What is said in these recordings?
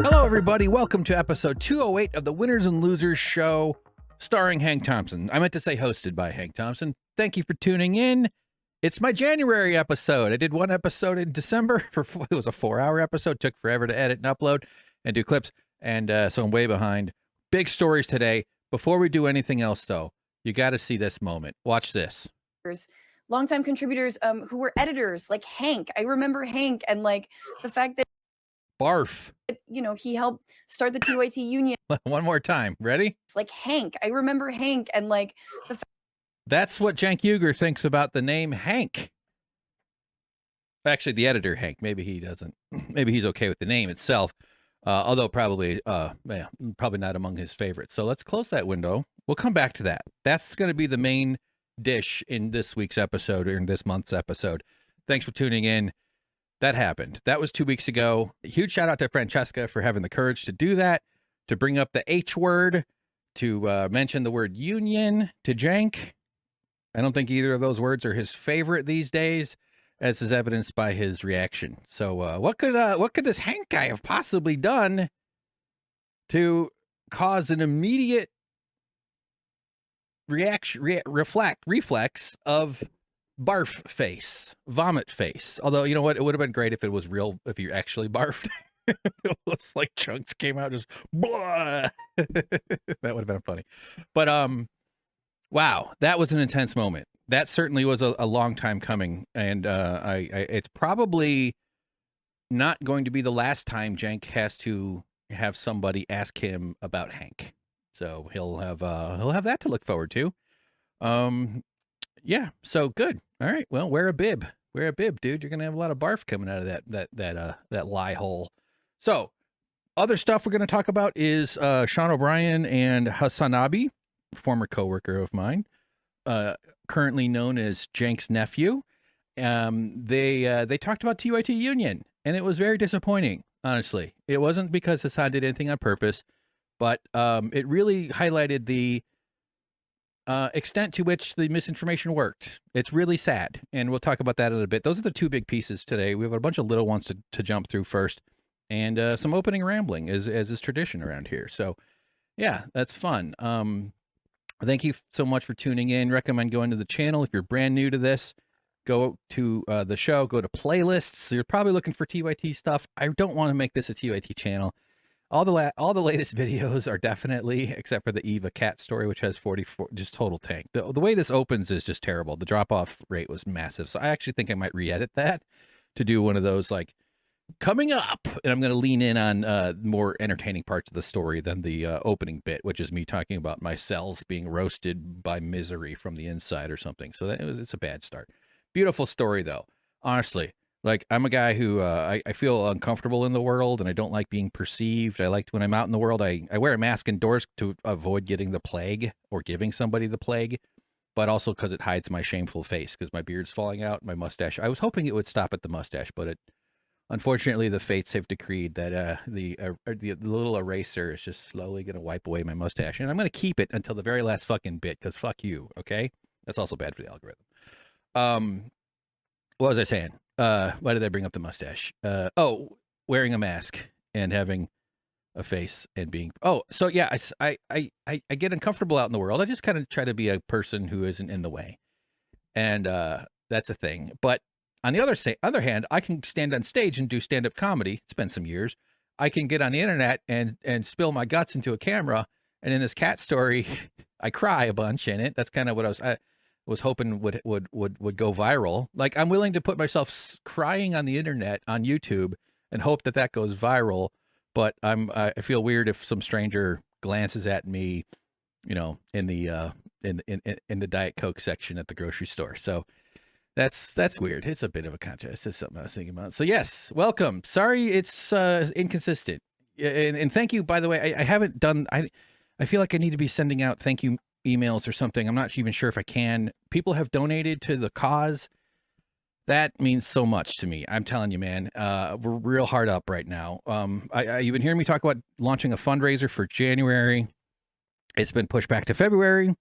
Hello, everybody. Welcome to episode 208 of the Winners and Losers Show, starring Hank Thompson. I meant to say hosted by Hank Thompson. Thank you for tuning in. It's my January episode. I did one episode in December. It was a 4-hour episode. Took forever to edit and upload and do clips, and so I'm way behind. Big stories today. Before we do anything else, though, you got to see this moment. Watch this. Longtime contributors who were editors, like Hank. I remember Hank and like the fact that Barf. You know, he helped start the TYT union. One more time. Ready? It's like Hank. I remember Hank and like the That's what Cenk Uygur thinks about the name Hank. Actually, the editor, Hank. Maybe he doesn't. Maybe he's okay with the name itself. Although probably not among his favorites. So let's close that window. We'll come back to that. That's going to be the main dish in this week's episode, or in this month's episode. Thanks for tuning in. That happened. That was 2 weeks ago. A huge shout out to Francesca for having the courage to do that, to bring up the H word, to mention the word union to Cenk. I don't think either of those words are his favorite these days, as is evidenced by his reaction. So what could this Hank guy have possibly done to cause an immediate reflex of barf face, vomit face? Although, you know what, it would have been great if it was real, if you actually barfed. It was like chunks came out, just blah. That would have been funny. But wow, that was an intense moment. That certainly was a long time coming, and it's probably not going to be the last time Cenk has to have somebody ask him about Hank. So he'll have that to look forward to. Yeah, so good. All right, well, wear a bib, dude. You're gonna have a lot of barf coming out of that lie hole. So, other stuff we're gonna talk about is Sean O'Brien and HasanAbi, former coworker of mine, currently known as Cenk's nephew. They talked about TYT Union, and it was very disappointing. Honestly, it wasn't because Hasan did anything on purpose, but it really highlighted the extent to which the misinformation worked. It's really sad, and we'll talk about that in a bit. Those are the two big pieces today. We have a bunch of little ones to jump through first, and some opening rambling, as is tradition around here. So, yeah, that's fun. Thank you so much for tuning in. Recommend going to the channel. If you're brand new to this, go to the show, go to playlists. You're probably looking for TYT stuff. I don't want to make this a TYT channel. All the latest videos are definitely, except for the Eva cat story, which has 44, just total tank. The way this opens is just terrible. The drop-off rate was massive. So I actually think I might re-edit that to do one of those, like, coming up. And I'm going to lean in on more entertaining parts of the story than the opening bit, which is me talking about my cells being roasted by misery from the inside or something. So it's a bad start. Beautiful story, though. Honestly. Like, I'm a guy who I feel uncomfortable in the world, and I don't like being perceived. I like when I'm out in the world, I wear a mask indoors to avoid getting the plague or giving somebody the plague, but also because it hides my shameful face because my beard's falling out, my mustache. I was hoping it would stop at the mustache, but unfortunately, the fates have decreed that the little eraser is just slowly going to wipe away my mustache, and I'm going to keep it until the very last fucking bit because fuck you, okay? That's also bad for the algorithm. What was I saying? Why did I bring up the mustache? Wearing a mask and having a face and being, so yeah, I get uncomfortable out in the world. I just kind of try to be a person who isn't in the way. And, that's a thing. But on the other hand, I can stand on stage and do stand-up comedy. It's been some years. I can get on the internet and spill my guts into a camera. And in this cat story, I cry a bunch in it. That's kind of what I was hoping would go viral. Like, I'm willing to put myself crying on the internet on YouTube and hope that goes viral. But I feel weird if some stranger glances at me, you know, in the Diet Coke section at the grocery store. So that's weird. It's a bit of a contrast. It's something I was thinking about. So yes, welcome. Sorry, it's inconsistent. And thank you, by the way. I haven't done. I feel like I need to be sending out thank you emails or something. I'm not even sure if I can. People have donated to the cause. That means so much to me. I'm telling you, man, we're real hard up right now. You've been hearing me talk about launching a fundraiser for January. It's been pushed back to February,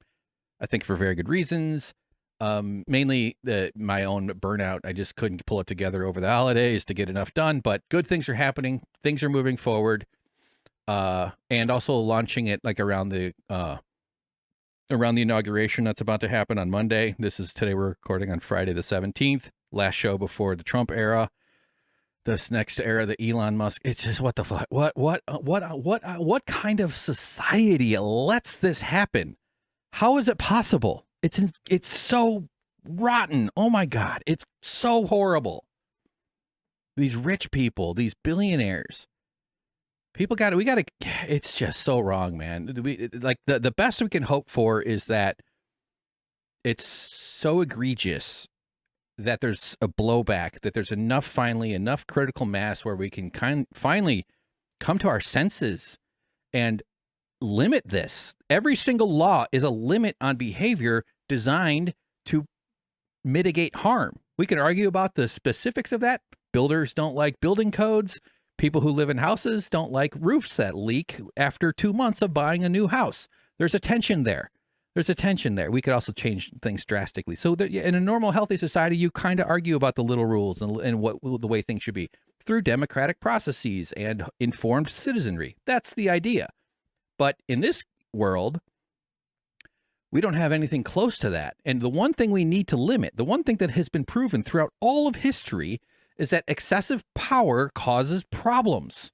I think for very good reasons. Mainly my own burnout. I just couldn't pull it together over the holidays to get enough done, but good things are happening. Things are moving forward. and also launching it like around the inauguration that's about to happen on Monday. Today we're recording on Friday the 17th, last show before the Trump era. This next era, the Elon Musk. It's just what the fuck? What kind of society lets this happen? How is it possible? It's so rotten. Oh my God, it's so horrible. These rich people, these billionaires. It's just so wrong, man. The best we can hope for is that it's so egregious that there's a blowback, that there's enough critical mass where we can finally come to our senses and limit this. Every single law is a limit on behavior designed to mitigate harm. We can argue about the specifics of that. Builders don't like building codes. People who live in houses don't like roofs that leak after 2 months of buying a new house. There's a tension there. We could also change things drastically. So in a normal, healthy society, you kind of argue about the little rules and what the way things should be through democratic processes and informed citizenry. That's the idea. But in this world, we don't have anything close to that. And the one thing we need to limit, the one thing that has been proven throughout all of history, is that excessive power causes problems.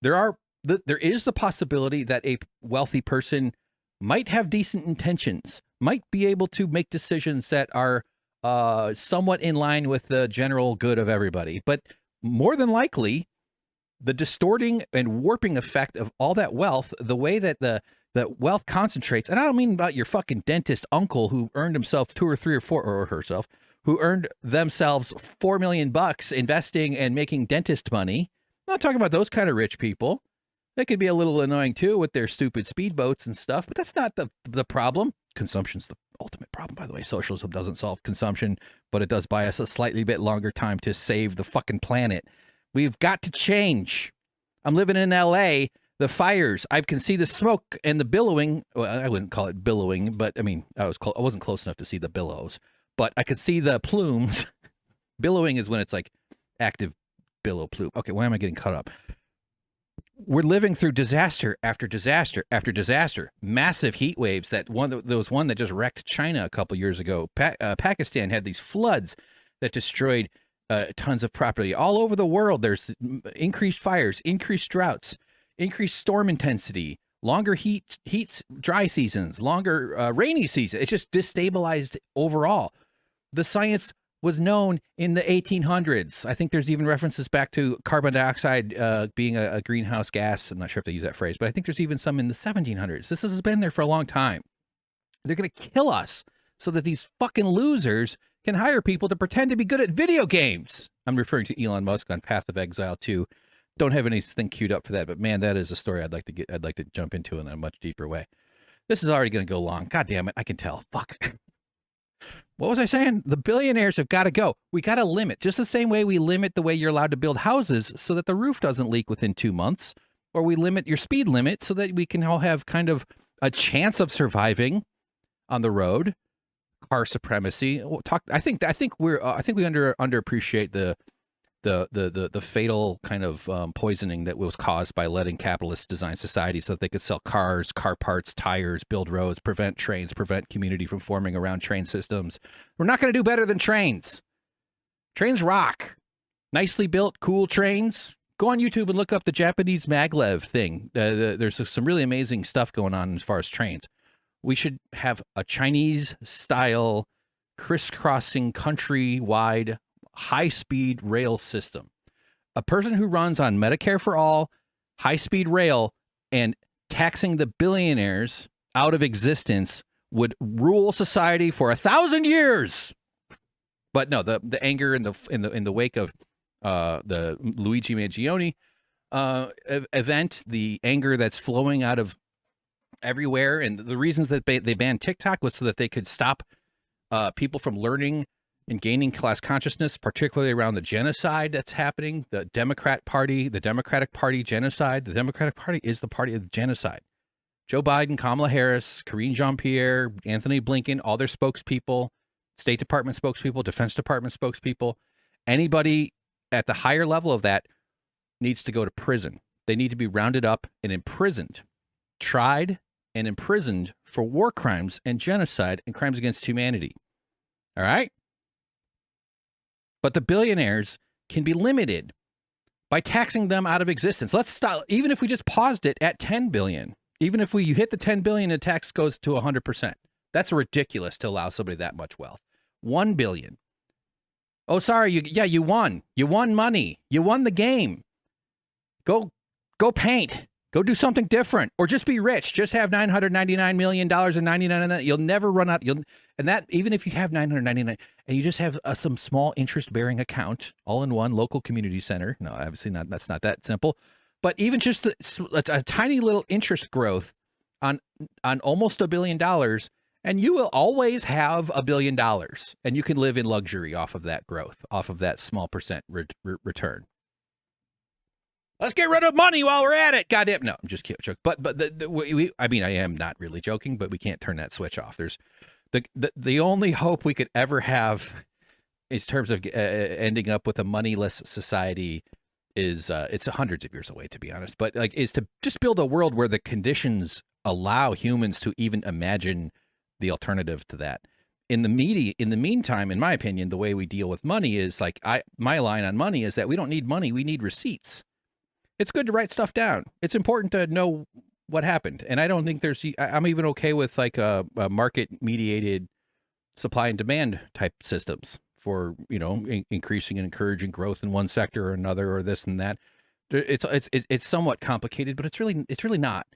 There is the possibility that a wealthy person might have decent intentions, might be able to make decisions that are somewhat in line with the general good of everybody. But more than likely, the distorting and warping effect of all that wealth, the way that the wealth concentrates, and I don't mean about your fucking dentist uncle who earned himself 2 or 3 or 4, or herself, who earned themselves $4 million investing and making dentist money. I'm not talking about those kind of rich people. They could be a little annoying too with their stupid speedboats and stuff, but that's not the problem. Consumption's the ultimate problem, by the way. Socialism doesn't solve consumption, but it does buy us a slightly bit longer time to save the fucking planet. We've got to change. I'm living in LA. The fires, I can see the smoke and the billowing. Well, I wouldn't call it billowing, but I mean, I wasn't close enough to see the billows, but I could see the plumes. Billowing is when it's like active billow plume. Okay, why am I getting caught up? We're living through disaster after disaster after disaster. Massive heat waves. There was one that just wrecked China a couple years ago. Pakistan had these floods that destroyed tons of property. All over the world, there's increased fires, increased droughts, increased storm intensity, longer dry seasons, longer rainy seasons. It's just destabilized overall. The science was known in the 1800s. I think there's even references back to carbon dioxide being a greenhouse gas. I'm not sure if they use that phrase, but I think there's even some in the 1700s. This has been there for a long time. They're going to kill us so that these fucking losers can hire people to pretend to be good at video games. I'm referring to Elon Musk on Path of Exile 2. Don't have anything queued up for that, but man, that is a story I'd like to jump into in a much deeper way. This is already going to go long. God damn it, I can tell. Fuck. What was I saying? The billionaires have got to go. We got to limit, just the same way we limit the way you're allowed to build houses so that the roof doesn't leak within 2 months, or we limit your speed limit so that we can all have kind of a chance of surviving on the road. Car supremacy. I think we underappreciate the fatal kind of poisoning that was caused by letting capitalists design society so that they could sell cars, car parts, tires, build roads, prevent trains, prevent community from forming around train systems. We're not going to do better than trains. Trains rock. Nicely built, cool trains. Go on YouTube and look up the Japanese maglev thing. There's some really amazing stuff going on as far as trains. We should have a Chinese-style, crisscrossing, countrywide, high-speed rail system. A person who runs on Medicare for all, high-speed rail, and taxing the billionaires out of existence would rule society for 1,000 years. But no, the anger in the wake of the Luigi Mangione event, the anger that's flowing out of everywhere, and the reasons that they banned TikTok was so that they could stop people from learning and gaining class consciousness, particularly around the genocide that's happening. The Democratic Party genocide. The Democratic Party is the party of genocide. Joe Biden, Kamala Harris, Karine Jean-Pierre, Anthony Blinken, all their spokespeople, State Department spokespeople, Defense Department spokespeople, anybody at the higher level of that needs to go to prison. They need to be rounded up and imprisoned, tried and imprisoned for war crimes and genocide and crimes against humanity. All right? But the billionaires can be limited by taxing them out of existence. Let's stop, even if we just paused it at 10 billion, even if you hit the 10 billion, the tax goes to 100%. That's ridiculous to allow somebody that much wealth. 1 billion. Oh, sorry. You won. You won money. You won the game. Go paint. Go do something different, or just be rich. Just have $999 million and 99. You'll never run out. And that, even if you have 999 and you just have some small interest-bearing account, all in one local community center. No, obviously not. That's not that simple. But even just a tiny little interest growth on almost $1 billion, and you will always have $1 billion, and you can live in luxury off of that growth, off of that small percent return. Let's get rid of money while we're at it. Goddamn. No, I'm just kidding. But I mean, I am not really joking, but we can't turn that switch off. There's the only hope we could ever have in terms of ending up with a moneyless society is it's hundreds of years away, to be honest. But is to just build a world where the conditions allow humans to even imagine the alternative to that. In the meantime, in my opinion, the way we deal with money is my line on money is that we don't need money. We need receipts. It's good to write stuff down. It's important to know what happened. And I don't think I'm even okay with a market mediated supply and demand type systems for, increasing and encouraging growth in one sector or another, or this and that. It's somewhat complicated, but it's really not.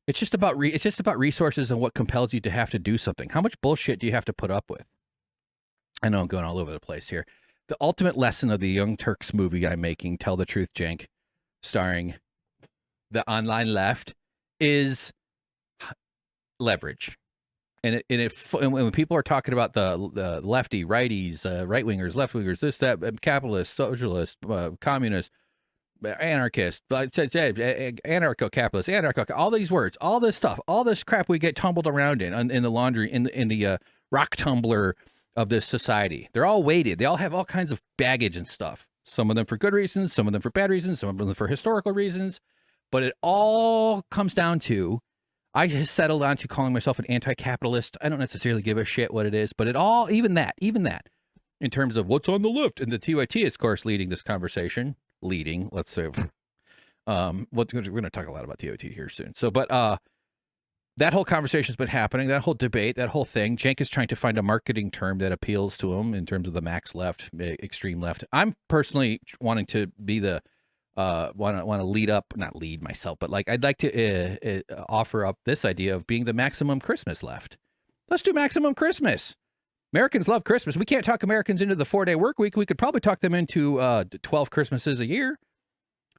It's just about resources and what compels you to have to do something. How much bullshit do you have to put up with? I know I'm going all over the place here. The ultimate lesson of the Young Turks movie I'm making, Tell the Truth, Cenk, starring the online left, is leverage. And when people are talking about the lefty, righties, right wingers, left wingers, this, that, capitalist, socialist, communist, anarchist, anarcho-capitalist, all these words, all this stuff, all this crap we get tumbled around in the laundry, in the rock tumbler of this society. They're all weighted. They all have all kinds of baggage and stuff. Some of them for good reasons, some of them for bad reasons, some of them for historical reasons. But it all comes down to, I have settled on to calling myself an anti-capitalist. I don't necessarily give a shit what it is, but even that, in terms of what's on the left. And the TYT is, of course, leading this conversation. Let's say, we're going to talk a lot about TYT here soon. So, but that whole conversation's been happening, that whole debate, that whole thing. Cenk is trying to find a marketing term that appeals to him in terms of the max left, extreme left. I'm personally wanting to be want to not lead myself, but I'd like to offer up this idea of being the maximum Christmas left. Let's do maximum Christmas. Americans love Christmas. We can't talk Americans into the 4-day work week. We could probably talk them into 12 Christmases a year.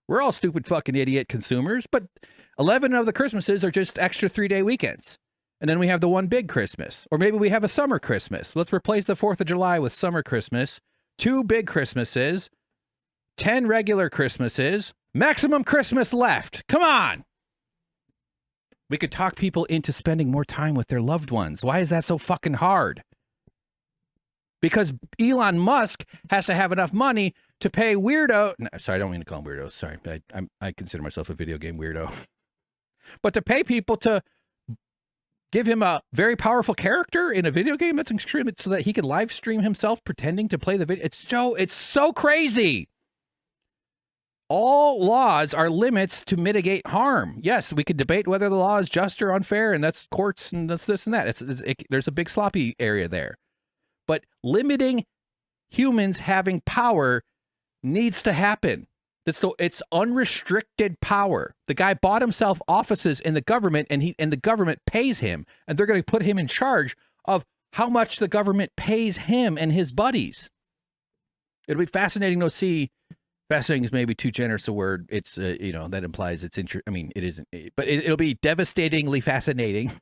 We're all stupid fucking idiot consumers, but 11 of the Christmases are just extra 3-day weekends. And then we have the one big Christmas, or maybe we have a summer Christmas. Let's replace the 4th of July with summer Christmas, 2 big Christmases, 10 regular Christmases, maximum Christmas left. Come on. We could talk people into spending more time with their loved ones. Why is that so fucking hard? Because Elon Musk has to have enough money to pay weirdo. No, sorry, I don't mean to call them weirdos. Sorry, I consider myself a video game weirdo. But to pay people to give him a very powerful character in a video game that's extreme, so that he can live stream himself pretending to play the video. It's so crazy. All laws are limits to mitigate harm. Yes, we could debate whether the law is just or unfair, and that's courts and that's this and that. There's a big sloppy area there. But limiting humans having power needs to happen. It's unrestricted power. The guy bought himself offices in the government, and the government pays him, and they're going to put him in charge of how much the government pays him and his buddies. It'll be fascinating to see. Fascinating is maybe too generous a word. It's that implies it's I mean, it isn't, but it'll be devastatingly fascinating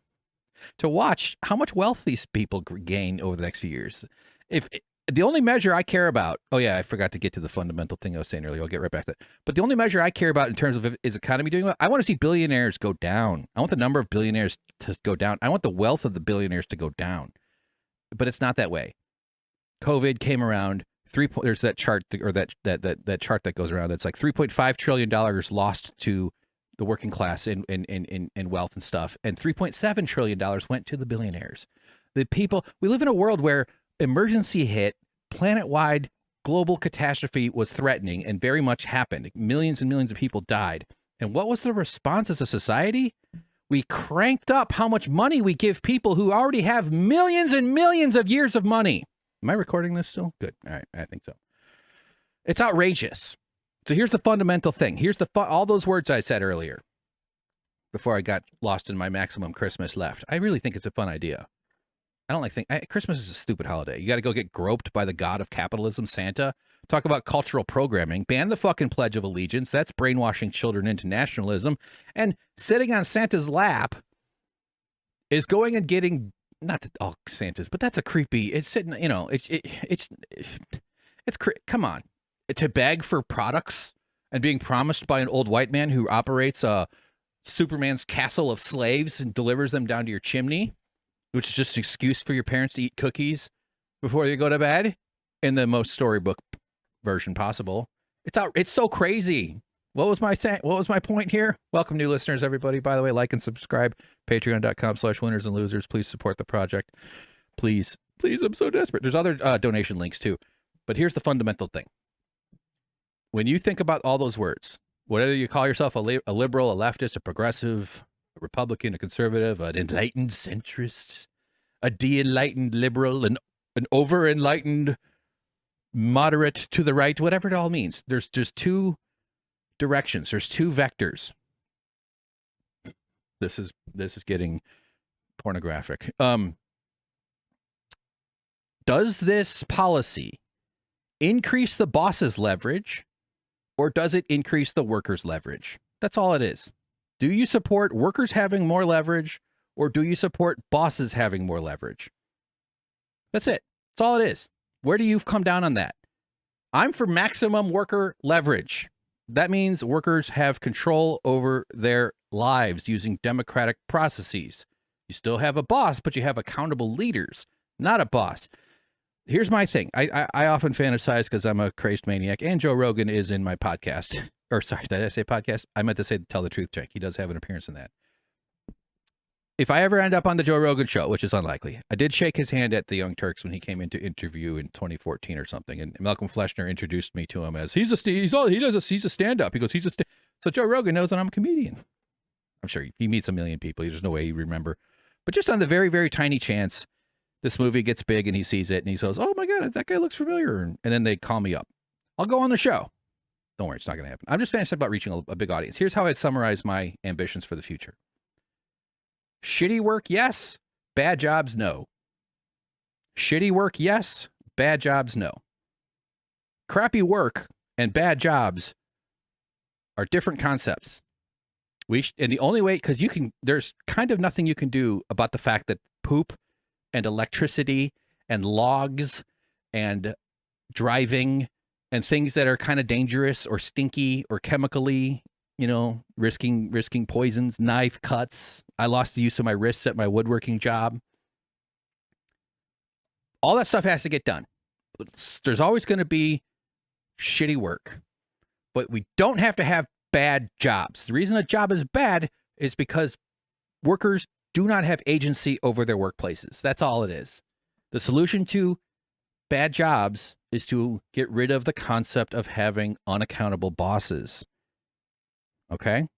to watch how much wealth these people gain over the next few years. If the only measure I care about, oh yeah, I forgot to get to the fundamental thing I was saying earlier. I'll get right back to that. But the only measure I care about in terms of is economy doing well, I want to see billionaires go down. I want the number of billionaires to go down. I want the wealth of the billionaires to go down. But it's not that way. COVID came around, There's that chart or that chart that goes around. That's like $3.5 trillion lost to the working class in wealth and stuff, and $3.7 trillion went to the billionaires. The people, we live in a world where emergency hit, planet-wide global catastrophe was threatening and very much happened. Millions and millions of people died. And what was the response as a society? We cranked up how much money we give people who already have millions and millions of years of money. Am I recording this still? Good. All right. I think so. It's outrageous. So here's the fundamental thing. Here's all those words I said earlier before I got lost in my maximum Christmas left. I really think it's a fun idea. I don't Christmas is a stupid holiday. You got to go get groped by the god of capitalism, Santa. Talk about cultural programming. Ban the fucking Pledge of Allegiance. That's brainwashing children into nationalism. And sitting on Santa's lap is going and getting, not all Santas, but that's a creepy, it's sitting, you know, come on. To beg for products and being promised by an old white man who operates Superman's castle of slaves and delivers them down to your chimney, which is just an excuse for your parents to eat cookies before they go to bed in the most storybook version possible. It's so crazy. What was my point here? Welcome new listeners, everybody. By the way, like and subscribe. Patreon.com/winners and losers. Please support the project. Please, I'm so desperate. There's other donation links too. But here's the fundamental thing. When you think about all those words, whether you call yourself a liberal, a leftist, a progressive, a Republican, a conservative, an enlightened centrist, a de-enlightened liberal, an over-enlightened moderate to the right, whatever it all means, there's two directions. There's two vectors. This is getting pornographic. Does this policy increase the boss's leverage, or does it increase the workers' leverage? That's all it is. Do you support workers having more leverage, or do you support bosses having more leverage? That's it. That's all it is. Where do you come down on that? I'm for maximum worker leverage. That means workers have control over their lives using democratic processes. You still have a boss, but you have accountable leaders, not a boss. Here's my thing. I often fantasize because I'm a crazed maniac, and Joe Rogan is in my podcast. Or sorry, did I say podcast? I meant to say Tell the Truth Check. He does have an appearance in that. If I ever end up on the Joe Rogan show, which is unlikely, I did shake his hand at the Young Turks when he came in to interview in 2014 or something, and Malcolm Fleshner introduced me to him as he's a stand-up. He goes, so Joe Rogan knows that I'm a comedian. I'm sure he meets a million people. There's no way he'd remember. But just on the very, very tiny chance this movie gets big and he sees it and he says, oh my God, that guy looks familiar. And then they call me up. I'll go on the show. Don't worry, it's not going to happen. I'm just fantastic about reaching a big audience. Here's how I'd summarize my ambitions for the future. Shitty work, yes. Bad jobs, no. Shitty work, yes. Bad jobs, no. Crappy work and bad jobs are different concepts. And the only way, because there's kind of nothing you can do about the fact that poop and electricity and logs and driving and things that are kind of dangerous or stinky or chemically, risking poisons, knife cuts. I lost the use of my wrists at my woodworking job. All that stuff has to get done. There's always going to be shitty work, but we don't have to have bad jobs. The reason a job is bad is because workers do not have agency over their workplaces. That's all it is. The solution to bad jobs is to get rid of the concept of having unaccountable bosses. Okay?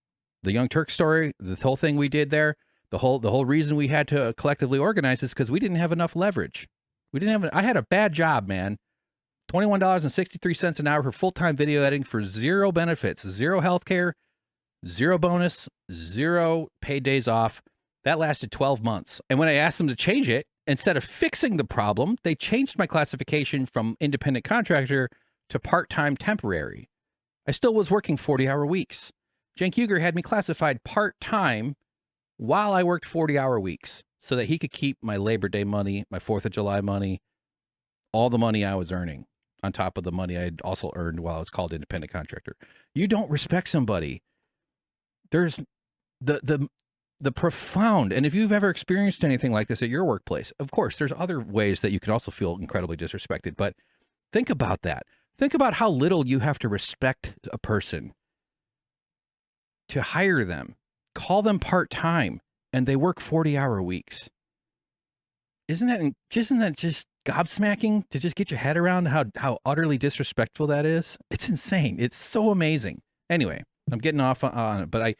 The Young Turk story, the whole thing we did there, the whole reason we had to collectively organize is because we didn't have enough leverage. I had a bad job, man. $21.63 an hour for full-time video editing for zero benefits, zero health care, zero bonus, zero paid days off. That lasted 12 months. And when I asked them to change it, instead of fixing the problem, they changed my classification from independent contractor to part-time temporary. I still was working 40-hour weeks. Cenk Uygur had me classified part-time while I worked 40-hour weeks so that he could keep my Labor Day money, my 4th of July money, all the money I was earning on top of the money I had also earned while I was called independent contractor. You don't respect somebody. There's the profound, and if you've ever experienced anything like this at your workplace, of course, there's other ways that you can also feel incredibly disrespected, but Think about that. Think about how little you have to respect a person to hire them, call them part-time, and they work 40-hour weeks. Isn't that just gobsmacking to just get your head around how utterly disrespectful that is? It's insane. It's so amazing. Anyway, I'm getting off on it, but I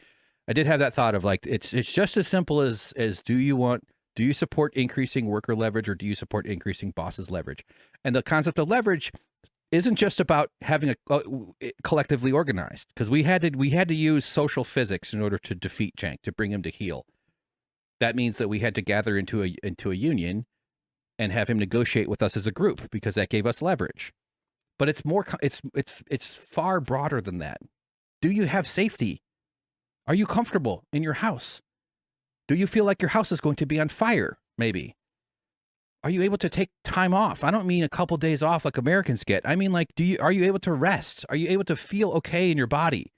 did have that thought of like, it's just as simple as do you support increasing worker leverage, or do you support increasing bosses leverage? And the concept of leverage isn't just about having a collectively organized, because we had to use social physics in order to defeat Cenk, to bring him to heel. That means that we had to gather into a union and have him negotiate with us as a group, because that gave us leverage. But it's more, it's far broader than that. Do you have safety? Are you comfortable in your house? Do you feel like your house is going to be on fire? Maybe. Are you able to take time off? I don't mean a couple days off like Americans get. I mean, like, are you able to rest? Are you able to feel okay in your body?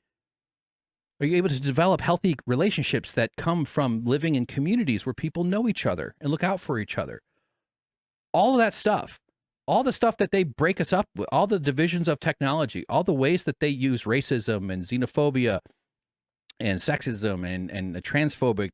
Are you able to develop healthy relationships that come from living in communities where people know each other and look out for each other? All of that stuff, all the stuff that they break us up with, all the divisions of technology, all the ways that they use racism and xenophobia and sexism and the transphobic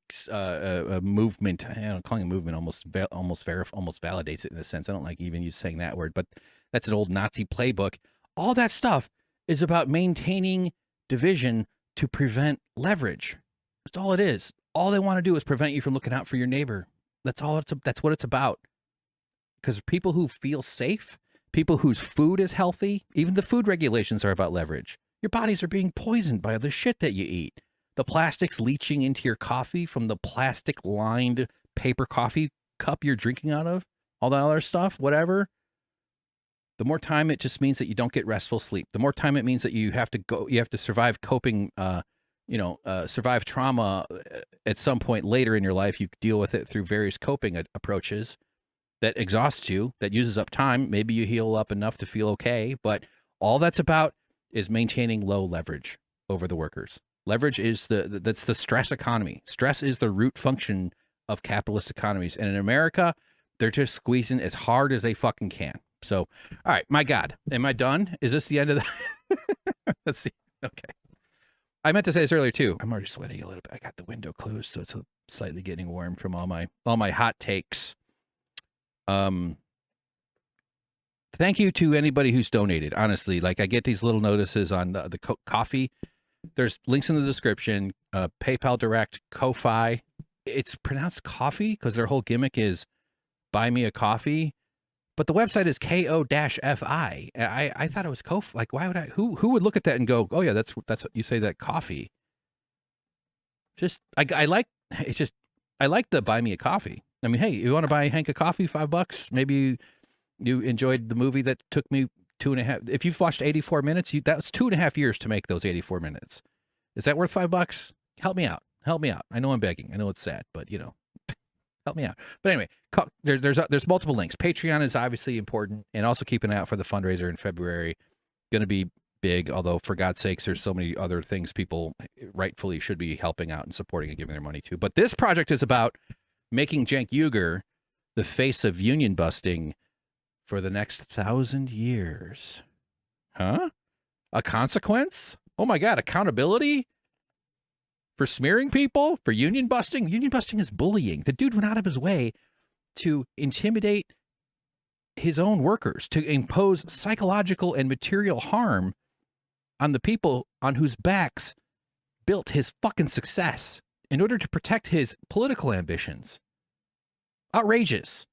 movement. I don't, calling it movement almost validates it in a sense. I don't like even saying that word, but that's an old Nazi playbook. All that stuff is about maintaining division to prevent leverage. That's all it is. All they want to do is prevent you from looking out for your neighbor. That's what it's about. Because people who feel safe, people whose food is healthy, even the food regulations are about leverage. Your bodies are being poisoned by the shit that you eat. The plastics leaching into your coffee from the plastic-lined paper coffee cup you're drinking out of, all that other stuff, whatever. The more time it just means that you don't get restful sleep. The more time it means that you have to survive coping, survive trauma at some point later in your life. You deal with it through various coping approaches that exhausts you, that uses up time. Maybe you heal up enough to feel okay, but all that's about is maintaining low leverage over the workers. Leverage is that's the stress economy. Stress is the root function of capitalist economies. And in America, they're just squeezing as hard as they fucking can. So, all right, my God, am I done? Is this the end of the? Let's see. Okay. I meant to say this earlier too. I'm already sweating a little bit. I got the window closed, so it's slightly getting warm from all my hot takes. Thank you to anybody who's donated. Honestly, like I get these little notices on the coffee. There's links in the description. PayPal Direct, Ko-Fi. It's pronounced coffee because their whole gimmick is buy me a coffee. But the website is ko-fi. I thought it was Ko-Fi. Like, why would I? Who would look at that and go, oh yeah, that's what you say, that coffee. Just I like the buy me a coffee. I mean, hey, you want to buy Hank a coffee, $5? Maybe you enjoyed the movie that took me 2.5. If you've watched 84 minutes, that was 2.5 years to make those 84 minutes. Is that worth $5? Help me out. Help me out. I know I'm begging. I know it's sad, but help me out. But anyway, there's multiple links. Patreon is obviously important, and also keep an eye out for the fundraiser in February. Going to be big, although for God's sakes, there's so many other things people rightfully should be helping out and supporting and giving their money to. But this project is about making Cenk Uygur the face of union busting for the next 1,000 years. Huh? A consequence? Oh my God, accountability? For smearing people? For union busting? Union busting is bullying. The dude went out of his way to intimidate his own workers, to impose psychological and material harm on the people on whose backs built his fucking success in order to protect his political ambitions. Outrageous.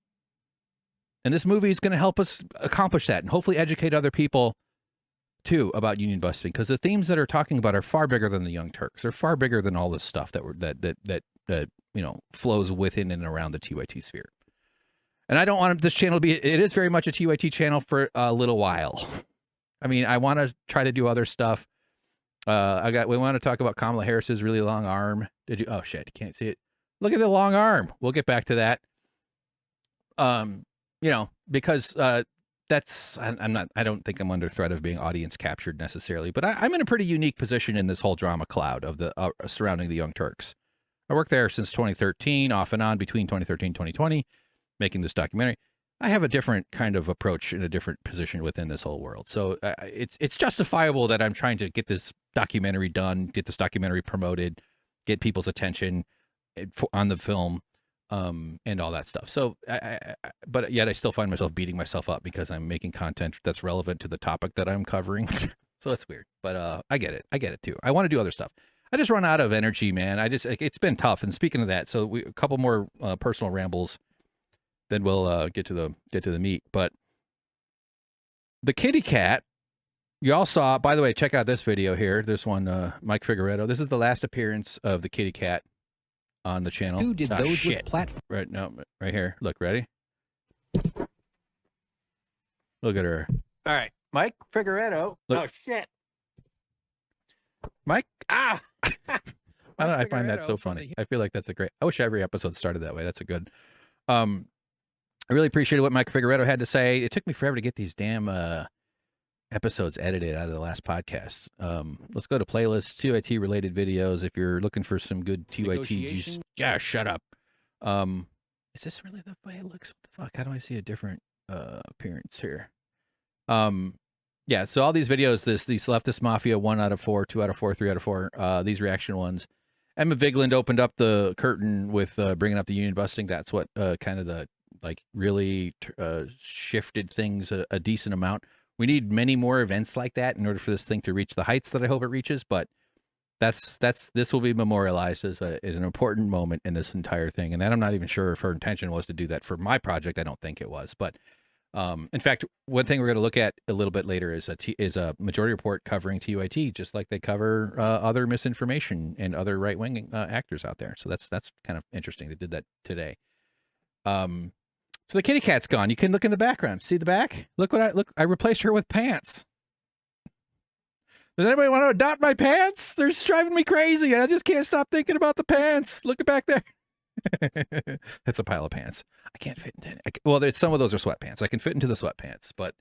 And this movie is going to help us accomplish that and hopefully educate other people too about union busting, because the themes that are talking about are far bigger than the Young Turks. They're far bigger than all this stuff that flows within and around the TYT sphere. And I don't want this channel to be, it is very much a TYT channel for a little while. I mean, I want to try to do other stuff. We want to talk about Kamala Harris's really long arm. Oh shit, you can't see it. Look at the long arm. We'll get back to that. Because I don't think I'm under threat of being audience captured necessarily, but I'm in a pretty unique position in this whole drama cloud of the surrounding the Young Turks. I worked there since 2013, off and on between 2013 and 2020, making this documentary. I have a different kind of approach in a different position within this whole world. So it's justifiable that I'm trying to get this documentary done, get this documentary promoted, get people's attention on the film, and all that stuff. So, but yet I still find myself beating myself up because I'm making content that's relevant to the topic that I'm covering. So it's weird, but I get it. I get it too. I want to do other stuff. I just run out of energy, man. It's been tough. And speaking of that, so a couple more personal rambles. Then we'll get to the meat. But the kitty cat, you all saw. By the way, check out this video here. This one, Mike Figueredo. This is the last appearance of the kitty cat on the channel. Who did those with platform? Right, no, right here. Look, ready? Look at her. All right, Mike Figueredo. Look. Oh shit, Mike. ah. I find that so funny. I feel like that's a great. I wish every episode started that way. That's a good. I really appreciated what Mike Figueredo had to say. It took me forever to get these damn episodes edited out of the last podcast. Let's go to playlists, TYT related videos. If you're looking for some good TYT, yeah, shut up. Is this really the way it looks? What the fuck? How do I see a different appearance here? Yeah. So all these videos, these leftist mafia, 1 out of 4, 2 out of 4, 3 out of 4. These reaction ones. Emma Vigeland opened up the curtain with bringing up the union busting. That's what kind of the really shifted things a decent amount. We need many more events like that in order for this thing to reach the heights that I hope it reaches. But this will be memorialized as an important moment in this entire thing. And then I'm not even sure if her intention was to do that for my project. I don't think it was. But in fact, one thing we're going to look at a little bit later is a majority report covering TYT, just like they cover other misinformation and other right-wing actors out there. So that's kind of interesting. They did that today. So the kitty cat's gone. You can look in the background. See the back? Look. I replaced her with pants. Does anybody want to adopt my pants? They're driving me crazy. I just can't stop thinking about the pants. Look back there. That's a pile of pants. I can't fit into it. Well, some of those are sweatpants. I can fit into the sweatpants, but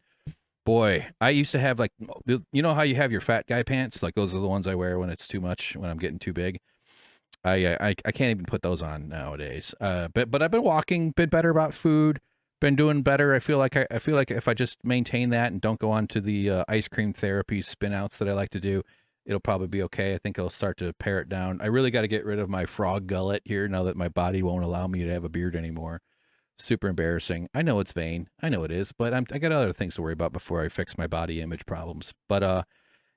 boy, I used to have you know how you have your fat guy pants? Like those are the ones I wear when it's too much, when I'm getting too big. I can't even put those on nowadays. But I've been walking, been better about food, been doing better. I feel like if I just maintain that and don't go on to the ice cream therapy spin outs that I like to do, it'll probably be okay. I think I'll start to pare it down. I really got to get rid of my frog gullet here now that my body won't allow me to have a beard anymore. Super embarrassing. I know it's vain. I know it is, but I got other things to worry about before I fix my body image problems. But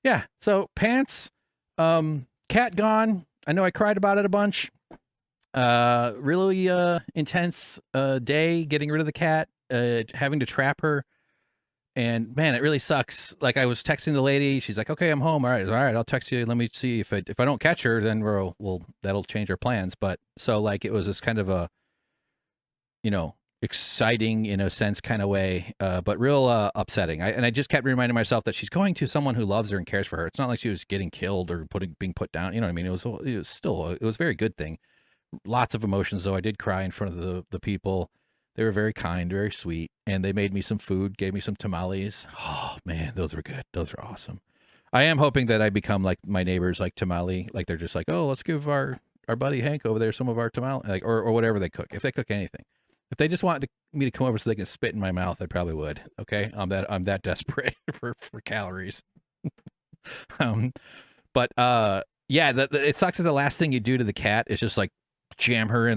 yeah. So pants, cat gone. I know I cried about it a bunch. Really intense day getting rid of the cat, having to trap her. And man, it really sucks. Like I was texting the lady, she's like, "Okay, I'm home. All right, I'll text you. Let me see if I don't catch her, then that'll change our plans." But so like it was this kind of a, exciting in a sense kind of way, but real upsetting. I just kept reminding myself that she's going to someone who loves her and cares for her. It's not like she was getting killed or being put down. You know what I mean? It was a very good thing. Lots of emotions though. I did cry in front of the people. They were very kind, very sweet, and they made me some food, gave me some tamales. Oh man, those were good. Those were awesome. I am hoping that I become like my neighbors, like tamale, like they're just like, oh, let's give our buddy Hank over there some of our tamale, like or whatever they cook. If they cook anything, if they just want me to come over so they can spit in my mouth, I probably would. Okay, I'm that desperate for calories. But yeah, it sucks that the last thing you do to the cat is just like jam her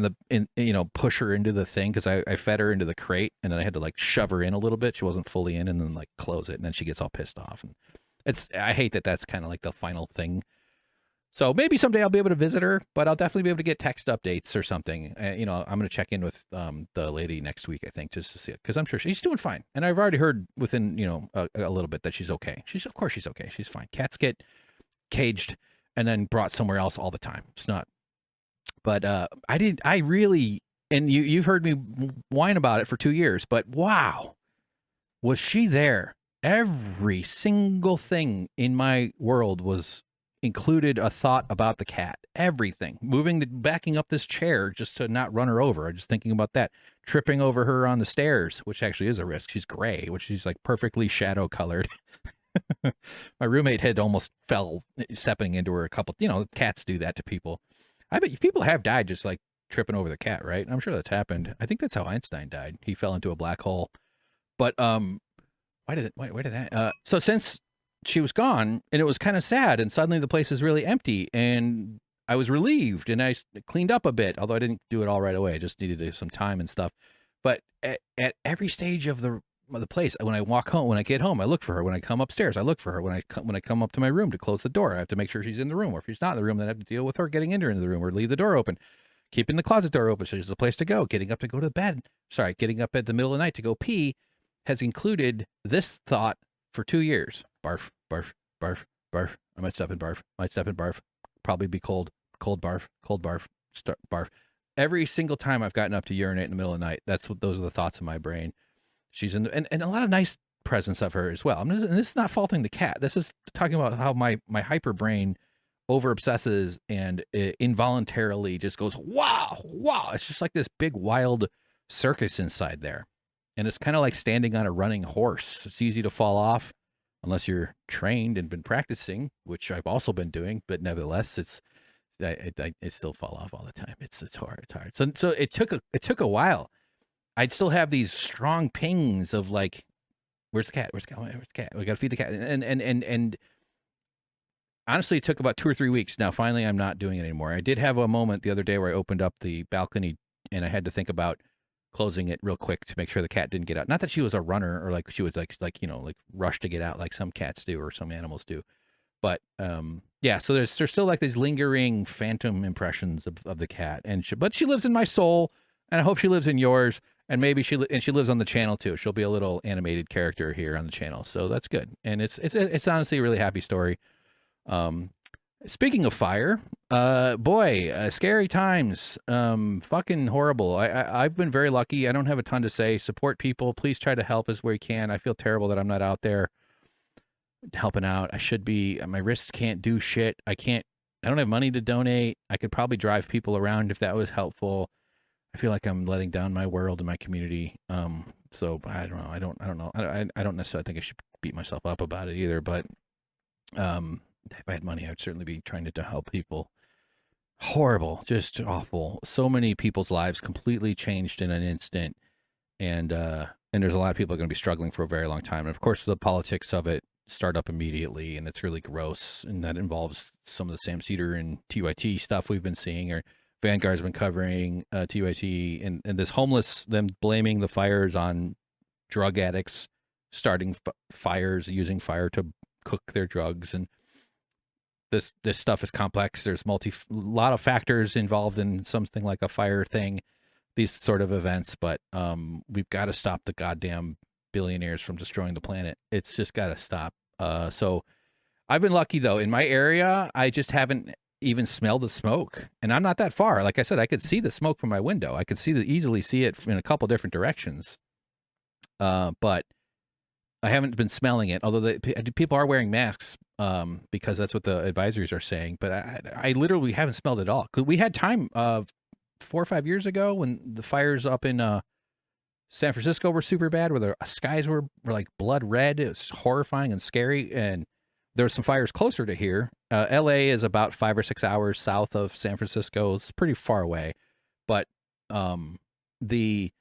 push her into the thing, because I fed her into the crate and then I had to like shove her in a little bit. She wasn't fully in, and then like close it, and then she gets all pissed off. And I hate that that's kind of like the final thing. So maybe someday I'll be able to visit her, but I'll definitely be able to get text updates or something. I'm going to check in with the lady next week, I think, just to see it, because I'm sure she's doing fine. And I've already heard within a little bit that she's okay. Of course she's okay. She's fine. Cats get caged and then brought somewhere else all the time. It's not. But I really, and you've heard me whine about it for 2 years, but wow, was she there? Every single thing in my world was included a thought about the cat. Everything. Backing up this chair just to not run her over. I'm just thinking about that. Tripping over her on the stairs, which actually is a risk. She's gray, which she's like perfectly shadow colored. My roommate had almost fell stepping into her a couple, cats do that to people. I bet people have died just like tripping over the cat, right? I'm sure that's happened. I think that's how Einstein died. He fell into a black hole. But why did that? So since she was gone, and it was kind of sad, and suddenly the place is really empty, and I was relieved, and I cleaned up a bit, although I didn't do it all right away. I just needed some time and stuff. But at every stage of the place, when I walk home, when I get home, I look for her. When I come upstairs, I look for her. When I come up to my room to close the door, I have to make sure she's in the room. Or if she's not in the room, then I have to deal with her getting into the room, or leave the door open, keeping the closet door open so there's a place to go. Getting up to go to bed. Sorry, getting up at the middle of the night to go pee has included this thought for 2 years. Barf, barf, barf, barf. I might step in barf. Probably be cold barf, barf. Every single time I've gotten up to urinate in the middle of the night, those are the thoughts in my brain. She's in, and a lot of nice presence of her as well. And this is not faulting the cat. This is talking about how my hyper brain over obsesses and involuntarily just goes, wow. It's just like this big wild circus inside there. And it's kind of like standing on a running horse. It's easy to fall off unless you're trained and been practicing, which I've also been doing. But nevertheless, I still fall off all the time. It's hard. It's hard. So it took a while. I'd still have these strong pings of like, where's the cat? Where's the cat? We got to feed the cat. And honestly, it took about 2 or 3 weeks. Now, finally, I'm not doing it anymore. I did have a moment the other day where I opened up the balcony and I had to think about closing it real quick to make sure the cat didn't get out. Not that she was a runner or like she was like rush to get out like some cats do or some animals do. But yeah, so there's still like these lingering phantom impressions of the cat, but she lives in my soul, and I hope she lives in yours, and maybe she lives on the channel too. She'll be a little animated character here on the channel, so that's good. And it's honestly a really happy story. Speaking of fire, scary times, fucking horrible. I've been very lucky. I don't have a ton to say. Support people. Please try to help us where you can. I feel terrible that I'm not out there helping out. I should be. My wrists can't do shit. I don't have money to donate. I could probably drive people around if that was helpful. I feel like I'm letting down my world and my community. So I don't know. I don't know. I don't necessarily think I should beat myself up about it either, but if I had money, I would certainly be trying to help people. Horrible, just awful. So many people's lives completely changed in an instant, and there's a lot of people going to be struggling for a very long time. And of course, the politics of it start up immediately, and it's really gross. And that involves some of the same Cedar and TYT stuff we've been seeing, or Vanguard's been covering TYT, and this homeless, them blaming the fires on drug addicts starting fires, using fire to cook their drugs, and this stuff is complex. There's a lot of factors involved in something like a fire thing, these sort of events, but we've got to stop the goddamn billionaires from destroying the planet. It's just got to stop. So I've been lucky though. In my area, I just haven't even smelled the smoke, and I'm not that far. Like I said, I could see the smoke from my window. I could easily see it in a couple different directions. But I haven't been smelling it, although people are wearing masks because that's what the advisories are saying. But I literally haven't smelled it at all. 'Cause we had time 4 or 5 years ago when the fires up in San Francisco were super bad, where the skies were like blood red. It was horrifying and scary. And there were some fires closer to here. LA is about 5 or 6 hours south of San Francisco. It's pretty far away. But the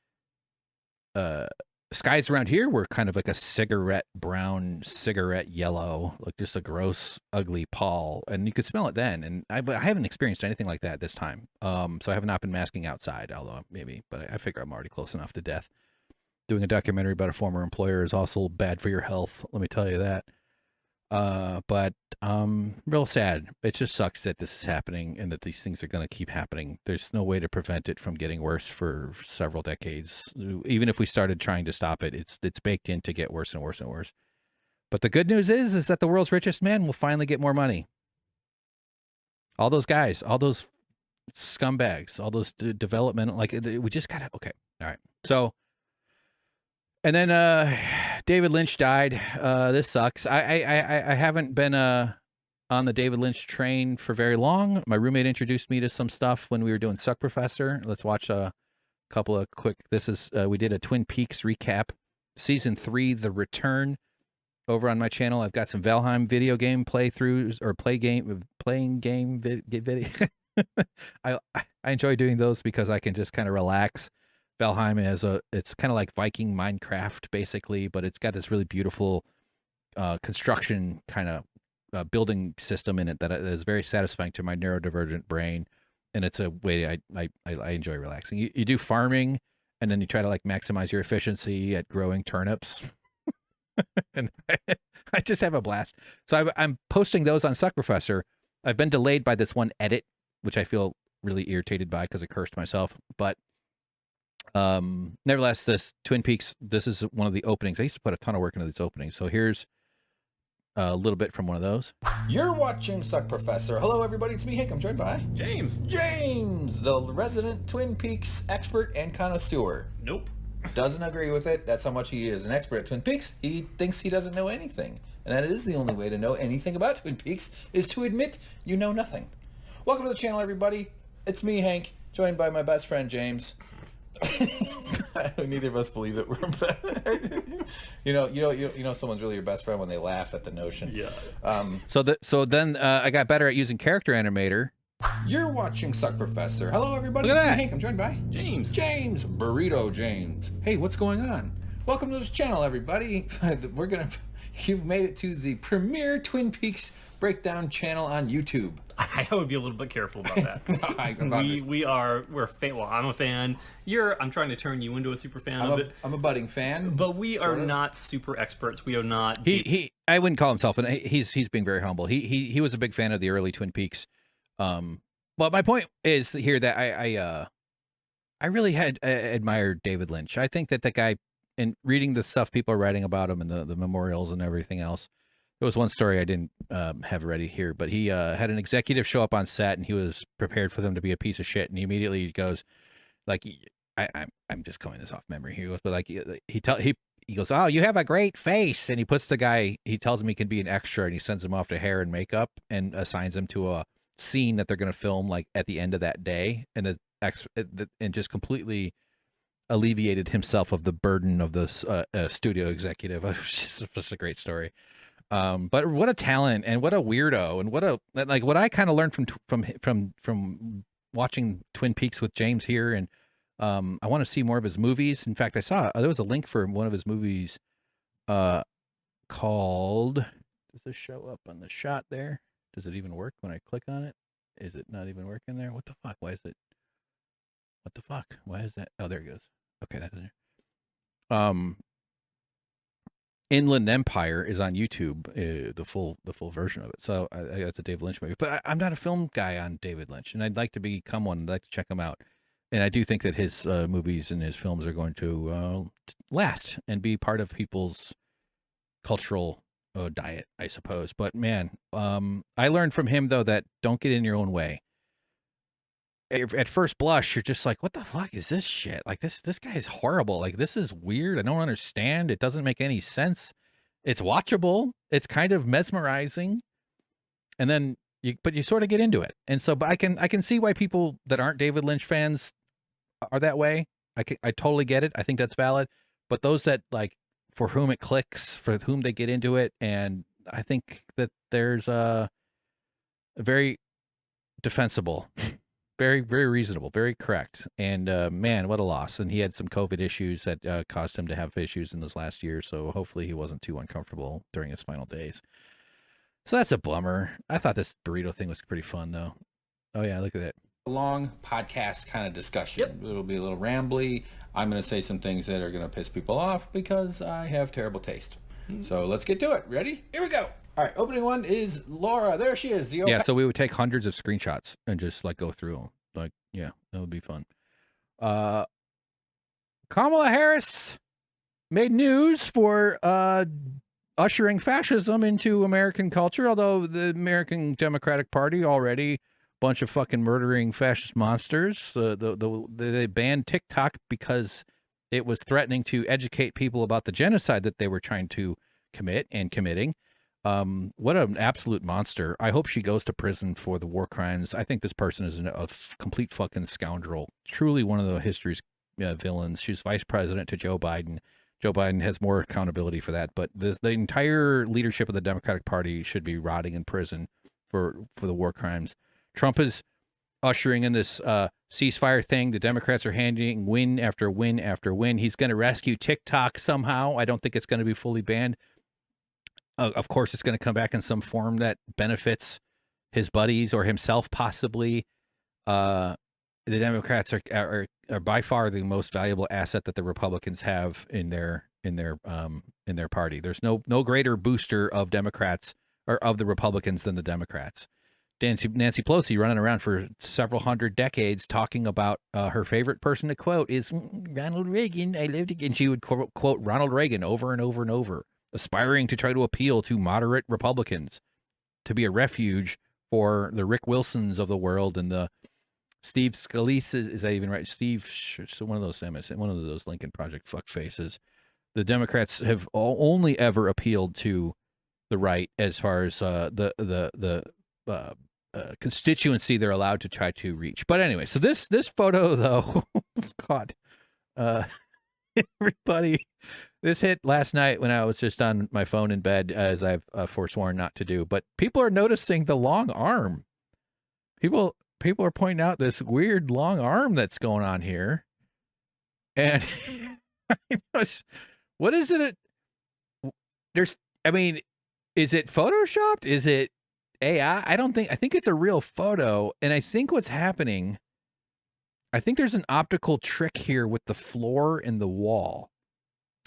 skies around here were kind of like a cigarette brown, cigarette yellow, like just a gross, ugly pall. And you could smell it then. And but I haven't experienced anything like that this time. So I have not been masking outside, although maybe, but I figure I'm already close enough to death. Doing a documentary about a former employer is also bad for your health. Let me tell you that. But real sad. It just sucks that this is happening and that these things are going to keep happening. There's no way to prevent it from getting worse for several decades. Even if we started trying to stop it, it's baked in to get worse and worse and worse. But the good news is that the world's richest man will finally get more money. All those guys, all those scumbags, all those developmental, like we just gotta, okay. All right. So, and then David Lynch died. This sucks. I haven't been on the David Lynch train for very long. My roommate introduced me to some stuff when we were doing Suck Professor. Let's watch a couple of quick. This is we did a Twin Peaks recap, season 3, The Return, over on my channel. I've got some Valheim video game playthroughs or playing game video. I enjoy doing those because I can just kind of relax. Valheim it's kind of like Viking Minecraft basically, but it's got this really beautiful construction kind of building system in it that is very satisfying to my neurodivergent brain, and it's a way I enjoy relaxing. You do farming, and then you try to like maximize your efficiency at growing turnips, and I just have a blast. So I'm posting those on Suck Professor. I've been delayed by this one edit, which I feel really irritated by because I cursed myself, but nevertheless, this Twin Peaks, this is one of the openings. I used to put a ton of work into these openings, so here's a little bit from one of those. You're watching Suck Professor. Hello, everybody. It's me, Hank. I'm joined by James, the resident Twin Peaks expert and connoisseur. Nope. Doesn't agree with it. That's how much he is an expert at Twin Peaks. He thinks he doesn't know anything. And that is the only way to know anything about Twin Peaks, is to admit you know nothing. Welcome to the channel, everybody. It's me, Hank, joined by my best friend, James. Neither of us believe that we're you know someone's really your best friend when they laugh at the notion. Yeah. So then I got better at using character animator. You're watching Suck Professor. Hello, everybody. Look at It's me, that. Hank. I'm joined by James. Burrito James. Hey, what's going on? Welcome to this channel, everybody. You've made it to the premier Twin Peaks breakdown channel on YouTube. I would be a little bit careful about that. We're a fan. Well, I'm a fan. I'm trying to turn you into a super fan of it. I'm a budding fan. But we are not super experts. We are not. I wouldn't call himself, and he's being very humble. He was a big fan of the early Twin Peaks. But my point is here that I really had admired David Lynch. I think that the guy, in reading the stuff people are writing about him and the memorials and everything else, there was one story I didn't have ready here, but he had an executive show up on set, and he was prepared for them to be a piece of shit, and he immediately goes, like, I'm just going this off memory here, but like he goes, oh, you have a great face, and he puts the guy, he tells him he can be an extra, and he sends him off to hair and makeup and assigns him to a scene that they're going to film like at the end of that day, and and just completely alleviated himself of the burden of this studio executive. It's just a great story. But what a talent, and what a weirdo, and what I kind of learned from watching Twin Peaks with James here, and I want to see more of his movies. In fact, I saw there was a link for one of his movies called, does this show up on the shot there? Does it even work when I click on it? Is it not even working there? What the fuck? Why is it? What the fuck? Why is that? Oh, there it goes. Okay, that's in there. Inland Empire is on YouTube, the full version of it. So I got the David Lynch movie, but I'm not a film guy on David Lynch, and I'd like to become one. I'd like to check him out, and I do think that his movies and his films are going to last and be part of people's cultural diet, I suppose. But man, I learned from him though that don't get in your own way. At first blush, you're just like, what the fuck is this shit? Like this guy is horrible. Like, this is weird. I don't understand. It doesn't make any sense. It's watchable. It's kind of mesmerizing. And then you sort of get into it. And so, but I can see why people that aren't David Lynch fans are that way. I totally get it. I think that's valid. But those that like, for whom it clicks, for whom they get into it, and I think that there's a very defensible, very, very reasonable, very correct. And man, what a loss. And he had some COVID issues that caused him to have issues in this last year. So hopefully he wasn't too uncomfortable during his final days. So that's a bummer. I thought this burrito thing was pretty fun though. Oh yeah, look at that. Long podcast kind of discussion. Yep. It'll be a little rambly. I'm going to say some things that are going to piss people off because I have terrible taste. So let's get to it. Ready? Here we go. All right. Opening one is Laura. There she is. Yeah. So we would take hundreds of screenshots and just like go through them. Like, yeah, that would be fun. Kamala Harris made news for ushering fascism into American culture, although the American Democratic Party already bunch of fucking murdering fascist monsters. They banned TikTok because it was threatening to educate people about the genocide that they were trying to commit and committing. What an absolute monster. I hope she goes to prison for the war crimes. I think this person is a complete fucking scoundrel. Truly one of the history's villains. She's vice president to Joe Biden. Joe Biden has more accountability for that, but the entire leadership of the Democratic Party should be rotting in prison for the war crimes. Trump is ushering in this ceasefire thing. The Democrats are handing win after win after win. He's going to rescue TikTok somehow. I don't think it's going to be fully banned. Of course, it's going to come back in some form that benefits his buddies or himself, possibly. The Democrats are by far the most valuable asset that the Republicans have in their party. There's no greater booster of Democrats or of the Republicans than the Democrats. Nancy Pelosi running around for several hundred decades talking about her favorite person to quote is Ronald Reagan. I lived again. She would quote Ronald Reagan over and over and over, aspiring to try to appeal to moderate Republicans, to be a refuge for the Rick Wilsons of the world and the Steve Scalise. Is that even right? Steve, so one of those Lincoln Project fuck faces. The Democrats have only ever appealed to the right as far as the constituency they're allowed to try to reach. But anyway, so this photo though, God, everybody, this hit last night when I was just on my phone in bed, as I've forsworn not to do. But people are noticing the long arm. People are pointing out this weird long arm that's going on here, and what is it? Is it photoshopped? Is it AI? I think it's a real photo. And I think what's happening, I think there's an optical trick here with the floor and the wall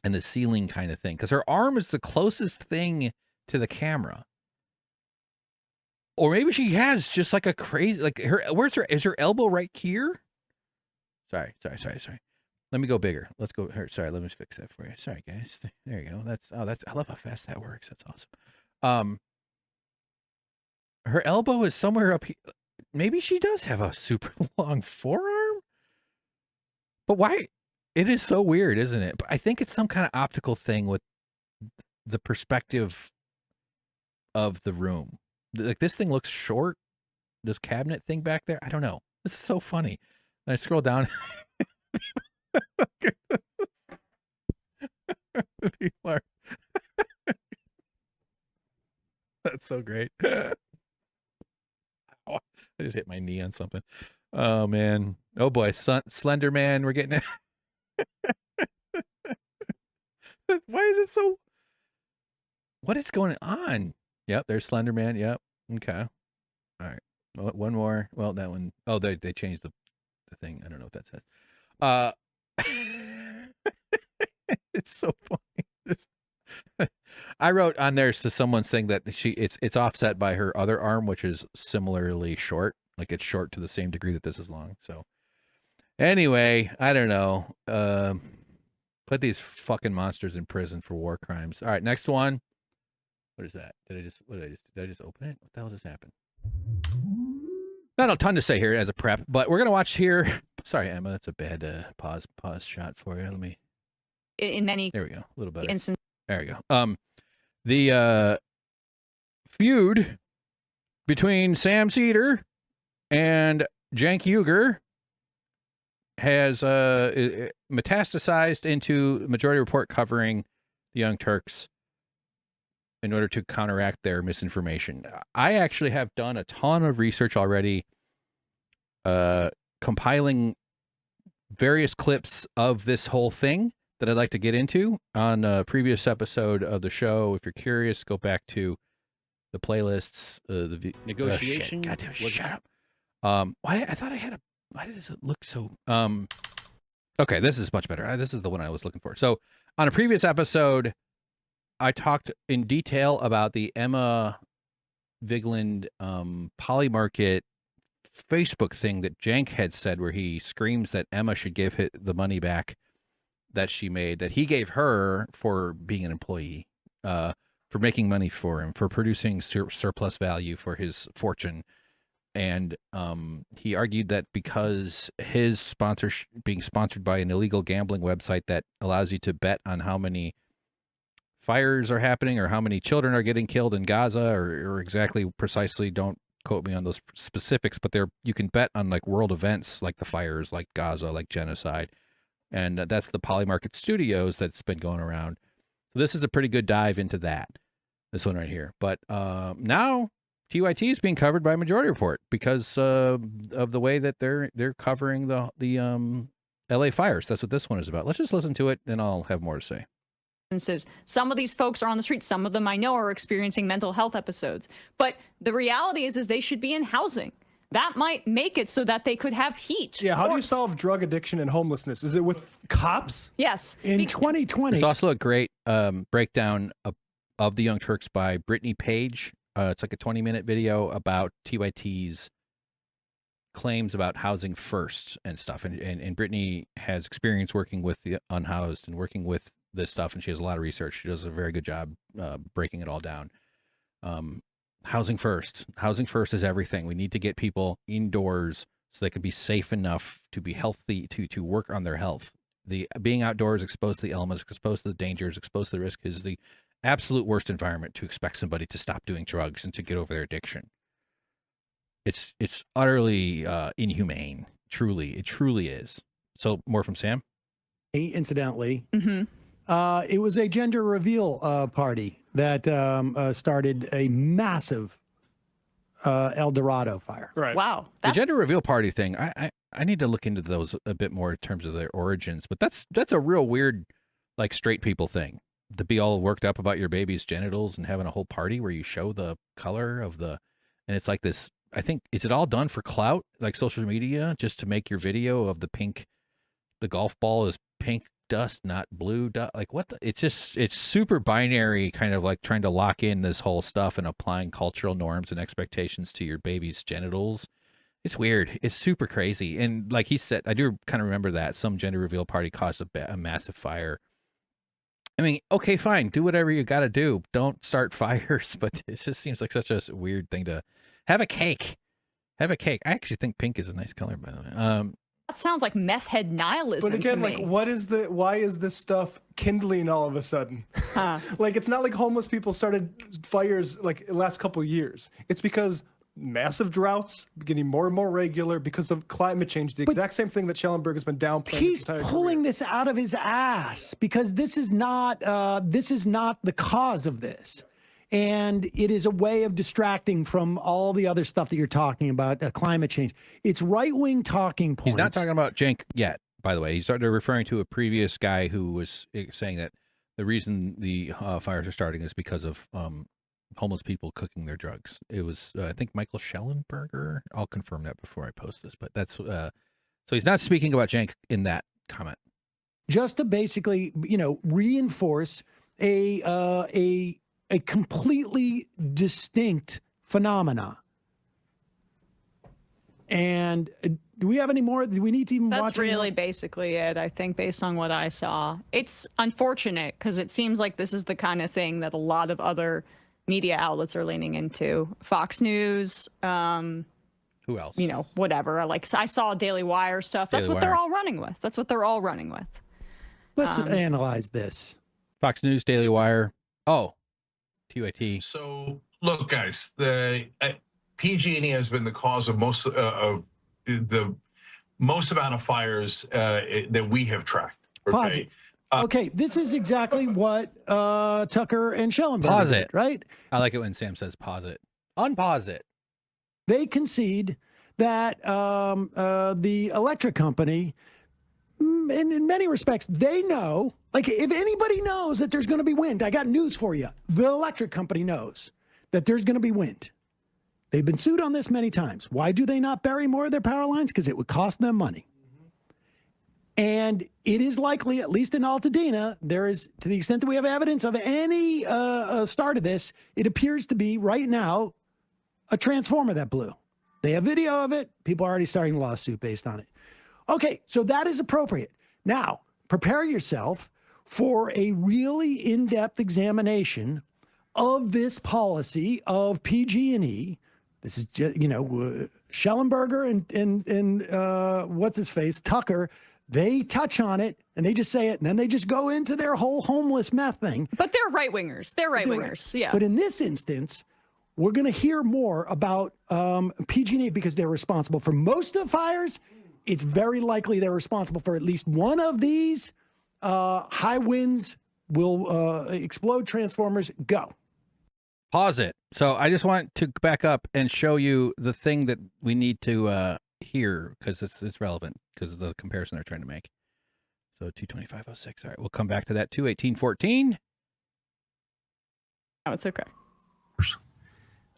and the ceiling kind of thing. Because her arm is the closest thing to the camera. Or maybe she has just like a crazy, like is her elbow right here? Sorry. Let me go bigger. Let's go here. Sorry, let me fix that for you. Sorry, guys. There you go. I love how fast that works. That's awesome. Her elbow is somewhere up here. Maybe she does have a super long forearm. But why? It is so weird, isn't it? But I think it's some kind of optical thing with the perspective of the room. Like, this thing looks short. This cabinet thing back there. I don't know. This is so funny. And I scroll down. People are... That's so great. I just hit my knee on something. Oh man. Oh boy. Slender Man. We're getting it. Why is it so? What is going on? Yep. There's Slender Man. Yep. Okay. All right. Well, one more. Well, that one. Oh, they changed the thing. I don't know what that says. It's so funny. I wrote on there to someone saying that it's offset by her other arm, which is similarly short. Like, it's short to the same degree that this is long. So anyway, I don't know. Put these fucking monsters in prison for war crimes. All right, next one. What is that? Did I just open it? What the hell just happened? Not a ton to say here as a prep, but we're gonna watch here. Sorry, Emma, that's a bad pause shot for you. Let me. In many. There we go. A little better. Instances. There we go. The feud between Sam Seder and Cenk Uygur has metastasized into Majority Report covering the Young Turks in order to counteract their misinformation. I actually have done a ton of research already, compiling various clips of this whole thing that I'd like to get into on a previous episode of the show. If you're curious, go back to the playlists. The negotiation. Goddamn, shut up. Why does it look so? Okay, this is much better. This is the one I was looking for. So on a previous episode, I talked in detail about the Emma Vigeland Polymarket Facebook thing that Cenk had said, where he screams that Emma should give the money back that she made, that he gave her for being an employee, for making money for him, for producing surplus value for his fortune. And he argued that because his being sponsored by an illegal gambling website that allows you to bet on how many fires are happening or how many children are getting killed in Gaza, or exactly precisely, don't quote me on those specifics, but you can bet on like world events like the fires, like Gaza, like genocide. And that's the Polymarket Studios that's been going around. So this is a pretty good dive into that, this one right here. But now TYT is being covered by Majority Report because of the way that they're covering the LA fires. That's what this one is about. Let's just listen to it, and I'll have more to say. Some of these folks are on the street. Some of them I know are experiencing mental health episodes. But the reality is they should be in housing. That might make it so that they could have heat. Yeah, how do you solve drug addiction and homelessness? Is it with cops? Yes. In 2020. There's also a great breakdown of the Young Turks by Brittany Page. It's like a 20-minute video about TYT's claims about housing first and stuff. And Brittany has experience working with the unhoused and working with this stuff, and she has a lot of research. She does a very good job breaking it all down. Housing first is everything. We need to get people indoors so they can be safe enough to be healthy, to work on their health. The being outdoors, exposed to the elements, exposed to the dangers, exposed to the risk, is the absolute worst environment to expect somebody to stop doing drugs and to get over their addiction. It's utterly inhumane. It truly is. So more from Sam. Incidentally, it was a gender reveal party that started a massive El Dorado fire. Right. Wow. The gender reveal party thing, I need to look into those a bit more in terms of their origins, but that's a real weird, like, straight people thing, to be all worked up about your baby's genitals and having a whole party where you show the color of and it's like this, I think, is it all done for clout, like social media, just to make your video of the golf ball is pink dust, not blue dust? Like, what it's super binary, kind of like trying to lock in this whole stuff and applying cultural norms and expectations to your baby's genitals. It's weird. It's super crazy. And like he said, I do kind of remember that some gender reveal party caused a massive fire. I mean, okay, fine, do whatever you got to do. Don't start fires, but it just seems like such a weird thing to have a cake. I actually think pink is a nice color, by the way. That sounds like meth head nihilism. But again, to me. like, why is this stuff kindling all of a sudden? Like, it's not like homeless people started fires like the last couple of years. It's because massive droughts getting more and more regular because of climate change. The exact same thing that Schellenberg has been downplaying. He's pulling this out of his ass because this is not the cause of this. And it is a way of distracting from all the other stuff that you're talking about, climate change. It's right-wing talking points. He's not talking about Cenk yet, by the way. He started referring to a previous guy who was saying that the reason the fires are starting is because of homeless people cooking their drugs. It was, I think, Michael Schellenberger. I'll confirm that before I post this. But that's so he's not speaking about Cenk in that comment. Just to basically, reinforce a completely distinct phenomena. And do we have any more? Do we need to even watch? That's really basically it, I think, based on what I saw. It's unfortunate because it seems like this is the kind of thing that a lot of other media outlets are leaning into. Fox News. Who else? Whatever. Like, I saw Daily Wire stuff. That's what they're all running with. Let's analyze this. Fox News, Daily Wire. Oh, TYT. So, look, guys, the PG&E has been the cause of most of the most amount of fires that we have tracked. Okay? Okay, this is exactly what Tucker and Schellenberger Pause did, it. right? I like it when Sam says pause it. Unpause it. They concede that the electric company, in many respects, they know, like, if anybody knows that there's going to be wind, I got news for you. The electric company knows that there's going to be wind. They've been sued on this many times. Why do they not bury more of their power lines? Because it would cost them money. And it is likely, at least in Altadena, there is, to the extent that we have evidence of any start of this, it appears to be right now a transformer that blew. They have video of it. People are already starting a lawsuit based on it. Okay, so that is appropriate. Now, prepare yourself for a really in-depth examination of this policy of PG&E. This is just, Schellenberger and what's his face, Tucker. They touch on it and they just say it, and then they just go into their whole homeless meth thing. But they're right-wingers. Yeah. But in this instance, we're going to hear more about PG&E because they're responsible for most of the fires. It's very likely they're responsible for at least one of these. High winds will explode transformers. Go. Pause it. So I just want to back up and show you the thing that we need to hear because it's relevant because of the comparison they're trying to make. So 225.06. All right, we'll come back to that too. 1814. Oh, it's okay.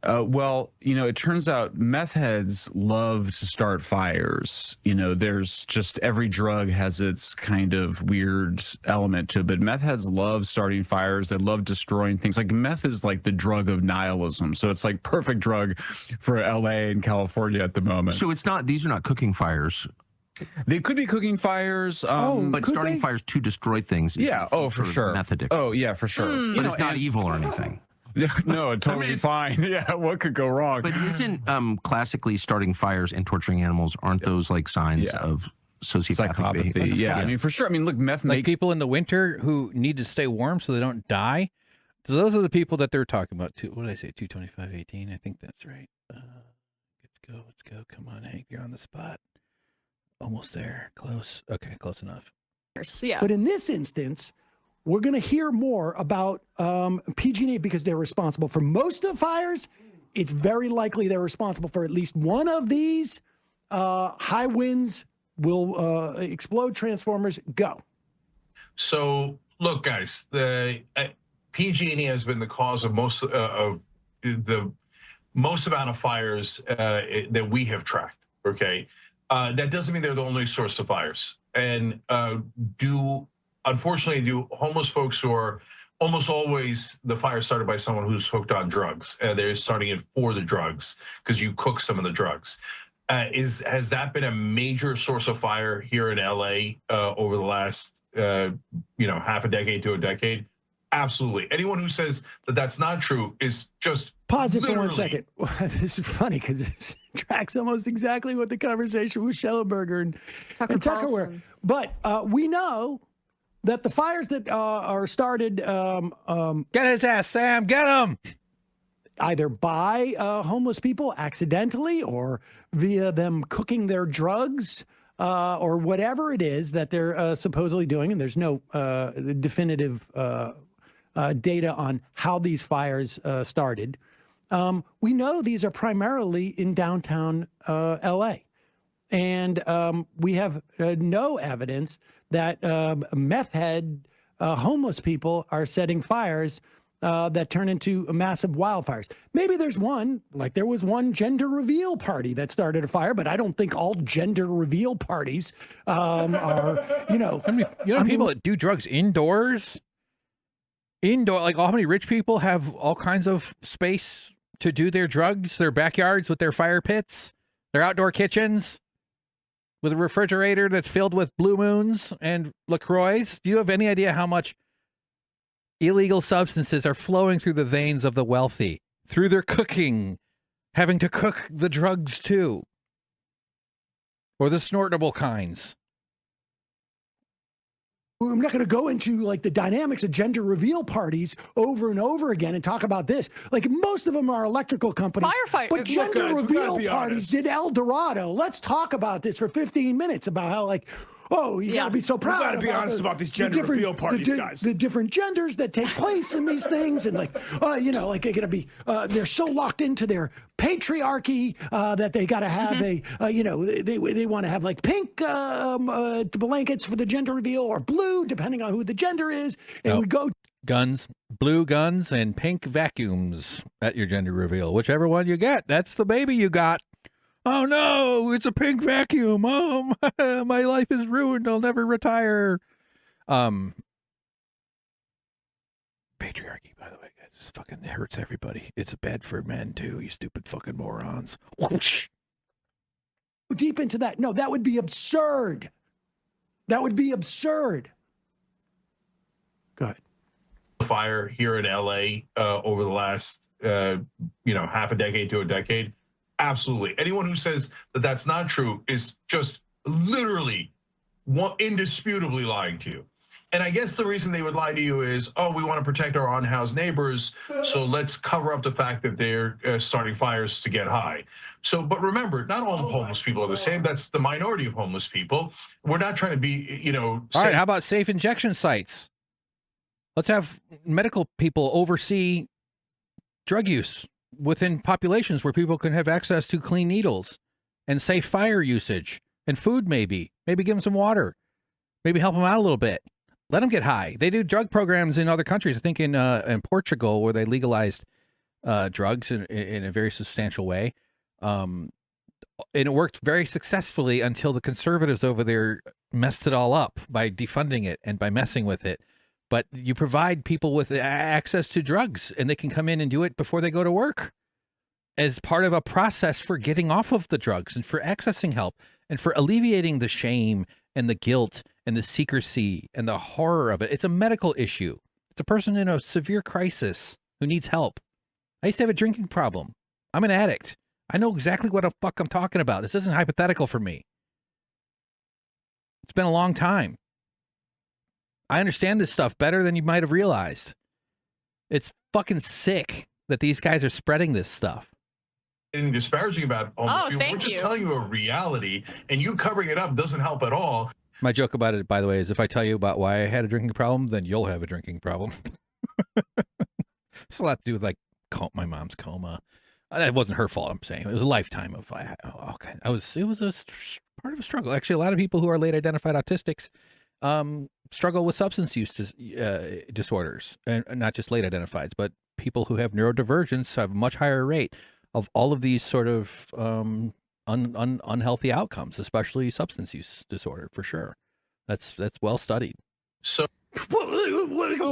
Well, it turns out meth heads love to start fires. There's just every drug has its kind of weird element to it, but meth heads love starting fires. They love destroying things. Like meth is like the drug of nihilism. So it's like perfect drug for LA and California at the moment. So these are not cooking fires. They could be cooking fires. But starting fires to destroy things. For sure. Meth addiction. Oh, yeah, for sure. But it's not evil or anything. No, totally fine. Yeah, what could go wrong? But isn't classically starting fires and torturing animals, aren't those like signs of sociopathic behavior? Yeah, I mean, for sure. I mean, look, meth like makes people in the winter who need to stay warm so they don't die. So those are the people that they're talking about. What did I say? 225.18. I think that's right. Let's go. Come on, Hank. You're on the spot. Almost there. Close. Okay, close enough. Yeah. But in this instance, we're going to hear more about PG&E because they're responsible for most of the fires. It's very likely they're responsible for at least one of these. High winds will explode transformers. Go. So, look, guys, the PG&E has been the cause of most of the most amount of fires that we have tracked. Okay, that doesn't mean they're the only source of fires. And unfortunately, do homeless folks who are almost always the fire started by someone who's hooked on drugs. They're starting it for the drugs because you cook some of the drugs. Has that been a major source of fire here in LA over the last half a decade to a decade? Absolutely. Anyone who says that that's not true is just pause it for 1 second. This is funny because it tracks almost exactly what the conversation with Schellenberger and Tucker were. But we know that the fires that are started get his ass, Sam, get him, either by homeless people accidentally or via them cooking their drugs or whatever it is that they're supposedly doing, and there's no definitive data on how these fires started. We know these are primarily in downtown LA, and we have no evidence that meth head homeless people are setting fires that turn into massive wildfires. Maybe there's one, like there was one gender reveal party that started a fire, but I don't think all gender reveal parties are, people that do drugs indoors? Like how many rich people have all kinds of space to do their drugs, their backyards with their fire pits, their outdoor kitchens, with a refrigerator that's filled with Blue Moons and LaCroix? Do you have any idea how much illegal substances are flowing through the veins of the wealthy, through their cooking, having to cook the drugs too? Or the snortable kinds? I'm not going to go into like the dynamics of gender reveal parties over and over again and talk about this. Like most of them are electrical companies, but gender reveal parties did El Dorado. Let's talk about this for 15 minutes about how you got to be so proud. We got to be honest about these gender reveal parties, guys. The different genders that take place in these things, and they're going to be, they're so locked into their patriarchy that they got to have they want to have like pink blankets for the gender reveal or blue, depending on who the gender is, and we go guns, blue guns, and pink vacuums at your gender reveal, whichever one you get. That's the baby you got. Oh no, it's a pink vacuum. Oh, my life is ruined. I'll never retire. Patriarchy, by the way, guys, this fucking hurts everybody. It's bad for men too, you stupid fucking morons. Whoosh. Deep into that. No, that would be absurd. That would be absurd. Go ahead. Fire here in LA over the last half a decade to a decade. Absolutely. Anyone who says that that's not true is just literally indisputably lying to you. And I guess the reason they would lie to you is, we want to protect our unhoused neighbors, so let's cover up the fact that they're starting fires to get high. So, but remember, not all homeless people are the same. That's the minority of homeless people. We're not trying to be, All right, how about safe injection sites? Let's have medical people oversee drug use within populations where people can have access to clean needles and safe fire usage and food, maybe give them some water, maybe help them out a little bit. Let them get high. They do drug programs in other countries. I think in Portugal, where they legalized drugs in a very substantial way. And it worked very successfully until the conservatives over there messed it all up by defunding it and by messing with it. But you provide people with access to drugs, and they can come in and do it before they go to work as part of a process for getting off of the drugs and for accessing help and for alleviating the shame and the guilt and the secrecy and the horror of it. It's a medical issue. It's a person in a severe crisis who needs help. I used to have a drinking problem. I'm an addict. I know exactly what the fuck I'm talking about. This isn't hypothetical for me. It's been a long time. I understand this stuff better than you might have realized. It's fucking sick that these guys are spreading this stuff. And disparaging about homeless people. thank We're just you. telling you a reality, and you covering it up doesn't help at all. My joke about it, by the way, is if I tell you about why I had a drinking problem, then you'll have a drinking problem. It's a lot to do with like my mom's coma. That wasn't her fault. I'm saying it was a lifetime of okay. It was a part of a struggle. Actually, a lot of people who are late identified autistics struggle with substance use disorders, and not just late identifieds, but people who have neurodivergence have a much higher rate of all of these sort of unhealthy outcomes, especially substance use disorder, for sure. That's well studied. So,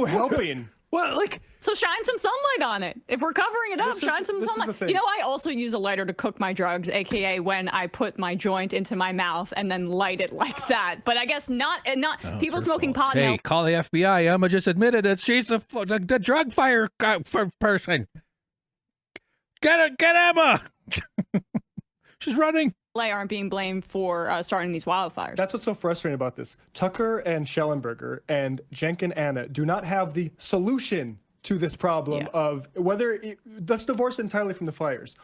helping. Well, like, so shine some sunlight on it. If we're covering it up, This shine is some the sunlight. thing. You know, I also use a lighter to cook my drugs, aka when I put my joint into my mouth and then light it like that. But I guess not Oh, people it's her smoking fault. pot. Hey, No, call the FBI. Emma just admitted it. She's the drug fire person. Get Emma. She's running. LA aren't being blamed for starting these wildfires. That's what's so frustrating about this. Tucker and Schellenberger and Cenk and Anna do not have the solution to this problem of let's divorce entirely from the fires.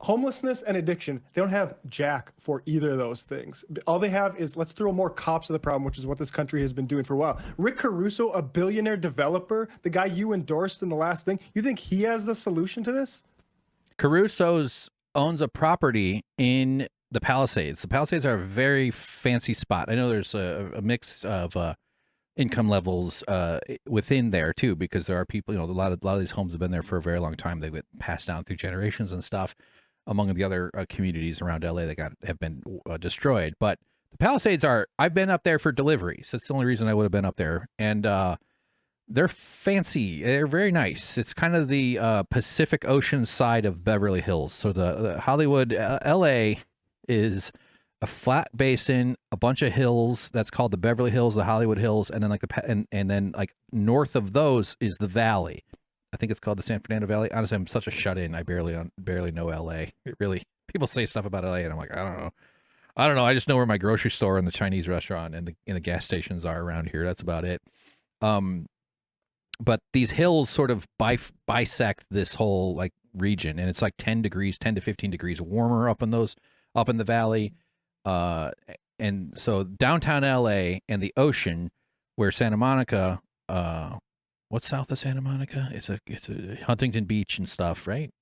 Homelessness and addiction, they don't have jack for either of those things. All they have is let's throw more cops at the problem, which is what this country has been doing for a while. Rick Caruso, a billionaire developer, the guy you endorsed in the last thing, you think he has the solution to this? Caruso's owns a property in the Palisades. The Palisades are a very fancy spot. I know there's a mix of income levels within there too, because there are people, a lot of these homes have been there for a very long time. They get passed down through generations and stuff, among the other communities around LA that have been destroyed. But the Palisades I've been up there for deliveries. That's the only reason I would have been up there. And they're fancy. They're very nice. It's kind of the Pacific Ocean side of Beverly Hills. So the Hollywood, LA is a flat basin, a bunch of hills. That's called the Beverly Hills, the Hollywood Hills, and then and then north of those is the valley. I think it's called the San Fernando Valley. Honestly, I'm such a shut-in. I barely know LA. It really, people say stuff about LA, and I'm like, I don't know. I just know where my grocery store and the Chinese restaurant and the gas stations are around here. That's about it. But these hills sort of bisect this whole region, and it's 10 to 15 degrees warmer up in the valley. And so downtown LA and the ocean, where Santa Monica, what's south of Santa Monica? It's a Huntington Beach and stuff, right?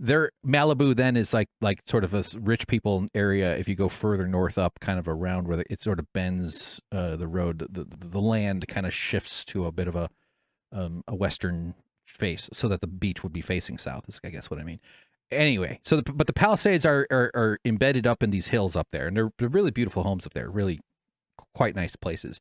Their Malibu then is like sort of a rich people area. If you go further north up, kind of around where it sort of bends the road, the land kind of shifts to a bit of a western face, so that the beach would be facing south. Is I guess what I mean. Anyway, but the Palisades are embedded up in these hills up there, and they're really beautiful homes up there, really quite nice places.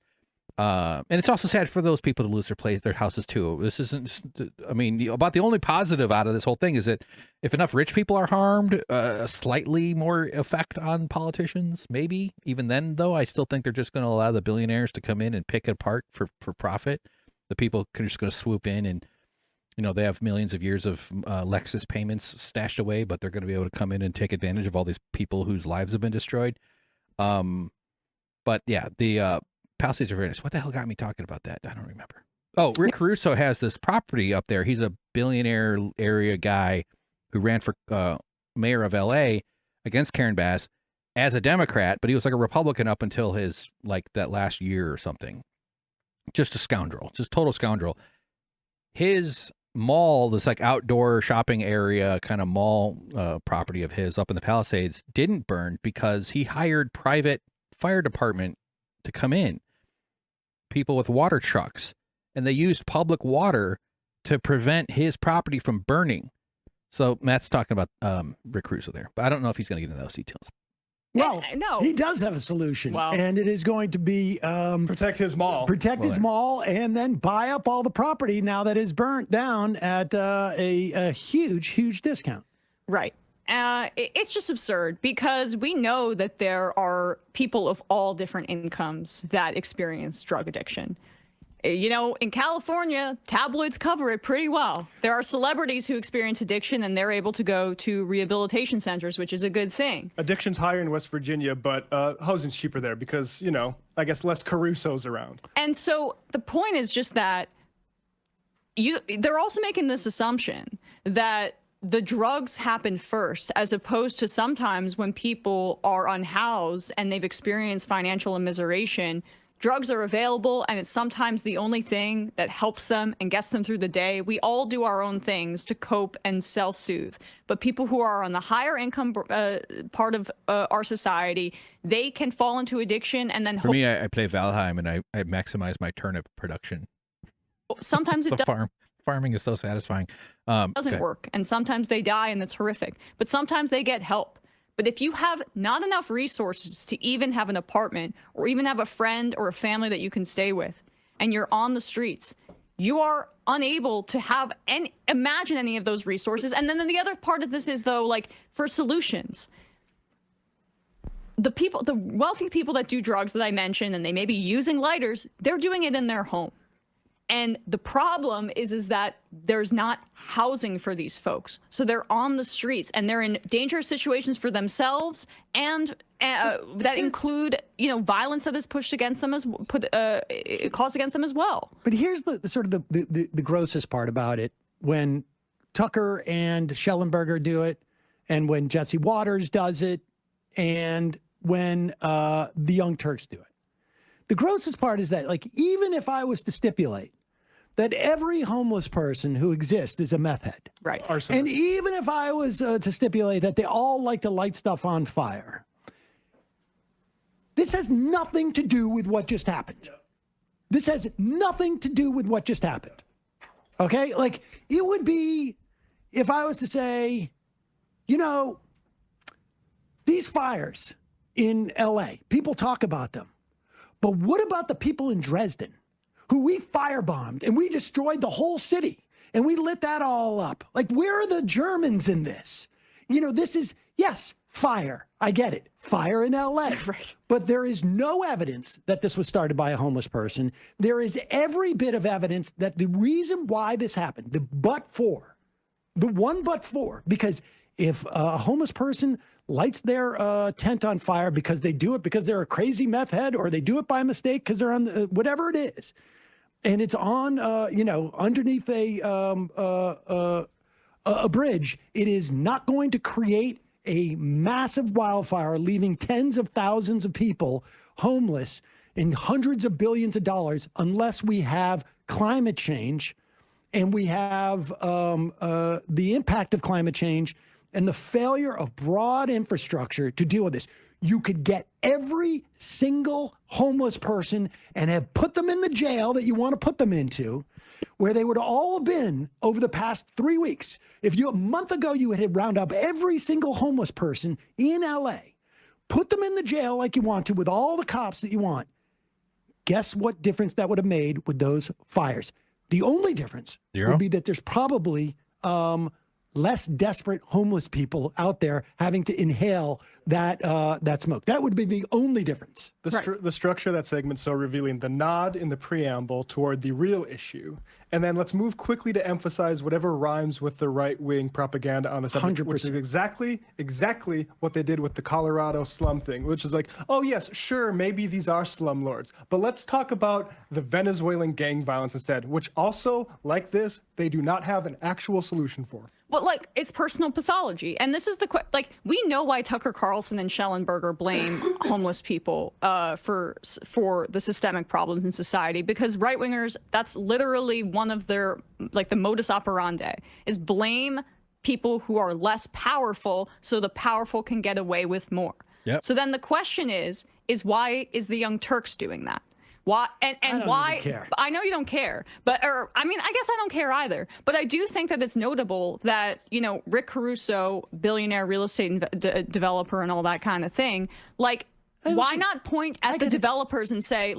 And it's also sad for those people to lose their houses too. This isn't just, about the only positive out of this whole thing is that if enough rich people are harmed, a slightly more effect on politicians, maybe. Even then, though, I still think they're just going to allow the billionaires to come in and pick it apart for profit. The people are just going to swoop in and, they have millions of years of Lexus payments stashed away, but they're going to be able to come in and take advantage of all these people whose lives have been destroyed. But yeah, the Palisades are very nice. What the hell got me talking about that? I don't remember. Oh, Rick Caruso has this property up there. He's a billionaire area guy who ran for mayor of LA against Karen Bass as a Democrat, but he was a Republican up until his that last year or something. Just a scoundrel, just total scoundrel. His mall, this like outdoor shopping area kind of mall property of his up in the Palisades didn't burn because he hired private fire department to come in, people with water trucks, and they used public water to prevent his property from burning. So Matt's talking about Rick Russo there, but I don't know if he's going to get into those details. Well, no, he does have a solution, and it is going to be protect his mall. Protect his mall, and then buy up all the property now that is burnt down at a huge discount. Right. It's just absurd because we know that there are people of all different incomes that experience drug addiction. You know, in California, tabloids cover it pretty well. There are celebrities who experience addiction and they're able to go to rehabilitation centers, which is a good thing. Addiction's higher in West Virginia, but housing's cheaper there because, you know, I guess less Caruso's around. And so the point is just that they're also making this assumption that the drugs happen first, as opposed to sometimes when people are unhoused and they've experienced financial immiseration, drugs are available, and it's sometimes the only thing that helps them and gets them through the day. We all do our own things to cope and self-soothe. But people who are on the higher income part of our society, they can fall into addiction and then... For me, I play Valheim, and I maximize my turnip production. Sometimes it farming is so satisfying. Doesn't work, and sometimes they die, and that's horrific. But sometimes they get help. But if you have not enough resources to even have an apartment or even have a friend or a family that you can stay with, and you're on the streets, you are unable to have imagine any of those resources. And then the other part of this is, though, like, for solutions, the wealthy people that do drugs that I mentioned, and they may be using lighters, they're doing it in their home. And the problem is that there's not housing for these folks. So they're on the streets and they're in dangerous situations for themselves, and that include, you know, violence that is pushed against them caused against them as well. But here's the sort of the grossest part about it: when Tucker and Schellenberger do it, and when Jesse Waters does it, and when the Young Turks do it. The grossest part is that, like, even if I was to stipulate that every homeless person who exists is a meth head. Right. And even if I was to stipulate that they all like to light stuff on fire, this has nothing to do with what just happened. This has nothing to do with what just happened. Okay? Like, it would be if I was to say, you know, these fires in LA, people talk about them. But what about the people in Dresden who we firebombed and we destroyed the whole city and we lit that all up? Like, where are the Germans in this? You know, this is, yes, fire. I get it. Fire in LA. Right. But there is no evidence that this was started by a homeless person. There is every bit of evidence that the reason why this happened, the one but for, because if a homeless person lights their tent on fire because they do it because they're a crazy meth head, or they do it by mistake because they're on whatever it is, and it's on, you know, underneath a bridge, it is not going to create a massive wildfire, leaving tens of thousands of people homeless and hundreds of billions of dollars, unless we have climate change and we have the impact of climate change and the failure of broad infrastructure to deal with this. You could get every single homeless person and have put them in the jail that you want to put them into, where they would all have been over the past 3 weeks. If you, a month ago, you had round up every single homeless person in LA, put them in the jail like you want to with all the cops that you want. Guess what difference that would have made with those fires? The only difference would be that there's probably less desperate homeless people out there having to inhale that smoke. That would be the only difference. The structure of that segment's so revealing. The nod in the preamble toward the real issue. And then let's move quickly to emphasize whatever rhymes with the right-wing propaganda on the subject, 100%. Which is exactly what they did with the Colorado slum thing, which is like, oh yes, sure, maybe these are slumlords, but let's talk about the Venezuelan gang violence instead, which also, like this, they do not have an actual solution for. But like, it's personal pathology, and this is the like, we know why Tucker Carlson and Schellenberger blame homeless people for the systemic problems in society, because right wingers, that's literally one of their, like, the modus operandi is blame people who are less powerful so the powerful can get away with more. Yep. So then the question is why is the Young Turks doing that? Why and why? I know you don't care, but I mean, I guess I don't care either. But I do think that it's notable that, you know, Rick Caruso, billionaire real estate developer and all that kind of thing, like, why not point at the developers and say,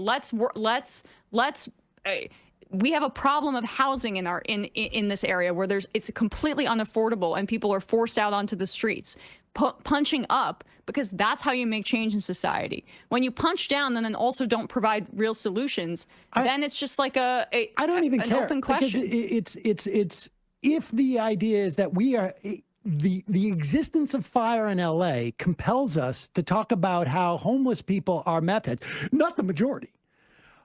we have a problem of housing in this area where it's completely unaffordable and people are forced out onto the streets, punching up, because that's how you make change in society. When you punch down and then also don't provide real solutions, then it's just like I don't even care. Open question. Because it's if the idea is that we are the existence of fire in LA compels us to talk about how homeless people are meth heads, not the majority.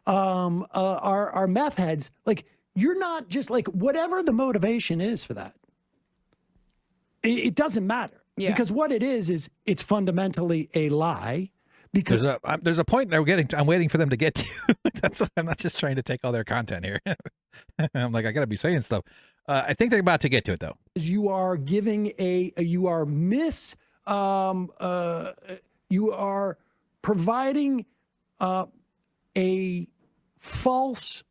Are meth heads. Like, you're not just like, whatever the motivation is for that, it doesn't matter. Yeah. Because what it is it's fundamentally a lie. Because there's a point I'm waiting for them to get to. That's why I'm not just trying to take all their content here. I'm like, I gotta be saying stuff. I think they're about to get to it though. You are giving you are providing a false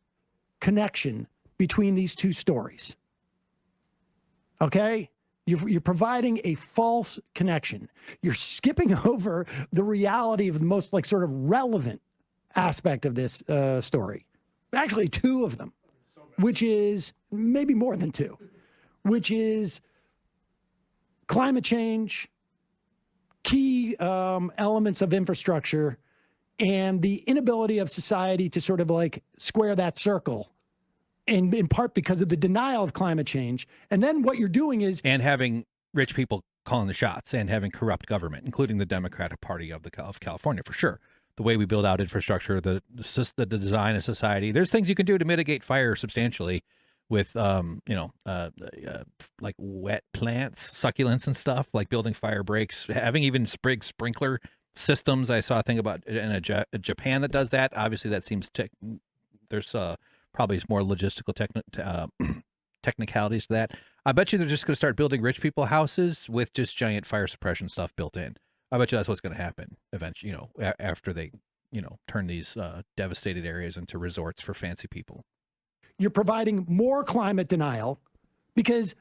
connection between these two stories. Okay? You're providing a false connection. You're skipping over the reality of the most, like, sort of relevant aspect of this story. Actually, two of them, which is maybe more than two, which is climate change, key elements of infrastructure, and the inability of society to sort of like square that circle, and in part because of the denial of climate change. And then what you're doing is... And having rich people calling the shots and having corrupt government, including the Democratic Party of California, for sure. The way we build out infrastructure, the design of society. There's things you can do to mitigate fire substantially with, like wet plants, succulents and stuff, like building fire breaks, having even sprinkler systems. I saw a thing about in Japan that does that. Obviously, that seems there's probably more logistical technicalities to that. I bet you they're just going to start building rich people houses with just giant fire suppression stuff built in. I bet you that's what's going to happen eventually, after they, turn these devastated areas into resorts for fancy people. You're providing more climate denial because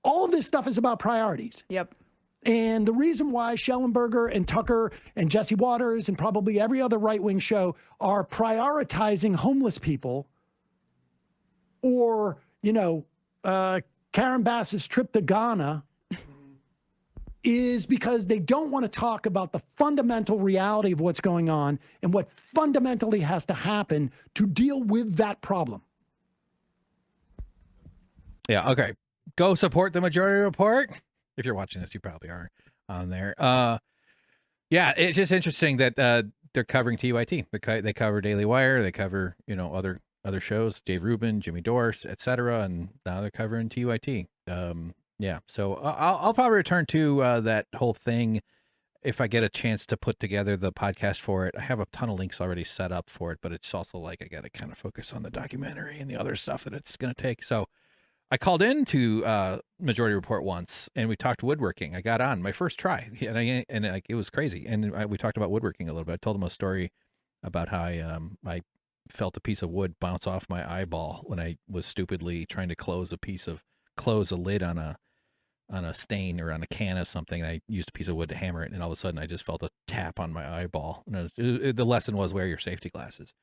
all of this stuff is about priorities. Yep. And the reason why Schellenberger and Tucker and Jesse Waters and probably every other right-wing show are prioritizing homeless people, or, Karen Bass's trip to Ghana, is because they don't want to talk about the fundamental reality of what's going on and what fundamentally has to happen to deal with that problem. Yeah, okay. Go support the Majority Report. If you're watching this, you probably are on there. Yeah, it's just interesting that they're covering TYT. They cover Daily Wire. They cover, other shows, Dave Rubin, Jimmy Dore, etc. And now they're covering TYT. Yeah, so I'll probably return to that whole thing if I get a chance to put together the podcast for it. I have a ton of links already set up for it, but it's also like I got to kind of focus on the documentary and the other stuff that it's going to take. So I called into Majority Report once, and we talked woodworking. I got on my first try, and it was crazy. And we talked about woodworking a little bit. I told him a story about how I felt a piece of wood bounce off my eyeball when I was stupidly trying to close a lid on a stain or on a can of something. I used a piece of wood to hammer it, and all of a sudden I just felt a tap on my eyeball. And the lesson was wear your safety glasses.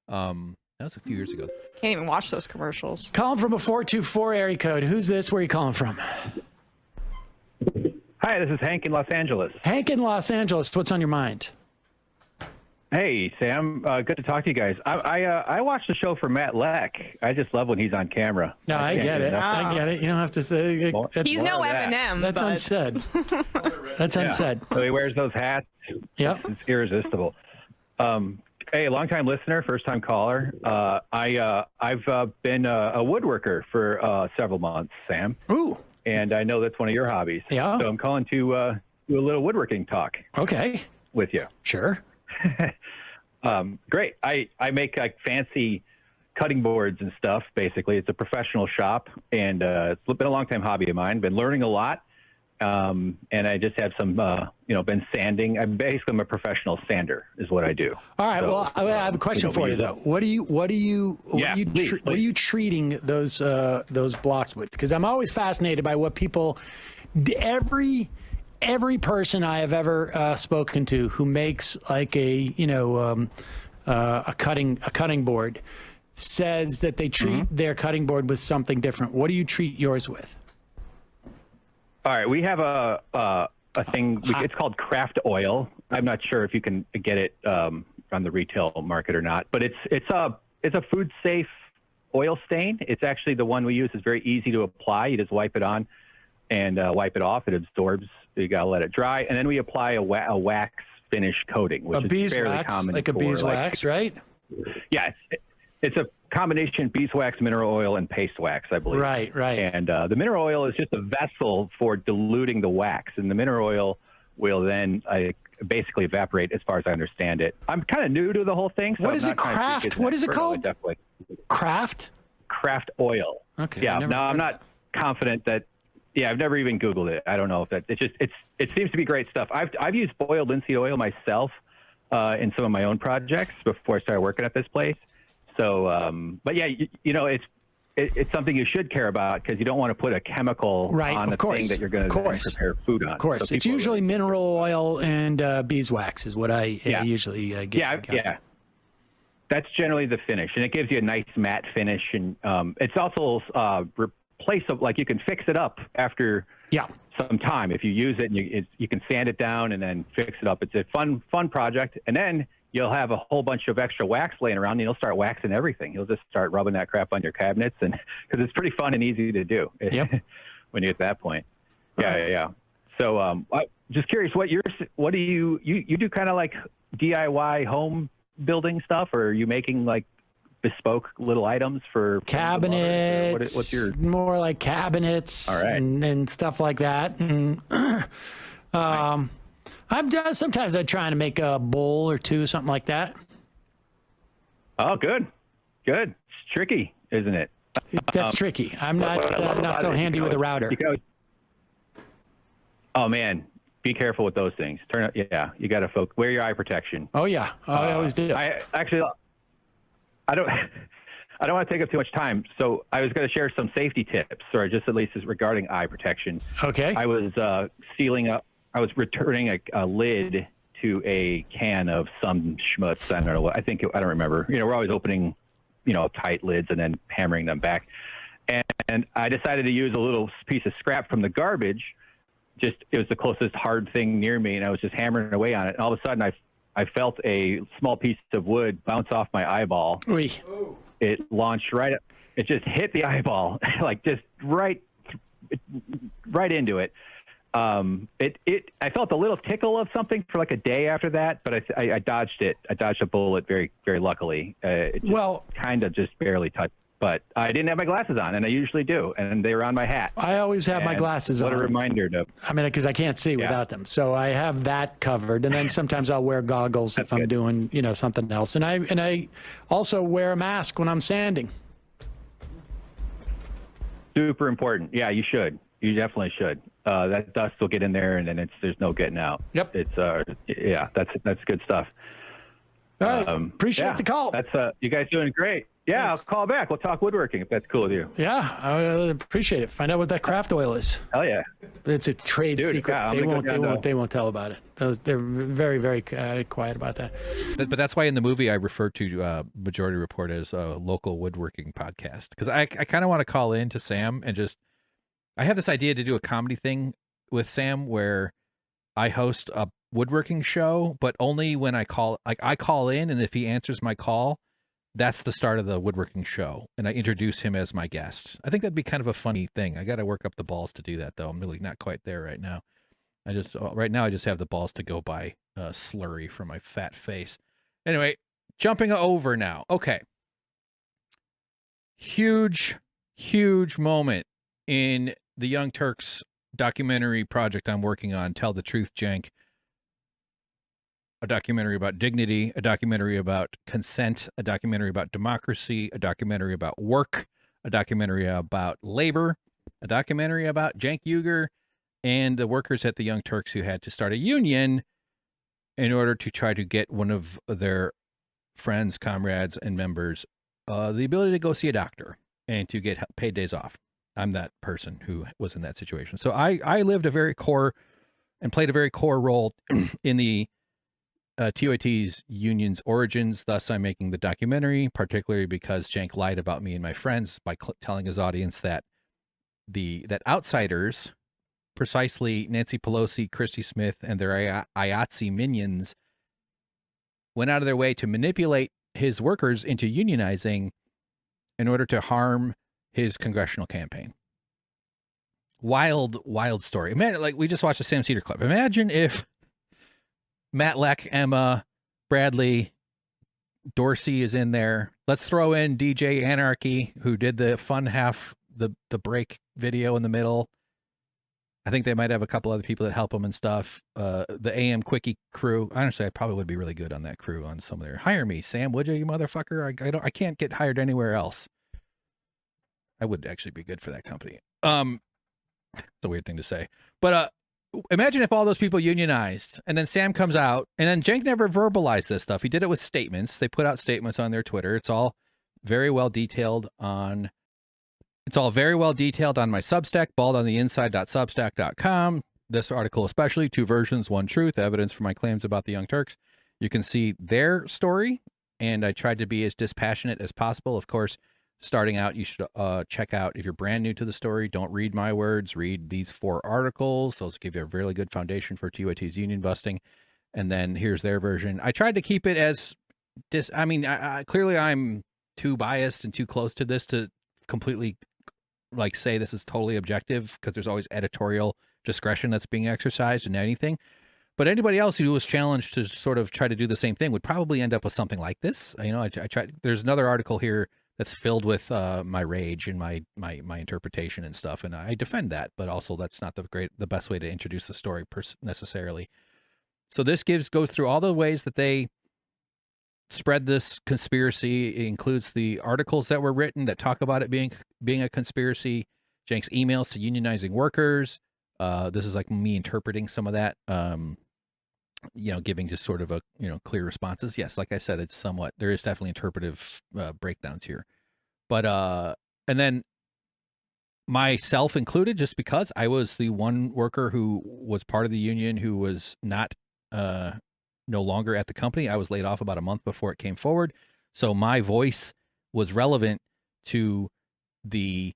That was a few years ago. Can't even watch those commercials. Calling from a 424 area code. Who's this? Where are you calling from? Hi, this is Hank in Los Angeles. Hank in Los Angeles. What's on your mind? Hey, Sam. Good to talk to you guys. I watched the show for Matt Leck. I just love when he's on camera. No, I get it. I get it. You don't have to say. He's no Eminem. That's unsaid. That's unsaid. So he wears those hats. Yeah. It's irresistible. Hey, long-time listener, first-time caller. I've been a woodworker for several months, Sam. Ooh. and I know that's one of your hobbies. Yeah. So I'm calling to do a little woodworking talk. Okay. With you. Sure. Great. I make like fancy cutting boards and stuff. Basically, it's a professional shop, and it's been a long time hobby of mine. Been learning a lot, and I just have some, been sanding. I'm a professional sander, is what I do. All right. So, well, I have a question for you though. What are you treating those blocks with? Because I'm always fascinated by what people, every person I have ever spoken to who makes like a cutting board says that they treat their cutting board with something different. What do you treat yours with? All right, we have a thing. It's called craft oil. I'm not sure if you can get it on the retail market or not, but it's a food safe oil stain. It's actually the one we use. It's very easy to apply. You just wipe it on and wipe it off. It absorbs. You gotta let it dry, and then we apply a wax finish coating, which is fairly common. Like a beeswax, right? Yeah, it's a combination beeswax, mineral oil, and paste wax, I believe. Right. And the mineral oil is just a vessel for diluting the wax, and the mineral oil will then basically evaporate, as far as I understand it. I'm kind of new to the whole thing. So what is it? Craft? What is it called? Craft oil. Okay. Yeah. No, I'm not confident that. Yeah, I've never even Googled it. I don't know if that. It seems to be great stuff. I've used boiled linseed oil myself in some of my own projects before I started working at this place. So, but yeah, it's something you should care about because you don't want to put a chemical on the thing that you're going to prepare food on. Of course, so it's usually mineral oil and beeswax is what I usually get. Yeah. That's generally the finish, and it gives you a nice matte finish, and it's also like you can fix it up after some time if you use it, and you can sand it down and then fix it up. It's a fun project, and then you'll have a whole bunch of extra wax laying around, and you'll start waxing everything. You'll just start rubbing that crap on your cabinets, and because it's pretty fun and easy to do when you get to that point. Yeah. So I'm just curious, what do you do? Kind of like DIY home building stuff, or are you making like bespoke little items for cabinets? What's your more like cabinets? All right. and stuff like that. And sometimes I try to make a bowl or two, something like that. Oh, good. It's tricky, isn't it? That's tricky. I'm not so handy with a router. Oh man, be careful with those things. You got to wear your eye protection. Oh yeah, I always do. I don't want to take up too much time. So I was going to share some safety tips, or just at least regarding eye protection. Okay. I was I was returning a lid to a can of some schmutz. I don't know what. I don't remember. We're always opening, tight lids and then hammering them back. And I decided to use a little piece of scrap from the garbage. It was the closest hard thing near me, and I was just hammering away on it. And all of a sudden, I felt a small piece of wood bounce off my eyeball. Oy. It launched right up. It just hit the eyeball, like just right into it. I felt a little tickle of something for like a day after that, but I dodged it. I dodged a bullet very, very luckily. It kind of just barely touched. But I didn't have my glasses on, and I usually do, and they were on my hat. I always have my glasses on. What a reminder to. I mean, because I can't see without them, so I have that covered. And then sometimes I'll wear goggles if I'm doing, something else. And I also wear a mask when I'm sanding. Super important. Yeah, you should. You definitely should. That dust will get in there, and then there's no getting out. Yep. It's that's good stuff. All right. Appreciate the call. That's you guys doing great. Yeah, I'll call back. We'll talk woodworking if that's cool with you. Yeah, I appreciate it. Find out what that craft oil is. Hell yeah. It's a trade secret. Yeah, they won't tell about it. They're very, very quiet about that. But that's why in the movie I refer to Majority Report as a local woodworking podcast, because I kind of want to call in to Sam and I have this idea to do a comedy thing with Sam where I host a woodworking show, but only when I call in, and if he answers my call, that's the start of the woodworking show, and I introduce him as my guest. I think that'd be kind of a funny thing. I got to work up the balls to do that, though. I'm really not quite there right now. Right now I just have the balls to go buy slurry from my fat face. Anyway, jumping over now. Okay. Huge moment in the Young Turks documentary project I'm working on, Tell the Truth, Cenk, a documentary about dignity, a documentary about consent, a documentary about democracy, a documentary about work, a documentary about labor, a documentary about Cenk Uygur and the workers at the Young Turks who had to start a union in order to try to get one of their friends, comrades, and members the ability to go see a doctor and to get paid days off. I'm that person who was in that situation. So I lived a very core and played a very core role in the TYT's union's origins. Thus, I'm making the documentary, particularly because Cenk lied about me and my friends by telling his audience that that outsiders, precisely Nancy Pelosi, Christy Smith, and their IATSE minions, went out of their way to manipulate his workers into unionizing in order to harm his congressional campaign. Wild, wild story. Man, like we just watched a Sam Cedar clip. Imagine if Matt Leck, Emma, Bradley, Dorsey is in there. Let's throw in DJ Anarchy, who did the fun half, the break video in the middle. I think they might have a couple other people that help them and stuff. The AM Quickie crew. Honestly, I probably would be really good on that crew on some of their. Hire me, Sam, would you motherfucker? I can't get hired anywhere else. I would actually be good for that company. It's a weird thing to say, but imagine if all those people unionized and then Sam comes out and then Cenk never verbalized this stuff. He did it with statements. They put out statements on their Twitter. It's all very well detailed on my Substack, baldontheinside.substack.com. This article especially, 2 versions, 1 truth, evidence for my claims about the Young Turks. You can see their story, and I tried to be as dispassionate as possible. Of course, starting out, you should check out, if you're brand new to the story, don't read my words, read these 4 articles. Those give you a really good foundation for TYT's union busting. And then here's their version. I tried to keep it as, clearly I'm too biased and too close to this to completely like say this is totally objective, because there's always editorial discretion that's being exercised in anything. But anybody else who was challenged to sort of try to do the same thing would probably end up with something like this. You know, I tried. There's another article here that's filled with my rage and my interpretation and stuff, and I defend that. But also, that's not the best way to introduce the story necessarily. So this goes through all the ways that they spread this conspiracy. It includes the articles that were written that talk about it being a conspiracy, Cenk's emails to unionizing workers. This is like me interpreting some of that, giving just sort of a, clear responses. Yes, like I said, it's somewhat, there is definitely interpretive breakdowns here. But, and then myself included, just because I was the one worker who was part of the union who was not, no longer at the company. I was laid off about a month before it came forward. So my voice was relevant to the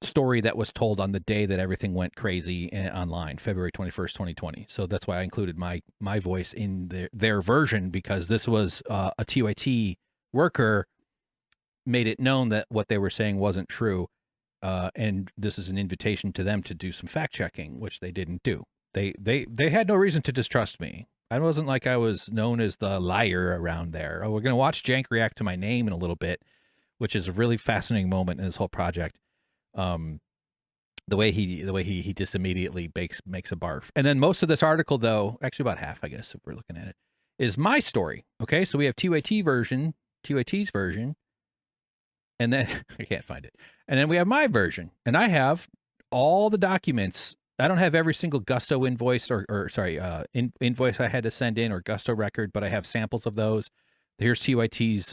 story that was told on the day that everything went crazy online, February 21st, 2020. So that's why I included my voice in their version, because this was a TYT worker made it known that what they were saying wasn't true. And this is an invitation to them to do some fact checking, which they didn't do. They had no reason to distrust me. I wasn't like I was known as the liar around there. Oh, we're going to watch Cenk react to my name in a little bit, which is a really fascinating moment in this whole project. The way he just immediately makes a barf. And then most of this article, though, actually about half, I guess, if we're looking at it, is my story. Okay, so we have TYT's version, and then I can't find it. And then we have my version, and I have all the documents. I don't have every single Gusto invoice invoice I had to send in, or Gusto record, but I have samples of those. Here's TYT's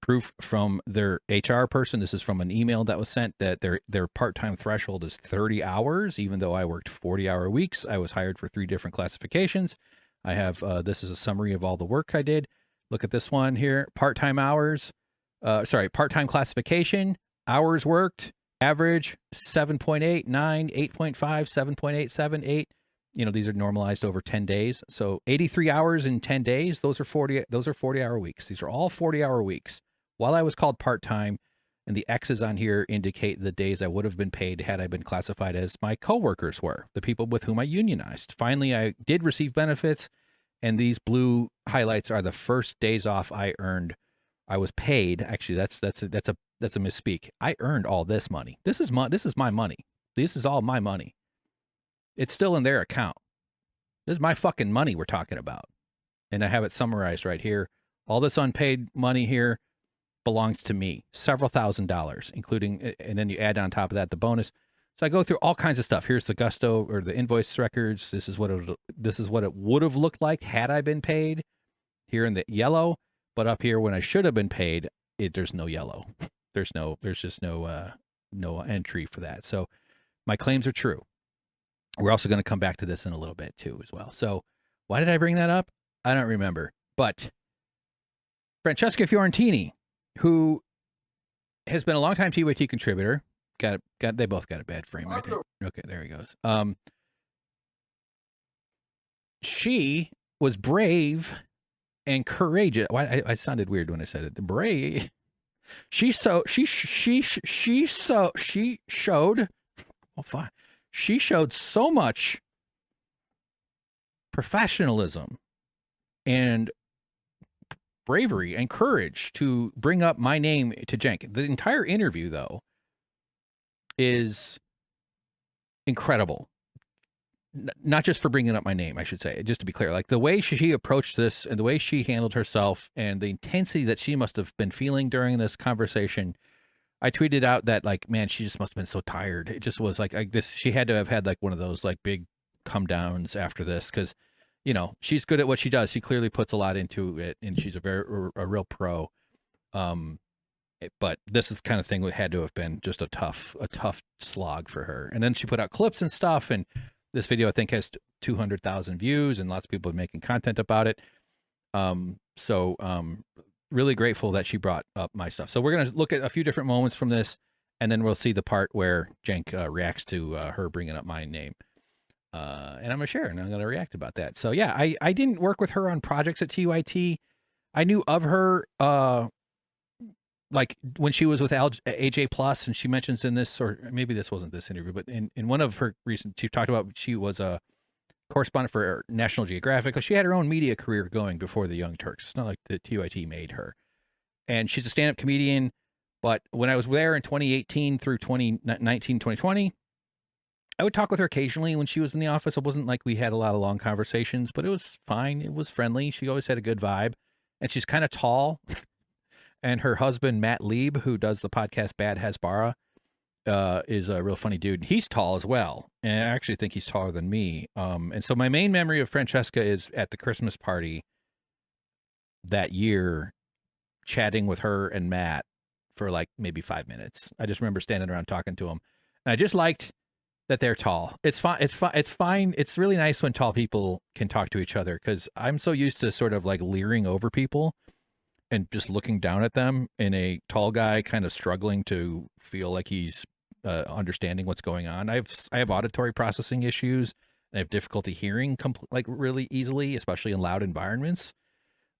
proof from their HR person. This is from an email that was sent that their part-time threshold is 30 hours, even though I worked 40-hour weeks. I was hired for 3 different classifications. I have, this is a summary of all the work I did. Look at this one here, part-time hours, part-time classification, hours worked, average 7.8, 9, 8.5, 7.8, 7, 8. These are normalized over 10 days. So 83 hours in 10 days, those are 40-hour weeks. These are all 40-hour weeks. While I was called part-time, and the X's on here indicate the days I would have been paid had I been classified as my coworkers were, the people with whom I unionized. Finally, I did receive benefits, and these blue highlights are the first days off I earned. I was paid. Actually, that's a misspeak. I earned all this money. This is my money. This is all my money. It's still in their account. This is my fucking money we're talking about. And I have it summarized right here. All this unpaid money here belongs to me. Several $1,000s, including, and then you add on top of that the bonus. So I go through all kinds of stuff. Here's the gusto or the invoice records. This is what it would have looked like had I been paid. Here in the yellow, but up here when I should have been paid, there's no yellow. There's just no entry for that. So my claims are true. We're also going to come back to this in a little bit too as well. So why did I bring that up? I don't remember. But Francesca Fiorentini, who has been a longtime TYT contributor, they both got a bad frame right there. Okay, there he goes. She was brave and courageous. Why I sounded weird when I said it. The brave. She showed. Oh, fine. She showed so much professionalism and bravery and courage to bring up my name to Cenk. The entire interview, though, is incredible. Not just for bringing up my name, I should say, just to be clear, like the way she approached this and the way she handled herself and the intensity that she must have been feeling during this conversation. I tweeted out that, like, man, she just must have been so tired. It just was like this. She had to have had like one of those like big come downs after this. Cause you know, she's good at what she does. She clearly puts a lot into it and she's a real pro. But this is the kind of thing that had to have been just a tough slog for her. And then she put out clips and stuff. And this video, I think, has 200,000 views and lots of people are making content about it. Really grateful that she brought up my stuff. So we're going to look at a few different moments from this, and then we'll see the part where Cenk reacts to her bringing up my name. And I'm going to share, and I'm going to react about that. So yeah, I didn't work with her on projects at TYT. I knew of her like when she was with AJ Plus, and she mentions in this, or maybe this wasn't this interview, but in one of her recent, she talked about she was a correspondent for National Geographic, because she had her own media career going before the Young Turks. It's not like the TYT made her. And she's a stand-up comedian. But when I was there in 2018 through 2019, 2020, I would talk with her occasionally when she was in the office. It wasn't like we had a lot of long conversations, but it was fine. It was friendly. She always had a good vibe. And she's kind of tall. And her husband, Matt Lieb, who does the podcast Bad Hasbara, is a real funny dude. He's tall as well. And I actually think he's taller than me. And so my main memory of Francesca is at the Christmas party that year, chatting with her and Matt for like maybe 5 minutes. I just remember standing around talking to them. And I just liked that they're tall. It's fine. It's fine. It's really nice when tall people can talk to each other, because I'm so used to sort of like leering over people and just looking down at them, in a tall guy kind of struggling to feel like he's understanding what's going on. I have auditory processing issues. I have difficulty hearing like really easily, especially in loud environments.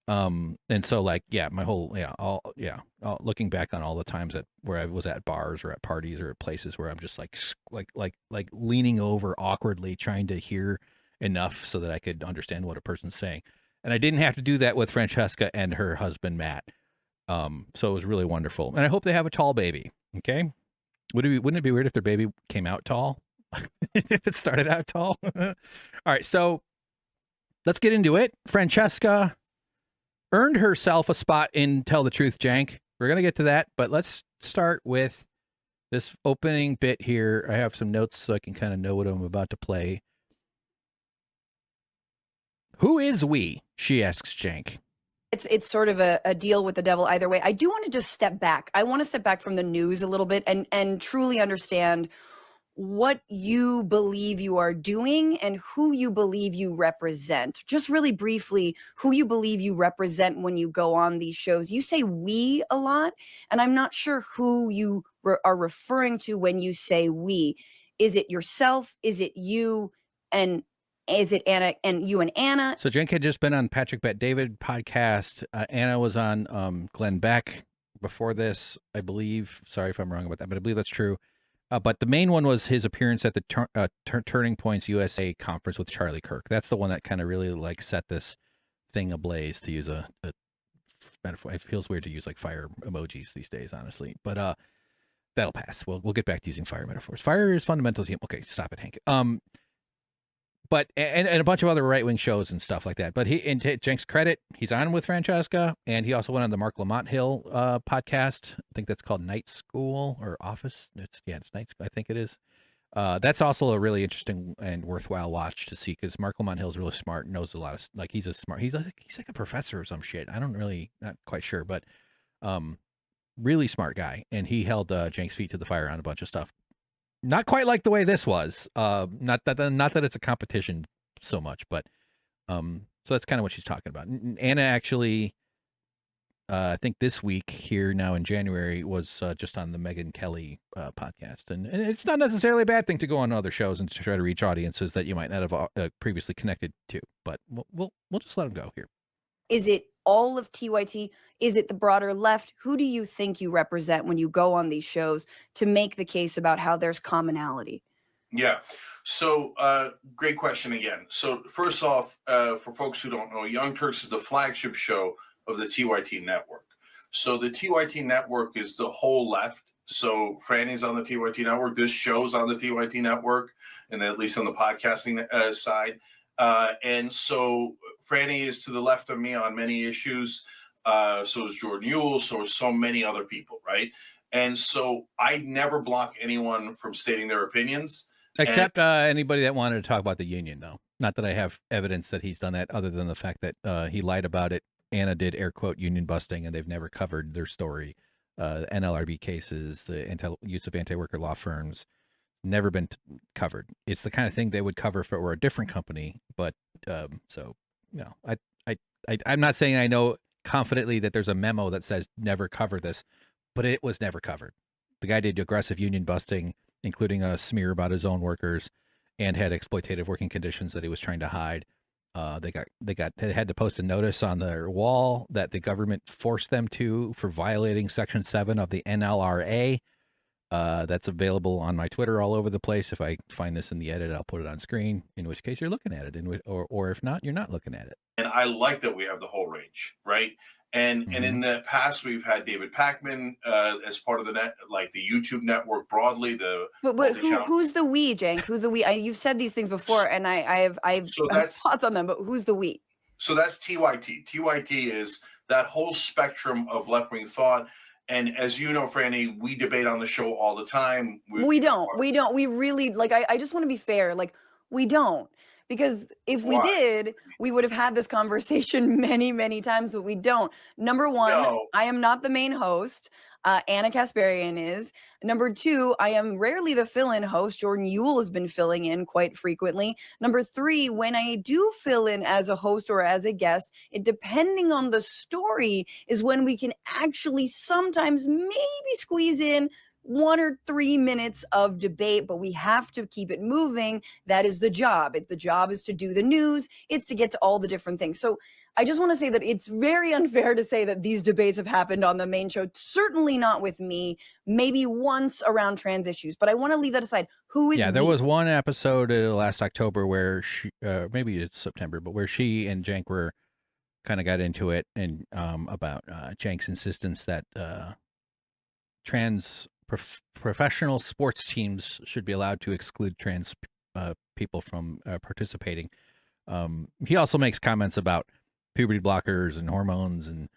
And so like, yeah, my whole, looking back on all the times where I was at bars or at parties or at places where I'm just like leaning over awkwardly, trying to hear enough so that I could understand what a person's saying. And I didn't have to do that with Francesca and her husband, Matt. So it was really wonderful. And I hope they have a tall baby. Okay. Wouldn't it be weird if their baby came out tall? If it started out tall? All right. So let's get into it. Francesca earned herself a spot in Tell the Truth, Cenk. We're going to get to that, but let's start with this opening bit here. I have some notes so I can kind of know what I'm about to play. Who is we? She asks Cenk. It's sort of a deal with the devil either way. I do want to just step back. I want to step back from the news a little bit and truly understand what you believe you are doing and who you believe you represent. Just really briefly, who you believe you represent when you go on these shows. You say we a lot, and I'm not sure who you are referring to when you say we. Is it yourself? Is it you? And is it Anna and you and Anna? So Cenk had just been on Patrick Bet David podcast. Anna was on Glenn Beck before this, I believe. Sorry if I'm wrong about that, but I believe that's true. But the main one was his appearance at the Turning Points USA conference with Charlie Kirk. That's the one that kind of really like set this thing ablaze, to use a metaphor. It feels weird to use like fire emojis these days, honestly. But that'll pass. We'll get back to using fire metaphors. Fire is fundamental to him. Okay, stop it, Hank. But and a bunch of other right wing shows and stuff like that. But in Cenk's credit, he's on with Francesca, and he also went on the Mark Lamont Hill podcast. I think that's called Night School or Office. It's Night School. I think it is. That's also a really interesting and worthwhile watch to see because Mark Lamont Hill is really smart, knows a lot of like he's like a professor or some shit. I don't really not quite sure, but really smart guy, and he held Cenk's feet to the fire on a bunch of stuff. Not quite like the way this was. Not that it's a competition so much, but so that's kind of what she's talking about. Anna actually, I think this week here now in January was just on the Megyn Kelly podcast, and it's not necessarily a bad thing to go on other shows and to try to reach audiences that you might not have previously connected to. But we'll just let them go here. Is it all of TYT? Is it the broader left? Who do you think you represent when you go on these shows to make the case about how there's commonality? Yeah. So great question again. So first off, for folks who don't know, Young Turks is the flagship show of the TYT network. So the TYT network is the whole left. So Franny's on the TYT network. This show's on the TYT network, and at least on the podcasting side. And so Franny is to the left of me on many issues. So is Jordan Ewell. So many other people, right? And so I never block anyone from stating their opinions. Except anybody that wanted to talk about the union, though. Not that I have evidence that he's done that other than the fact that he lied about it. Anna did air quote union busting, and they've never covered their story. NLRB cases, the use of anti-worker law firms, never been covered. It's the kind of thing they would cover if it were a different company. But so no, I'm not saying I know confidently that there's a memo that says never cover this, but it was never covered. The guy did aggressive union busting, including a smear about his own workers, and had exploitative working conditions that he was trying to hide. They had to post a notice on their wall that the government forced them to for violating Section 7 of the NLRA. That's available on my Twitter all over the place. If I find this in the edit, I'll put it on screen, in which case you're looking at it, or if not, you're not looking at it. And I like that we have the whole range, right? And and in the past, we've had David Pakman as part of the net, like the YouTube network broadly. But who's the we, Cenk? Who's the we? You've said these things before, and I have thoughts on them. But who's the we? So that's TYT. TYT is that whole spectrum of left wing thought. And as you know, Franny, we debate on the show all the time. We don't. We really like. I just want to be fair. Like we don't. Because if we did, we would have had this conversation many, many times, but we don't. Number one, I am not the main host. Anna Kasparian is. Number two, I am rarely the fill-in host. Jordan Ewell has been filling in quite frequently. Number three, when I do fill in as a host or as a guest, it depending on the story is when we can actually sometimes maybe squeeze in 1 or 3 minutes of debate, but we have to keep it moving. That is the job. The job is to do the news. It's to get to all the different things. So I just want to say that it's very unfair to say that these debates have happened on the main show. Certainly not with me. Maybe once around trans issues, but I want to leave that aside. Who is? Yeah, there was one episode last October where she, maybe it's September, but where she and Cenk were kind of got into it and about Cenk's insistence that trans professional sports teams should be allowed to exclude trans people from participating. He also makes comments about puberty blockers and hormones and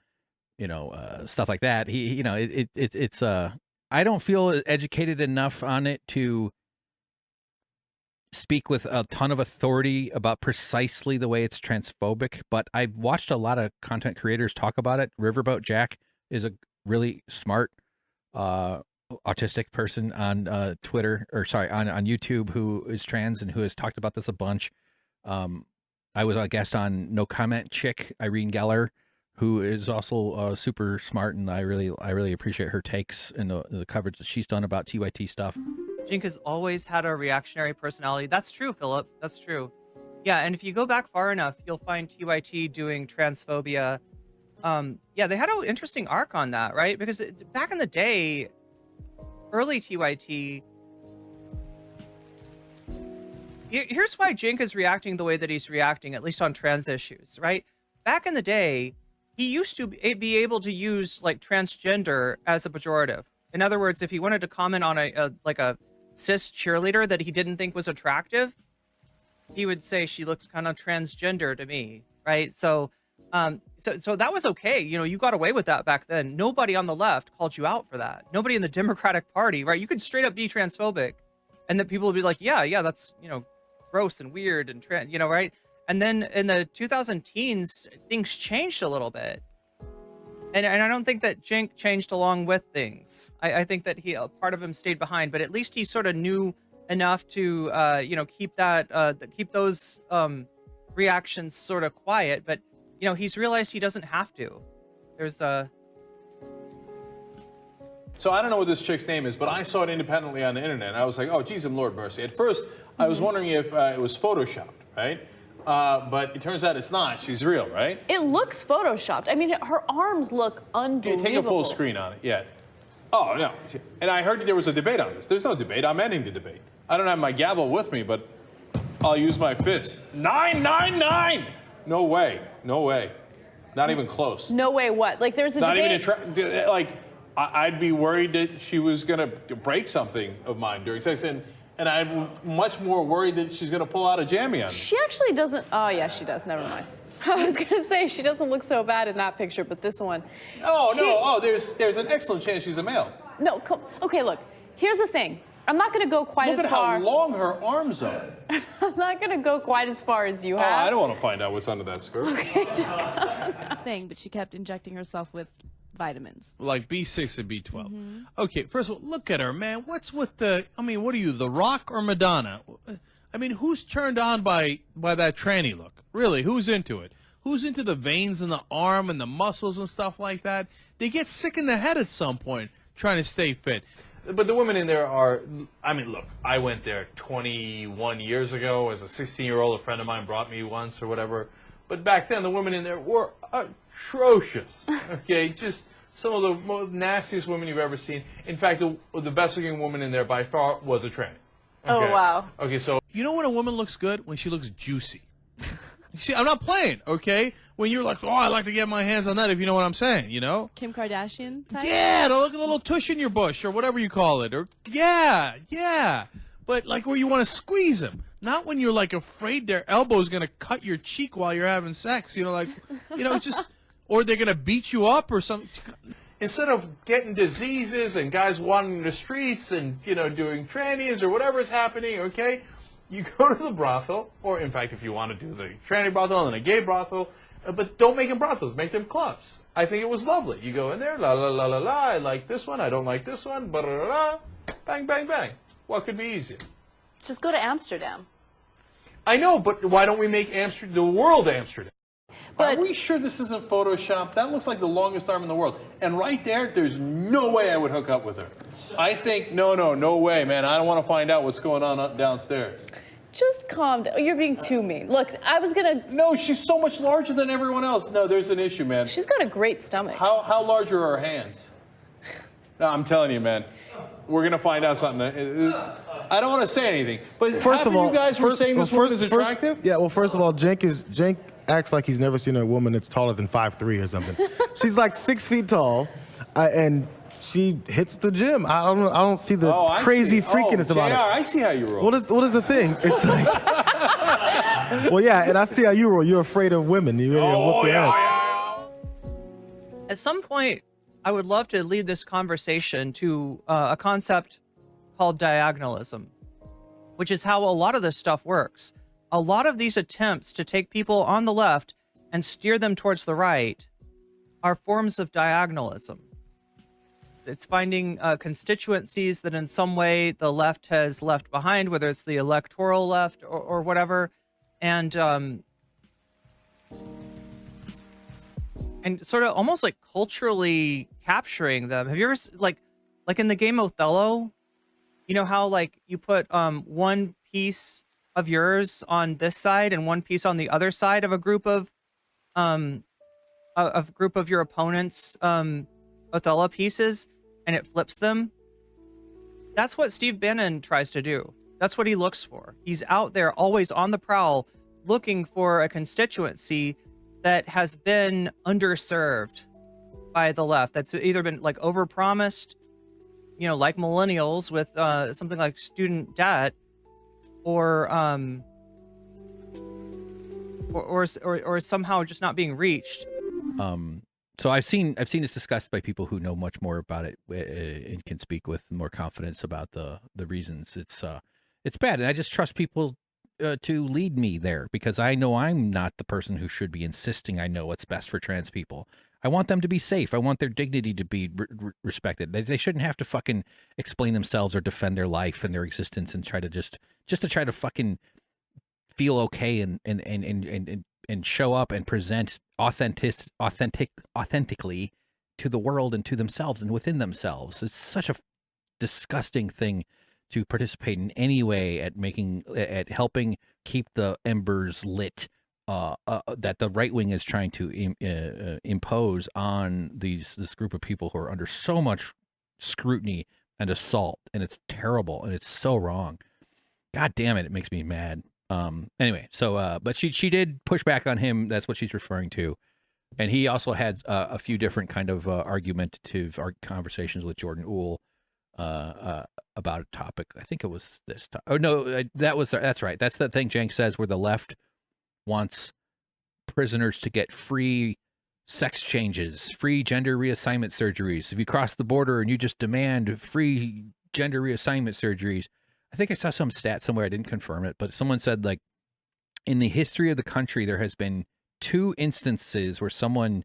stuff like that. It's I don't feel educated enough on it to speak with a ton of authority about precisely the way it's transphobic, but I've watched a lot of content creators talk about it. Riverboat Jack is a really smart autistic person on Twitter, or sorry, on YouTube, who is trans and who has talked about this a bunch. I was a guest on No Comment Chick, Irene Geller, who is also super smart, and I really appreciate her takes and the coverage that she's done about TYT stuff. Cenk has always had a reactionary personality. That's true, Philip. That's true. Yeah, and if you go back far enough, you'll find TYT doing transphobia. Yeah, they had an interesting arc on that, right? Because back in the day, early TYT, here's why Cenk is reacting the way that he's reacting, at least on trans issues, right? Back in the day, he used to be able to use like transgender as a pejorative, In other words, if he wanted to comment on a cis cheerleader that he didn't think was attractive, he would say she looks kind of transgender to me, right? So that was okay. You know, you got away with that back then. Nobody on the left called you out for that. Nobody in the Democratic Party, right? You could straight up be transphobic, and then people would be like, yeah, that's, you know, gross and weird and you know, right? And then in the 2010s, things changed a little bit. And I don't think that Cenk changed along with things. I think that part of him stayed behind, but at least he sort of knew enough to, you know, keep those reactions sort of quiet. But, you know, he's realized he doesn't have to. There's a... So I don't know what this chick's name is, but I saw it independently on the internet. And I was like, oh, geez, Lord mercy. At first, I was wondering if it was Photoshopped, right? But it turns out it's not. She's real, right? It looks photoshopped. I mean, her arms look unbelievable. Take a full screen on it, yeah. Oh, no. And I heard there was a debate on this. There's no debate. I'm ending the debate. I don't have my gavel with me, but I'll use my fist. 999! No way. No way. Not even close. No way what? Like, there's a not debate. Even like, I'd be worried that she was going to break something of mine during sex. And I'm much more worried that she's going to pull out a jammy on me. She actually doesn't. Oh, yeah, she does. Never mind. I was going to say she doesn't look so bad in that picture, but this one. Oh, no. Oh, there's an excellent chance she's a male. No. Okay, look. Here's the thing. I'm not going to go quite as far. Look at how long her arms are. I'm not going to go quite as far as you have. Oh, I don't want to find out what's under that skirt. Okay, just thing, but she kept injecting herself with vitamins. Like B6 and B12. Okay, first of all, look at her, man. What's with the, I mean, what are you, The Rock or Madonna? I mean, who's turned on by that tranny look? Really, who's into it? Who's into the veins in the arm and the muscles and stuff like that? They get sick in the head at some point trying to stay fit. But the women in there are, I mean, look, I went there 21 years ago as a 16-year-old. A friend of mine brought me once or whatever. But back then, the women in there were atrocious. Okay, just some of the most nastiest women you've ever seen. In fact, the best-looking woman in there by far was a tranny. Okay. Oh, wow. Okay, so... You know when a woman looks good? When she looks juicy. See, I'm not playing, okay? When you're like, oh, I like to get my hands on that, if you know what I'm saying, you know? Kim Kardashian type? Yeah, to look at a little tush in your bush or whatever you call it. Or yeah. But like where you want to squeeze them. Not when you're like afraid their elbow's going to cut your cheek while you're having sex, you know, like, you know, just, or they're going to beat you up or something. Instead of getting diseases and guys wandering the streets and, you know, doing trannies or whatever's happening, okay, you go to the brothel, or in fact, if you want to do the tranny brothel and a gay brothel, but don't make them brothels, make them clubs. I think it was lovely. You go in there, la la la la la, I like this one, I don't like this one, blah, blah, blah, bang, bang, bang. What could be easier? Just go to Amsterdam. I know, but why don't we make Amsterdam, the world Amsterdam? But are we sure this isn't Photoshop? That looks like the longest arm in the world. And right there's no way I would hook up with her. I think, no way, man. I don't want to find out what's going on downstairs. just calm down. You're being too mean. Look, I was gonna. No, she's so much larger than everyone else. No, there's an issue, man. She's got a great stomach. How large are her hands? No, I'm telling you, man. We're gonna find out something. I don't want to say anything, but first of all, you guys were saying this woman is attractive. Yeah, well, first of all, Cenk acts like he's never seen a woman that's taller than 5'3" or something. She's like 6 feet tall, and she hits the gym. I don't see the crazy freakiness about it. I see how you roll. What is the thing? It's like, well, yeah, and I see how you roll. You're afraid of women. You're gonna whoop your ass. At some point, I would love to lead this conversation to a concept called diagonalism, which is how a lot of this stuff works. A lot of these attempts to take people on the left and steer them towards the right are forms of diagonalism. It's finding constituencies that in some way the left has left behind, whether it's the electoral left or whatever, and sort of almost like culturally capturing them. Have you ever, like in the game Othello, you know how like you put one piece of yours on this side and one piece on the other side of a group of your opponent's Othello pieces, and it flips them? That's what Steve Bannon tries to do. That's what he looks for. He's out there always on the prowl looking for a constituency that has been underserved by the left, that's either been like overpromised like millennials with something like student debt, or somehow just not being reached. So I've seen this discussed by people who know much more about it and can speak with more confidence about the reasons. It's bad, and I just trust people to lead me there, because I know I'm not the person who should be insisting I know what's best for trans people. I want them to be safe. I want their dignity to be respected. They shouldn't have to fucking explain themselves or defend their life and their existence and try to just to try to fucking feel okay and show up and present authentically to the world and to themselves and within themselves. It's such a disgusting thing to participate in any way at helping keep the embers lit that the right wing is trying to impose on this group of people who are under so much scrutiny and assault, and it's terrible and it's so wrong. God damn it, it makes me mad. Anyway, so but she did push back on him. That's what she's referring to, and he also had a few different kind of argumentative conversations with Jordan Uhl about a topic. I think it was this. Oh no, that's right. That's the thing Cenk says, where the left wants prisoners to get free sex changes, free gender reassignment surgeries. If you cross the border and you just demand free gender reassignment surgeries. I think I saw some stat somewhere, I didn't confirm it, but someone said, like, in the history of the country, there has been 2 instances where someone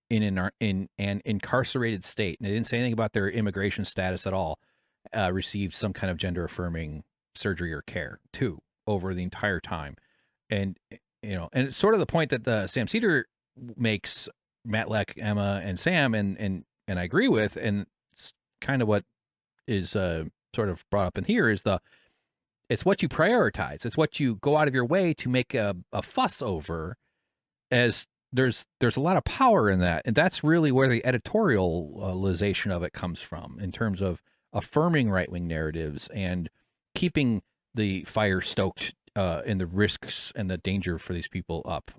in an incarcerated state, and they didn't say anything about their immigration status at all, received some kind of gender affirming surgery or care. 2 over the entire time. And, and it's sort of the point that the Sam Cedar makes, Matt Leck, Emma, and Sam, and I agree with, and it's kind of what is sort of brought up in here, is it's what you prioritize. It's what you go out of your way to make a fuss over, as there's a lot of power in that. And that's really where the editorialization of it comes from, in terms of affirming right-wing narratives and keeping the fire stoked and the risks and the danger for these people up.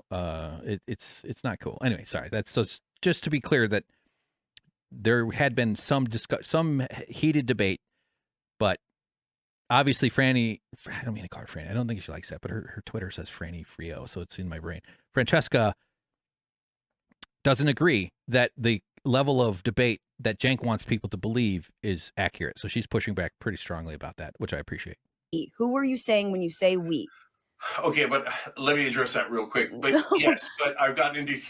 It's not cool. Anyway, sorry. That's just to be clear that there had been some heated debate. But obviously, Franny, I don't mean to call her Franny. I don't think she likes that, but her Twitter says Franny Frio, so it's in my brain. Francesca doesn't agree that the level of debate that Cenk wants people to believe is accurate. So she's pushing back pretty strongly about that, which I appreciate. Who are you saying when you say we? Okay, but let me address that real quick. But yes, but I've gotten into,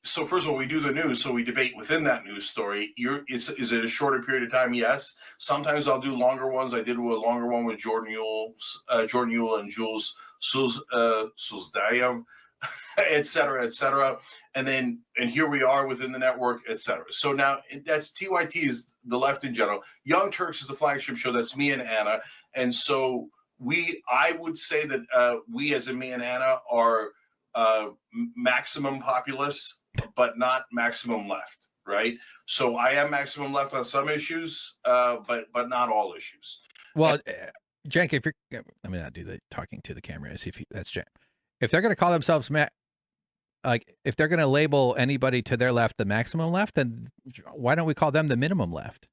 so first of all, we do the news, so we debate within that news story. Is it a shorter period of time? Yes. Sometimes I'll do longer ones. I did a longer one with Jordan Uhl and Jules Sulzdayev, et cetera, and here we are within the network, et cetera. So now that's TYT is the left in general. Young Turks is the flagship show. That's me and Anna, and so. I would say that we, as in me and Anna, are maximum populist, but not maximum left, right? So I am maximum left on some issues, but not all issues. Well, Cenk, if you're, let me not do the talking to the camera. See if that's Cenk. If they're going to call themselves if they're going to label anybody to their left the maximum left, then why don't we call them the minimum left?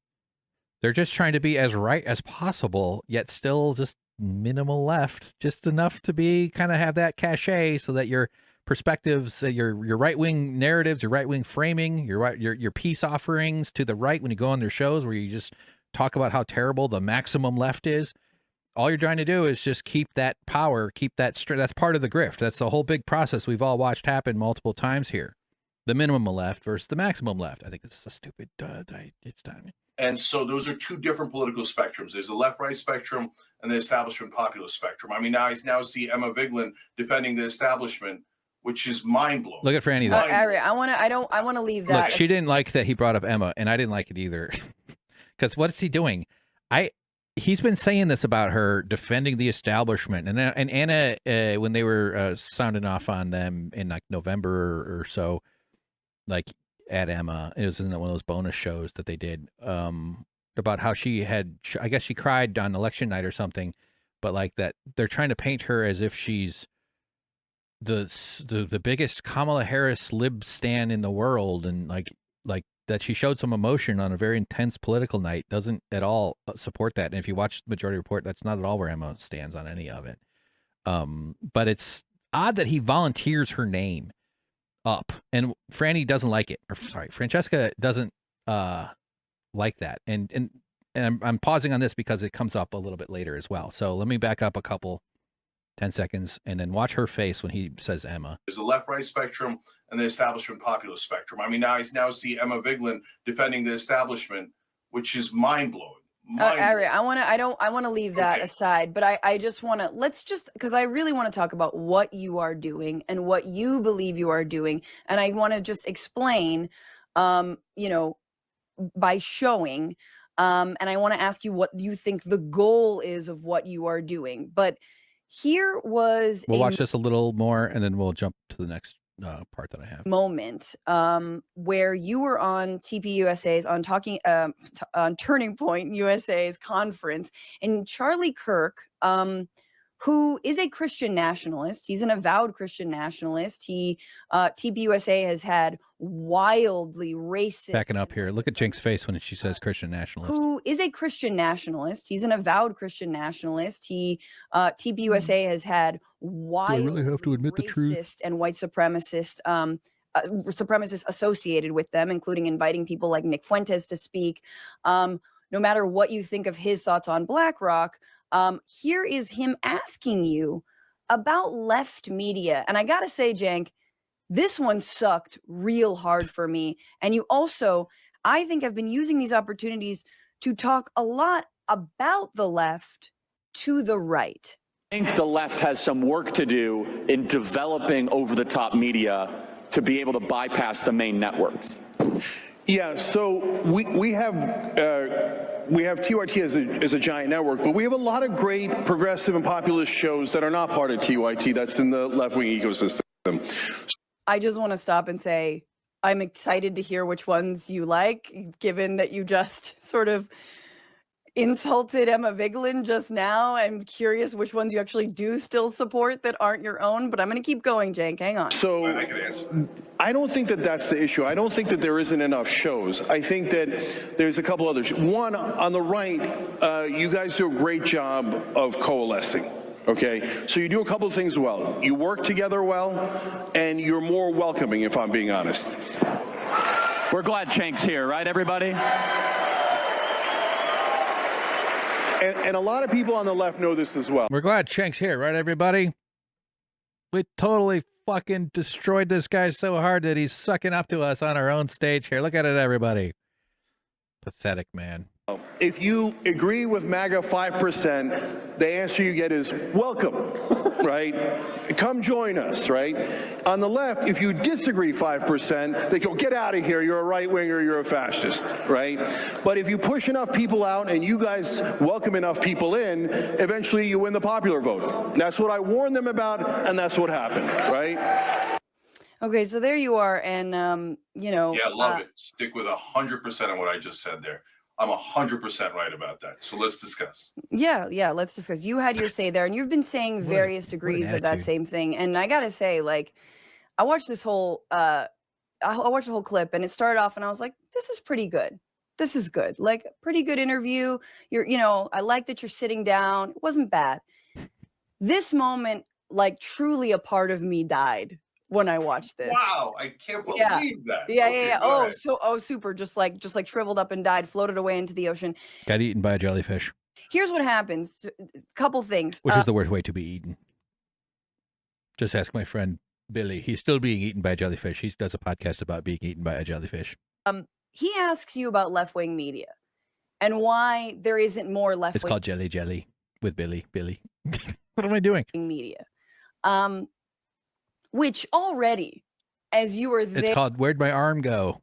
They're just trying to be as right as possible, yet still just minimal left, just enough to be kind of have that cachet, so that your perspectives, your right-wing narratives, your right-wing framing, your peace offerings to the right when you go on their shows where you just talk about how terrible the maximum left is. All you're trying to do is just keep that power, keep that strength. That's part of the grift. That's the whole big process we've all watched happen multiple times here. The minimum left versus the maximum left. I think it's a stupid. It's time. And so those are 2 different political spectrums. There's the left-right spectrum and the establishment populist spectrum. I mean, now see Emma Vigeland defending the establishment, which is mind-blowing. Look at Franny. I want to leave that. Look, she didn't like that he brought up Emma, and I didn't like it either. Because what is he doing? He's been saying this about her, defending the establishment, and Anna, when they were sounding off on them in like November or so, like. At Emma, it was in one of those bonus shows that they did about how she had, I guess she cried on election night or something, but like that they're trying to paint her as if she's the biggest Kamala Harris lib stan in the world, and like that she showed some emotion on a very intense political night doesn't at all support that. And if you watch Majority Report, that's not at all where Emma stands on any of it. But it's odd that he volunteers her name up, and Franny doesn't like it. Or sorry, Francesca doesn't like that. And I'm pausing on this because it comes up a little bit later as well. So let me back up a couple 10 seconds and then watch her face when he says Emma. There's the left-right spectrum and the establishment populist spectrum. I mean, now see Emma Vigeland defending the establishment, which is mind-blowing. Ari, I want to leave that aside, but I just want to, because I really want to talk about what you are doing and what you believe you are doing. And I want to just explain, by showing, and I want to ask you what you think the goal is of what you are doing. But here was we'll watch this a little more and then we'll jump to the next part that I have. Moment where you were on TPUSA's on talking on Turning Point USA's conference, and Charlie Kirk, who is a Christian nationalist, he's an avowed Christian nationalist. He TPUSA has had wildly racist. Backing up here, look at Cenk's face when she says Christian nationalist. Who is a Christian nationalist? He's an avowed Christian nationalist. He TPUSA has had wildly I really have to admit the truth. racist and white supremacists associated with them, including inviting people like Nick Fuentes to speak. No matter what you think of his thoughts on BlackRock, here is him asking you about left media. And I gotta say, Cenk, this one sucked real hard for me. And you also, I think, have been using these opportunities to talk a lot about the left to the right. I think the left has some work to do in developing over-the-top media to be able to bypass the main networks. Yeah, so we have TYT as a giant network, but we have a lot of great progressive and populist shows that are not part of TYT. That's in the left-wing ecosystem. I just want to stop and say I'm excited to hear which ones you like, given that you just sort of insulted Emma Vigeland just now. I'm curious which ones you actually do still support that aren't your own, but I'm going to keep going, Cenk. Hang on. So I don't think that that's the issue. I don't think that there isn't enough shows. I think that there's a couple others. One, on the right, you guys do a great job of coalescing. Okay, so you do a couple of things well. You work together well, and you're more welcoming, if I'm being honest. We're glad Cenk's here, right, everybody? And a lot of people on the left know this as well. We're glad Cenk's here, right, everybody? We totally fucking destroyed this guy so hard that he's sucking up to us on our own stage here. Look at it, everybody. Pathetic, man. If you agree with MAGA 5%, the answer you get is welcome, right? Come join us, right? On the left, if you disagree 5%, they go, get out of here, you're a right-winger, you're a fascist, right? But if you push enough people out and you guys welcome enough people in, eventually you win the popular vote. That's what I warned them about, and that's what happened, right? Okay, so there you are, and, Yeah, love it. Stick with 100% on what I just said there. I'm 100% right about that. So let's discuss. Yeah, let's discuss. You had your say there, and you've been saying various degrees of that same thing. And I gotta say, like, I watched this whole, I watched the whole clip, and it started off, and I was like, this is pretty good. This is good. Like, pretty good interview. I like that you're sitting down. It wasn't bad. This moment, like, truly a part of me died when I watched this. Wow, I can't believe that. Yeah. Oh, super. Just like shriveled up and died, floated away into the ocean. Got eaten by a jellyfish. Here's what happens. Couple things. Which is the worst way to be eaten. Just ask my friend Billy. He's still being eaten by a jellyfish. He does a podcast about being eaten by a jellyfish. He asks you about left-wing media and why there isn't more left-wing. It's called Jelly with Billy. What am I doing? Media. Which already, as you were there, it's called Where'd My Arm Go?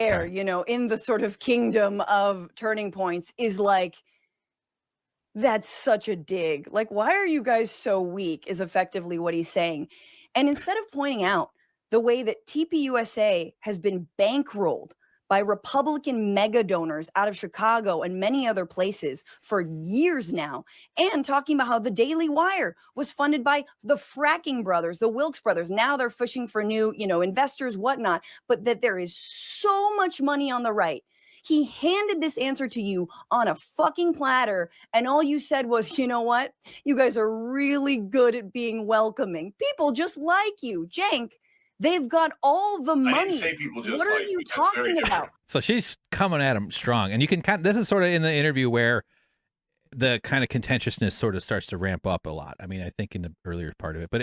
There, in the sort of kingdom of turning points, is like, that's such a dig. Like, why are you guys so weak is effectively what he's saying. And instead of pointing out the way that TPUSA has been bankrolled by Republican mega donors out of Chicago and many other places for years now, and talking about how the Daily Wire was funded by the fracking brothers, the Wilkes brothers. Now they're fishing for new, investors, whatnot, but that there is so much money on the right. He handed this answer to you on a fucking platter, and all you said was, you know what? You guys are really good at being welcoming. People just like you. Cenk, they've got all the money. I didn't say people just what are like you me. That's very talking different. about? So she's coming at him strong, and you can this is sort of in the interview where the kind of contentiousness sort of starts to ramp up a lot. I mean, I think in the earlier part of it, but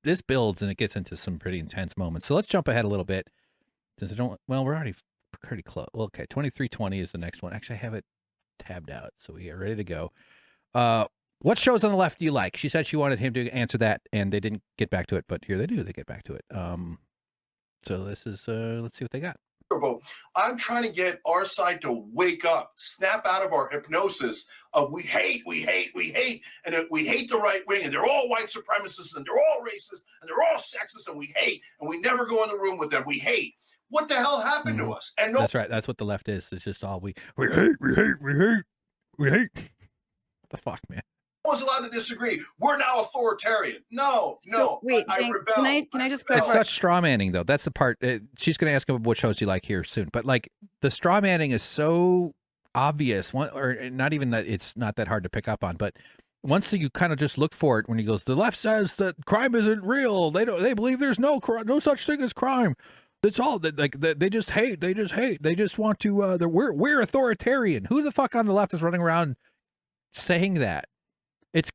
this builds and it gets into some pretty intense moments. So let's jump ahead a little bit, since we're already pretty close. Well, okay, 2320 is the next one. Actually, I have it tabbed out, so we are ready to go. What shows on the left do you like? She said she wanted him to answer that, and they didn't get back to it, but here they do. They get back to it. So this is let's see what they got. I'm trying to get our side to wake up, snap out of our hypnosis of we hate, and we hate the right wing, and they're all white supremacists, and they're all racist, and they're all sexist, and we hate, and we never go in the room with them. We hate. What the hell happened to us? And That's right. That's what the left is. It's just all we hate. What the fuck, man? No one's allowed to disagree. We're now authoritarian. No. Wait, I Cenk, rebel. can I just It's clarify? such straw manning, though. That's the part. She's going to ask him what shows you like here soon. But like the straw manning is so obvious, or not even that it's not that hard to pick up on. But once you kind of just look for it, when he goes, the left says that crime isn't real. They believe there's no such thing as crime. That's all. They just hate. They just want to. We're authoritarian. Who the fuck on the left is running around saying that? It's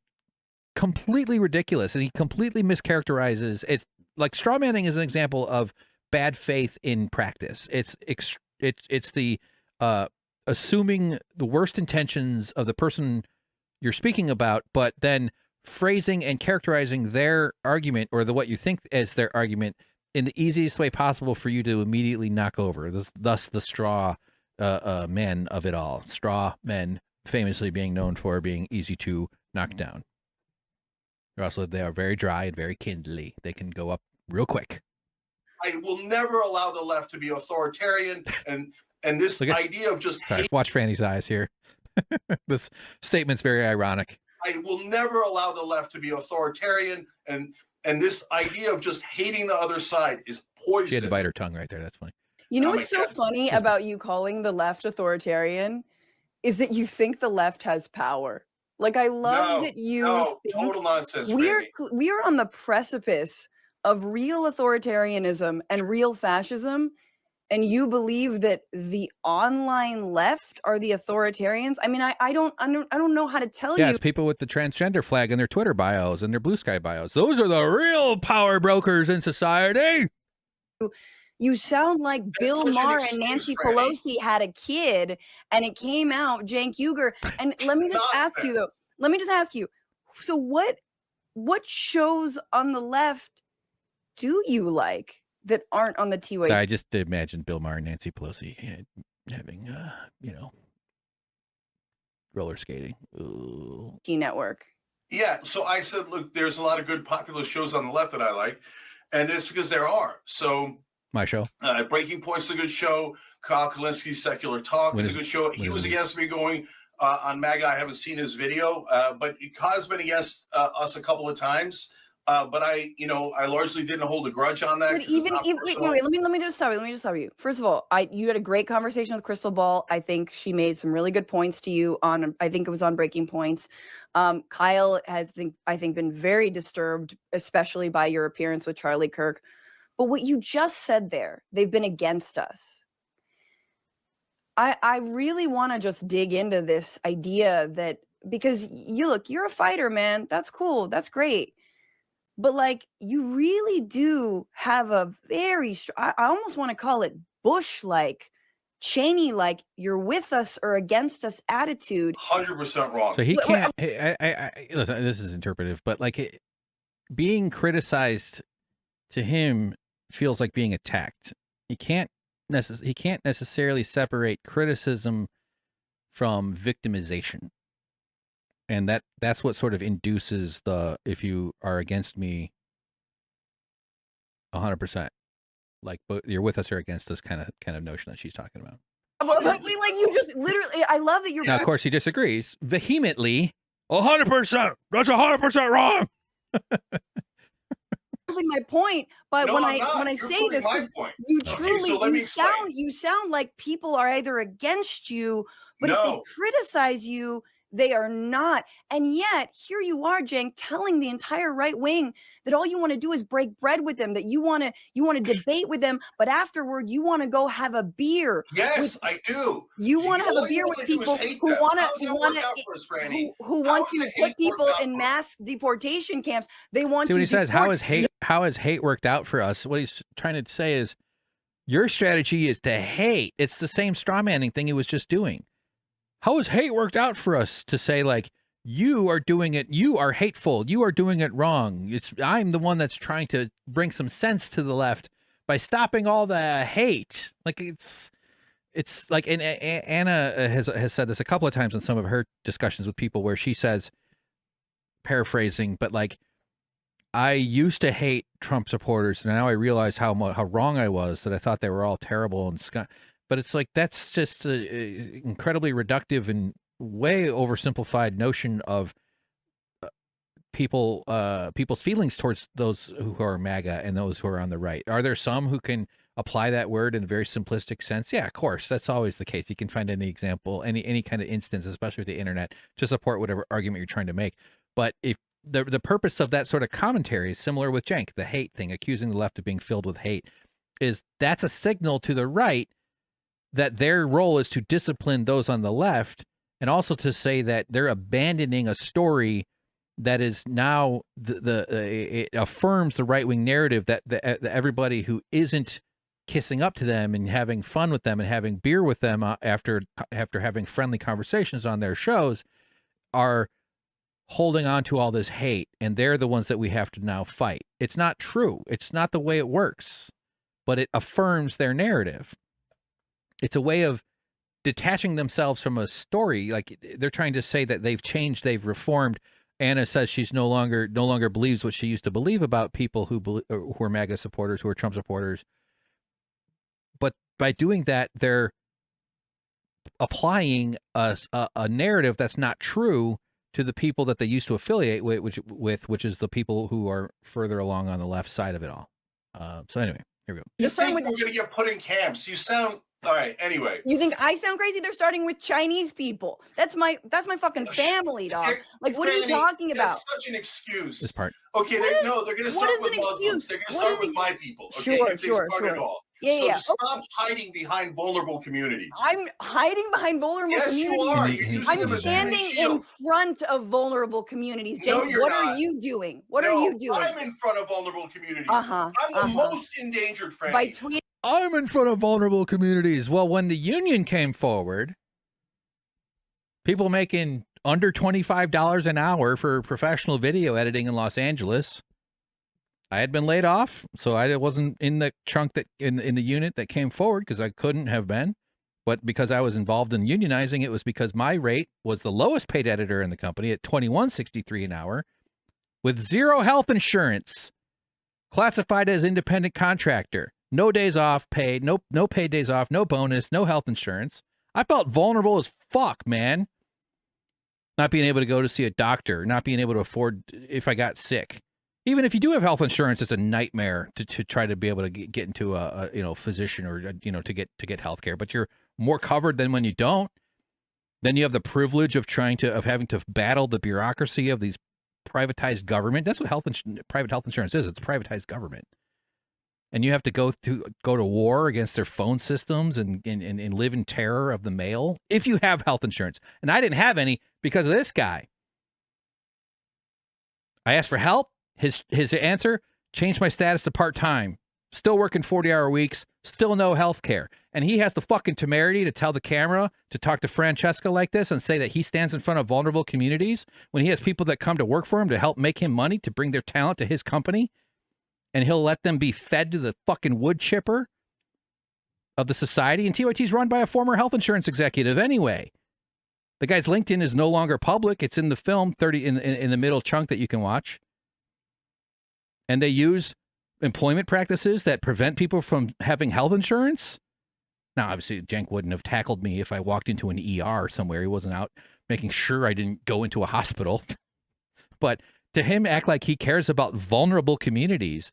completely ridiculous, and he completely mischaracterizes. It's like straw manning is an example of bad faith in practice. It's the assuming the worst intentions of the person you're speaking about, but then phrasing and characterizing their argument or what you think as their argument in the easiest way possible for you to immediately knock over. Thus the straw men of it all. Straw men famously being known for being easy to knock down. They are very dry and very kindly. They can go up real quick. I will never allow the left to be authoritarian, and this idea of just hate. Watch Franny's eyes here. This statement's very ironic. I will never allow the left to be authoritarian, and this idea of just hating the other side is poison. She had to bite her tongue right there. That's funny. You know what's so funny about you calling the left authoritarian is that you think the left has power. Like, I love that you think total nonsense. we are on the precipice of real authoritarianism and real fascism, and you believe that the online left are the authoritarians. I mean, I don't know how to tell you. Yeah, it's people with the transgender flag in their Twitter bios and their Blue Sky bios. Those are the real power brokers in society. You sound like Bill Maher and Nancy Pelosi had a kid, and it came out Cenk Uygur. And let me just ask you, though. Let me just ask you. So what shows on the left do you like that aren't on the TYT? So I just imagined Bill Maher and Nancy Pelosi having, roller skating. Ooh. Network. Yeah, so I said, look, there's a lot of good popular shows on the left that I like, and it's because there are. So my show. Breaking Point's a good show. Kyle Kalinski's Secular Talk is a good show. He was against me going on MAGA. I haven't seen his video, but Kyle's been against us a couple of times. But I largely didn't hold a grudge on that. But wait, let me just stop you. Let me just stop you. First of all, you had a great conversation with Crystal Ball. I think she made some really good points to you on, I think it was on Breaking Points. Kyle has, I think, been very disturbed, especially by your appearance with Charlie Kirk. But what you just said there, they've been against us. I really want to just dig into this idea that, because you're a fighter, man. That's cool. That's great. But like, you really do have a very I almost want to call it Bush-like, Cheney-like, you're with us or against us attitude. 100% wrong. So he can't. Listen, this is interpretive, but like being criticized to him feels like being attacked. He can't necessarily separate criticism from victimization. And that's what sort of induces if you are against me 100%, like you're with us or against us kind of notion that she's talking about. But like you just literally, I love that you're. Now, of course, he disagrees vehemently. 100%. That's 100% wrong. My point, but No, when I'm not. when I You're say proving this, my 'cause point. you Okay, truly so let me explain. you sound like people are either against you, but if they No. criticize you, they are not. And yet, here you are, Cenk, telling the entire right wing that all you want to do is break bread with them, that you want to debate with them, but afterward you want to go have a beer. Yes, I do. You want to have all a beer you with wanna do is people hate who them. want How's that to worked out for us, Franny? who How want has to the hate put people worked out in for mass deportation camps. They want See what to he says? deport- How has hate worked out for us? What he's trying to say is your strategy is to hate. It's the same straw manning thing he was just doing. How has hate worked out for us to say, like, you are doing it, you are hateful, you are doing it wrong. I'm the one that's trying to bring some sense to the left by stopping all the hate. Like it's like, and Anna has said this a couple of times in some of her discussions with people where she says, paraphrasing, but like, I used to hate Trump supporters, and now I realize how wrong I was, that I thought they were all terrible and but it's like, that's just a incredibly reductive and way oversimplified notion of people's feelings towards those who are MAGA and those who are on the right. Are there some who can apply that word in a very simplistic sense? Yeah, of course. That's always the case. You can find any example, any kind of instance, especially with the internet, to support whatever argument you're trying to make. But if the purpose of that sort of commentary is similar with Cenk, the hate thing, accusing the left of being filled with hate, is that's a signal to the right that their role is to discipline those on the left, and also to say that they're abandoning a story that is now it affirms the right-wing narrative that everybody who isn't kissing up to them and having fun with them and having beer with them after having friendly conversations on their shows are holding on to all this hate, and they're the ones that we have to now fight. It's not true. It's not the way it works, but it affirms their narrative. It's a way of detaching themselves from a story. Like, they're trying to say that they've changed, they've reformed. Anna says she's no longer believes what she used to believe about people who are MAGA supporters, who are Trump supporters. But by doing that, they're applying a narrative that's not true to the people that they used to affiliate with, which is the people who are further along on the left side of it all. So anyway, here we go. You think we're going to get put in camps? You sound all right. Anyway, You think I sound crazy? They're starting with Chinese people. That's my fucking family, dog. Like, what are you Franny, talking about? That's such an excuse. This part. Okay, they're going to start with Muslims. They're going to start with my people. Okay, Sure, if they sure, start sure. at all. Yeah, so yeah. to stop hiding behind vulnerable communities. I'm hiding behind vulnerable Yes, you communities. are. You're using I'm them as standing human in shields. front of vulnerable communities. No, James, you're what not. are you doing? What are No, you doing? I'm in front of vulnerable communities. Uh-huh, I'm the most endangered, Franny. By tweeting. I'm in front of vulnerable communities. Well, when the union came forward, people making under $25 an hour for professional video editing in Los Angeles, I had been laid off, so I wasn't in the chunk that in the unit that came forward because I couldn't have been. But because I was involved in unionizing, it was because my rate was the lowest paid editor in the company at $21.63 an hour, with zero health insurance, classified as independent contractor, no days off paid, no paid days off, no bonus, no health insurance. I felt vulnerable as fuck, man. Not being able to go to see a doctor, not being able to afford if I got sick. Even if you do have health insurance, it's a nightmare to try to be able to get into a physician or to get health care. But you're more covered than when you don't. Then you have the privilege of having to battle the bureaucracy of these privatized government. That's what private health insurance is. It's privatized government. And you have to go to war against their phone systems and live in terror of the mail if you have health insurance. And I didn't have any because of this guy. I asked for help. His answer, changed my status to part-time. Still working 40-hour weeks. Still no health care. And he has the fucking temerity to tell the camera to talk to Francesca like this and say that he stands in front of vulnerable communities when he has people that come to work for him to help make him money to bring their talent to his company. And he'll let them be fed to the fucking wood chipper of the society. And TYT's run by a former health insurance executive anyway. The guy's LinkedIn is no longer public. It's in the film 30 in the middle chunk that you can watch. And they use employment practices that prevent people from having health insurance. Now, obviously, Cenk wouldn't have tackled me if I walked into an ER somewhere. He wasn't out making sure I didn't go into a hospital. But to him act like he cares about vulnerable communities,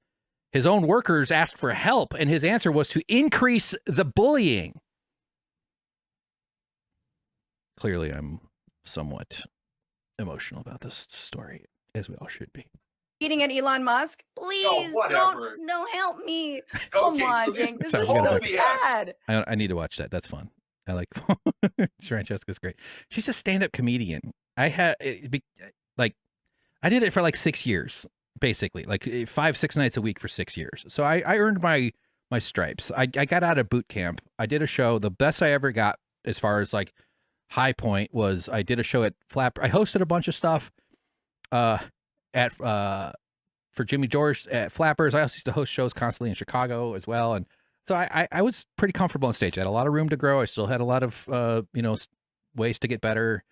his own workers asked for help, and his answer was to increase the bullying. Clearly, I'm somewhat emotional about this story, as we all should be. Eating at Elon Musk, please don't help me. Come on, Cenk, this is so sad. I need to watch that. That's fun. I like Francesca's great. She's a stand-up comedian. I did it for like 6 years, basically, like 5-6 nights a week for 6 years. So I earned my stripes. I got out of boot camp. I did a show. The best I ever got as far as like high point was I did a show at Flapper. I hosted a bunch of stuff for Jimmy George at Flappers. I also used to host shows constantly in Chicago as well. And so I was pretty comfortable on stage. I had a lot of room to grow. I still had a lot of, ways to get better.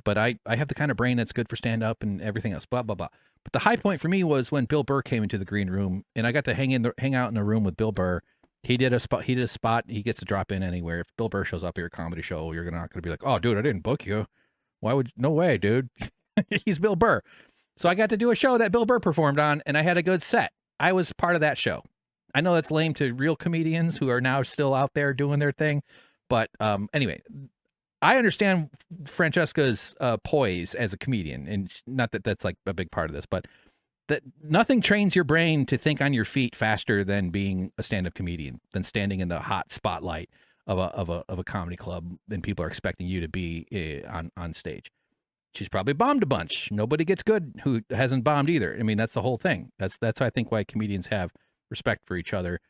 But I have the kind of brain that's good for stand up and everything else, blah, blah, blah. But the high point for me was when Bill Burr came into the green room and I got to hang out in the room with Bill Burr. He did a spot. He gets to drop in anywhere. If Bill Burr shows up at your comedy show, you're not going to be like, oh, dude, I didn't book you. Why would, no way, dude. He's Bill Burr. So I got to do a show that Bill Burr performed on, and I had a good set. I was part of that show. I know that's lame to real comedians who are now still out there doing their thing. But anyway, I understand Francesca's poise as a comedian, and not that that's like a big part of this, but that nothing trains your brain to think on your feet faster than being a stand-up comedian, than standing in the hot spotlight of a comedy club, and people are expecting you to be on stage. She's probably bombed a bunch. Nobody gets good who hasn't bombed either. I mean, that's the whole thing. That's I think why comedians have respect for each other.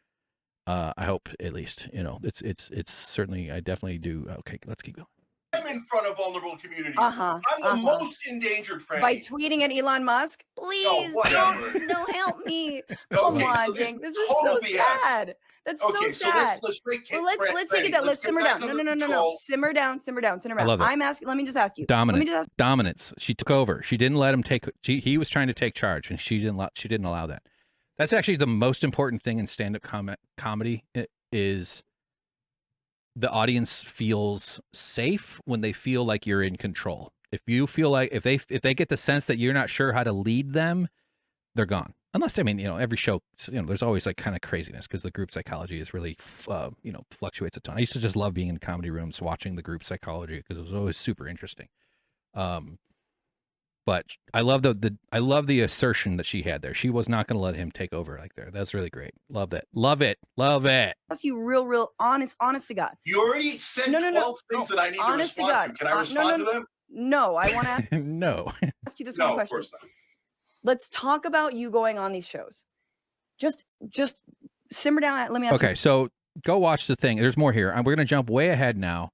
I hope, at least, it's certainly, I definitely do. Okay, let's keep going. I'm in front of vulnerable communities. I'm the most endangered friend. By tweeting at Elon Musk, please don't help me. Come on, Cenk. This is so sad. That's so sad. Let's take it down. Let's simmer down. No. Simmer down. I love it. I'm asking. Let me just ask you. Dominance. She took over. She didn't let him take. He was trying to take charge, and she didn't allow that. That's actually the most important thing in stand-up comedy. Is the audience feels safe when they feel like you're in control. If you feel like if they get the sense that you're not sure how to lead them, they're gone. Unless, I mean, every show, there's always like kind of craziness because the group psychology is really, fluctuates a ton. I used to just love being in comedy rooms, watching the group psychology because it was always super interesting. But I love the assertion that she had there. She was not going to let him take over like there. That's really great. Love that. Love it. Ask you real honest to God. You already said 12 things that I need to respond to. Can I respond to them? No, I want to no. Ask you this one question. Of course not. Let's talk about you going on these shows. Just simmer down. Let me ask you. Okay, so go watch the thing. There's more here. We're going to jump way ahead now.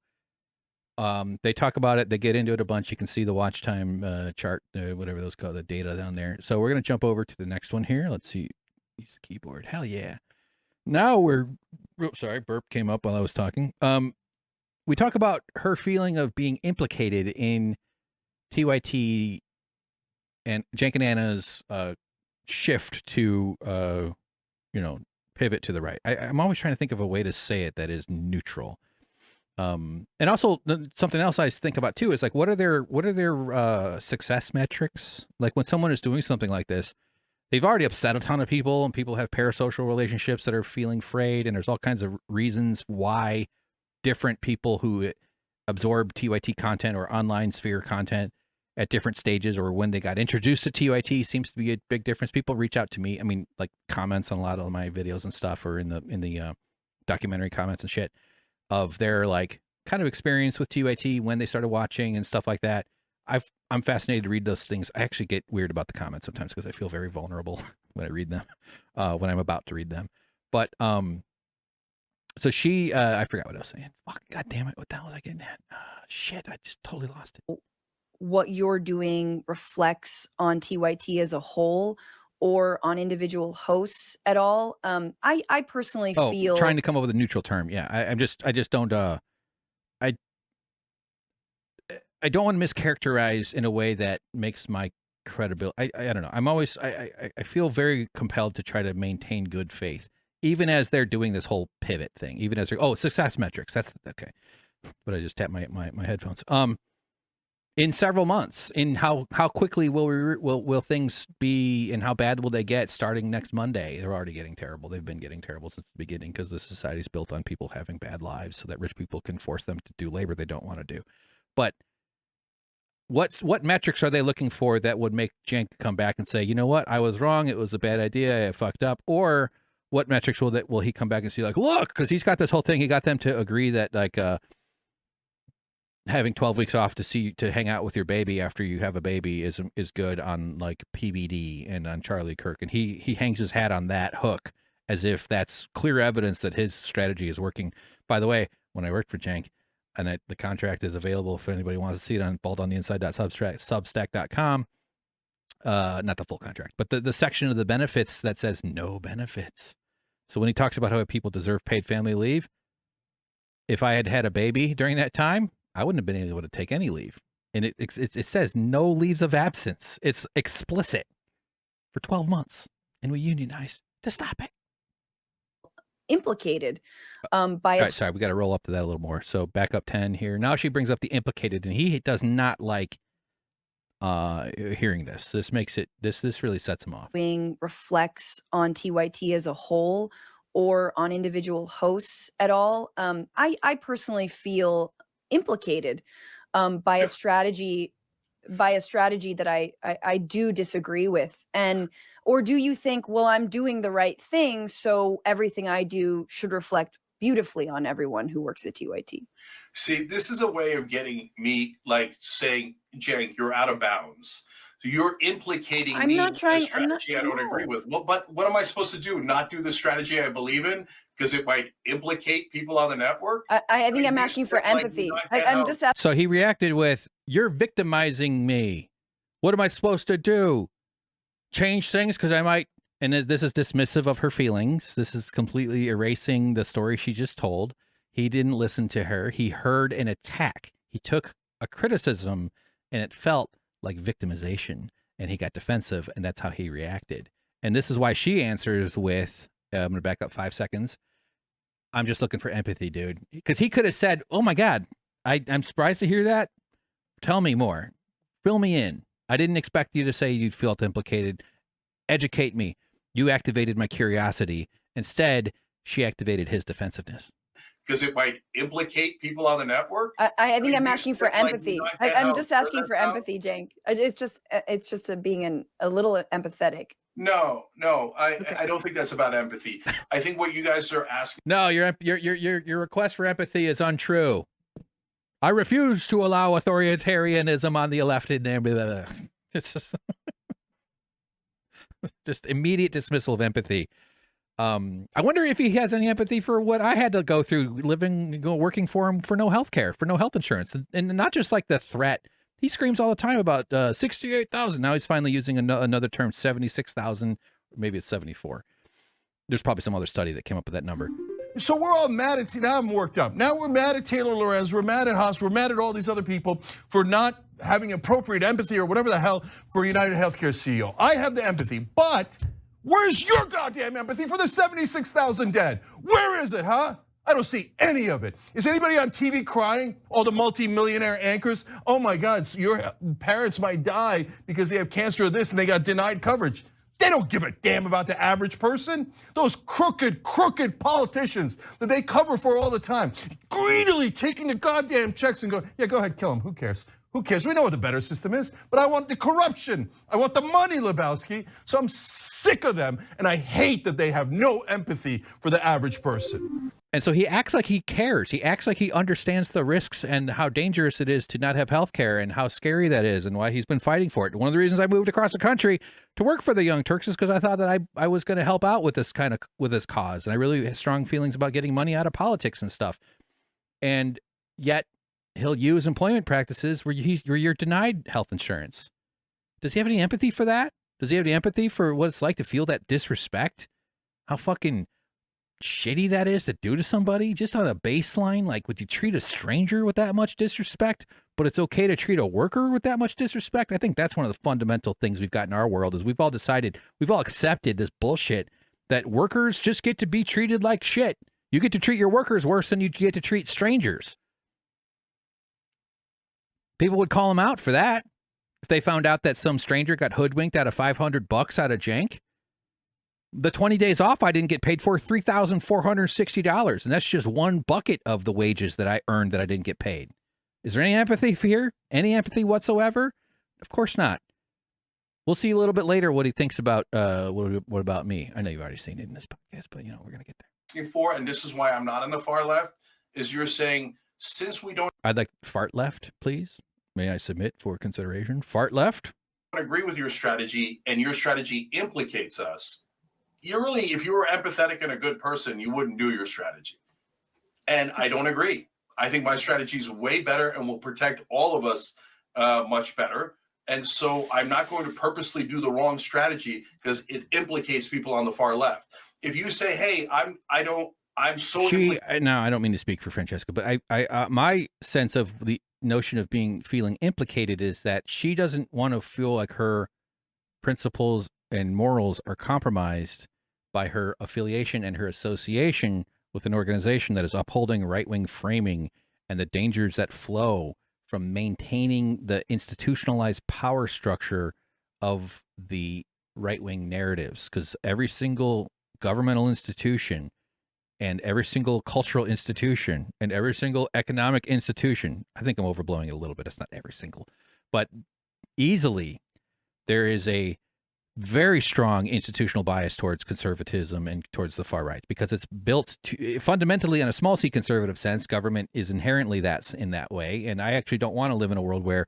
They talk about it. They get into it a bunch. You can see the watch time chart, whatever those call the data down there. So we're going to jump over to the next one here. Let's see. Use the keyboard. Hell yeah. Now sorry, burp came up while I was talking. We talk about her feeling of being implicated in TYT and Cenk and Anna's shift to, pivot to the right. I'm always trying to think of a way to say it that is neutral. And also something else I think about too is like, what are their success metrics? Like when someone is doing something like this, they've already upset a ton of people, and people have parasocial relationships that are feeling frayed, and there's all kinds of reasons why different people who absorb TYT content or online sphere content at different stages, or when they got introduced to TYT, seems to be a big difference. People reach out to me. I mean, like comments on a lot of my videos and stuff, or in the documentary comments and shit, of their like kind of experience with TYT when they started watching and stuff like that. I'm fascinated to read those things. I actually get weird about the comments sometimes because I feel very vulnerable when I read them, when I'm about to read them. But so she, I forgot what I was saying. Fuck, God damn it! What the hell was I getting at? Shit, I just totally lost it. What you're doing reflects on TYT as a whole, or on individual hosts at all. I personally feel trying to come up with a neutral term. Yeah, I just don't. I don't want to mischaracterize in a way that makes my credibility. I don't know. I'm always I feel very compelled to try to maintain good faith, even as they're doing this whole pivot thing. Even as they're success metrics. That's okay. But I just tapped my headphones. In several months, in how quickly will things be, and how bad will they get starting next Monday? They're already getting terrible. They've been getting terrible since the beginning because the society's built on people having bad lives, so that rich people can force them to do labor they don't want to do. But what metrics are they looking for that would make Cenk come back and say, you know what, I was wrong, it was a bad idea, I fucked up? Or what metrics will he come back and see, like, look, because he's got this whole thing, he got them to agree that like having 12 weeks off to hang out with your baby after you have a baby is good on like PBD and on Charlie Kirk, and he hangs his hat on that hook as if that's clear evidence that his strategy is working. By the way, when I worked for Cenk, and the contract is available if anybody wants to see it on balledontheinside.substack.com. Not the full contract, but the section of the benefits that says no benefits. So when he talks about how people deserve paid family leave, if I had had a baby during that time, I wouldn't have been able to take any leave. And it says no leaves of absence. It's explicit for 12 months. And we unionized to stop it. Implicated by All right, sorry, we got to roll up to that a little more. So back up 10 here. Now she brings up the implicated, and he does not like hearing this. This makes it, this really sets him off. Reflects on TYT as a whole or on individual hosts at all. I personally feel implicated by a strategy that I do disagree with. Or do you think, well, I'm doing the right thing, so everything I do should reflect beautifully on everyone who works at TYT? See, this is a way of getting me, like, saying, Cenk, you're out of bounds. So you're implicating me with a strategy I don't agree with. Well, but what am I supposed to do? Not do the strategy I believe in because it might implicate people on the network? I think I'm asking for empathy. I'm just asking. So he reacted with, you're victimizing me. What am I supposed to do? Change things because I might, and this is dismissive of her feelings. This is completely erasing the story she just told. He didn't listen to her. He heard an attack. He took a criticism and it felt like victimization, and he got defensive, and that's how he reacted. And this is why she answers with, I'm going to back up 5 seconds. I'm just looking for empathy, dude. Because he could have said, oh my God, I'm surprised to hear that. Tell me more. Fill me in. I didn't expect you to say you felt implicated. Educate me. You activated my curiosity. Instead, she activated his defensive-ness. Because it might implicate people on the network? I think I'm asking for empathy. I'm just asking for empathy, Cenk. It's just being a little empathetic. No, I don't think that's about empathy. I think what you guys are asking. No, your request for empathy is untrue. I refuse to allow authoritarianism on the left. It's just immediate dismissal of empathy. I wonder if he has any empathy for what I had to go through working for him for no health care, for no health insurance, and not just like the threat. He screams all the time about 68,000. Now he's finally using another term, 76,000. Maybe it's 74. There's probably some other study that came up with that number. So we're all mad at, now I'm worked up. Now we're mad at Taylor Lorenz, we're mad at Haas, we're mad at all these other people for not having appropriate empathy or whatever the hell for United Healthcare CEO. I have the empathy, but where's your goddamn empathy for the 76,000 dead? Where is it, huh? I don't see any of it. Is anybody on TV crying? All the multi-millionaire anchors? Oh my God, so your parents might die because they have cancer or this and they got denied coverage. They don't give a damn about the average person. Those crooked politicians that they cover for all the time, greedily taking the goddamn checks and go, yeah, go ahead, kill them, who cares? Who cares? We know what the better system is, but I want the corruption. I want the money, Lebowski. So I'm sick of them, and I hate that they have no empathy for the average person. And so he acts like he cares. He acts like he understands the risks and how dangerous it is to not have health care and how scary that is and why he's been fighting for it. One of the reasons I moved across the country to work for the Young Turks is because I thought that I was going to help out with this cause. And I really had strong feelings about getting money out of politics and stuff. And yet he'll use employment practices where you're denied health insurance. Does he have any empathy for that? Does he have any empathy for what it's like to feel that disrespect? How fucking shitty that is to do to somebody just on a baseline? Like, would you treat a stranger with that much disrespect, but it's okay to treat a worker with that much disrespect? I think that's one of the fundamental things we've got in our world is we've all accepted this bullshit that workers just get to be treated like shit. You get to treat your workers worse than you get to treat strangers. People would call them out for that if they found out that some stranger got hoodwinked out of $500 out of Cenk. The 20 days off I didn't get paid for $3,460, and that's just one bucket of the wages that I earned that I didn't get paid. Is there any empathy here? Any empathy whatsoever? Of course not. We'll see a little bit later what he thinks about what about me. I know you've already seen it in this podcast, but we're gonna get there. For, and this is why I'm not on the far left, is you're saying since we don't I'd like fart left, please. May I submit for consideration? Fart left. agree with your strategy and your strategy implicates us, you really, if you were empathetic and a good person, you wouldn't do your strategy. And I don't agree. I think my strategy is way better and will protect all of us much better. And so I'm not going to purposely do the wrong strategy because it implicates people on the far left. If you say, "Hey, I'm so," no, I don't mean to speak for Francesca, but I my sense of the notion of feeling implicated is that she doesn't want to feel like her principles and morals are compromised by her affiliation and her association with an organization that is upholding right-wing framing and the dangers that flow from maintaining the institutionalized power structure of the right-wing narratives. Because every single governmental institution and every single cultural institution and every single economic institution, I think I'm overblowing it a little bit. It's not every single, but easily there is a very strong institutional bias towards conservatism and towards the far right because it's built to fundamentally in a small c conservative sense. Government is inherently in that way. And I actually don't want to live in a world where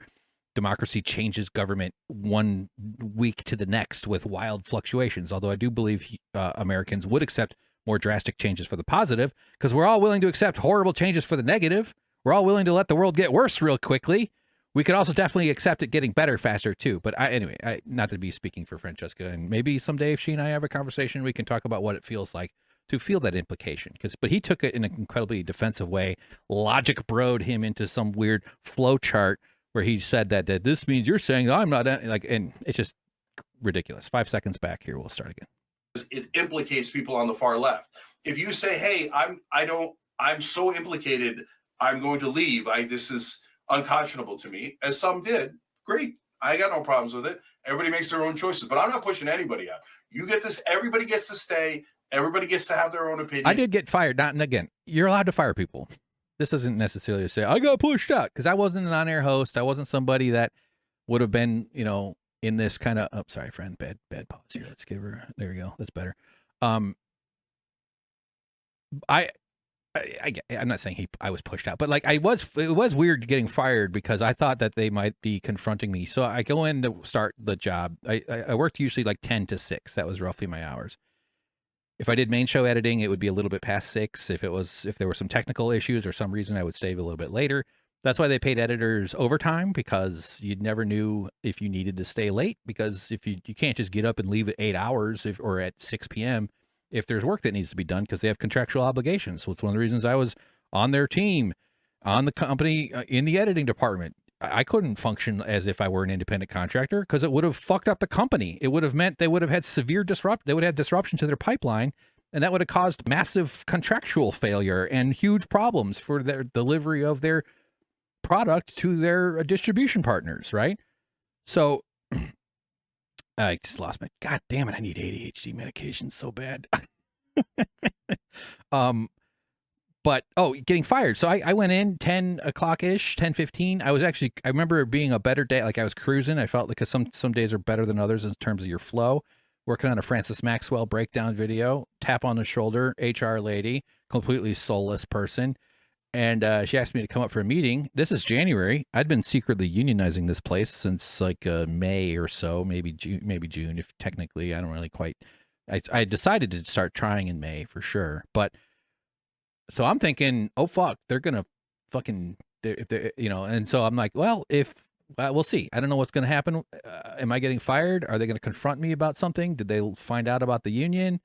democracy changes government one week to the next with wild fluctuations. Although I do believe Americans would accept more drastic changes for the positive because we're all willing to accept horrible changes for the negative. We're all willing to let the world get worse real quickly. We could also definitely accept it getting better faster too. But anyway, not to be speaking for Francesca, and maybe someday if she and I have a conversation, we can talk about what it feels like to feel that implication. But he took it in an incredibly defensive way. Logic broed him into some weird flow chart where he said that this means you're saying I'm not like, and it's just ridiculous. 5 seconds back here. We'll start again. It implicates people on the far left. If you say, "Hey, I'm so implicated, I'm going to leave. This is unconscionable to me," as some did, great. I got no problems with it. Everybody makes their own choices, but I'm not pushing anybody out. You get this. Everybody gets to stay. Everybody gets to have their own opinion. I did get fired. And again, you're allowed to fire people. This isn't necessarily to say I got pushed out because I wasn't an on-air host. I wasn't somebody that would have been, in this kind of. Oh, sorry, friend. Bad pause here. Let's give her. There we go. That's better. I'm not saying I was pushed out, but like it was weird getting fired because I thought that they might be confronting me. So I go in to start the job. I worked usually like 10 to 6. That was roughly my hours. If I did main show editing, it would be a little bit past 6. If there were some technical issues or some reason, I would stay a little bit later. That's why they paid editors overtime, because you never knew if you needed to stay late, because if you can't just get up and leave at 8 hours or at 6 p.m. if there's work that needs to be done, because they have contractual obligations. So it's one of the reasons I was on their team, on the company, in the editing department. I couldn't function as if I were an independent contractor because it would have fucked up the company. It would have meant they would have had they would have disruption to their pipeline, and that would have caused massive contractual failure and huge problems for their delivery of their product to their distribution partners, right? So I just lost my, God damn it, I need ADHD medication so bad. But getting fired. So I went in 10 o'clock-ish, 10:15. I remember it being a better day. Like I was cruising. I felt like some days are better than others in terms of your flow. Working on a Francis Maxwell breakdown video, tap on the shoulder, HR lady, completely soulless person. And she asked me to come up for a meeting. This is January. I'd been secretly unionizing this place since like May or so, maybe June, if technically I don't really quite. I decided to start trying in May for sure. But so I'm thinking, oh, fuck, they're going to fucking, if they, and so I'm like, well, we'll see. I don't know what's going to happen. Am I getting fired? Are they going to confront me about something? Did they find out about the union?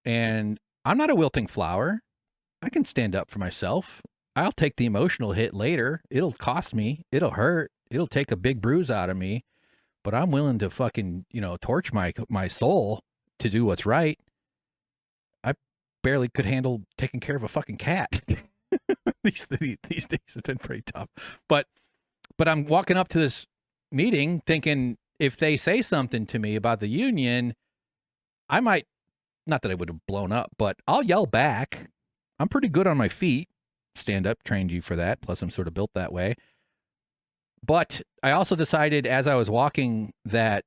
And I'm not a wilting flower. I can stand up for myself. I'll take the emotional hit later. It'll cost me. It'll hurt. It'll take a big bruise out of me. But I'm willing to fucking, torch my soul to do what's right. I barely could handle taking care of a fucking cat. these days have been pretty tough. But I'm walking up to this meeting thinking if they say something to me about the union, I might, not that I would have blown up, but I'll yell back. I'm pretty good on my feet. Stand up, trained you for that. Plus I'm sort of built that way. But I also decided as I was walking that,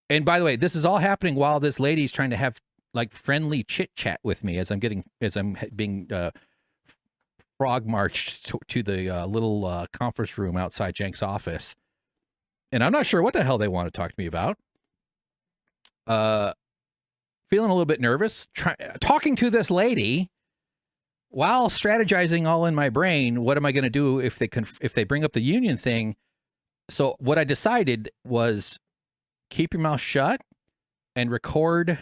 and by the way, this is all happening while this lady's trying to have like friendly chit chat with me as I'm being frog marched to the little conference room outside Cenk's office. And I'm not sure what the hell they want to talk to me about. Feeling a little bit nervous, talking to this lady while strategizing all in my brain. What am I going to do if they bring up the union thing? So what I decided was keep your mouth shut and record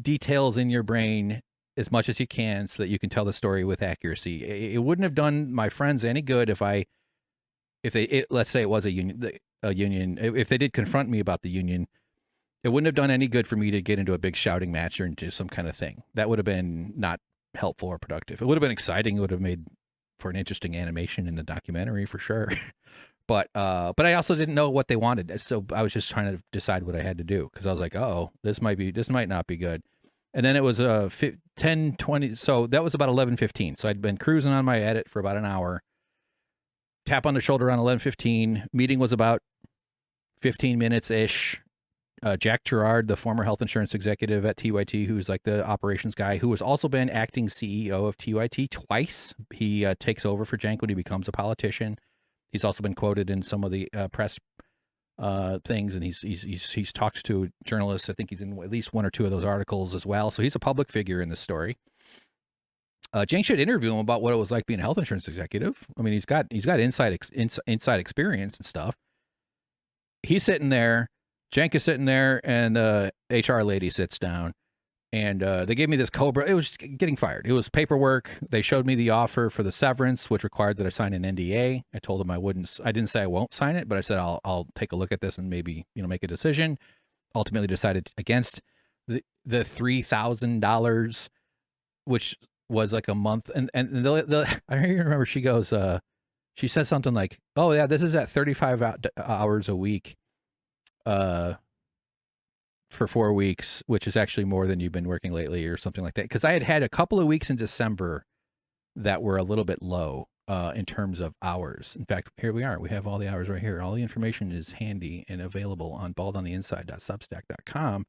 details in your brain as much as you can so that you can tell the story with accuracy. It wouldn't have done my friends any good if let's say it was a union, if they did confront me about the union, it wouldn't have done any good for me to get into a big shouting match or into some kind of thing. That would have been not helpful or productive. It would have been exciting. It would have made for an interesting animation in the documentary for sure. But I also didn't know what they wanted. So I was just trying to decide what I had to do. Cause I was like, oh, this might not be good. And then it was 10:20. So that was about 11:15. So I'd been cruising on my edit for about an hour. Tap on the shoulder around 11:15. Meeting was about 15 minutes ish. Jack Gerard, the former health insurance executive at TYT, who's like the operations guy, who has also been acting CEO of TYT twice. He takes over for Cenk when he becomes a politician. He's also been quoted in some of the press things, and he's talked to journalists. I think he's in at least one or two of those articles as well. So he's a public figure in this story. Cenk should interview him about what it was like being a health insurance executive. I mean, he's got inside experience and stuff. He's sitting there. Cenk is sitting there, and the HR lady sits down, and they gave me this Cobra. It was getting fired. It was paperwork. They showed me the offer for the severance, which required that I sign an NDA. I told them I wouldn't. I didn't say I won't sign it, but I said I'll take a look at this and maybe make a decision. Ultimately, decided against the $3,000, which was like a month. And I remember she goes, she said something like, "Oh yeah, this is at 35 hours a week." For 4 weeks, which is actually more than you've been working lately or something like that. Because I had a couple of weeks in December that were a little bit low in terms of hours. In fact, here we are. We have all the hours right here. All the information is handy and available on baldontheinside.substack.com.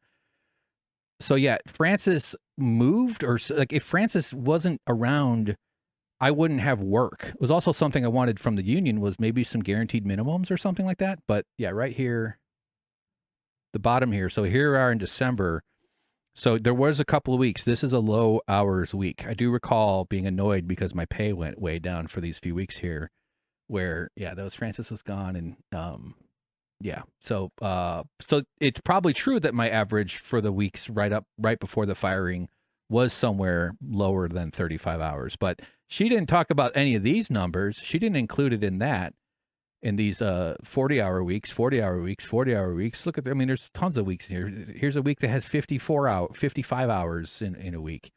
So yeah, Francis moved, or like if Francis wasn't around, I wouldn't have work. It was also something I wanted from the union was maybe some guaranteed minimums or something like that. But yeah, right here, the bottom here. So here we are in December. So there was a couple of weeks. This is a low hours week. I do recall being annoyed because my pay went way down for these few weeks here where, yeah, those Francis was gone. And, yeah. So it's probably true that my average for the weeks right before the firing was somewhere lower than 35 hours, but she didn't talk about any of these numbers. She didn't include it in that. In these 40-hour weeks, 40-hour weeks, 40-hour weeks. Look at, I mean, there's tons of weeks here. Here's a week that has 55 hours in a week.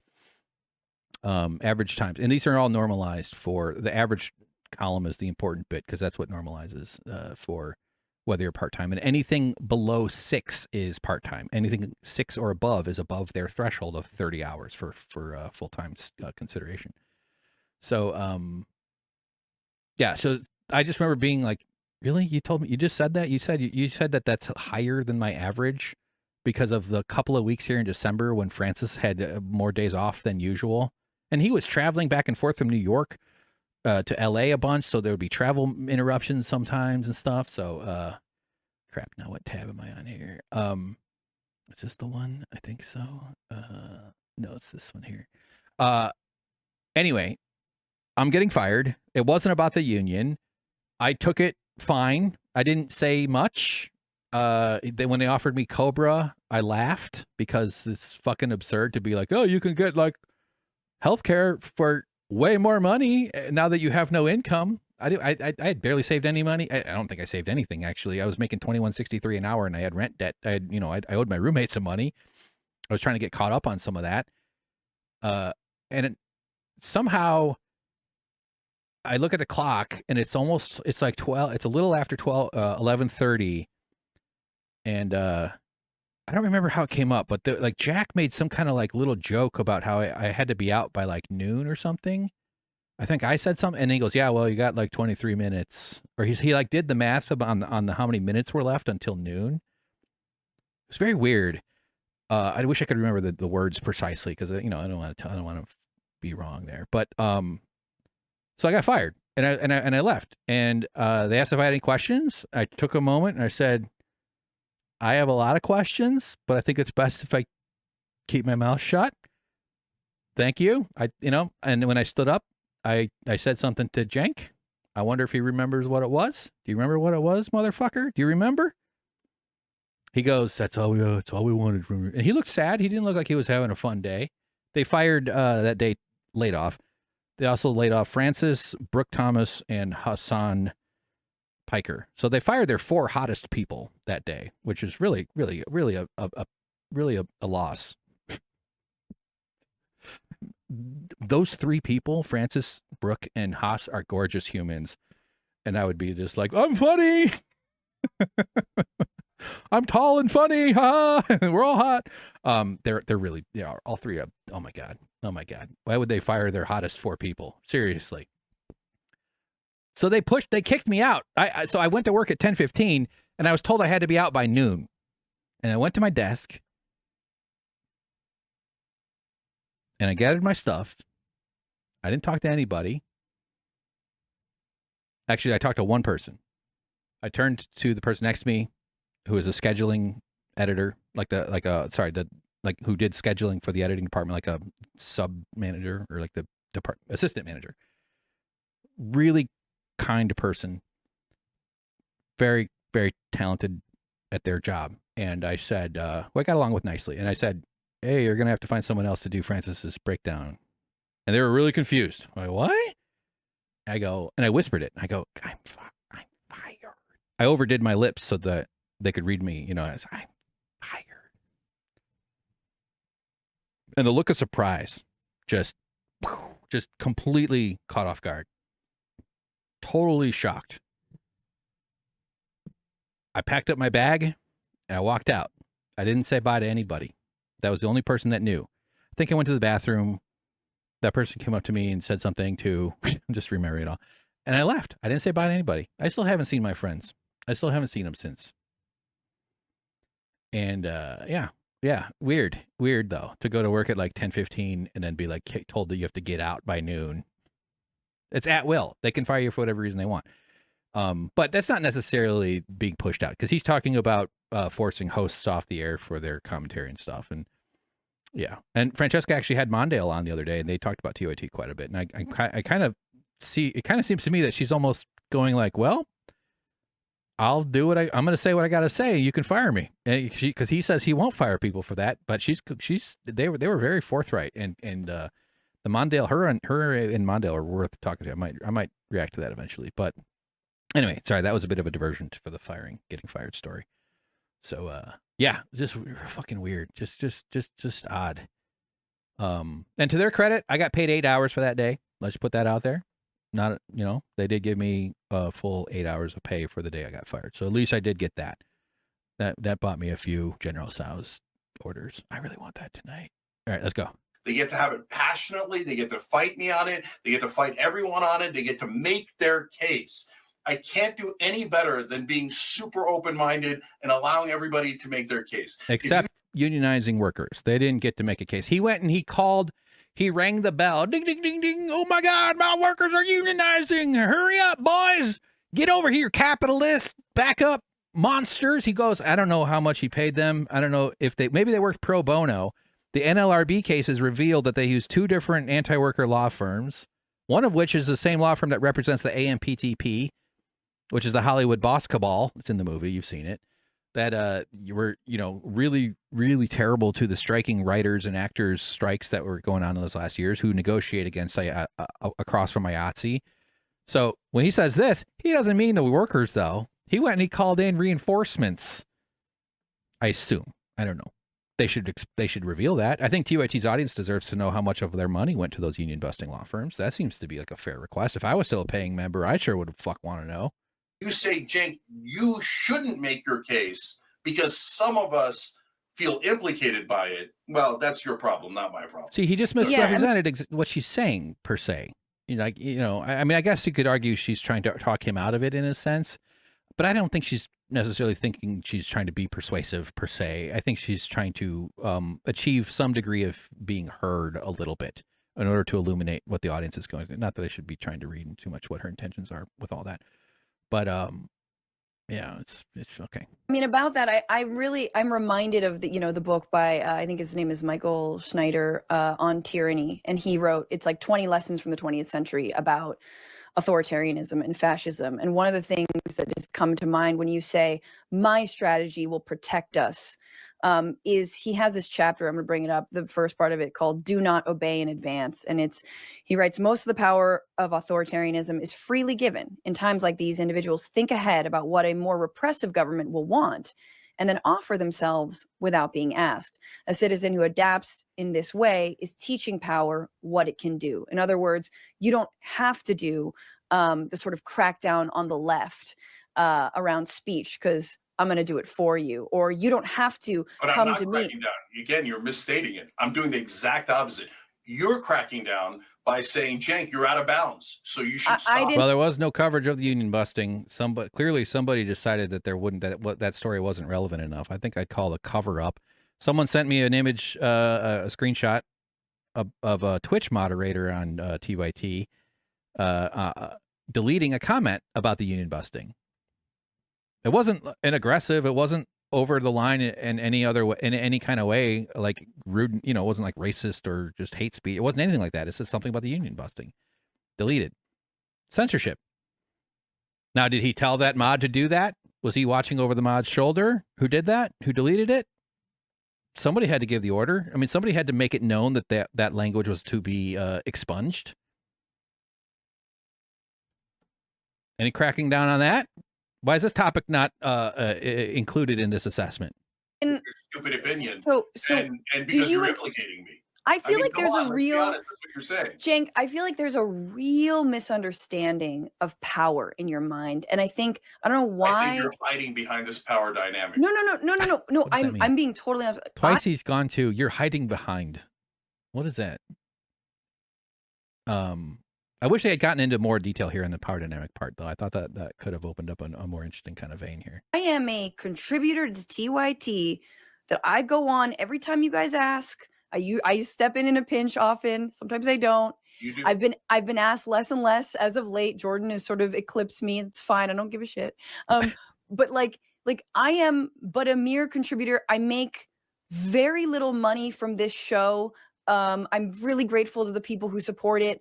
Average times. And these are all normalized for, the average column is the important bit because that's what normalizes for whether you're part-time. And anything below 6 is part-time. Anything 6 or above is above their threshold of 30 hours for full-time consideration. So, yeah, so I just remember being like, really? You told me, you just said that? You said that that's higher than my average because of the couple of weeks here in December when Francis had more days off than usual. And he was traveling back and forth from New York to LA a bunch. So there would be travel interruptions sometimes and stuff. So, crap. Now what tab am I on here? Is this the one? I think so. No, it's this one here. Anyway, I'm getting fired. It wasn't about the union. I took it fine. I didn't say much. when they offered me Cobra, I laughed because it's fucking absurd to be like, oh, you can get like healthcare for way more money now that you have no income. I had barely saved any money. I don't think I saved anything actually. I was making $21.63 an hour, and I had rent debt. I owed my roommate some money. I was trying to get caught up on some of that. Somehow I look at the clock and it's like 12. It's a little after 11:30. And I don't remember how it came up, but like Jack made some kind of like little joke about how I had to be out by like noon or something. I think I said something, and he goes, "Yeah, well, you got like 23 minutes." Or he like did the math on the how many minutes were left until noon. It's very weird. I wish I could remember the words precisely because I don't want to be wrong there. But so I got fired, and I left, and they asked if I had any questions. I took a moment and I said, I have a lot of questions, but I think it's best if I keep my mouth shut. Thank you. And when I stood up, I said something to Cenk. I wonder if he remembers what it was. Do you remember what it was, motherfucker? Do you remember? He goes, that's all we wanted from you. And he looked sad. He didn't look like he was having a fun day. They fired that day, laid off. They also laid off Francis, Brooke Thomas, and Hasan Piker. So they fired their 4 hottest people that day, which is really a loss. Those 3 people, Francis, Brooke, and Haas, are gorgeous humans. And I would be just like, I'm funny. I'm tall and funny. Ha! We're all hot. They're really, all 3 of, oh my God. Why would they fire their hottest 4 people? Seriously. So they kicked me out. So I went to work at 10:15, and I was told I had to be out by noon. And I went to my desk, and I gathered my stuff. I didn't talk to anybody. Actually, I talked to one person. I turned to the person next to me, who is a scheduling editor, who did scheduling for the editing department, like a sub manager or like the assistant manager. Really kind person, very, very talented at their job. And I said, I got along with nicely. And I said, hey, you're going to have to find someone else to do Francis's breakdown. And they were really confused. I'm like, what? I go, and I whispered it. I go, I'm fired. I overdid my lips so that they could read me, as I'm fired. And the look of surprise just completely caught off guard. Totally shocked. I packed up my bag and I walked out. I didn't say bye to anybody. That was the only person that knew. I think I went to the bathroom. That person came up to me and said something to, just remember it all. And I left. I didn't say bye to anybody. I still haven't seen my friends. I still haven't seen them since. And yeah, weird though, to go to work at like 10:15 and then be like told that you have to get out by noon. It's at will. They can fire you for whatever reason they want. But that's not necessarily being pushed out, because he's talking about forcing hosts off the air for their commentary and stuff. And yeah, and Francesca actually had Mondale on the other day, and they talked about TYT quite a bit. And I kind of see, it kind of seems to me that she's almost going like, well, I'll do what I'm going to say what I got to say. You can fire me, because he says he won't fire people for that. But they were very forthright, and the Mondale, her and Mondale are worth talking to. I might react to that eventually. But anyway, sorry, that was a bit of a diversion for the getting fired story. So yeah, just fucking weird, just odd. And to their credit, I got paid 8 hours for that day. Let's put that out there. Not, they did give me a full 8 hours of pay for the day I got fired. So at least I did get that. That bought me a few General Tso's orders. I really want that tonight. All right, let's go. They get to have it passionately. They get to fight me on it. They get to fight everyone on it. They get to make their case. I can't do any better than being super open-minded and allowing everybody to make their case. Except unionizing workers. They didn't get to make a case. He went and he rang the bell. Ding, ding, ding, ding. Oh my God, my workers are unionizing. Hurry up, boys. Get over here, capitalists. Back up, monsters. He goes, I don't know how much he paid them. I don't know if maybe they worked pro bono. The NLRB cases revealed that they used 2 different anti-worker law firms, one of which is the same law firm that represents the AMPTP, which is the Hollywood boss cabal. It's in the movie. You've seen it. that you were, really, really terrible to the striking writers and actors strikes that were going on in those last years who negotiate against across from IATSE. So when he says this, he doesn't mean the workers, though. He went and he called in reinforcements. I assume. I don't know. They should reveal that. I think TYT's audience deserves to know how much of their money went to those union busting law firms. That seems to be like a fair request. If I was still a paying member, I sure would want to know. You say, Cenk, you shouldn't make your case because some of us feel implicated by it. Well, that's your problem, not my problem. See, he just misrepresented what she's saying per se. I mean, I guess you could argue she's trying to talk him out of it in a sense, but I don't think she's necessarily thinking she's trying to be persuasive per se. I think she's trying to achieve some degree of being heard a little bit in order to illuminate what the audience is going to. Not that I should be trying to read too much what her intentions are with all that, but yeah, it's okay. I mean, about that, I'm reminded of the book by I think his name is Michael Schneider on tyranny, and he wrote it's like 20 lessons from the 20th century about authoritarianism and fascism. And one of the things that has come to mind when you say my strategy will protect us is he has this chapter, I'm going to bring it up, the first part of it called Do Not Obey in Advance. And he writes, most of the power of authoritarianism is freely given. In times like these, individuals think ahead about what a more repressive government will want and then offer themselves without being asked. A citizen who adapts in this way is teaching power what it can do. In other words, you don't have to do the sort of crackdown on the left around speech because I'm going to do it for you, or you don't have to come to me. Cracking down. Again, you're misstating it. I'm doing the exact opposite. You're cracking down by saying, Cenk, you're out of bounds, so you should stop. Well, there was no coverage of the union busting. Clearly somebody decided that that story wasn't relevant enough. I think I'd call the cover up. Someone sent me an image, a screenshot of a Twitch moderator on TYT deleting a comment about the union busting. It wasn't an aggressive. It wasn't over the line in any kind of way, like rude. It wasn't like racist or just hate speech. It wasn't anything like that. It said something about the union busting. Deleted. Censorship. Now, did he tell that mod to do that? Was he watching over the mod's shoulder? Who did that? Who deleted it? Somebody had to give the order. I mean, somebody had to make it known that language was to be expunged. Any cracking down on that? Why is this topic not included in this assessment? Your stupid opinion. And because you're implicating me. I feel like there's a real, that's what you're saying. Cenk, I feel like there's a real misunderstanding of power in your mind. And I don't know why. I think you're hiding behind this power dynamic. No. I'm being totally honest. Twice he's gone to, you're hiding behind. What is that? I wish they had gotten into more detail here in the power dynamic part, though. I thought that could have opened up a more interesting kind of vein here. I am a contributor to TYT that I go on every time you guys ask. I step in a pinch often. Sometimes I don't. You do. I've been asked less and less as of late. Jordan has sort of eclipsed me. It's fine. I don't give a shit. But like I am but a mere contributor. I make very little money from this show. I'm really grateful to the people who support it.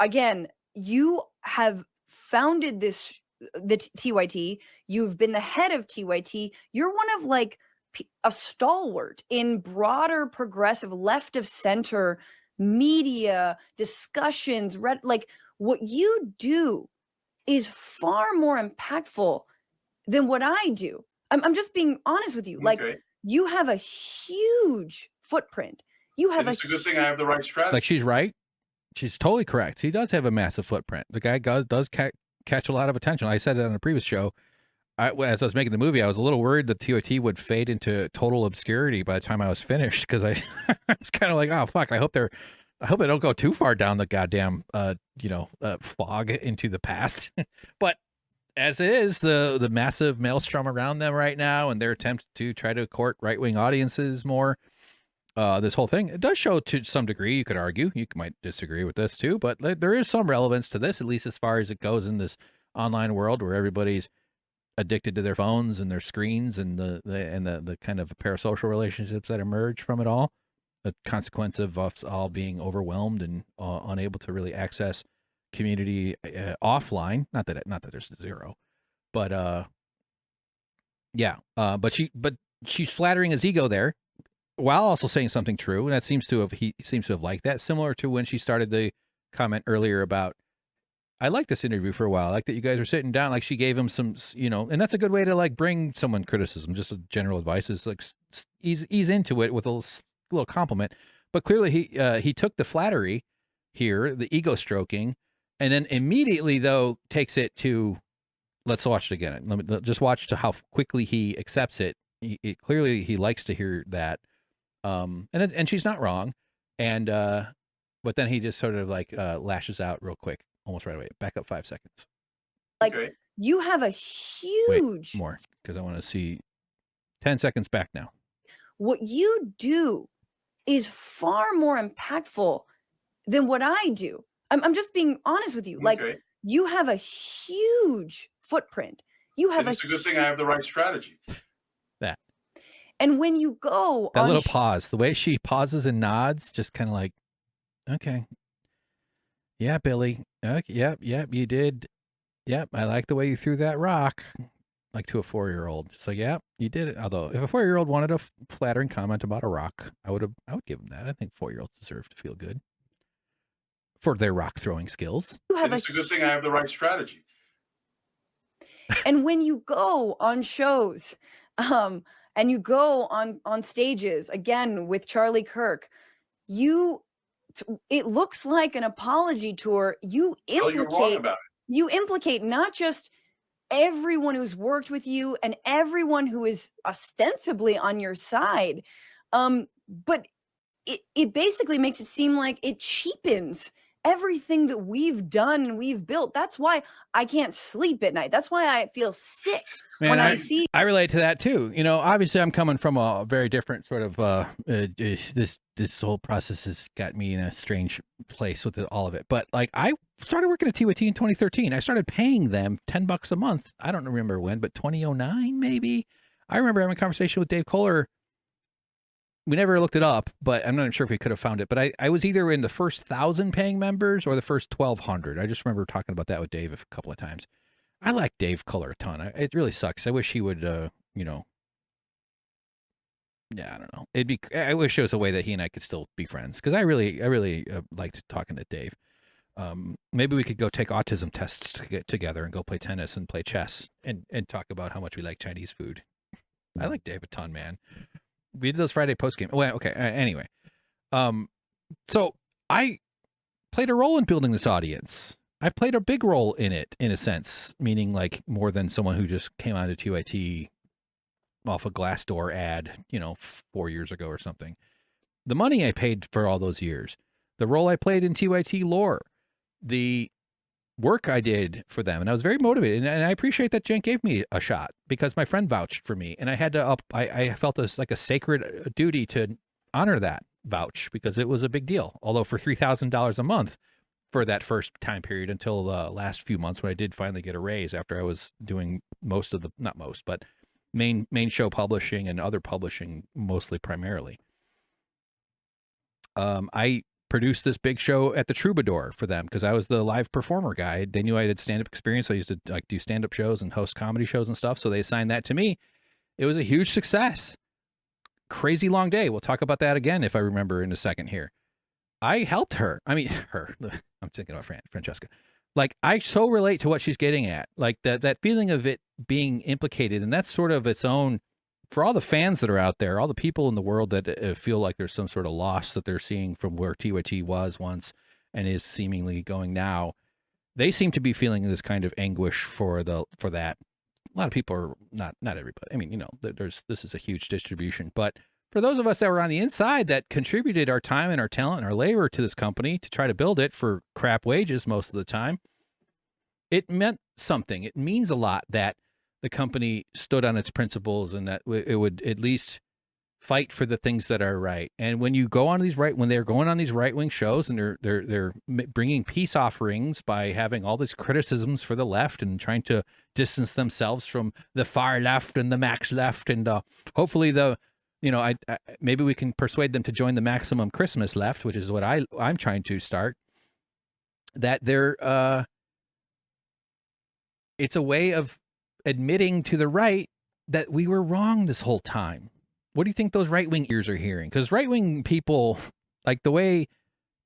Again, you have founded the TYT. You've been the head of TYT. You're one of a stalwart in broader progressive left of center media discussions. What you do is far more impactful than what I do. I'm just being honest with you. Okay. You have a huge footprint. You have it's a good thing I have the right strategy. Like, she's right. She's totally correct. He does have a massive footprint. The guy does catch a lot of attention. I said it on a previous show. As I was making the movie, I was a little worried that TYT would fade into total obscurity by the time I was finished, because I was kind of like, oh fuck, I hope they don't go too far down the goddamn fog into the past. But as it is, the massive maelstrom around them right now, and their attempt to try to court right-wing audiences more, this whole thing, it does show to some degree, you could argue, you might disagree with this too, but there is some relevance to this, at least as far as it goes in this online world where everybody's addicted to their phones and their screens and the kind of parasocial relationships that emerge from it all, a consequence of us all being overwhelmed and unable to really access community offline. Not that there's zero, but Yeah, but she's flattering his ego there, while also saying something true, and that he seems to have liked that. Similar to when she started the comment earlier about, I liked this interview for a while. I like that you guys are sitting down. Like she gave him some, and that's a good way to like bring someone criticism. Just a general advice is like ease into it with a little compliment. But clearly he took the flattery here, the ego stroking, and then immediately though takes it to, let's watch it again. Let me just watch to how quickly he accepts it. Clearly he likes to hear that. And she's not wrong. And, but then he just sort of like, lashes out real quick, almost right away. Back up 5 seconds. Like you have a huge. Wait, more, because I want to see 10 seconds back now. What you do is far more impactful than what I do. I'm just being honest with you. Like you have a huge footprint. You have it's a good thing I have the right strategy. That. And when you go that on little pause, the way she pauses and nods, just kind of like, okay. Yeah, Billy. Okay, yep, you did. Yep, I like the way you threw that rock. Like to a 4-year-old. Just like, yeah, you did it. Although if a 4-year-old wanted a flattering comment about a rock, I would give them that. I think 4-year-olds deserve to feel good for their rock throwing skills. It's a good thing I have the right strategy. And when you go on shows, and you go on stages, again with Charlie Kirk, it looks like an apology tour. You implicate not just everyone who's worked with you and everyone who is ostensibly on your side, but it basically makes it seem like it cheapens everything that we've done and we've built. That's why I can't sleep at night. That's why I feel sick when I see. I relate to that too. Obviously I'm coming from a very different sort of, this whole process has got me in a strange place with all of it. But like I started working at TYT in 2013. I started paying them $10 a month. I don't remember when, but 2009 maybe. I remember having a conversation with Dave Kohler. We never looked it up, but I'm not sure if we could have found it. But I was either in the first 1,000 paying members or the first 1,200. I just remember talking about that with Dave a couple of times. I like Dave Kohler a ton. It really sucks. I wish he would, yeah, I don't know. I wish there was a way that he and I could still be friends, because I really liked talking to Dave. Maybe we could go take autism tests to get together and go play tennis and play chess and talk about how much we like Chinese food. I like Dave a ton, man. We did those Friday post game. Well, okay. Anyway, so I played a role in building this audience. I played a big role in it, in a sense, meaning like more than someone who just came onto TYT off a Glassdoor ad, 4 years ago or something. The money I paid for all those years, the role I played in TYT lore, the work I did for them, and I was very motivated, and I appreciate that Cenk gave me a shot because my friend vouched for me, and I had to I felt this like a sacred duty to honor that vouch because it was a big deal. Although for $3,000 a month for that first time period until the last few months when I did finally get a raise after I was doing most of the, not most, but main show publishing and other publishing, mostly primarily. I produced this big show at the Troubadour for them because I was the live performer guy. They knew I had stand-up experience. I used to like do stand-up shows and host comedy shows and stuff. So they assigned that to me. It was a huge success. Crazy long day. We'll talk about that again if I remember in a second here. I helped her. I mean, her. I'm thinking about Francesca. Like, I so relate to what she's getting at. Like that feeling of it being implicated, and that's sort of its own. For all the fans that are out there, all the people in the world that feel like there's some sort of loss that they're seeing from where TYT was once and is seemingly going now, they seem to be feeling this kind of anguish for that. A lot of people are not everybody. I mean, this is a huge distribution, but for those of us that were on the inside that contributed our time and our talent and our labor to this company to try to build it for crap wages most of the time, it meant something. It means a lot that the company stood on its principles and that it would at least fight for the things that are right. And when you go on these when they're going on these right-wing shows and they're bringing peace offerings by having all these criticisms for the left and trying to distance themselves from the far left and the max left, and hopefully maybe we can persuade them to join the maximum Christmas left, which is what I'm trying to start. That it's a way of admitting to the right that we were wrong this whole time. What do you think those right-wing ears are hearing? Because right-wing people, like the way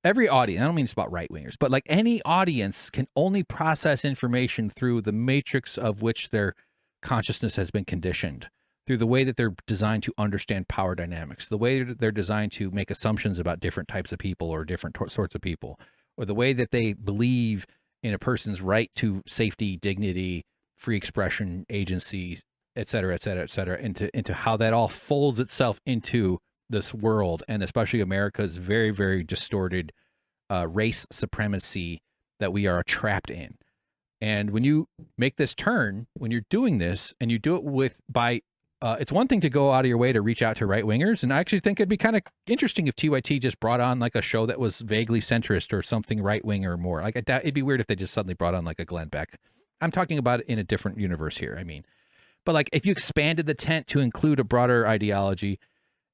every audience, I don't mean it's about right-wingers, but like any audience can only process information through the matrix of which their consciousness has been conditioned, through the way that they're designed to understand power dynamics, the way that they're designed to make assumptions about different types of people or different sorts of people, or the way that they believe in a person's right to safety, dignity, free expression, agency, et cetera, et cetera, et cetera, into how that all folds itself into this world, and especially America's very, very distorted race supremacy that we are trapped in. And when you make this turn, when you're doing this, and you do it it's one thing to go out of your way to reach out to right-wingers, and I actually think it'd be kind of interesting if TYT just brought on like a show that was vaguely centrist or something right-wing or more. Like, it'd be weird if they just suddenly brought on like a Glenn Beck. I'm talking about it in a different universe here, I mean. But like, if you expanded the tent to include a broader ideology,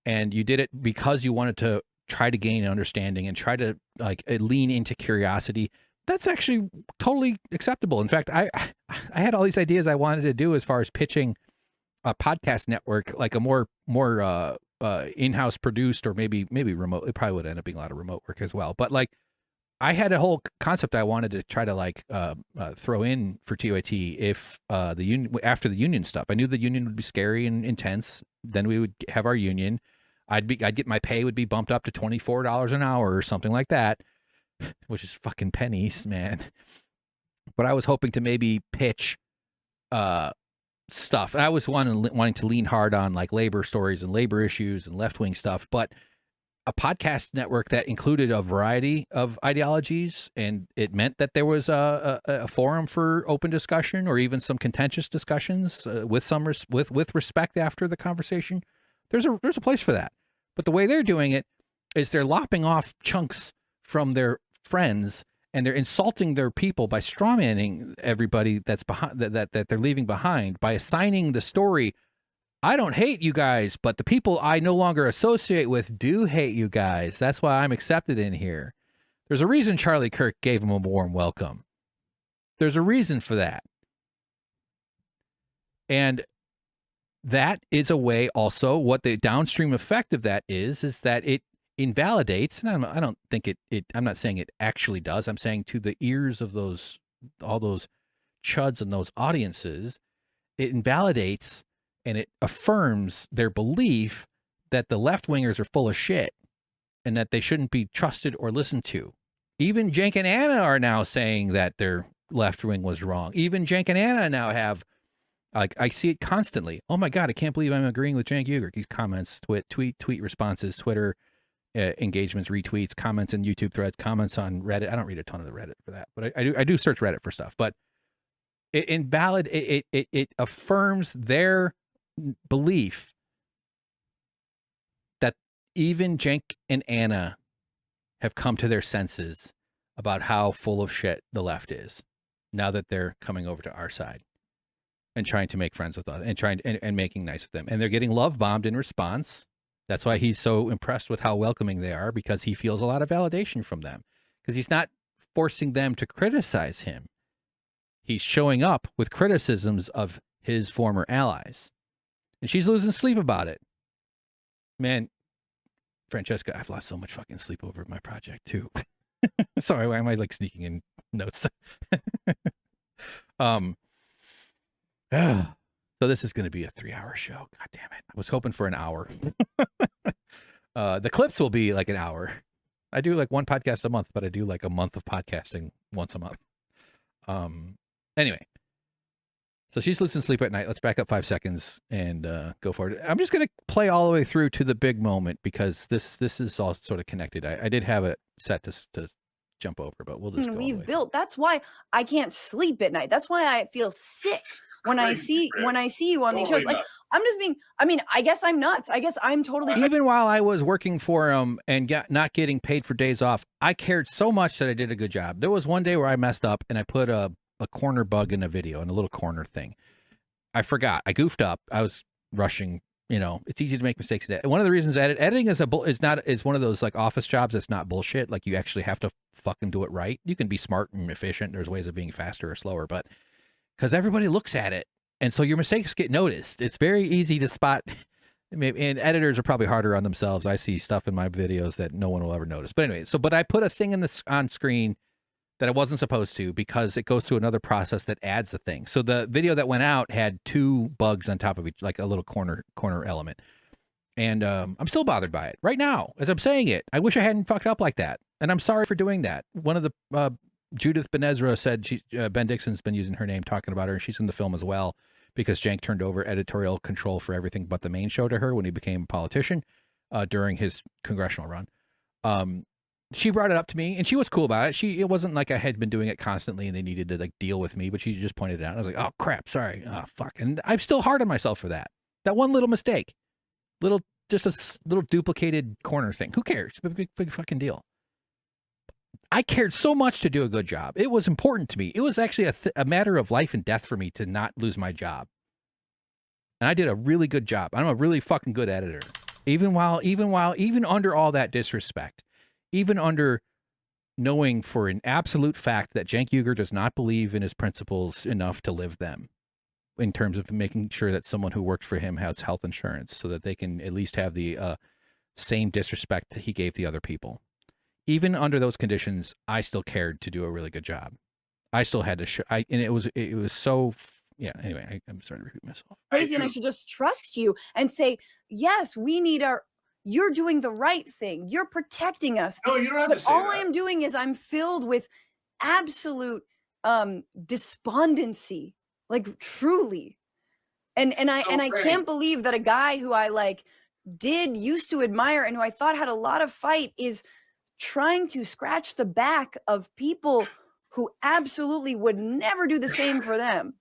and you did it because you wanted to try to gain an understanding and try to like lean into curiosity, that's actually totally acceptable. In fact, I had all these ideas I wanted to do as far as pitching a podcast network, like a more in-house produced, or maybe remote. It probably would end up being a lot of remote work as well. But like, I had a whole concept I wanted to try to like throw in for TYT if the union, after the union stuff. I knew the union would be scary and intense. Then we would have our union. I'd get my pay would be bumped up to $24 an hour or something like that, which is fucking pennies, man. But I was hoping to maybe pitch stuff, and I was wanting to lean hard on like labor stories and labor issues and left-wing stuff, but a podcast network that included a variety of ideologies, and it meant that there was a forum for open discussion or even some contentious discussions with respect after the conversation. There's a place for that. But the way they're doing it is they're lopping off chunks from their friends, and they're insulting their people by strawmanning everybody that's behind that they're leaving behind by assigning the story. I don't hate you guys, but the people I no longer associate with do hate you guys. That's why I'm accepted in here. There's a reason Charlie Kirk gave him a warm welcome. There's a reason for that. And that is a way also, what the downstream effect of that is that it invalidates, and I don't think I'm not saying it actually does. I'm saying to the ears of all those chuds and those audiences, it invalidates and it affirms their belief that the left-wingers are full of shit and that they shouldn't be trusted or listened to. Even Cenk and Anna are now saying that their left wing was wrong. Even Cenk and Anna now have, like, I see it constantly. Oh my God, I can't believe I'm agreeing with Cenk Uygur. These comments, tweet responses, Twitter engagements, retweets, comments in YouTube threads, comments on Reddit. I don't read a ton of the Reddit for that, but I do search Reddit for stuff. But it affirms their belief that even Cenk and Anna have come to their senses about how full of shit the left is now that they're coming over to our side and trying to make friends with us and making nice with them. And they're getting love bombed in response. That's why he's so impressed with how welcoming they are, because he feels a lot of validation from them, because he's not forcing them to criticize him. He's showing up with criticisms of his former allies. And she's losing sleep about it. Man, Francesca, I've lost so much fucking sleep over my project too. Sorry, why am I like sneaking in notes? So this is going to be a 3-hour show. God damn it. I was hoping for an hour. The clips will be like an hour. I do like one podcast a month, but I do like a month of podcasting once a month. Anyway, so she's losing sleep at night. Let's back up 5 seconds and go for it. I'm just going to play all the way through to the big moment, because this is all sort of connected. I did have it set to jump over, but we'll just go. We've built. That's why I can't sleep at night. That's why I feel sick when I see you on these shows. Like, I'm just being. I mean, I guess I'm nuts. I guess I'm totally. Even while I was working for him and not getting paid for days off, I cared so much that I did a good job. There was one day where I messed up and I put a corner bug in a video, in a little corner thing. I forgot. I goofed up. I was rushing. You know, it's easy to make mistakes. One of the reasons editing is one of those like office jobs that's not bullshit. Like, you actually have to fucking do it right. You can be smart and efficient. There's ways of being faster or slower, but because everybody looks at it And so your mistakes get noticed. It's very easy to spot. And editors are probably harder on themselves. I see stuff in my videos that no one will ever notice. But anyway, but I put a thing on screen that I wasn't supposed to because it goes through another process that adds a thing. So the video that went out had 2 bugs on top of each, like a little corner element. And I'm still bothered by it right now as I'm saying it. I wish I hadn't fucked up like that. And I'm sorry for doing that. One of the Judith Ben-Ezra said Ben Dixon's been using her name talking about her, and she's in the film as well because Cenk turned over editorial control for everything but the main show to her when he became a politician during his congressional run. She brought it up to me, and she was cool about it. It wasn't like I had been doing it constantly, and they needed to like deal with me. But she just pointed it out. I was like, "Oh crap, sorry, oh fuck," and I'm still hard on myself for that. That one little mistake, just a little duplicated corner thing. Who cares? It's a big fucking deal. I cared so much to do a good job. It was important to me. It was actually a matter of life and death for me to not lose my job. And I did a really good job. I'm a really fucking good editor. Even under all that disrespect. Even under knowing for an absolute fact that Cenk Uygur does not believe in his principles enough to live them in terms of making sure that someone who works for him has health insurance so that they can at least have the same disrespect that he gave the other people. Even under those conditions, I still cared to do a really good job. I still had to and it was so, yeah, anyway, I'm starting to repeat myself. Crazy, and I should just trust you and say, yes, we need you're doing the right thing. You're protecting us. No, you don't have to say all that. I am doing is I'm filled with absolute despondency, like truly. And I can't believe that a guy who I used to admire and who I thought had a lot of fight is trying to scratch the back of people who absolutely would never do the same for them.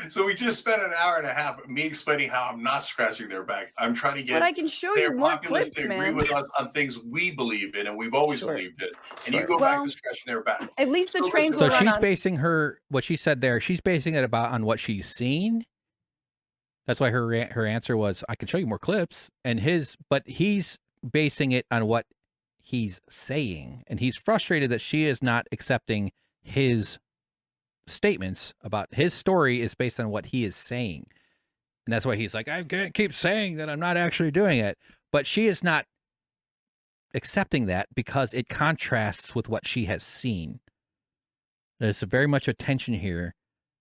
So we just spent an hour and a half me explaining how I'm not scratching their back. I'm trying to get but I can show their you more populace clips, to agree man. with us on things we believe in and we've always believed in. And you go back to scratching their back. At least the trains So will run she's on. basing what she said there. She's basing it on what she's seen. That's why her answer was, I can show you more clips. But he's basing it on what he's saying. And he's frustrated that she is not accepting his statements about his story is based on what he is saying. And that's why he's like, I can't keep saying that I'm not actually doing it. But she is not accepting that because it contrasts with what she has seen. There's very much a tension here.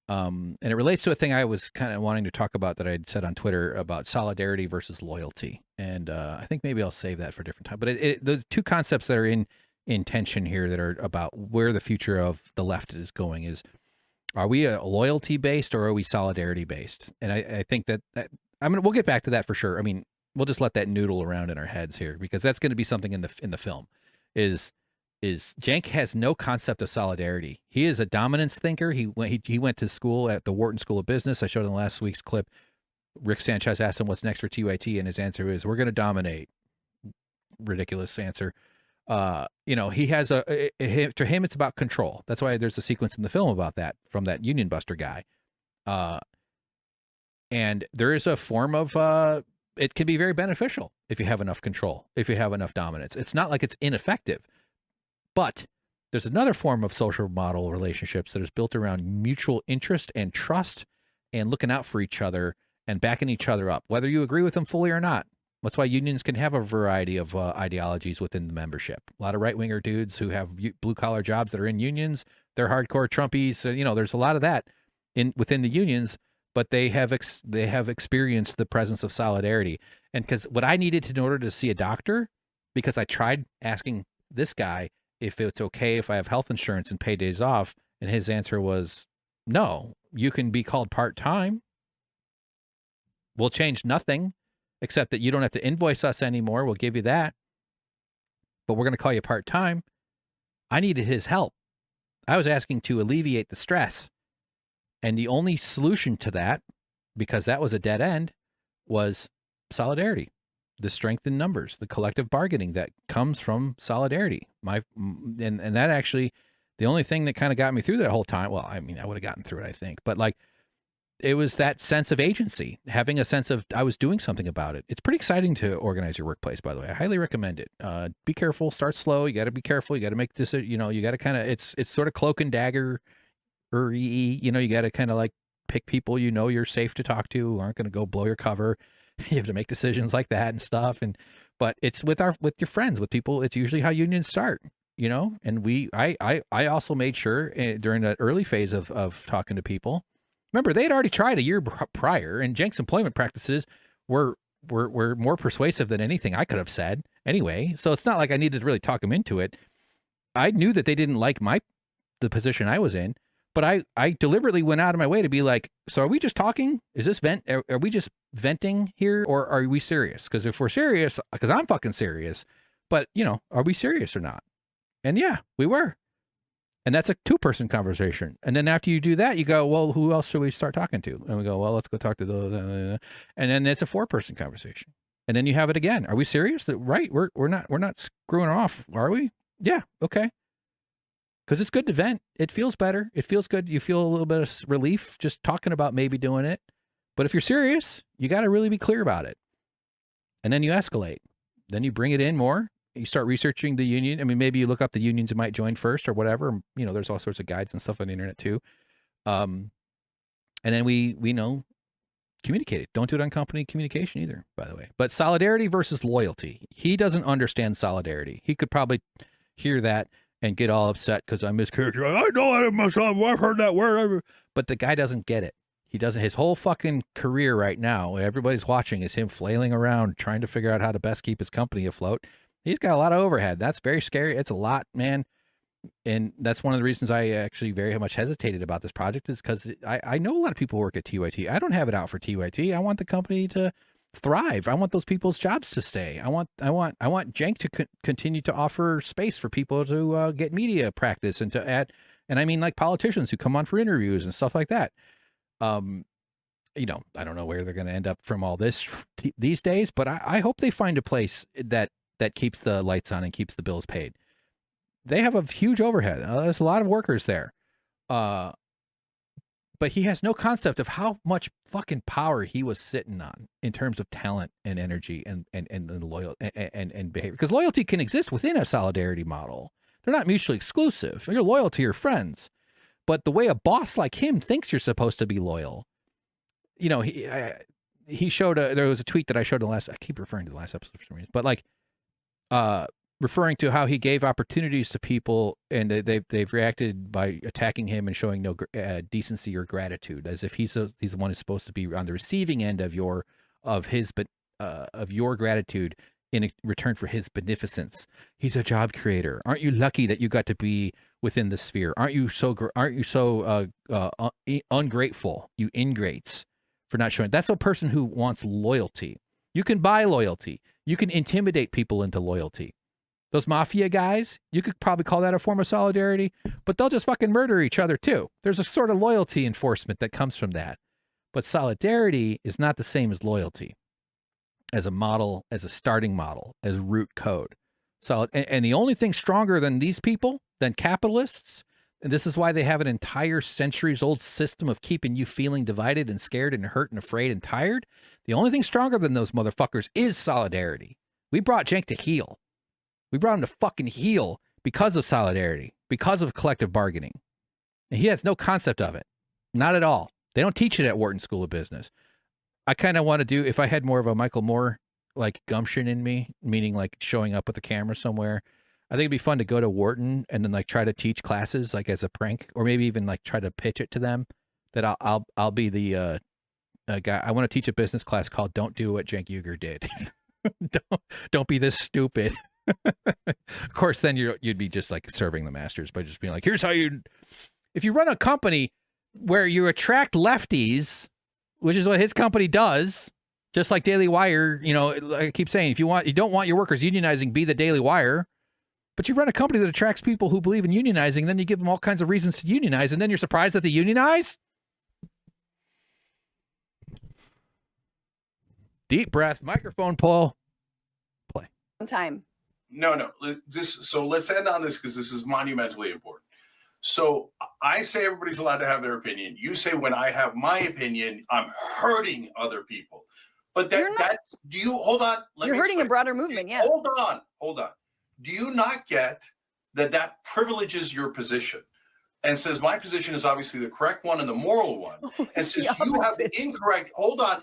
And it relates to a thing I was kind of wanting to talk about that I'd said on Twitter about solidarity versus loyalty. And I think maybe I'll save that for a different time. But those 2 concepts that are in tension here that are about where the future of the left is going is, are we a loyalty based or are we solidarity based? And I think that we'll get back to that for sure. I mean, we'll just let that noodle around in our heads here because that's going to be something in the film. Is Cenk has no concept of solidarity. He is a dominance thinker. He went to school at the Wharton School of Business. I showed in last week's clip. Rick Sanchez asked him what's next for TYT, and his answer is, we're going to dominate. Ridiculous answer. He has to him, it's about control. That's why there's a sequence in the film about that from that Union Buster guy. And there is a form of, it can be very beneficial if you have enough control, if you have enough dominance. It's not like it's ineffective, but there's another form of social model relationships that is built around mutual interest and trust and looking out for each other and backing each other up, whether you agree with them fully or not. That's why unions can have a variety of ideologies within the membership. A lot of right-winger dudes who have blue-collar jobs that are in unions, they're hardcore Trumpies. There's a lot of that within the unions, but they have experienced the presence of solidarity. And because what I needed in order to see a doctor, because I tried asking this guy if it's okay if I have health insurance and pay days off, and his answer was, no, you can be called part-time. We'll change nothing. Except that you don't have to invoice us anymore. We'll give you that. But we're going to call you part-time. I needed his help. I was asking to alleviate the stress. And the only solution to that, because that was a dead end, was solidarity. The strength in numbers, the collective bargaining that comes from solidarity. And that actually, the only thing that kind of got me through that whole time, well, I mean, I would have gotten through it, I think. But it was that sense of agency, having a sense of I was doing something about it. It's pretty exciting to organize your workplace, by the way. I highly recommend it. Be careful, start slow. You got to be careful. You got to make this, you got to kind of, it's sort of cloak and dagger, you got to kind of pick people you know you're safe to talk to, who aren't going to go blow your cover. You have to make decisions like that and stuff. But it's with your friends, with people. It's usually how unions start, you know. And I also made sure during the early phase of talking to people. Remember, they had already tried a year prior, and Cenk's employment practices were more persuasive than anything I could have said anyway. So it's not like I needed to really talk them into it. I knew that they didn't like the position I was in, but I deliberately went out of my way to be like, so are we just talking? Is this are we just venting here, or are we serious? Because if we're serious, because I'm fucking serious, but you know, are we serious or not? And yeah, we were. And that's a 2-person conversation. And then after you do that, you go, well, who else should we start talking to? And we go, well, let's go talk to those. And then it's a 4-person conversation. And then you have it again. Are we serious? Right? We're not screwing off, are we? Yeah. Okay. Because it's good to vent. It feels better. It feels good. You feel a little bit of relief just talking about maybe doing it. But if you're serious, you got to really be clear about it. And then you escalate. Then you bring it in more. You start researching the union. I mean, maybe you look up the unions you might join first or whatever. You know, there's all sorts of guides and stuff on the internet too. And then we communicate it. Don't do it on company communication either, by the way. But solidarity versus loyalty. He doesn't understand solidarity. He could probably hear that and get all upset because I mischaracterized. I know I myself. I've heard that word. But the guy doesn't get it. He doesn't. His whole fucking career right now, everybody's watching, is him flailing around trying to figure out how to best keep his company afloat. He's got a lot of overhead. That's very scary. It's a lot, man. And that's one of the reasons I actually very much hesitated about this project, is because I know a lot of people work at TYT. I don't have it out for TYT. I want the company to thrive. I want those people's jobs to stay. I want Cenk to continue to offer space for people to get media practice and to add, and I mean like politicians who come on for interviews and stuff like that. You know, I don't know where they're going to end up from all this these days, but I hope they find a place that keeps the lights on and keeps the bills paid. They have a huge overhead. There's a lot of workers there. But he has no concept of how much fucking power he was sitting on in terms of talent and energy and loyal and behavior. Because loyalty can exist within a solidarity model. They're not mutually exclusive. You're loyal to your friends. But the way a boss like him thinks you're supposed to be loyal, you know, he showed there was a tweet that I showed I keep referring to the last episode for some reason, but like, referring to how he gave opportunities to people and they've reacted by attacking him and showing no decency or gratitude, as if he's the one who's supposed to be on the receiving end of your gratitude in return for his beneficence. He's a job creator. Aren't you lucky that you got to be within the sphere? Aren't you so ungrateful, you ingrates, for not showing? That's a person who wants loyalty. You can buy loyalty. You can intimidate people into loyalty. Those mafia guys, you could probably call that a form of solidarity, but they'll just fucking murder each other too. There's a sort of loyalty enforcement that comes from that. But solidarity is not the same as loyalty, as a model, as a starting model, as root code. So, and the only thing stronger than these people, than capitalists, and this is why they have an entire centuries-old system of keeping you feeling divided and scared and hurt and afraid and tired. The only thing stronger than those motherfuckers is solidarity. We brought Cenk to heel. We brought him to fucking heel because of solidarity, because of collective bargaining. And he has no concept of it. Not at all. They don't teach it at Wharton School of Business. I kind of want to do, if I had more of a Michael Moore, like gumption in me, meaning like showing up with a camera somewhere, I think it'd be fun to go to Wharton and then like try to teach classes like as a prank, or maybe even like try to pitch it to them that I'll be the guy. I want to teach a business class called "Don't Do What Cenk Uygur Did." don't be this stupid. Of course, then you'd be just like serving the masters by just being like, here's how if you run a company where you attract lefties, which is what his company does, just like Daily Wire, you know, like I keep saying, if you don't want your workers unionizing, be the Daily Wire. But you run a company that attracts people who believe in unionizing, then you give them all kinds of reasons to unionize, and then you're surprised that they unionize? Deep breath, microphone pull, play. Time. No. So let's end on this because this is monumentally important. So I say everybody's allowed to have their opinion. You say when I have my opinion, I'm hurting other people. But that's, do you, hold on. You're hurting a broader movement, yeah. Hold on. Do you not get that privileges your position? and says my position is obviously the correct one and the moral one, and says you have the incorrect,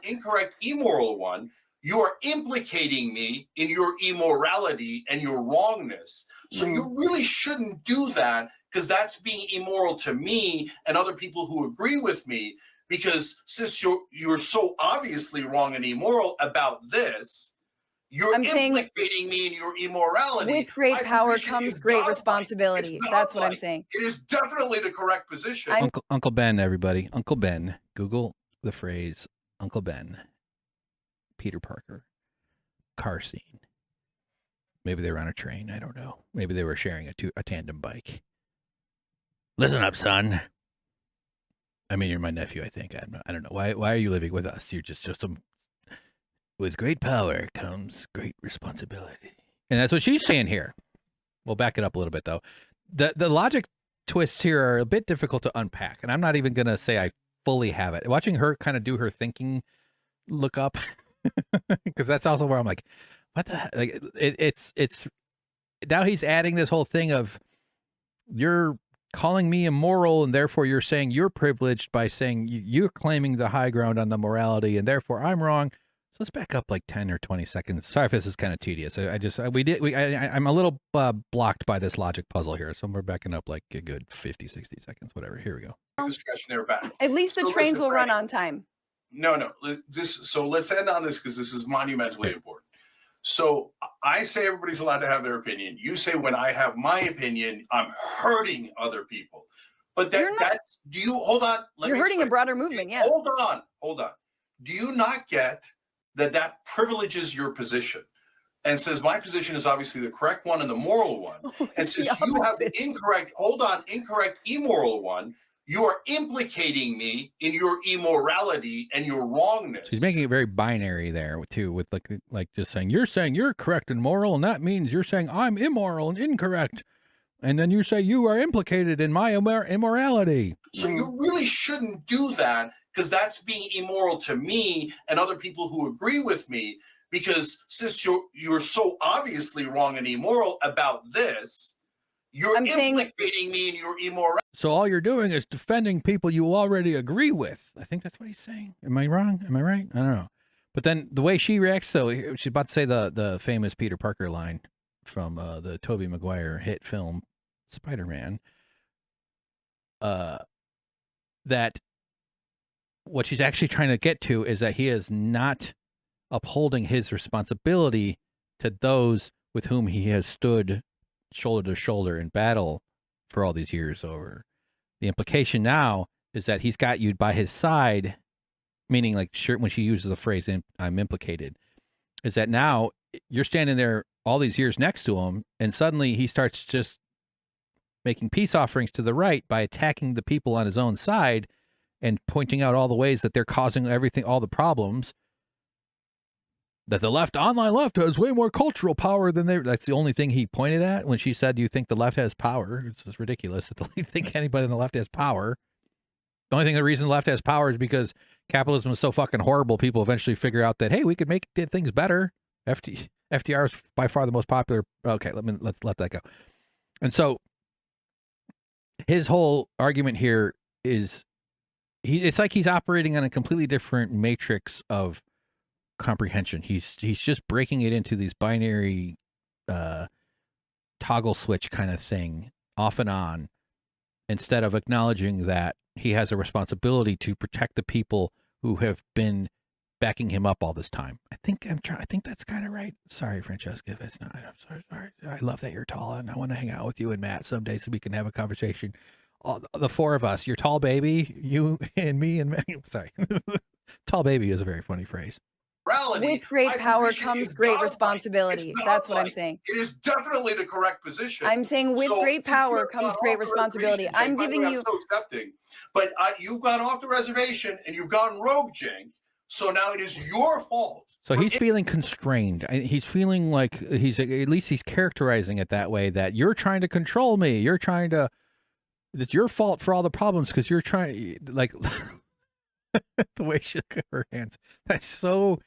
incorrect, immoral one, you are implicating me in your immorality and your wrongness. So you really shouldn't do that, because that's being immoral to me and other people who agree with me, because since you're so obviously wrong and immoral about this, you're implicating me in your immorality. With great power comes great responsibility. That's what I'm saying. It is definitely the correct position. Uncle Ben, everybody. Uncle Ben. Google the phrase Uncle Ben. Peter Parker. Car scene. Maybe they were on a train. I don't know. Maybe they were sharing a tandem bike. Listen up, son. I mean, you're my nephew, I think. I don't know. Why are you living with us? You're just some... With great power comes great responsibility. And that's what she's saying here. We'll back it up a little bit, though. The logic twists here are a bit difficult to unpack, and I'm not even going to say I fully have it. Watching her kind of do her thinking look up, because that's also where I'm like, what the heck? Like, it's now he's adding this whole thing of you're calling me immoral, and therefore you're saying you're privileged by saying you're claiming the high ground on the morality, and therefore I'm wrong. So let's back up like 10 or 20 seconds. Sorry if this is kind of tedious. I'm a little blocked by this logic puzzle here. So we're backing up like a good 50, 60 seconds, whatever. Here we go. At least the trains will run on time. No. So let's end on this, because this is monumentally important. So I say everybody's allowed to have their opinion. You say when I have my opinion, I'm hurting other people. But that's, do you, hold on. You're hurting a broader movement, yeah. Hold on. Do you not get that privileges your position and says my position is obviously the correct one and the moral one, and says you have the incorrect, immoral one, you are implicating me in your immorality and your wrongness. She's making it very binary there too, with like just saying you're correct and moral, and that means you're saying I'm immoral and incorrect, and then you say you are implicated in my immorality. So you really shouldn't do that, because that's being immoral to me and other people who agree with me, because since you're so obviously wrong and immoral about this, you're implicating me in your immorality. So all you're doing is defending people you already agree with. I think that's what he's saying. Am I wrong? Am I right? I don't know. But then the way she reacts, though, she's about to say the famous Peter Parker line from the Tobey Maguire hit film Spider-Man, that what she's actually trying to get to is that he is not upholding his responsibility to those with whom he has stood shoulder to shoulder in battle for all these years over. The implication now is that he's got you by his side, meaning like when she uses the phrase I'm implicated, is that now you're standing there all these years next to him, and suddenly he starts just making peace offerings to the right by attacking the people on his own side and pointing out all the ways that they're causing all the problems. That the online left has way more cultural power than that's the only thing he pointed at when she said, you think the left has power? It's just ridiculous that they think anybody on the left has power. The only reason the left has power is because capitalism is so fucking horrible. People eventually figure out that, hey, we could make things better. FDR is by far the most popular. Okay, let's let that go. And so his whole argument here is it's like he's operating on a completely different matrix of comprehension. He's just breaking it into these binary toggle switch kind of thing off and on, instead of acknowledging that he has a responsibility to protect the people who have been backing him up all this time. I think that's kind of right. Sorry, Francesca, if it's not. I'm sorry. I love that you're tall, and I want to hang out with you and Matt someday so we can have a conversation. All, the four of us, your tall baby, you and me and Matt. Sorry. Tall baby is a very funny phrase. With great power comes great responsibility. That's what I'm saying. It is definitely the correct position. I'm saying with great power comes great responsibility. I'm giving you. So accepting, but you've gone off the reservation and you've gone rogue, Cenk. So now it is your fault. So he's feeling constrained. He's feeling like he's characterizing it that way, that you're trying to control me. It's your fault for all the problems because you're trying, like, the way she looked at her hands. That's so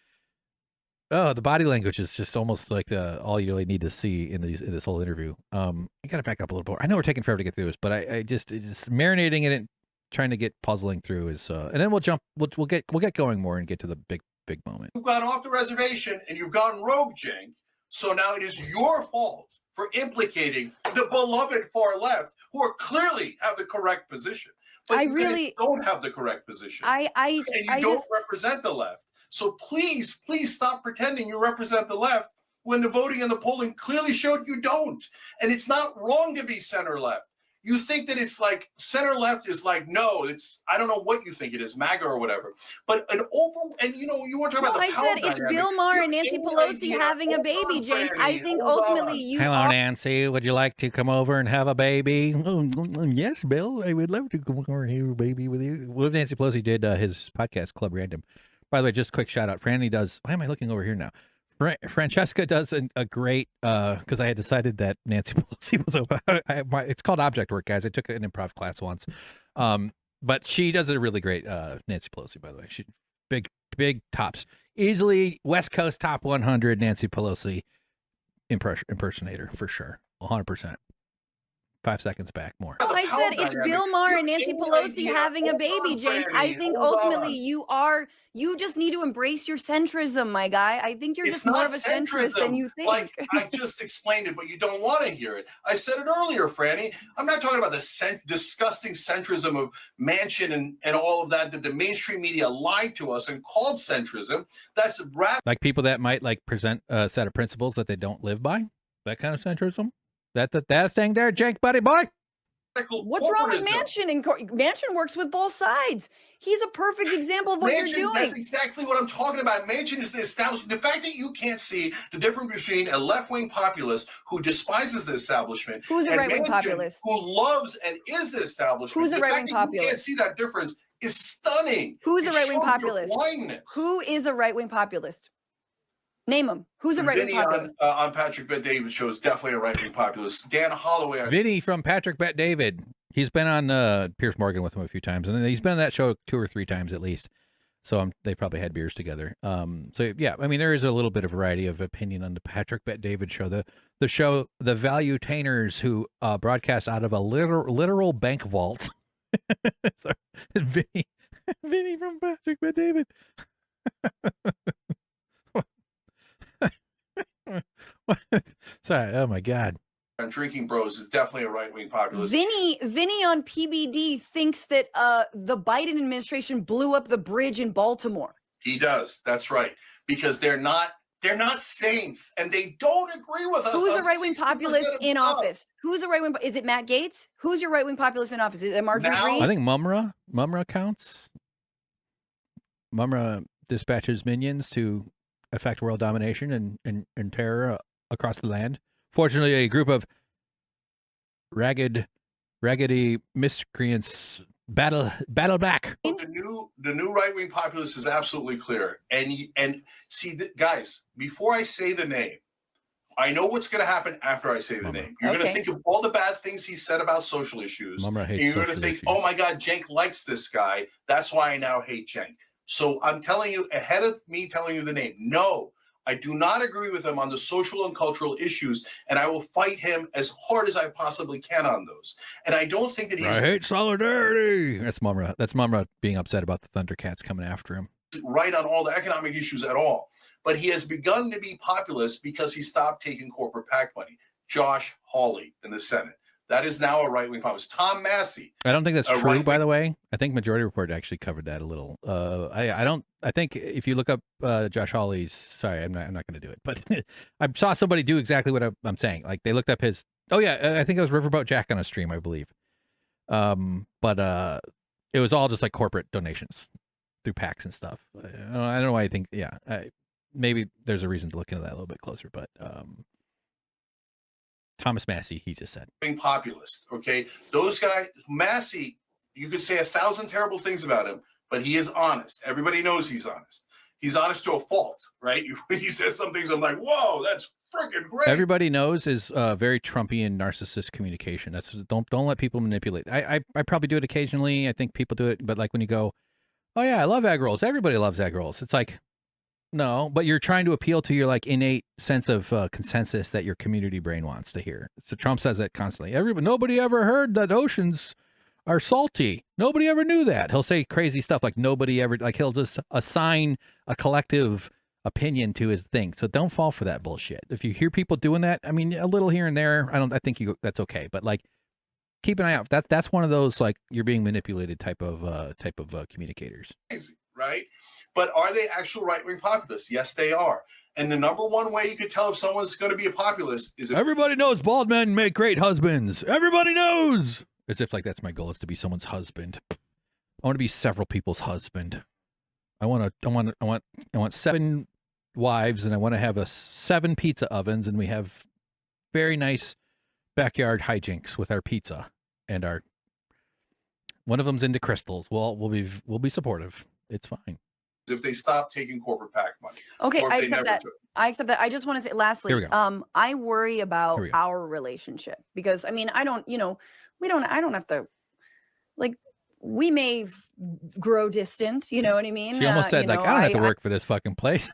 Oh, the body language is just almost like all you really need to see in this whole interview. I got to back up a little more. I know we're taking forever to get through this, but I just marinating in it, trying to get puzzling through is, and then we'll get going more and get to the big moment. You've gone off the reservation and you've gone rogue, Cenk. So now it is your fault for implicating the beloved far left, who are clearly have the correct position. But you really don't have the correct position. And you don't represent the left. So please stop pretending you represent the left when the voting and the polling clearly showed you don't. And it's not wrong to be center left. You think that it's like center left is like, no, it's, I don't know what you think it is, MAGA or whatever. But you want to talk about the power I said it's Bill Maher and Nancy Pelosi having a baby, Cenk. I think ultimately you Hello, are. Nancy. Would you like to come over and have a baby? Yes, Bill. I would love to come over and have a baby with you. What Nancy Pelosi did his podcast, Club Random. By the way, just a quick shout out. Franny does. Why am I looking over here now? Francesca does a great, because I had decided that Nancy Pelosi was it's called object work, guys. I took an improv class once. But she does a really great Nancy Pelosi, by the way. She's big tops. Easily West Coast top 100 Nancy Pelosi impersonator for sure. 100%. 5 seconds back more. I said it's Bill Maher and Nancy Pelosi having a baby, Cenk. I think ultimately you just need to embrace your centrism, my guy. I think you're just more of a centrist than you think. Like I just explained it, but you don't want to hear it. I said it earlier, Franny. I'm not talking about the disgusting centrism of Manchin and all of that the mainstream media lied to us and called centrism. That's like people that might like present a set of principles that they don't live by. That kind of centrism. That thing there, Cenk, buddy boy. What's wrong with Manchin? Manchin works with both sides. He's a perfect example of what you're doing. That's exactly what I'm talking about. Manchin is the establishment. The fact that you can't see the difference between a left-wing populist who despises the establishment, who's a right-wing populist, who loves and is the establishment, who's a right-wing populist, you can't see that difference is stunning. Who's a right-wing populist? Who is a right-wing populist? Name him. Who's a right-wing populist? On Patrick Bet David show is definitely a right-wing populist. Dan Holloway. Vinny from Patrick Bet David. He's been on Piers Morgan with him a few times, and he's been on that show 2 or 3 times at least. So they probably had beers together. So yeah, I mean there is a little bit of variety of opinion on the Patrick Bet David show. The show, the Valuetainers, who broadcast out of a literal bank vault. So Vinny from Patrick Bet David. Sorry. Oh my God. Drinking Bros is definitely a right-wing populist. Vinny on PBD thinks that the Biden administration blew up the bridge in Baltimore. He does. That's right. Because they're not saints, and they don't agree with us. Who's a right-wing populist in office? Who's a right-wing? Is it Matt Gaetz? Who's your right-wing populist in office? Is it Marjorie Greene? I think Mumra counts. Mumra dispatches minions to affect world domination and terror across the land. Fortunately, a group of raggedy miscreants battle back. The new right-wing populist is absolutely clear. And see, guys, before I say the name, I know what's going to happen after I say the name. You're going to think of all the bad things he said about social issues. Mumra hates and you're going to social think, issues. oh my God, Cenk likes this guy. That's why I now hate Cenk. So I'm telling you, ahead of me telling you the name, no, I do not agree with him on the social and cultural issues, and I will fight him as hard as I possibly can on those. And I don't think that he's... I hate solidarity. That's Mumra. That's Mumra being upset about the Thundercats coming after him. Right on all the economic issues at all. But he has begun to be populist because he stopped taking corporate PAC money. Josh Hawley in the Senate. That is now a right-wing populist. Tom Massey. I don't think that's true, by the way. I think Majority Report actually covered that a little. I think if you look up Josh Hawley's, sorry, I'm not going to do it, but I saw somebody do exactly what I'm saying. Like they looked up his, I think it was Riverboat Jack on a stream, I believe. But it was all just like corporate donations through PACs and stuff. I don't know why I think, maybe there's a reason to look into that a little bit closer, but Thomas Massey, he just said. Being populist, okay? Those guys, Massey, you could say 1,000 terrible things about him, but he is honest. Everybody knows he's honest. He's honest to a fault, right? He says some things, I'm like, whoa, that's freaking great. Everybody knows is very Trumpian narcissist communication. That's don't let people manipulate. I probably do it occasionally. I think people do it, but like when you go, oh yeah, I love egg rolls. Everybody loves egg rolls. It's like, No, but you're trying to appeal to your like innate sense of consensus that your community brain wants to hear. So Trump says that constantly. Nobody ever heard that oceans are salty. Nobody ever knew that. He'll say crazy stuff like nobody ever, like he'll just assign a collective opinion to his thing. So don't fall for that bullshit. If you hear people doing that, I mean, a little here and there, I think that's okay. But like, keep an eye out. That's one of those like you're being manipulated type of communicators. Right? But are they actual right-wing populists? Yes, they are. And the number one way you could tell if someone's going to be a populist is if everybody knows bald men make great husbands. Everybody knows. As if like that's my goal is to be someone's husband. I want to be several people's husband. I want 7 wives, and I want to have 7 pizza ovens, and we have very nice backyard hijinks with our pizza, and one of them's into crystals. Well, we'll be supportive. It's fine. if they stop taking corporate PAC money. Okay, or if I they accept never that. took. I accept that. I just want to say, lastly, Here we go. I worry about Here we go. our relationship because I mean, I don't have to, like, we may grow distant. You know what I mean? She almost said, you like, know, I don't have to work for this fucking place.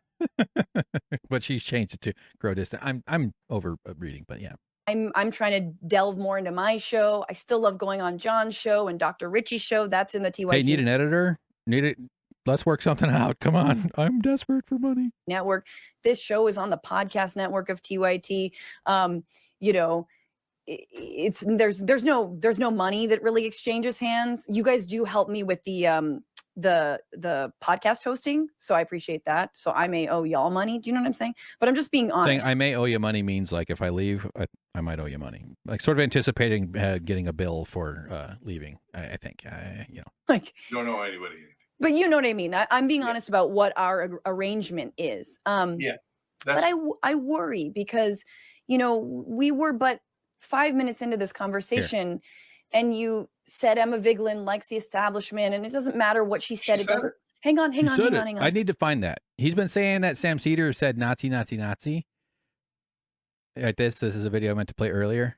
But she changed it to grow distant. I'm over reading, but yeah. I'm trying to delve more into my show. I still love going on John's show and Dr. Richie's show. That's in the TYT Hey, need an editor? Need it? Let's work something out. Come on. I'm desperate for money. network. This show is on the podcast network of TYT. You know, it's there's no money that really exchanges hands. You guys do help me with the podcast hosting, so I appreciate that. So I may owe y'all money. Do you know what I'm saying? But I'm just being honest. Saying I may owe you money means like if I leave, I might owe you money. Like sort of anticipating getting a bill for leaving. I think. You know. Like Don't know anybody. But you know what I mean. I'm being honest about what our arrangement is. Yeah. But I worry because, you know, we were but 5 minutes into this conversation, and you said Emma Vigeland likes the establishment, and it doesn't matter what she said. It doesn't. Hang on. Hang on. I need to find that. He's been saying that Sam Cedar said Nazi, Nazi, Nazi. Like this is a video I meant to play earlier.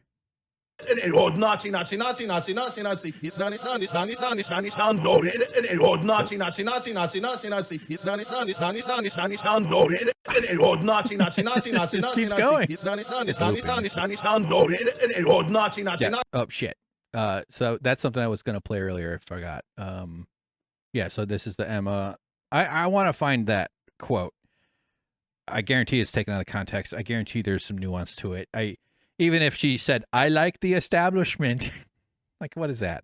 Oh, Nazi, Nazi, Nazi, Nazi, Nazi, Nazi. It's Nazi, Nazi, Nazi, Nazi, Nazi, Nazi. Oh, Nazi, Nazi, Nazi, Nazi, Nazi, Nazi. It's Nazi, Nazi, Nazi, Nazi, Nazi, Nazi. Oh, Nazi, Nazi, Nazi, Nazi, Nazi, Nazi. It's Nazi, Nazi, Nazi, Nazi, Nazi, Nazi. Oh, Nazi, Nazi, Nazi. Oh shit. So that's something I was going to play earlier. I forgot. Yeah. So this is the Emma. I want to find that quote. I guarantee it's taken out of context. I guarantee there's some nuance to it. Even if she said, I like the establishment, like, what is that?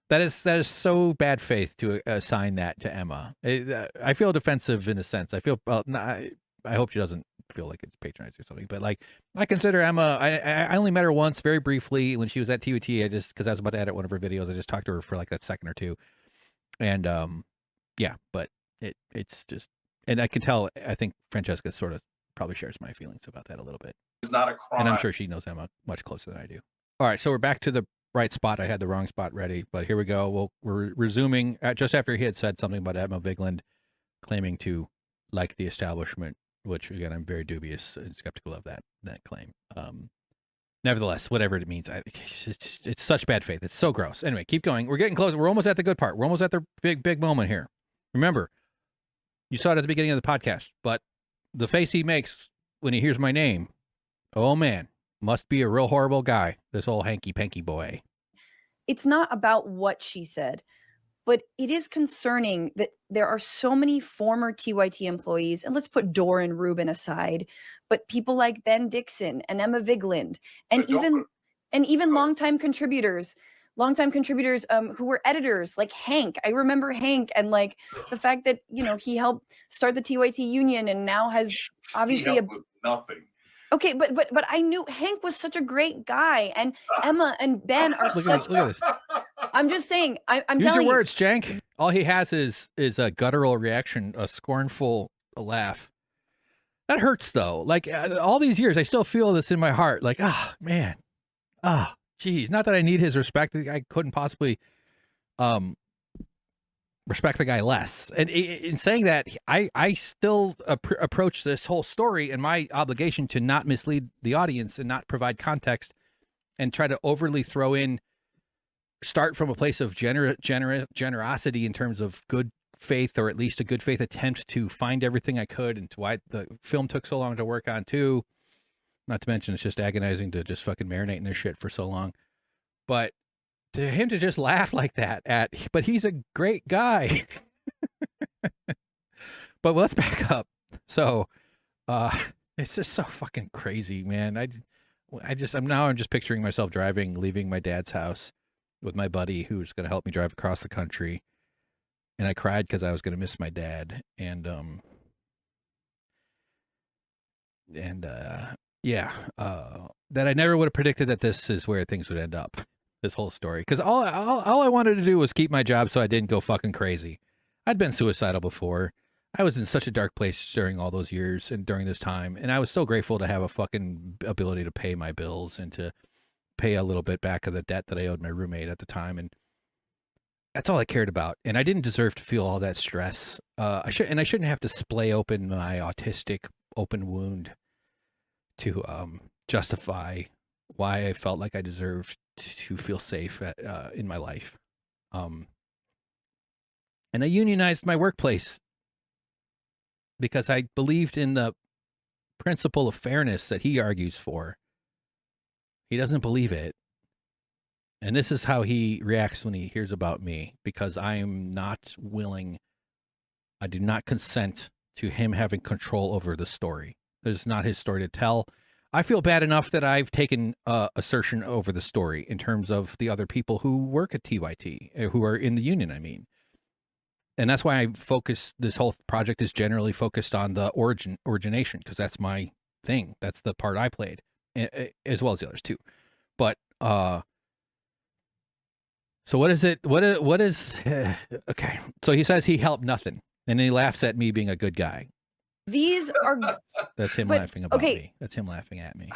That is so bad faith to assign that to Emma. I feel defensive in a sense. I feel, I hope she doesn't feel like it's patronizing or something, but like, I consider Emma, I only met her once very briefly when she was at TYT. Because I was about to edit one of her videos, I just talked to her for like a second or two. And yeah, but it's just, and I can tell, I think Francesca sort of probably shares my feelings about that a little bit. It's not a crime. And I'm sure she knows Emma much closer than I do. All right, so we're back to the right spot. I had the wrong spot ready, but here we go. We're resuming just after he had said something about Emma Vigeland claiming to like the establishment, which again I'm very dubious and skeptical of that claim. Nevertheless, whatever it means, it's such bad faith. It's so gross. Anyway, keep going. We're getting close. We're almost at the good part. We're almost at the big moment here. Remember, you saw it at the beginning of the podcast, but the face he makes when he hears my name. Oh man, must be a real horrible guy, this old hanky-panky boy. It's not about what she said, but it is concerning that there are so many former TYT employees, and let's put Doran Rubin aside, but people like Ben Dixon and Emma Vigeland, and even longtime contributors who were editors like Hank. I remember Hank, and like the fact that, you know, he helped start the TYT union and now has obviously nothing. Okay, but I knew Hank was such a great guy, and Emma and Ben are Look such. at this. I'm just saying. I'm Use telling your words, Cenk. All he has is a guttural reaction, a scornful laugh. That hurts though. Like all these years, I still feel this in my heart. Like, man, geez. Not that I need his respect. I couldn't possibly respect the guy less. And in saying that, I still approach this whole story and my obligation to not mislead the audience and not provide context and try to overly throw in, start from a place of generosity in terms of good faith, or at least a good faith attempt to find everything I could, and why the film took so long to work on too. Not to mention it's just agonizing to just fucking marinate in this shit for so long. But to him to just laugh like that but he's a great guy. But let's back up. So it's just so fucking crazy, man. I'm just picturing myself leaving my dad's house with my buddy who's going to help me drive across the country. And I cried because I was going to miss my dad. And that I never would have predicted that this is where things would end up, this whole story. Because all I wanted to do was keep my job so I didn't go fucking crazy. I'd been suicidal before. I was in such a dark place during all those years and during this time. And I was so grateful to have a fucking ability to pay my bills and to pay a little bit back of the debt that I owed my roommate at the time. And that's all I cared about. And I didn't deserve to feel all that stress. I shouldn't have to splay open my autistic open wound to justify why I felt like I deserved to feel safe in my life. And I unionized my workplace because I believed in the principle of fairness that he argues for. He doesn't believe it. And this is how he reacts when he hears about me, because I am not willing, I do not consent to him having control over the story. This is not his story to tell. I feel bad enough that I've taken assertion over the story in terms of the other people who work at TYT, who are in the union, I mean. And that's why this whole project is generally focused on the origination, because that's my thing. That's the part I played, as well as the others too. But, so what is it? What is, okay. So he says he helped nothing. And then he laughs at me being a good guy. These are. That's him laughing about me. That's him laughing at me.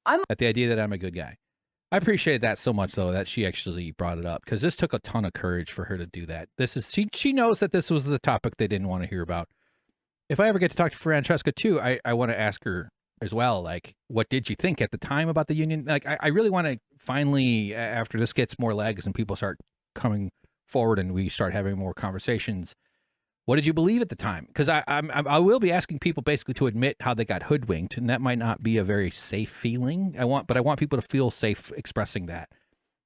At the idea that I'm a good guy. I appreciate that so much, though, that she actually brought it up, because this took a ton of courage for her to do that. She knows that this was the topic they didn't want to hear about. If I ever get to talk to Francesca too, I want to ask her as well, like, what did you think at the time about the union? Like, I really want to finally, after this gets more legs and people start coming forward and we start having more conversations, what did you believe at the time? Because I will be asking people basically to admit how they got hoodwinked, and that might not be a very safe feeling. But I want people to feel safe expressing that,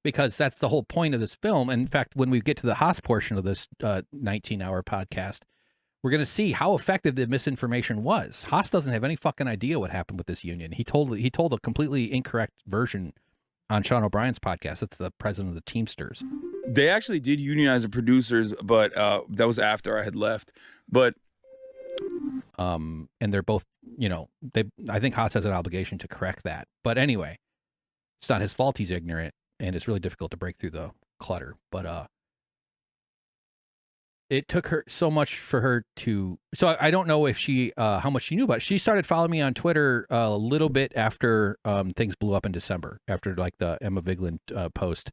because that's the whole point of this film. And in fact, when we get to the Haas portion of this 19-hour podcast, we're going to see how effective the misinformation was. Haas doesn't have any fucking idea what happened with this union. He told a completely incorrect version on Sean O'Brien's podcast. That's the president of the Teamsters. They actually did unionize the producers, but that was after I had left. But and they're both, I think Haas has an obligation to correct that. But anyway, it's not his fault he's ignorant, and it's really difficult to break through the clutter. But it took her so much for her to. So I don't know if she how much she knew about it. She started following me on Twitter a little bit after things blew up in December, after like the Emma Vigeland post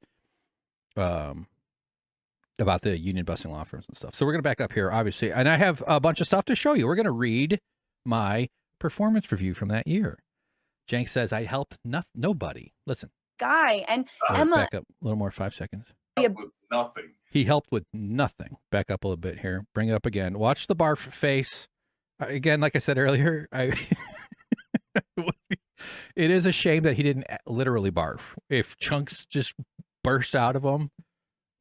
about the union busting law firms and stuff. So we're going to back up here, obviously. And I have a bunch of stuff to show you. We're going to read my performance review from that year. Cenk says, I helped nobody. Listen. Guy and Emma. Back up a little more, 5 seconds. Nothing. He helped with nothing. Back up a little bit here. Bring it up again. Watch the barf face. Again, like I said earlier, it is a shame that he didn't literally barf. If chunks just burst out of him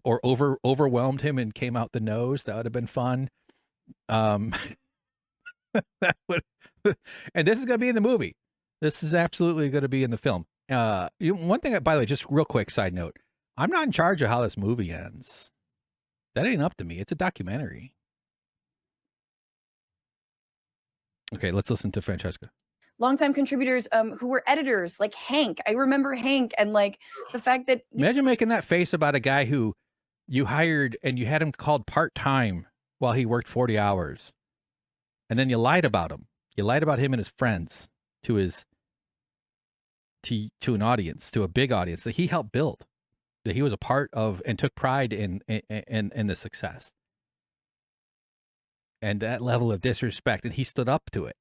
or overwhelmed him and came out the nose, that would have been fun. That would, and this is going to be in the movie. This is absolutely going to be in the film. One thing, by the way, just real quick side note, I'm not in charge of how this movie ends. That ain't up to me. It's a documentary. Okay, let's listen to Francesca. Longtime contributors who were editors, like Hank. I remember Hank, and like the fact that imagine making that face about a guy who you hired and you had him called part-time while he worked 40 hours. And then you lied about him. You lied about him and his friends to an audience, to a big audience that he helped build, that he was a part of and took pride in the success. And that level of disrespect, and he stood up to it.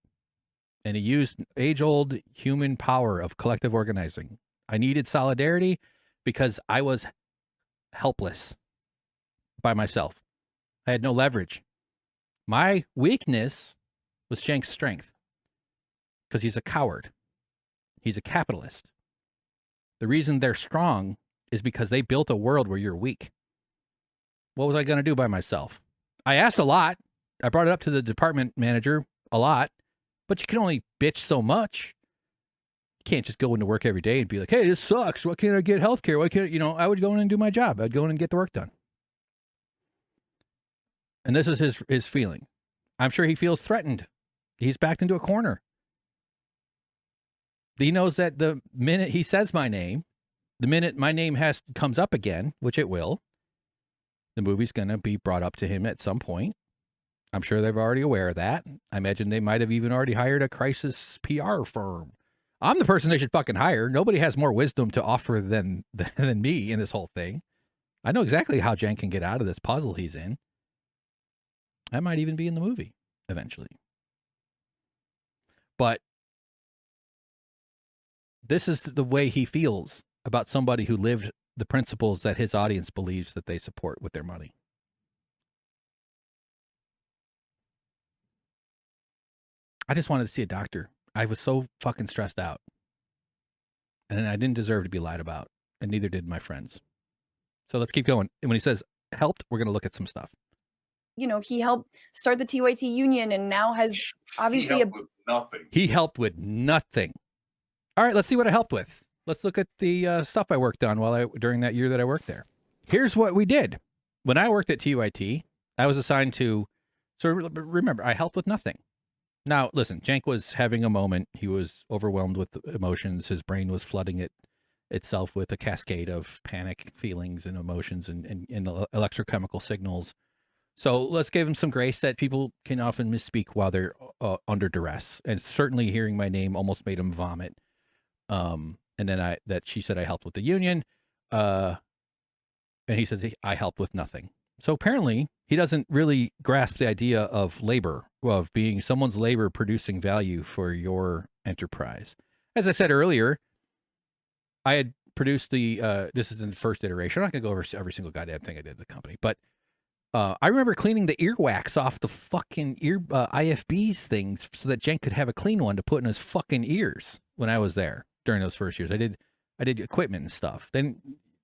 And he used age-old human power of collective organizing. I needed solidarity because I was helpless by myself. I had no leverage. My weakness was Cenk's strength because he's a coward. He's a capitalist. The reason they're strong is because they built a world where you're weak. What was I going to do by myself? I asked a lot. I brought it up to the department manager a lot, but you can only bitch so much. You can't just go into work every day and be like, hey, this sucks. Why can't I get health care? Why can't, I would go in and do my job. I'd go in and get the work done. And this is his feeling. I'm sure he feels threatened. He's backed into a corner. He knows that the minute he says my name, the minute my name comes up again, which it will, the movie's going to be brought up to him at some point. I'm sure they're already aware of that. I imagine they might have even already hired a crisis PR firm. I'm the person they should fucking hire. Nobody has more wisdom to offer than me in this whole thing. I know exactly how Cenk can get out of this puzzle he's in. I might even be in the movie eventually. But this is the way he feels about somebody who lived the principles that his audience believes that they support with their money. I just wanted to see a doctor. I was so fucking stressed out. And I didn't deserve to be lied about. And neither did my friends. So let's keep going. And when he says helped, we're going to look at some stuff. He helped start the TYT union and now has obviously He helped with nothing. All right, let's see what I helped with. Let's look at the stuff I worked on during that year that I worked there. Here's what we did. When I worked at TYT, I was assigned to, so remember, I helped with nothing. Now, listen, Cenk was having a moment. He was overwhelmed with emotions. His brain was flooding itself with a cascade of panic feelings and emotions and electrochemical signals. So let's give him some grace that people can often misspeak while they're under duress. And certainly hearing my name almost made him vomit. And then she said I helped with the union. And he says I helped with nothing. So apparently he doesn't really grasp the idea of labor, of being someone's labor producing value for your enterprise. As I said earlier, I had produced this is in the first iteration. I'm not going to go over every single goddamn thing I did at the company, but I remember cleaning the earwax off the fucking IFBs things so that Cenk could have a clean one to put in his fucking ears when I was there during those first years. I did equipment and stuff. Then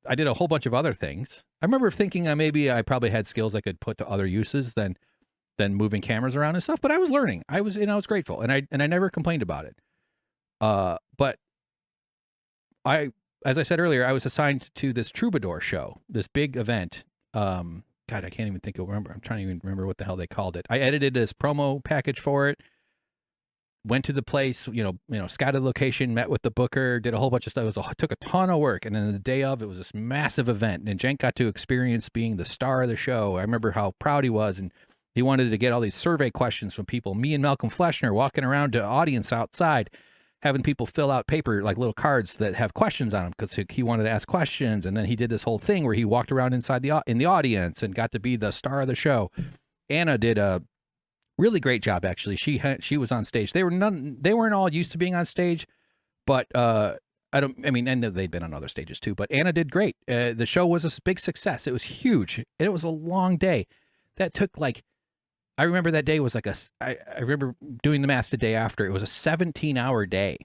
I did a whole bunch of other things. I remember thinking maybe I probably had skills I could put to other uses than moving cameras around and stuff, but I was learning. I was grateful and I never complained about it. But as I said earlier, I was assigned to this Troubadour show, this big event. God, I can't even remember. I'm trying to even remember what the hell they called it. I edited this promo package for it. Went to the place, scouted the location, met with the booker, did a whole bunch of stuff. It took a ton of work. And then the day of, it was this massive event. And Cenk got to experience being the star of the show. I remember how proud he was. And he wanted to get all these survey questions from people. Me and Malcolm Fleshner walking around to audience outside, having people fill out paper, like little cards that have questions on them because he wanted to ask questions. And then he did this whole thing where he walked around in the audience and got to be the star of the show. Anna did a really great job, actually. She was on stage. They weren't all used to being on stage, but and they'd been on other stages too. But Anna did great. The show was a big success. It was huge. It was a long day. That took I remember that day was I remember doing the math the day after. It was a 17-hour day.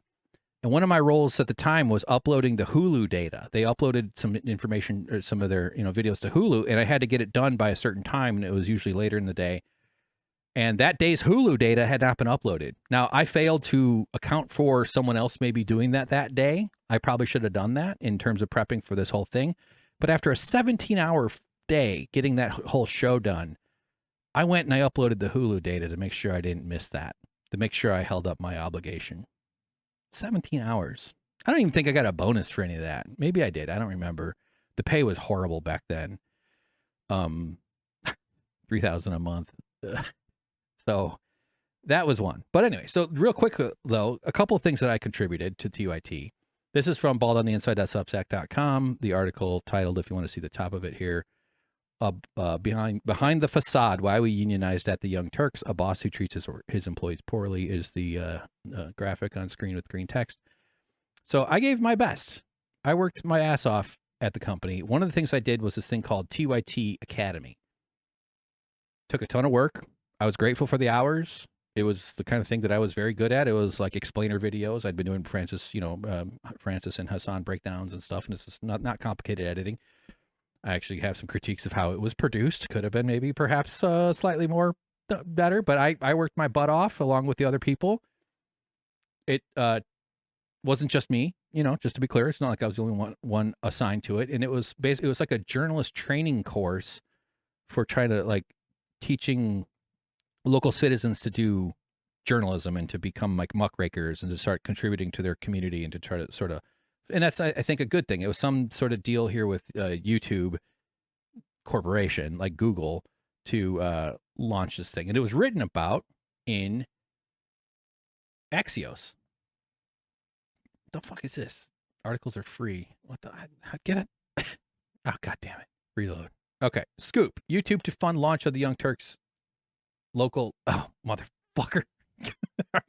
And one of my roles at the time was uploading the Hulu data. They uploaded some information or some of their videos to Hulu, and I had to get it done by a certain time, and it was usually later in the day. And that day's Hulu data had not been uploaded. Now, I failed to account for someone else maybe doing that day. I probably should have done that in terms of prepping for this whole thing. But after a 17-hour day getting that whole show done, I went and I uploaded the Hulu data to make sure I didn't miss that, to make sure I held up my obligation. 17 hours. I don't even think I got a bonus for any of that. Maybe I did. I don't remember. The pay was horrible back then. $3,000 a month. So that was one. But anyway, so real quick, though, a couple of things that I contributed to TYT. This is from baldontheinside.substack.com. The article titled, if you want to see the top of it here, behind the facade, why we unionized at the Young Turks. A boss who treats his employees poorly is the graphic on screen with green text. So I gave my best. I worked my ass off at the company. One of the things I did was this thing called TYT Academy. Took a ton of work. I was grateful for the hours. It was the kind of thing that I was very good at. It was like explainer videos. I'd been doing Francis and Hasan breakdowns and stuff, and it's just not complicated editing. I actually have some critiques of how it was produced. Could have been maybe perhaps slightly more better, but I worked my butt off along with the other people. It wasn't just me, just to be clear. It's not like I was the only one assigned to it. And it was basically, it was like a journalist training course for trying to like teaching local citizens to do journalism and to become like muckrakers and to start contributing to their community and to try to sort of, and that's, I think, a good thing. It was some sort of deal here with YouTube corporation like Google to launch this thing. And it was written about in Axios. The fuck is this? Articles are free. What the? Get it? Oh, God damn it. Reload. Okay. Scoop. YouTube to fund launch of the Young Turks local. Oh, motherfucker. Are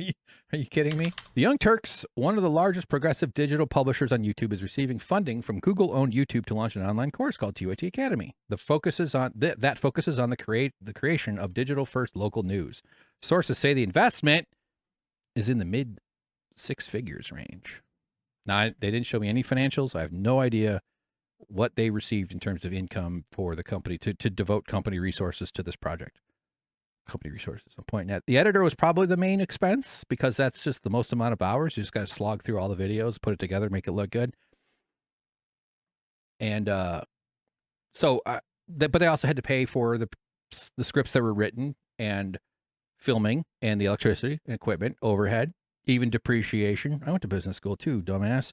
you kidding me? The Young Turks, one of the largest progressive digital publishers on YouTube, is receiving funding from Google-owned YouTube to launch an online course called TYT Academy. That focuses on the creation of digital-first local news. Sources say the investment is in the mid six figures range. Now, they didn't show me any financials. I have no idea what they received in terms of income for the company to devote company resources to this project. Company resources, I'm pointing at. The editor was probably the main expense because that's just the most amount of hours. You just got to slog through all the videos, put it together, make it look good. And but they also had to pay for the scripts that were written and filming and the electricity and equipment, overhead, even depreciation. I went to business school too, dumbass.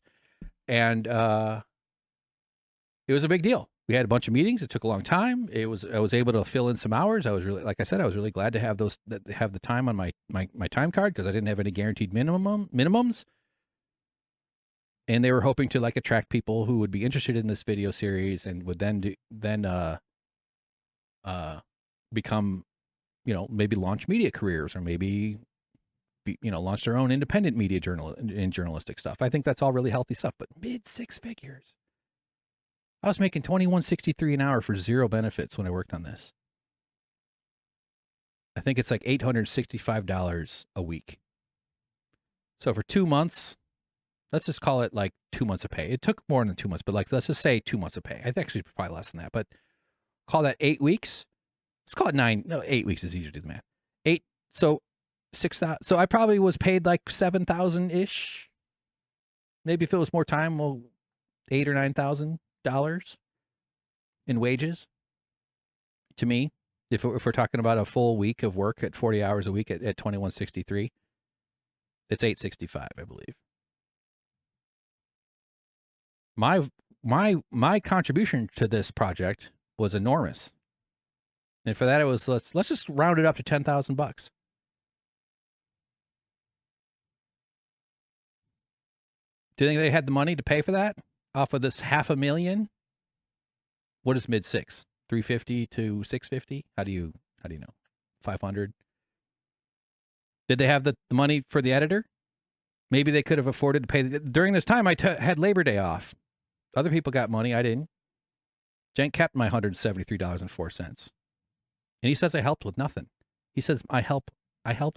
And it was a big deal. We had a bunch of meetings. It took a long time. I was able to fill in some hours. I was really, like I said, I was really glad to have the time on my time card because I didn't have any guaranteed minimums. And they were hoping to like attract people who would be interested in this video series and would then become, maybe launch media careers or maybe launch their own independent media journalistic stuff. I think that's all really healthy stuff, but mid six figures. I was making $21.63 an hour for zero benefits when I worked on this. I think it's like $865 a week. So for 2 months, let's just call it like 2 months of pay. It took more than 2 months, but like, let's just say 2 months of pay. I think actually probably less than that, but call that 8 weeks. Let's call it 9. No, 8 weeks is easier to do the math. 8. So 6,000. So I probably was paid like $7,000-ish. Maybe if it was more time, well, $8,000 or $9,000 in wages to me. If we're talking about a full week of work at 40 hours a week at $21.63, it's $865, I believe. My contribution to this project was enormous. And for that, it was, let's just round it up to $10,000. Do you think they had the money to pay for that off of this $500,000? What is mid six? 350 to 650? How do you know? 500? Did they have the money for the editor? Maybe they could have afforded to pay. During this time, I had Labor Day off. Other people got money. I didn't. Cenk kept my $173.04. And he says I helped with nothing. He says I helped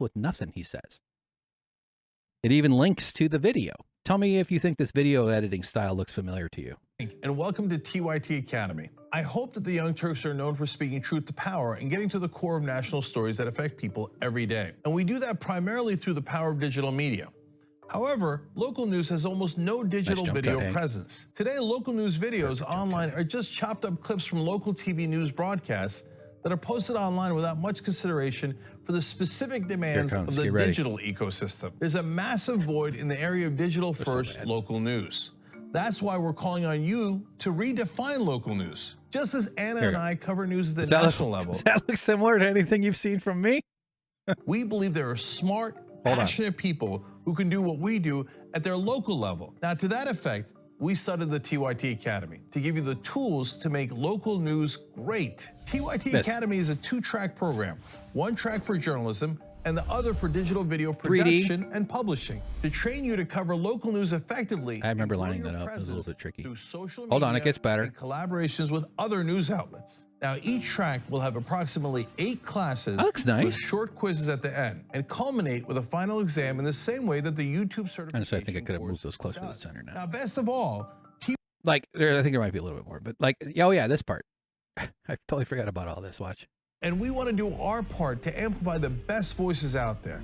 with nothing, he says. It even links to the video. Tell me if you think this video editing style looks familiar to you. And welcome to TYT Academy. I hope that the Young Turks are known for speaking truth to power and getting to the core of national stories that affect people every day. And we do that primarily through the power of digital media. However, local news has almost no digital video presence. Today, local news videos online are just chopped up clips from local TV news broadcasts that are posted online without much consideration for the specific demands of the digital ecosystem. There's a massive void in the area of digital-first local news. That's why we're calling on you to redefine local news. Just as Anna and I cover news at the national level. Does that look similar to anything you've seen from me? We believe there are smart, passionate people who can do what we do at their local level. Now, to that effect, we started the TYT Academy to give you the tools to make local news great. TYT Academy is a 2-track program. 1 track for journalism and the other for digital video 3D. production and publishing to train you to cover local news effectively. I remember lining that up. It was a little bit tricky. Hold on, it gets better. And collaborations with other news outlets. Now, each track will have approximately 8 classes That looks nice. with short quizzes at the end and culminate with a final exam in the same way that the YouTube certification. Honestly, I think I could have moved those closer to the center now. Now, best of all, Like, I think there might be a little bit more, but like, oh yeah, this part. I totally forgot about all this. Watch. and we want to do our part to amplify the best voices out there.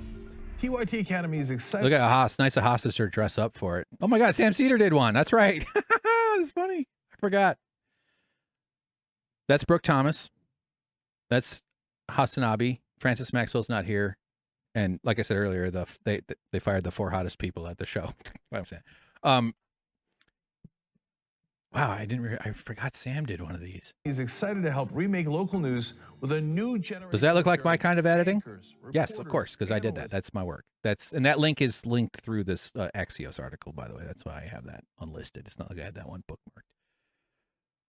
TYT Academy is excited. Look at Haas. Nice of Haas to dress up for it. Oh my God, Sam Cedar did one. That's right. That's funny. I forgot. That's Brooke Thomas. That's HasanAbi. Francis Maxwell's not here. And like I said earlier, they fired the 4 hottest people at the show. What I'm saying. Wow, I forgot Sam did one of these. He's excited to help remake local news with a new generation. Does that look like my kind of editing? Yes, of course, because I did that. That's my work. And that link is linked through this Axios article, by the way. That's why I have that unlisted. It's not like I had that one bookmarked.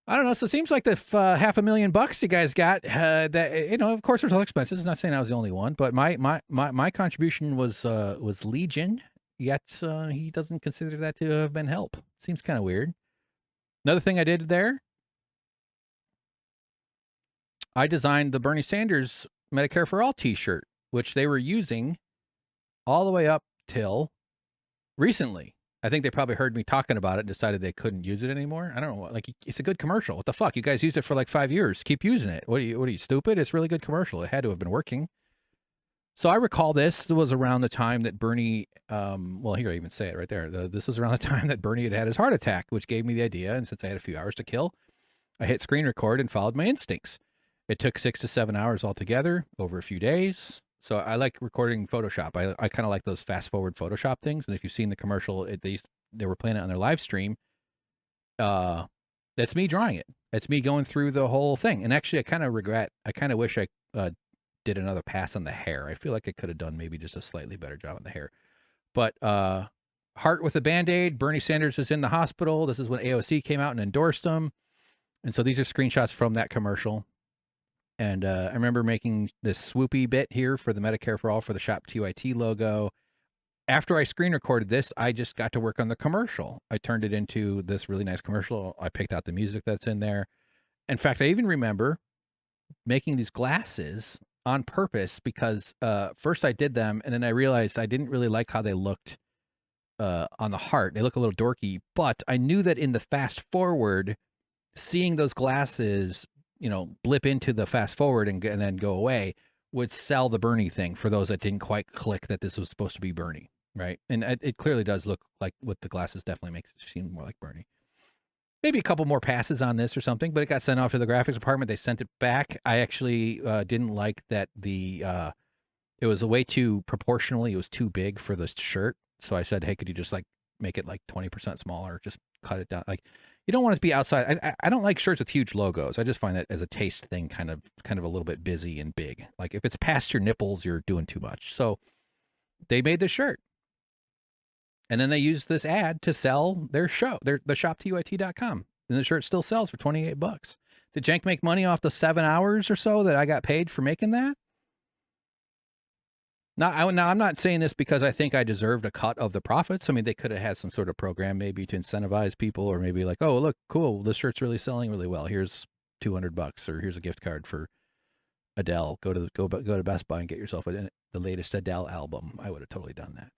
I don't know. So it seems like the $500,000 you guys got. That of course, there's other expenses. It's not saying I was the only one, but my contribution was legion. Yet he doesn't consider that to have been help. Seems kind of weird. Another thing I did there, I designed the Bernie Sanders Medicare for All t-shirt, which they were using all the way up till recently. I think they probably heard me talking about it and decided they couldn't use it anymore. I don't know. Like, it's a good commercial. What the fuck? You guys used it for like 5 years. Keep using it. What are you stupid? It's a really good commercial. It had to have been working. So I recall this was around the time that Bernie, well, here I even say it right there. This was around the time that Bernie had his heart attack, which gave me the idea. And since I had a few hours to kill, I hit screen record and followed my instincts. It took 6 to 7 hours altogether over a few days. So I like recording Photoshop. I kind of like those fast forward Photoshop things. And if you've seen the commercial, they were playing it on their live stream. That's me drawing it. That's me going through the whole thing. And actually, I kind of wish I did another pass on the hair. I feel like I could have done maybe just a slightly better job on the hair. But heart with a Band-Aid. Bernie Sanders was in the hospital. This is when AOC came out and endorsed him. And so these are screenshots from that commercial. And I remember making this swoopy bit here for the Medicare for All for the Shop TYT logo. After I screen recorded this, I just got to work on the commercial. I turned it into this really nice commercial. I picked out the music that's in there. In fact, I even remember making these glasses on purpose because first I did them and then I realized I didn't really like how they looked on the heart. They look a little dorky, but I knew that in the fast forward, seeing those glasses, blip into the fast forward and then go away would sell the Bernie thing for those that didn't quite click that this was supposed to be Bernie, right? And it clearly does look like, with the glasses, definitely makes it seem more like Bernie. Maybe a couple more passes on this or something, but it got sent off to the graphics department. They sent it back. I actually didn't like that it was a way too proportionally. It was too big for the shirt. So I said, hey, could you just make it 20% smaller? Just cut it down. You don't want it to be outside. I don't like shirts with huge logos. I just find that as a taste thing, kind of a little bit busy and big. Like if it's past your nipples, you're doing too much. So they made this shirt. And then they used this ad to sell their show, the shoptyt.com. And the shirt still sells for $28. Did Cenk make money off the 7 hours or so that I got paid for making that? Now, I'm not saying this because I think I deserved a cut of the profits. I mean, they could have had some sort of program maybe to incentivize people, or maybe like, oh, look, cool, this shirt's really selling really well. Here's $200, or here's a gift card for Adele. Go to Best Buy and get yourself the latest Adele album. I would have totally done that.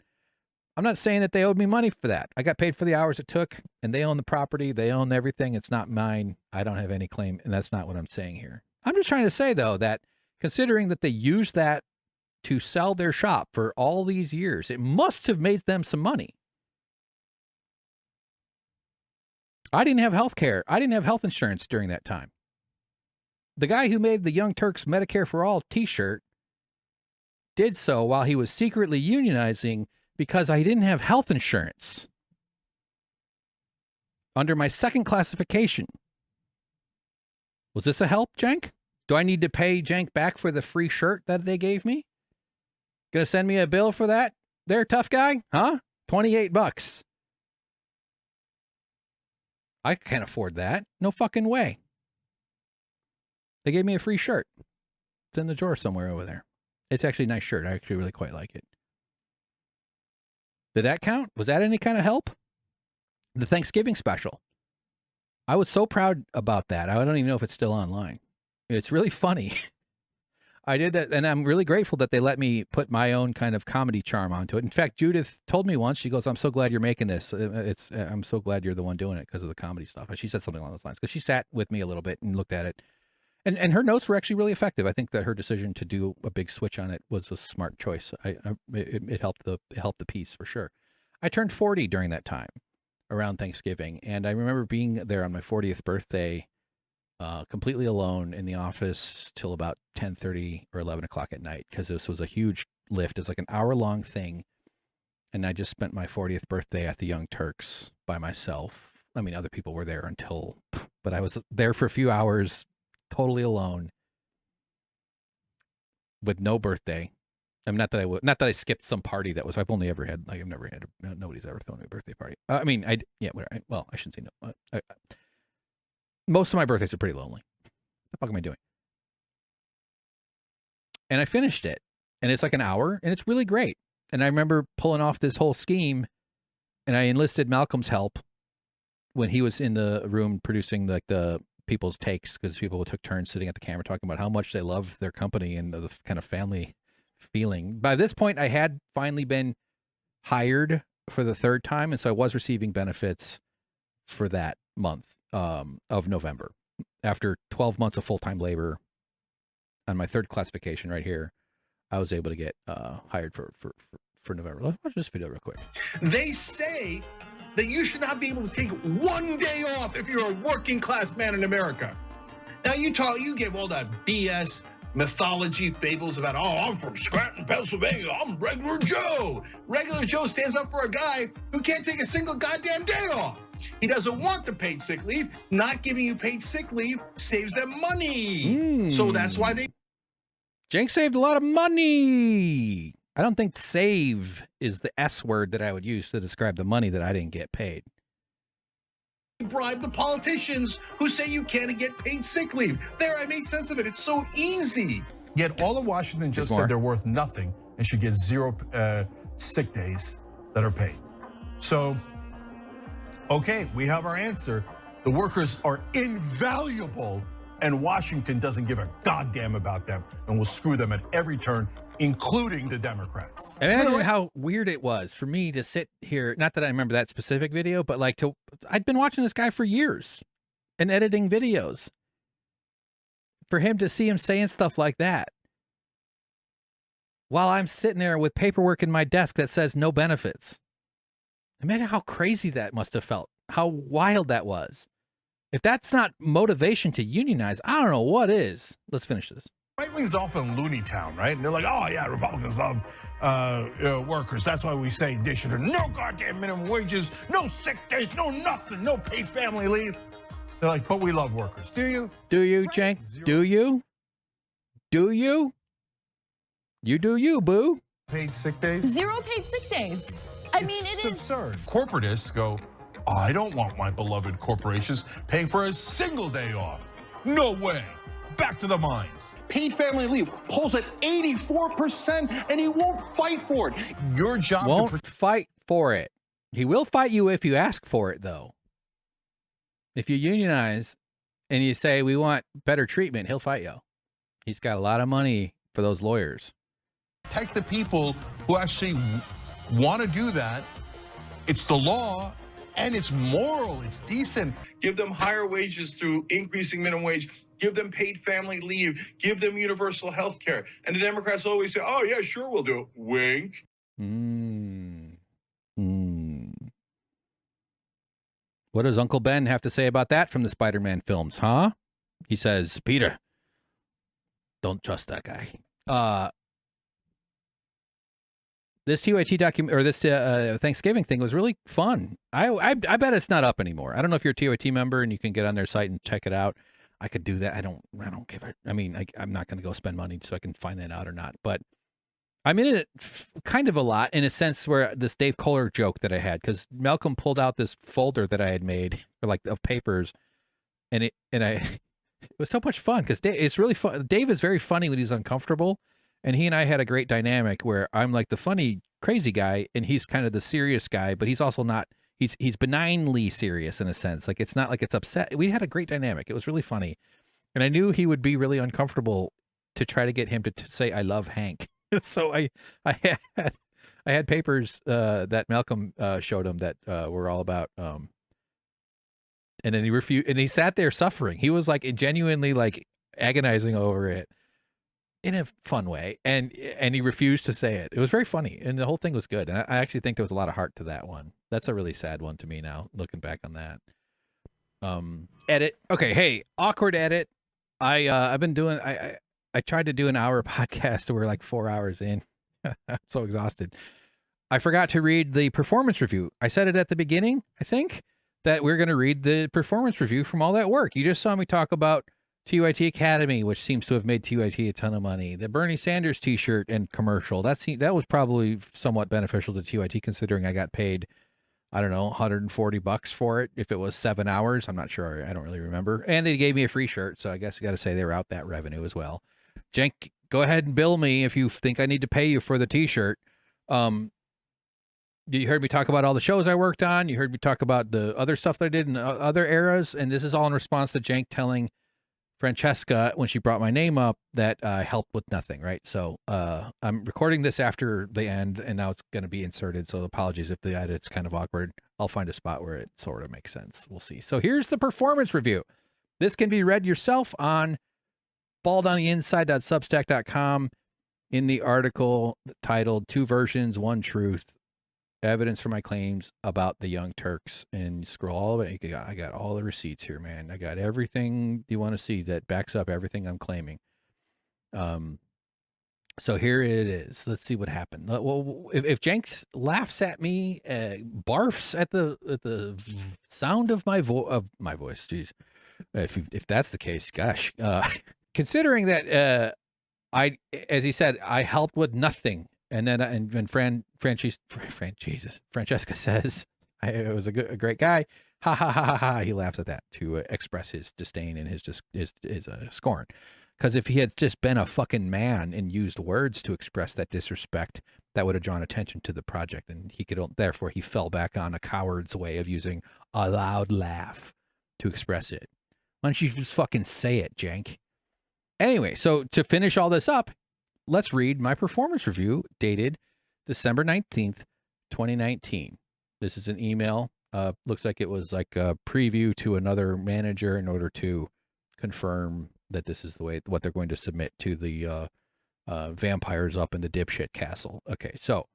I'm not saying that they owed me money for that. I got paid for the hours it took, and they own the property. They own everything. It's not mine. I don't have any claim, and that's not what I'm saying here. I'm just trying to say, though, that considering that they used that to sell their shop for all these years, it must have made them some money. I didn't have health care. I didn't have health insurance during that time. The guy who made the Young Turks Medicare for All t-shirt did so while he was secretly unionizing because I didn't have health insurance under my second classification. Was this a help, Cenk? Do I need to pay Cenk back for the free shirt that they gave me? Gonna send me a bill for that there, tough guy? Huh? $28. I can't afford that. No fucking way. They gave me a free shirt. It's in the drawer somewhere over there. It's actually a nice shirt. I actually really quite like it. Did that count? Was that any kind of help? The Thanksgiving special. I was so proud about that. I don't even know if it's still online. It's really funny. I did that, and I'm really grateful that they let me put my own kind of comedy charm onto it. In fact, Judith told me once, she goes, I'm so glad you're making this. I'm so glad you're the one doing it because of the comedy stuff. And she said something along those lines because she sat with me a little bit and looked at it. And her notes were actually really effective. I think that her decision to do a big switch on it was a smart choice. It helped the piece for sure. I turned 40 during that time around Thanksgiving. And I remember being there on my 40th birthday, completely alone in the office till about 10:30 or 11 o'clock at night, because this was a huge lift. It's like an hour-long thing, and I just spent my 40th birthday at the Young Turks by myself. I mean, other people were there but I was there for a few hours, totally alone, with no birthday. I mean, not that I skipped some party that was. I've never had. Nobody's ever thrown me a birthday party. I mean, I shouldn't say no. Most of my birthdays are pretty lonely. What the fuck am I doing? And I finished it, and it's like an hour, and it's really great. And I remember pulling off this whole scheme, and I enlisted Malcolm's help when he was in the room producing like the people's takes, because people took turns sitting at the camera talking about how much they love their company and the kind of family feeling. By this point, I had finally been hired for the third time, and so I was receiving benefits for that month of November. After 12 months of full-time labor on my third classification right here, I was able to get hired for November. Let's watch this video real quick. They say that you should not be able to take one day off if you're a working class man in America. Now you give all that BS mythology fables about, oh, I'm from Scranton, Pennsylvania, I'm regular Joe. Regular Joe stands up for a guy who can't take a single goddamn day off. He doesn't want the paid sick leave. Not giving you paid sick leave saves them money. So that's why they... Cenk saved a lot of money. I don't think save is the S word that I would use to describe the money that I didn't get paid. Bribe the politicians who say you can't get paid sick leave. There, I made sense of it. It's so easy. Yet all of Washington just said they're worth nothing and should get 0 sick days that are paid. So, okay, we have our answer. The workers are invaluable, and Washington doesn't give a goddamn about them and will screw them at every turn, including the Democrats. Imagine how weird it was for me to sit here. Not that I remember that specific video, but like I'd been watching this guy for years and editing videos. For him to see him saying stuff like that while I'm sitting there with paperwork in my desk that says no benefits. Imagine how crazy that must have felt, how wild that was. If that's not motivation to unionize, I don't know what is. Let's finish this. Right wing's often loony town, right? And they're like, oh yeah, Republicans love workers. That's why we say they should have no goddamn minimum wages, no sick days, no nothing, no paid family leave. They're like, but we love workers. Do you? Do you, Cenk? Do you? Do you? You do you, boo. Paid sick days? 0 paid sick days. I mean, it is absurd. Corporatists go, oh, I don't want my beloved corporations paying for a single day off. No way. Back to the mines. Paid family leave polls at 84%, and he won't fight for it. Your job won't fight for it. He will fight you if you ask for it, though. If you unionize and you say we want better treatment, he'll fight you. He's got a lot of money for those lawyers. Take the people who actually want to do that. It's the law. And it's moral, it's decent. Give them higher wages through increasing minimum wage. Give them paid family leave. Give them universal health care. And the Democrats always say, oh, yeah, sure, we'll do it. Wink. What does Uncle Ben have to say about that from the Spider-Man films, huh? He says, Peter, don't trust that guy. This TYT document or this Thanksgiving thing was really fun. I bet it's not up anymore. I don't know if you're a TYT member and you can get on their site and check it out. I could do that. I don't give it. I mean, I'm not going to go spend money so I can find that out or not. But I'm in it kind of a lot in a sense where this Dave Kohler joke that I had, because Malcolm pulled out this folder that I had made of papers, and it was so much fun because it's really fun. Dave is very funny when he's uncomfortable. And he and I had a great dynamic where I'm like the funny, crazy guy, and he's kind of the serious guy, but he's also not. He's benignly serious in a sense. Like it's not like it's upset. We had a great dynamic. It was really funny, and I knew he would be really uncomfortable to try to get him to say I love Hank. So I had papers that Malcolm showed him that were all about. And then he refused, and he sat there suffering. He was like genuinely like agonizing over it in a fun way, and he refused to say it. It was very funny, and the whole thing was good. And I actually think there was a lot of heart to that one. That's a really sad one to me now, looking back on that. Edit. Okay, hey, awkward edit. I've been doing. I tried to do an hour podcast, so we're like 4 hours in. I'm so exhausted. I forgot to read the performance review. I said it at the beginning, I think, that we're going to read the performance review from all that work. You just saw me talk about TYT Academy, which seems to have made TYT a ton of money. The Bernie Sanders t-shirt and commercial. That was probably somewhat beneficial to TYT, considering I got paid, I don't know, $140 for it. If it was 7 hours, I'm not sure. I don't really remember. And they gave me a free shirt, so I guess you got to say they were out that revenue as well. Cenk, go ahead and bill me if you think I need to pay you for the t-shirt. You heard me talk about all the shows I worked on. You heard me talk about the other stuff that I did in other eras. And this is all in response to Cenk telling Francesca, when she brought my name up, that I helped with nothing, right? So I'm recording this after the end, and now it's going to be inserted. So apologies if the edit's kind of awkward. I'll find a spot where it sort of makes sense. We'll see. So here's the performance review. This can be read yourself on balledontheinside.substack.com in the article titled 2 Versions, 1 Truth, Evidence for My Claims About the Young Turks. And you scroll all of it. I got all the receipts here, man. I got everything you want to see that backs up everything I'm claiming. So here it is. Let's see what happened. Well, if Cenk laughs at me, barfs at the sound of my voice, geez. If that's the case, gosh. Considering that as he said, I helped with nothing. And then when Francesca says I was a great guy, ha ha ha ha ha, he laughs at that to express his disdain and his scorn. Because if he had just been a fucking man and used words to express that disrespect, that would have drawn attention to the project, and therefore he fell back on a coward's way of using a loud laugh to express it. Why don't you just fucking say it, Cenk? Anyway, so to finish all this up, let's read my performance review dated December 19th, 2019. This is an email. Looks like it was like a preview to another manager in order to confirm that this is what they're going to submit to the vampires up in the dipshit castle. Okay, so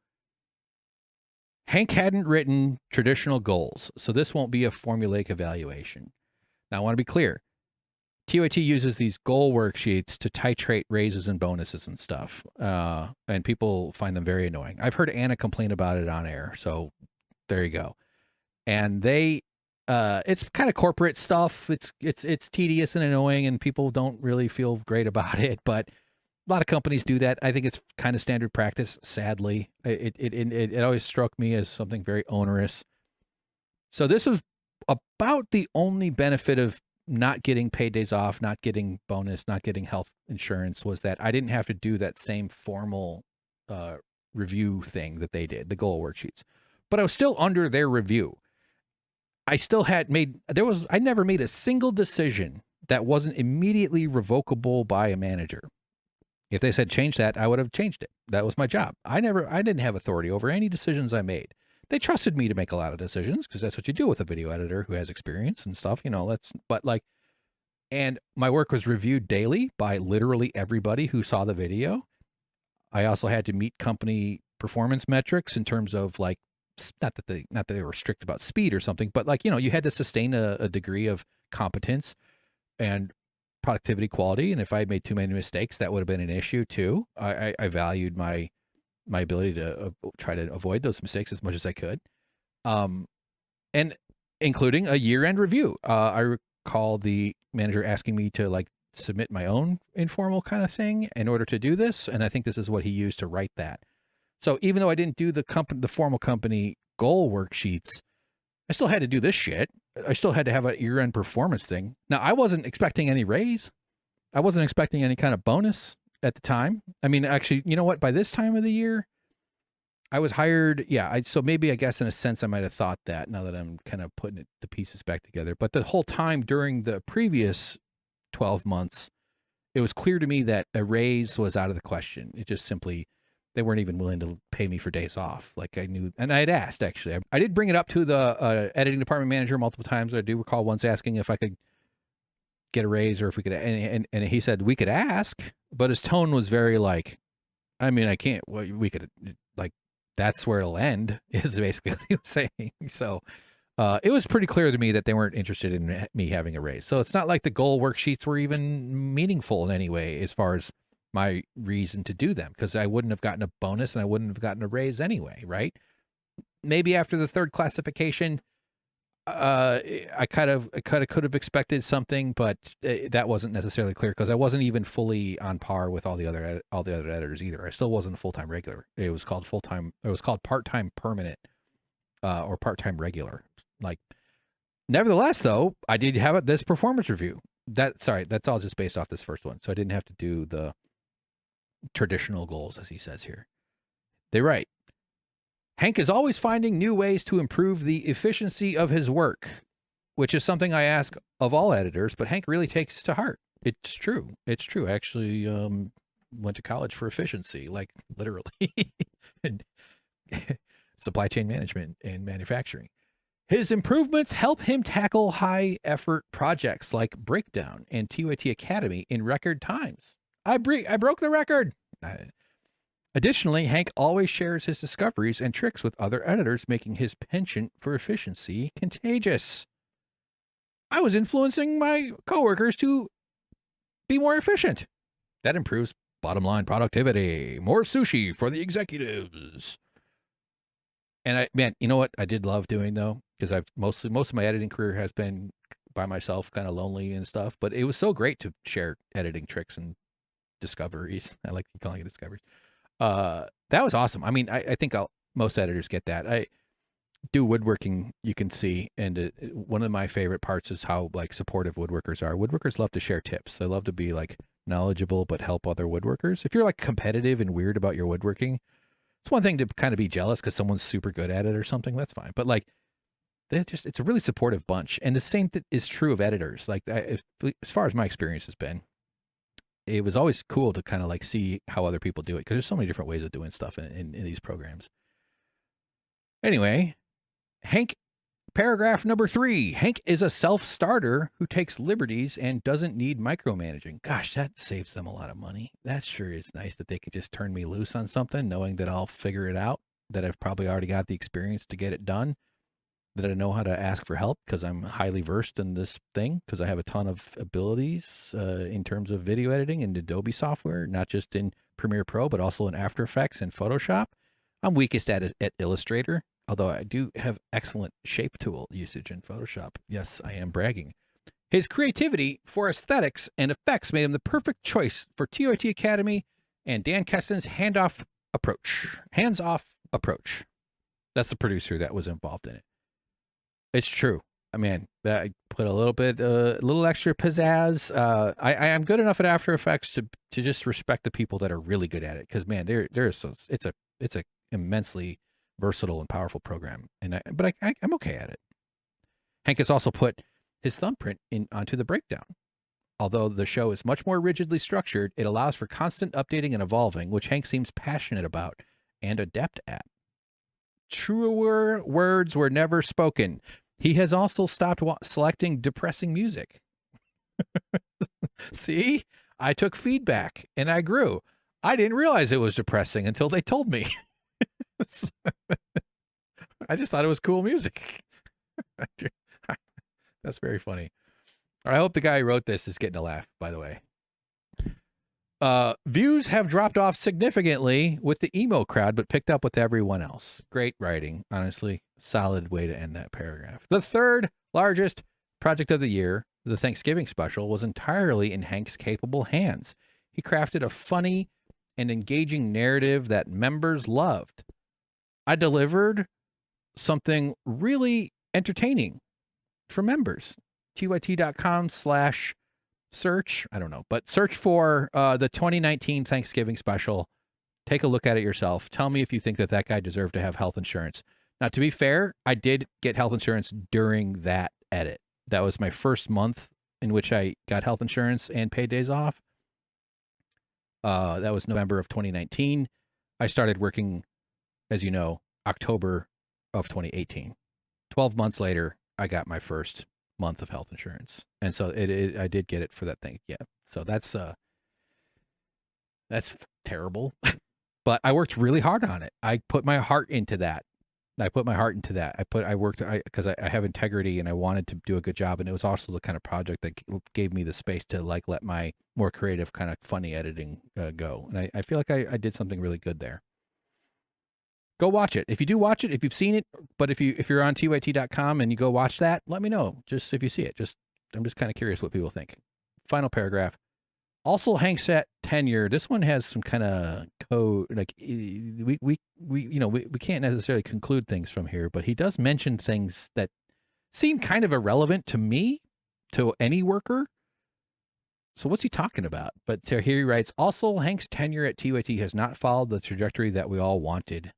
Hank hadn't written traditional goals, so this won't be a formulaic evaluation. Now, I want to be clear. TYT uses these goal worksheets to titrate raises and bonuses and stuff, and people find them very annoying. I've heard Anna complain about it on air, so there you go. And it's kind of corporate stuff. It's tedious and annoying, and people don't really feel great about it. But a lot of companies do that. I think it's kind of standard practice. Sadly, it always struck me as something very onerous. So this is about the only benefit of not getting paid days off, not getting bonus, not getting health insurance, was that I didn't have to do that same formal review thing that they did, the goal worksheets. But I was still under their review. I never made a single decision that wasn't immediately revocable by a manager. If they said change that, I would have changed it. That was my job. I didn't have authority over any decisions I made. They trusted me to make a lot of decisions because that's what you do with a video editor who has experience and stuff, and my work was reviewed daily by literally everybody who saw the video. I also had to meet company performance metrics in terms of not that they were strict about speed or something, but you had to sustain a degree of competence and productivity quality. And if I made too many mistakes, that would have been an issue too. I valued my ability to try to avoid those mistakes as much as I could. And including a year-end review. I recall the manager asking me to submit my own informal kind of thing in order to do this. And I think this is what he used to write that. So even though I didn't do the formal company goal worksheets, I still had to do this shit. I still had to have a year-end performance thing. Now, I wasn't expecting any raise. I wasn't expecting any kind of bonus. at the time. I mean, actually, you know what? By this time of the year, I was hired. Yeah. So maybe I guess in a sense I might have thought that now that I'm kind of putting the pieces back together. But the whole time during the previous 12 months, it was clear to me that a raise was out of the question. It just simply, they weren't even willing to pay me for days off. Like I knew, and I had asked actually. I did bring it up to the editing department manager multiple times. I do recall once asking if I could get a raise or if we could, and he said we could ask, but his tone was very like, I mean, I can't. We could, like, that's where it'll end. Is basically what he was saying. So. It was pretty clear to me that they weren't interested in me having a raise. So it's not like the goal worksheets were even meaningful in any way as far as my reason to do them, because I wouldn't have gotten a bonus and I wouldn't have gotten a raise anyway, right? Maybe after the third classification, I could have expected something, but that wasn't necessarily clear because I wasn't even fully on par with all the other editors either. I still wasn't a full-time regular. It was called full-time. It was called part-time permanent or part-time regular. Like, nevertheless, though, I did have this performance review. That's all just based off this first one. So I didn't have to do the traditional goals, as he says here. They write, Hank is always finding new ways to improve the efficiency of his work, which is something I ask of all editors, but Hank really takes to heart. It's true. It's true. I actually went to college for efficiency, like literally, and supply chain management and manufacturing. His improvements help him tackle high-effort projects like Breakdown and TYT Academy in record times. I broke the record. Additionally, Hank always shares his discoveries and tricks with other editors, making his penchant for efficiency contagious. I was influencing my coworkers to be more efficient. That improves bottom line productivity. More sushi for the executives. And man, you know what I did love doing though? Because I've most of my editing career has been by myself, kind of lonely and stuff. But it was so great to share editing tricks and discoveries. I like calling it discoveries. That was awesome. I mean, I think most editors get that. I do woodworking, you can see, and one of my favorite parts is how like supportive woodworkers are. Woodworkers love to share tips. They love to be like knowledgeable but help other woodworkers. If you're like competitive and weird about your woodworking, it's one thing to kind of be jealous because someone's super good at it or something. That's fine. But like, it's a really supportive bunch. And the same is true of editors. Like, as far as my experience has been, it was always cool to kind of like see how other people do it because there's so many different ways of doing stuff in these programs. Anyway, Hank, paragraph number 3. Hank is a self-starter who takes liberties and doesn't need micromanaging. Gosh, that saves them a lot of money. That sure is nice that they could just turn me loose on something, knowing that I'll figure it out, that I've probably already got the experience to get it done, that I know how to ask for help because I'm highly versed in this thing because I have a ton of abilities in terms of video editing and Adobe software, not just in Premiere Pro, but also in After Effects and Photoshop. I'm weakest at Illustrator, although I do have excellent shape tool usage in Photoshop. Yes, I am bragging. His creativity for aesthetics and effects made him the perfect choice for TYT Academy and Dan Keston's hands-off approach. That's the producer that was involved in it. It's true. I mean, I put a little extra pizzazz. I am good enough at After Effects to just respect the people that are really good at it. Because man, it's a immensely versatile and powerful program. But I'm okay at it. Hank has also put his thumbprint onto the Breakdown. Although the show is much more rigidly structured, it allows for constant updating and evolving, which Hank seems passionate about and adept at. Truer words were never spoken. He has also stopped selecting depressing music. See, I took feedback and I grew. I didn't realize it was depressing until they told me. I just thought it was cool music. That's very funny. I hope the guy who wrote this is getting a laugh, by the way. Views have dropped off significantly with the emo crowd, but picked up with everyone else. Great writing, honestly. Solid way to end that paragraph. The third largest project of the year, the Thanksgiving special, was entirely in Hank's capable hands. He crafted a funny and engaging narrative that members loved. I delivered something really entertaining for members. TYT.com/, search. I don't know, but search for the 2019 Thanksgiving special. Take a look at it yourself. Tell me if you think that that guy deserved to have health insurance. Now, to be fair, I did get health insurance during that edit. That was my first month in which I got health insurance and paid days off. That was November of 2019. I started working, as you know, October of 2018. 12 months later, I got my first month of health insurance. And so I did get it for that thing. Yeah. So that's terrible. But I worked really hard on it. I put my heart into that. I worked because I have integrity and I wanted to do a good job. And it was also the kind of project that gave me the space to like let my more creative kind of funny editing go. And I feel like I did something really good there. Go watch it. If you do watch it, if you've seen it, but if you're on tyt.com and you go watch that, let me know. Just if you see it. I'm just kind of curious what people think. Final paragraph. Also, Hank's at tenure. This one has some kind of code. Like we can't necessarily conclude things from here, but he does mention things that seem kind of irrelevant to me, to any worker. So what's he talking about? But here he writes, also, Hank's tenure at TYT has not followed the trajectory that we all wanted.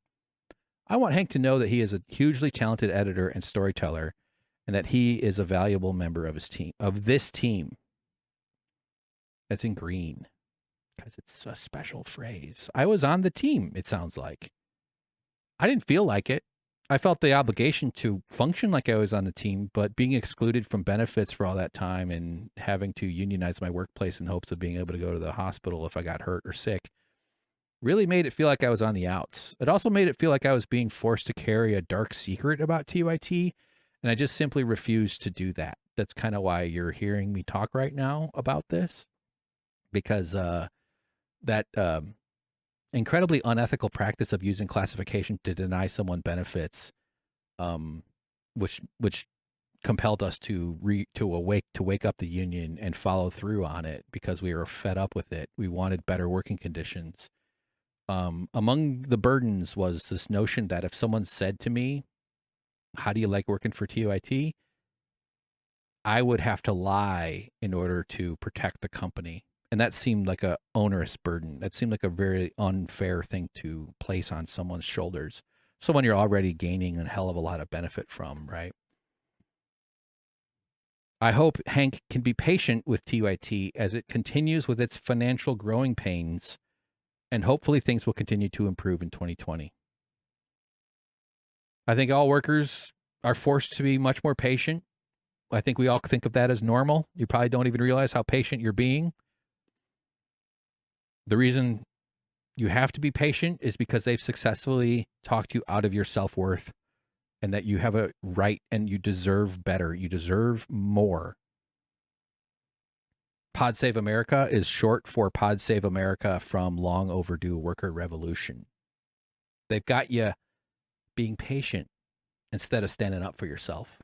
I want Hank to know that he is a hugely talented editor and storyteller, and that he is a valuable member of this team. That's in green because it's a special phrase. I was on the team, it sounds like. I didn't feel like it. I felt the obligation to function like I was on the team, but being excluded from benefits for all that time and having to unionize my workplace in hopes of being able to go to the hospital if I got hurt or sick really made it feel like I was on the outs. It also made it feel like I was being forced to carry a dark secret about TYT, and I just simply refused to do that. That's kind of why you're hearing me talk right now about this. Because that incredibly unethical practice of using classification to deny someone benefits, which compelled us to wake up the union and follow through on it because we were fed up with it. We wanted better working conditions. Among the burdens was this notion that if someone said to me, "How do you like working for TYT?" I would have to lie in order to protect the company. And that seemed like a onerous burden. That seemed like a very unfair thing to place on someone's shoulders. Someone you're already gaining a hell of a lot of benefit from, right? I hope Hank can be patient with TYT as it continues with its financial growing pains, and hopefully things will continue to improve in 2020. I think all workers are forced to be much more patient. I think we all think of that as normal. You probably don't even realize how patient you're being. The reason you have to be patient is because they've successfully talked you out of your self-worth, and that you have a right and you deserve better. You deserve more. Pod Save America is short for Pod Save America from Long Overdue Worker Revolution. They've got you being patient instead of standing up for yourself.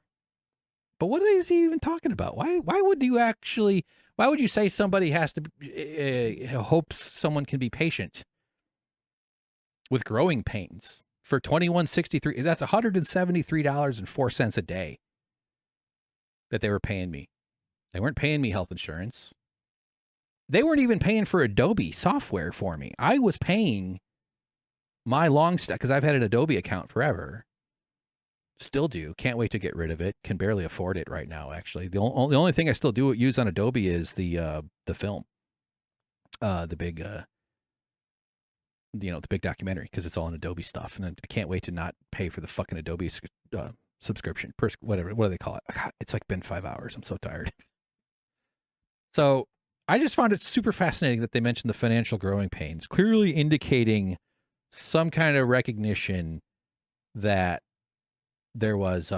But what is he even talking about? Why would you say somebody has to hopes someone can be patient with growing pains for $21.63? That's $173.04 a day that they were paying me. They weren't paying me health insurance. They weren't even paying for Adobe software for me. I was paying my long stack because I've had an Adobe account forever. Still do. Can't wait to get rid of it. Can barely afford it right now, actually. The only thing I still use on Adobe is the film. The big documentary, because it's all in Adobe stuff. And I can't wait to not pay for the fucking Adobe subscription. Whatever. What do they call it? God, it's like been 5 hours. I'm so tired. So I just found it super fascinating that they mentioned the financial growing pains, clearly indicating some kind of recognition that there was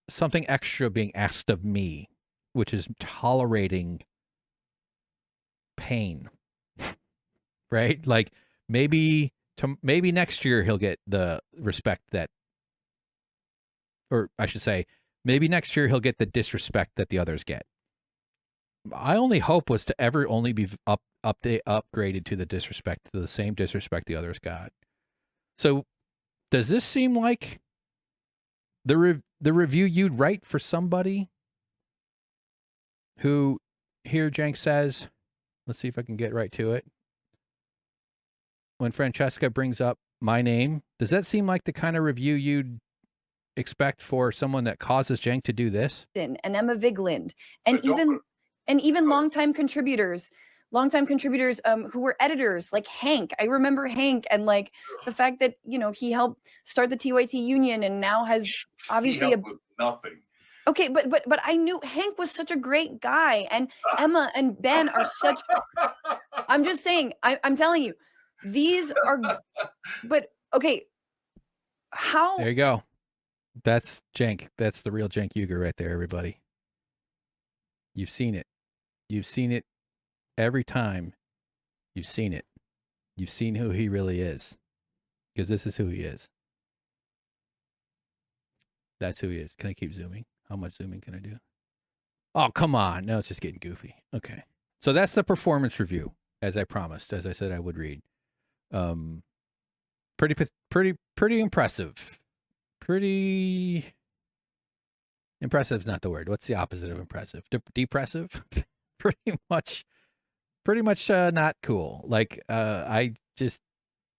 something extra being asked of me, which is tolerating pain, right? Like maybe next year he'll get the respect that, or I should say, maybe next year he'll get the disrespect that the others get. I only hope was to ever only be upgraded to the same disrespect the others got. So does this seem like the review you'd write for somebody who here Cenk says, let's see if I can get right to it. When Francesca brings up my name, does that seem like the kind of review you'd expect for someone that causes Cenk to do this? And Emma Vigeland, and even longtime contributors who were editors, like Hank. I remember Hank, and like the fact that he helped start the TYT union and now has obviously with nothing. Okay, but I knew Hank was such a great guy, and Emma and Ben are such. I'm just saying. I'm telling you, these are. But okay, how? There you go. That's Cenk. That's the real Cenk Uygur right there, everybody. You've seen it. You've seen it every time. You've seen it. You've seen who he really is, because this is who he is. That's who he is. Can I keep zooming? How much zooming can I do? Oh, come on. No, it's just getting goofy. Okay. So that's the performance review, as I promised, as I said I would read. Pretty impressive. Pretty impressive is not the word. What's the opposite of impressive? Depressive? pretty much not cool. Like, I just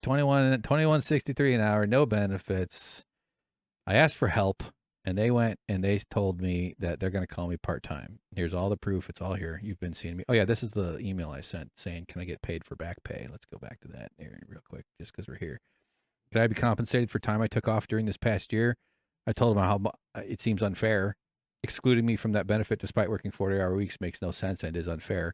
$21.63 an hour, no benefits. I asked for help, and they went and they told me that they're going to call me part-time. Here's all the proof. It's all here. You've been seeing me. Oh yeah, this is the email I sent saying, can I get paid for back pay? Let's go back to that here real quick, just because we're here. Can I be compensated for time I took off during this past year? I told them how it seems unfair. Excluding me from that benefit despite working 40-hour weeks makes no sense and is unfair.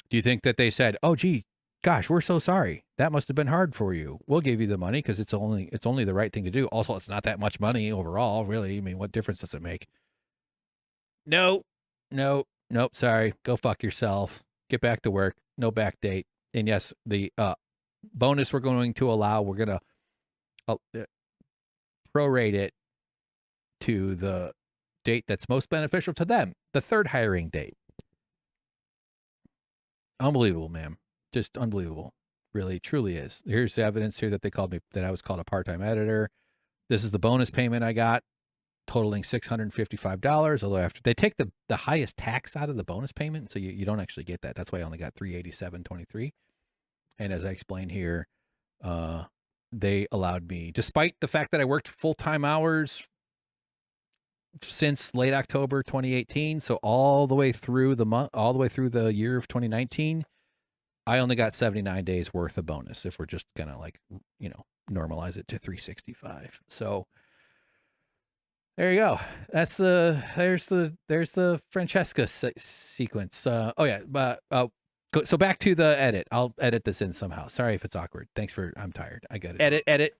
Do you think that they said, oh, gee, gosh, we're so sorry. That must have been hard for you. We'll give you the money because it's only the right thing to do. Also, it's not that much money overall, really. I mean, what difference does it make? Nope. Sorry. Go fuck yourself. Get back to work. No back date. And yes, the bonus we're going to allow, we're going to prorate it to the date that's most beneficial to them, the third hiring date. Unbelievable, ma'am. Just unbelievable. Really, truly is. Here's the evidence here that they called me, that I was called a part-time editor. This is the bonus payment I got, totaling $655. Although after they take the highest tax out of the bonus payment, so you don't actually get that. That's why I only got $387.23. And as I explained here, they allowed me, despite the fact that I worked full-time hours since late October 2018, so all the way through the month, all the way through the year of 2019, I only got 79 days worth of bonus. If we're just gonna normalize it to 365. So there you go. That's there's the Francesca sequence. So back to the edit. I'll edit this in somehow. Sorry if it's awkward. Thanks for. I'm tired. I got it. Edit.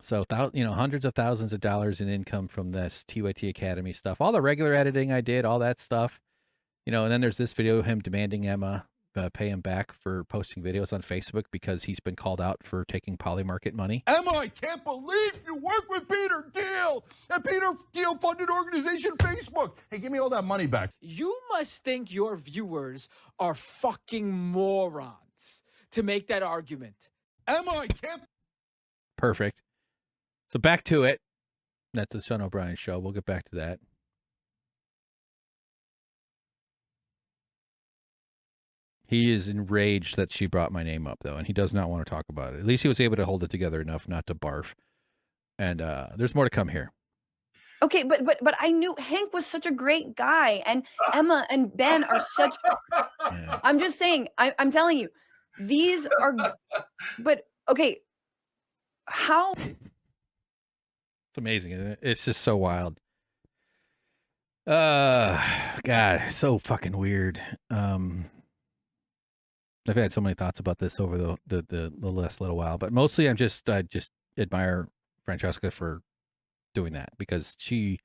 So hundreds of thousands of dollars in income from this TYT Academy stuff. All the regular editing I did, all that stuff. And then there's this video of him demanding Emma pay him back for posting videos on Facebook because he's been called out for taking Polymarket money. Emma, I can't believe you work with Peter Thiel and Peter Thiel funded organization Facebook. Hey, give me all that money back. You must think your viewers are fucking morons to make that argument. Emma, I can't. Perfect. So back to it. That's the Sean O'Brien show. We'll get back to that. He is enraged that she brought my name up, though, and he does not want to talk about it. At least he was able to hold it together enough not to barf. And there's more to come here. Okay, but I knew Hank was such a great guy, and Emma and Ben are such. Yeah. I'm just saying. I'm telling you, these are. But okay, how? It's amazing, isn't it? It's just so wild. God, so fucking weird. I've had so many thoughts about this over the last little while, but mostly I just admire Francesca for doing that, because she's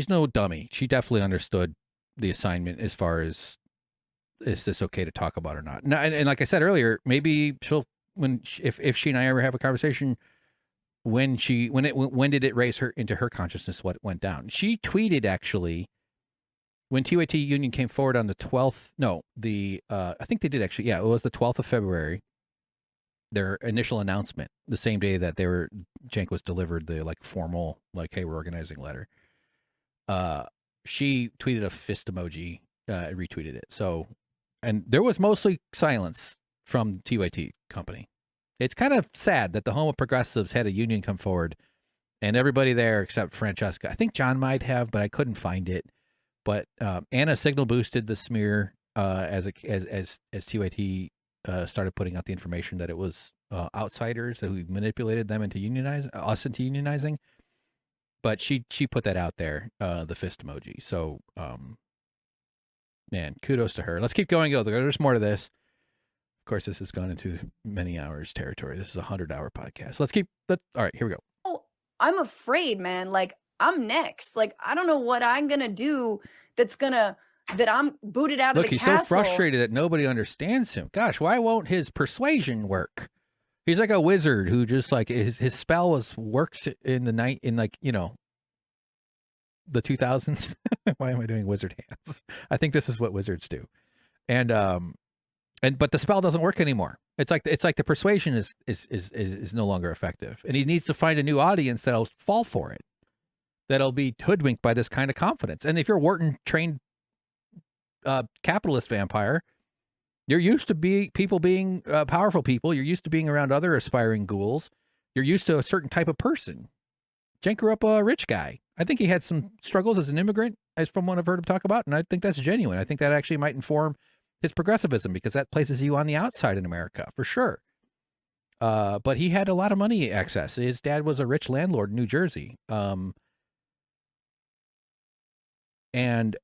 no dummy. She definitely understood the assignment as far as, is this okay to talk about or not? And like I said earlier, maybe she'll, if she and I ever have a conversation, when did it raise her into her consciousness what went down? She tweeted, actually, when TYT Union came forward on the 12th, I think they did actually. Yeah, it was the 12th of February. Their initial announcement, the same day that Cenk was delivered the formal, hey, we're organizing letter. she tweeted a fist emoji, retweeted it. So, and there was mostly silence from TYT company. It's kind of sad that the Home of Progressives had a union come forward, and everybody there except Francesca. I think John might have, but I couldn't find it. But Anna signal boosted the smear as TYT started putting out the information that it was outsiders who manipulated them into unionizing. But she put that out there, the fist emoji. So, man, kudos to her. Let's keep going. There's more to this. Of course, this has gone into many hours territory. This is a 100-hour podcast. All right, here we go. Oh, I'm afraid, man. Like, I'm next. Like, I don't know what I'm going to do that I'm booted out of the castle. Look, he's so frustrated that nobody understands him. Gosh, why won't his persuasion work? He's like a wizard who just like his spell works in the night in like, you know, the 2000s. Why am I doing wizard hands? I think this is what wizards do. But the spell doesn't work anymore. It's like the persuasion is no longer effective. And he needs to find a new audience that'll fall for it. That'll be hoodwinked by this kind of confidence. And if you're a Wharton trained capitalist vampire, you're used to people being powerful people. You're used to being around other aspiring ghouls. You're used to a certain type of person. Cenk grew up a rich guy. I think he had some struggles as an immigrant, as from what I've heard him talk about, and I think that's genuine. I think that actually might inform his progressivism, because that places you on the outside in America, for sure. But he had a lot of money access. His dad was a rich landlord in New Jersey. And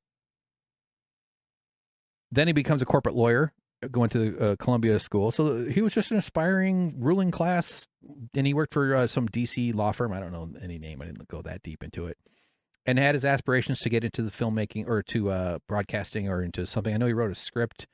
then he becomes a corporate lawyer, going to Columbia School. So he was just an aspiring ruling class, and he worked for some DC law firm. I don't know any name. I didn't go that deep into it. And had his aspirations to get into the filmmaking or to broadcasting or into something. I know he wrote a script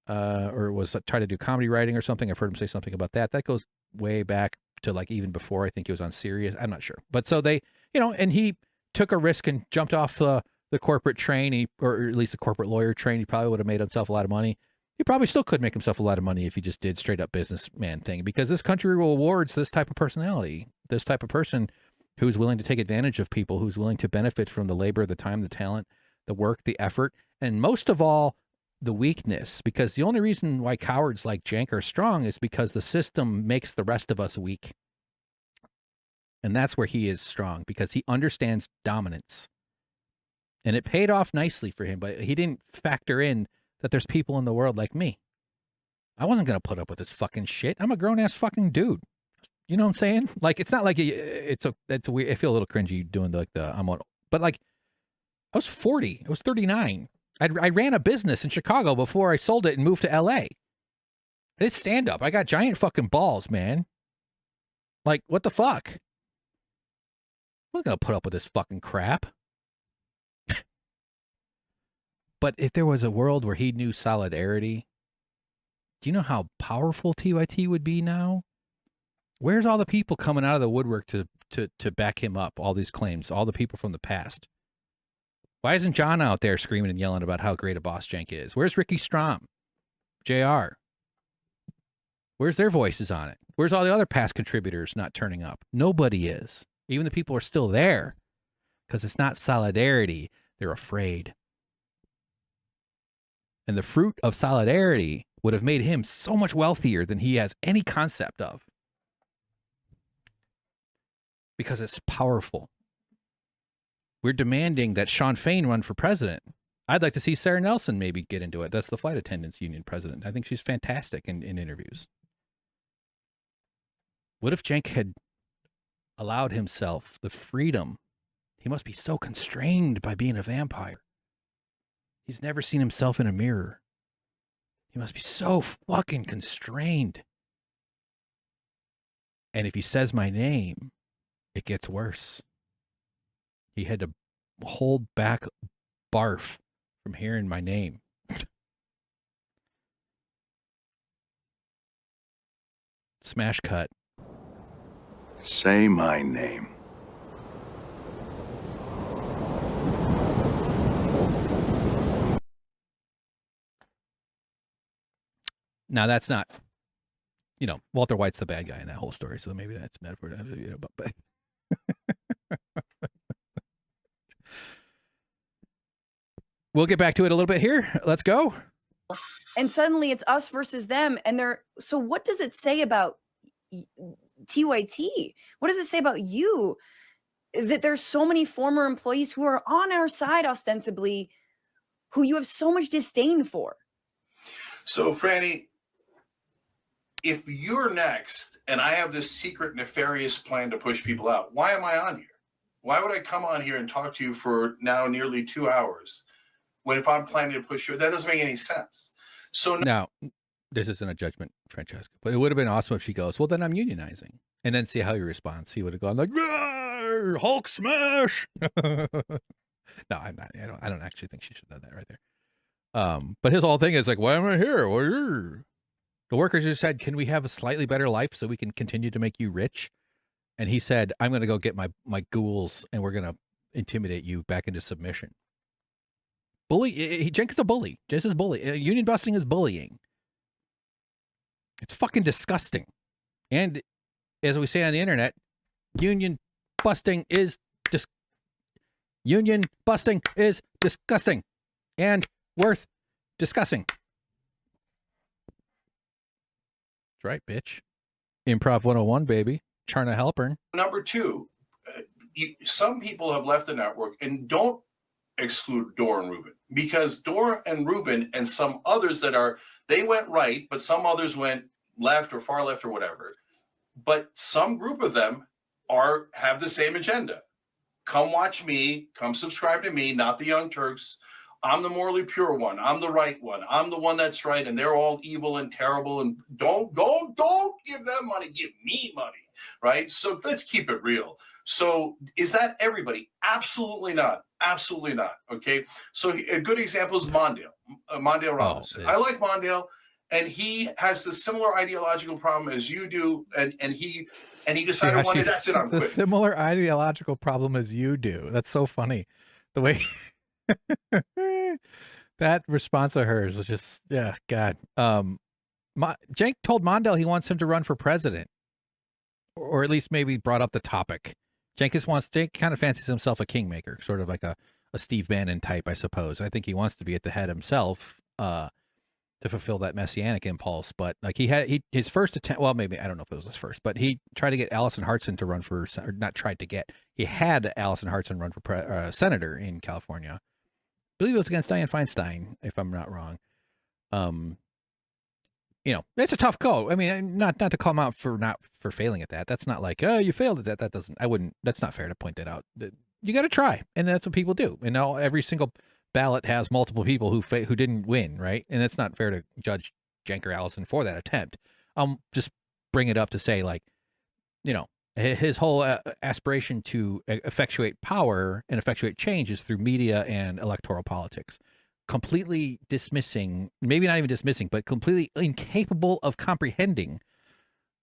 or was trying to do comedy writing or something. I've heard him say something about that. That goes way back to like even before I think he was on Sirius. I'm not sure. But so they, you know, and he took a risk and jumped off the corporate train, or at least the corporate lawyer train. He probably would have made himself a lot of money. He probably still could make himself a lot of money if he just did straight up businessman thing, because this country rewards this type of personality, this type of person who's willing to take advantage of people, who's willing to benefit from the labor, the time, the talent, the work, the effort, and most of all, the weakness. Because the only reason why cowards like Cenk are strong is because the system makes the rest of us weak. And that's where he is strong, because he understands dominance. And it paid off nicely for him, but he didn't factor in that there's people in the world like me. I wasn't going to put up with this fucking shit. I'm a grown-ass fucking dude. You know what I'm saying? Like, it's not like it's a weird, I feel a little cringy doing but like, I was 40. I was 39. I ran a business in Chicago before I sold it and moved to LA. I did stand up. I got giant fucking balls, man. Like, what the fuck? I'm not going to put up with this fucking crap. But if there was a world where he knew solidarity, do you know how powerful TYT would be now? Where's all the people coming out of the woodwork to back him up, all these claims, all the people from the past? Why isn't John out there screaming and yelling about how great a boss Cenk is? Where's Ricky Strom? JR? Where's their voices on it? Where's all the other past contributors not turning up? Nobody is. Even the people are still there, because it's not solidarity. They're afraid. And the fruit of solidarity would have made him so much wealthier than he has any concept of. Because it's powerful. We're demanding that Sean Fain run for president. I'd like to see Sarah Nelson maybe get into it. That's the flight attendants union president. I think she's fantastic in interviews. What if Cenk had allowed himself the freedom? He must be so constrained by being a vampire. He's never seen himself in a mirror. He must be so fucking constrained. And if he says my name, it gets worse. He had to hold back Barf from hearing my name. Smash cut. Say my name. Now that's not, Walter White's the bad guy in that whole story, so maybe that's metaphor. But we'll get back to it a little bit here. Let's go. And suddenly it's us versus them. And so what does it say about TYT? What does it say about you? That there's so many former employees who are on our side ostensibly, who you have so much disdain for. So, Franny, if you're next and I have this secret nefarious plan to push people out, why am I on here? Why would I come on here and talk to you for now nearly 2 hours when if I'm planning to push you, that doesn't make any sense. So now, this isn't a judgment, Francesca, but it would have been awesome if she goes, well, then I'm unionizing. And then see how he responds. He would have gone like, Hulk smash. No, I'm not. I don't actually think she should have done that right there. But his whole thing is like, why am I here? The workers just said, can we have a slightly better life so we can continue to make you rich? And he said, I'm going to go get my ghouls and we're going to intimidate you back into submission. Cenk is a bully. Just as bully. Union busting is bullying. It's fucking disgusting. And as we say on the internet, union busting is disgusting and worth discussing. That's right, bitch. Improv 101, baby. Charna Halpern. Number two, some people have left the network, and don't exclude Dor and Ruben, because Dor and Ruben and some others they went right, but some others went left or far left or whatever. But some group of them have the same agenda. Come watch me, come subscribe to me, not the Young Turks. I'm the morally pure one. I'm the right one. I'm the one that's right, and they're all evil and terrible. And don't give them money. Give me money, right? So let's keep it real. So is that everybody? Absolutely not. Absolutely not. Okay. So a good example is Mondale Robinson. I like Mondale, and he has the similar ideological problem as you do, and he decided one day, that's it, I'm quitting. quitting. A similar ideological problem as you do. That's so funny. The way that response of hers was just, yeah, God. Cenk told Mondale he wants him to run for president, or at least maybe brought up the topic. Cenk kind of fancies himself a kingmaker, sort of like a Steve Bannon type, I suppose. I think he wants to be at the head himself to fulfill that messianic impulse. But like his first attempt, well, maybe I don't know if it was his first, but he tried to get Allison Hartson to run for, or not tried to get. He had Allison Hartson run for senator in California. I believe it was against Dianne Feinstein, if I'm not wrong. It's a tough go. I mean, not to call him out for failing at that. That's not like, oh, you failed at that. That's not fair to point that out. You got to try. And that's what people do. And now every single ballot has multiple people who didn't win. Right. And it's not fair to judge Cenk or Allison for that attempt. Just bring it up to say, like, his whole aspiration to effectuate power and effectuate change is through media and electoral politics. Completely dismissing, maybe not even dismissing, but completely incapable of comprehending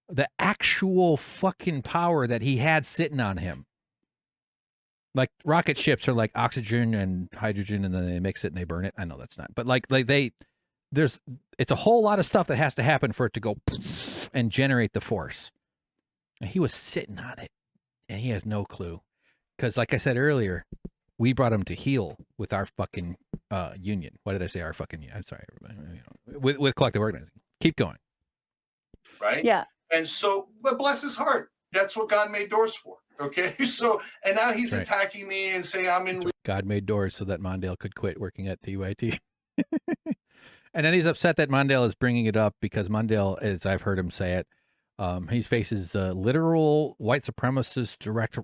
the actual fucking power that he had sitting on him. Like rocket ships are like oxygen and hydrogen, and then they mix it and they burn it. I know that's not, but it's a whole lot of stuff that has to happen for it to go and generate the force. And he was sitting on it, and he has no clue. Because like I said earlier, we brought him to heel with our fucking union. What did I say? Our fucking union. I'm sorry, everybody. With collective organizing. Keep going. Right? Yeah. And so, but bless his heart. That's what God made doors for. Okay. So, and now he's attacking me and saying I'm in. God made doors so that Mondale could quit working at TYT. And then he's upset that Mondale is bringing it up because Mondale, as I've heard him say it, he faces literal white supremacist direct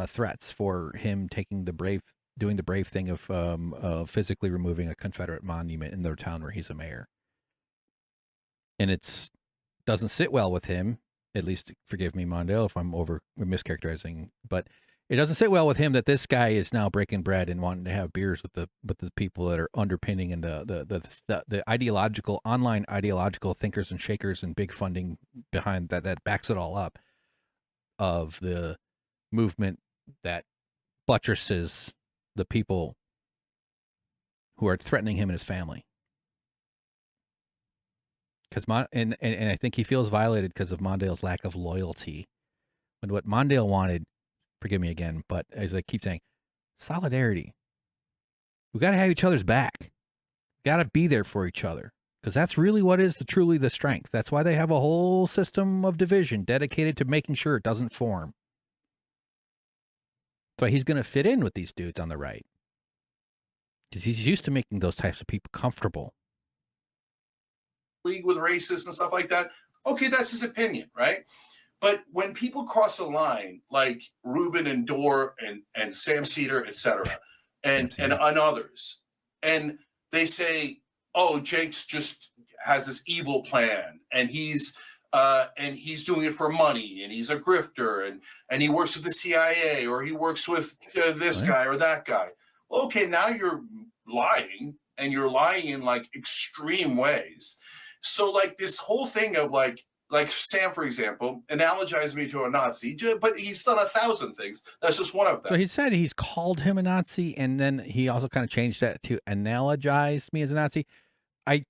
threats for him doing the brave thing of physically removing a Confederate monument in their town where he's a mayor. And doesn't sit well with him, at least forgive me, Mondale, if I'm mischaracterizing, but it doesn't sit well with him that this guy is now breaking bread and wanting to have beers with the people that are underpinning and the ideological, online ideological thinkers and shakers and big funding behind that backs it all up, of the movement that buttresses the people who are threatening him and his family. And I think he feels violated because of Mondale's lack of loyalty. And what Mondale wanted, forgive me again, but as I keep saying, solidarity. We got to have each other's back. Got to be there for each other, because that's really what is truly the strength. That's why they have a whole system of division dedicated to making sure it doesn't form. That's why he's going to fit in with these dudes on the right, because he's used to making those types of people comfortable. League with racists and stuff like that. Okay, that's his opinion, right? But when people cross the line, like Ruben and Dorr and Sam Cedar, etc., and others, and they say, "Oh, Jake's just has this evil plan, and he's doing it for money, and he's a grifter, and he works with the CIA, or he works with this guy or that guy." Well, okay, now you're lying, and you're lying in like extreme ways. So like this whole thing of like Sam, for example, analogized me to a Nazi, but he's done 1,000 things. That's just one of them. So he said he's called him a Nazi, and then he also kind of changed that to analogize me as a Nazi. I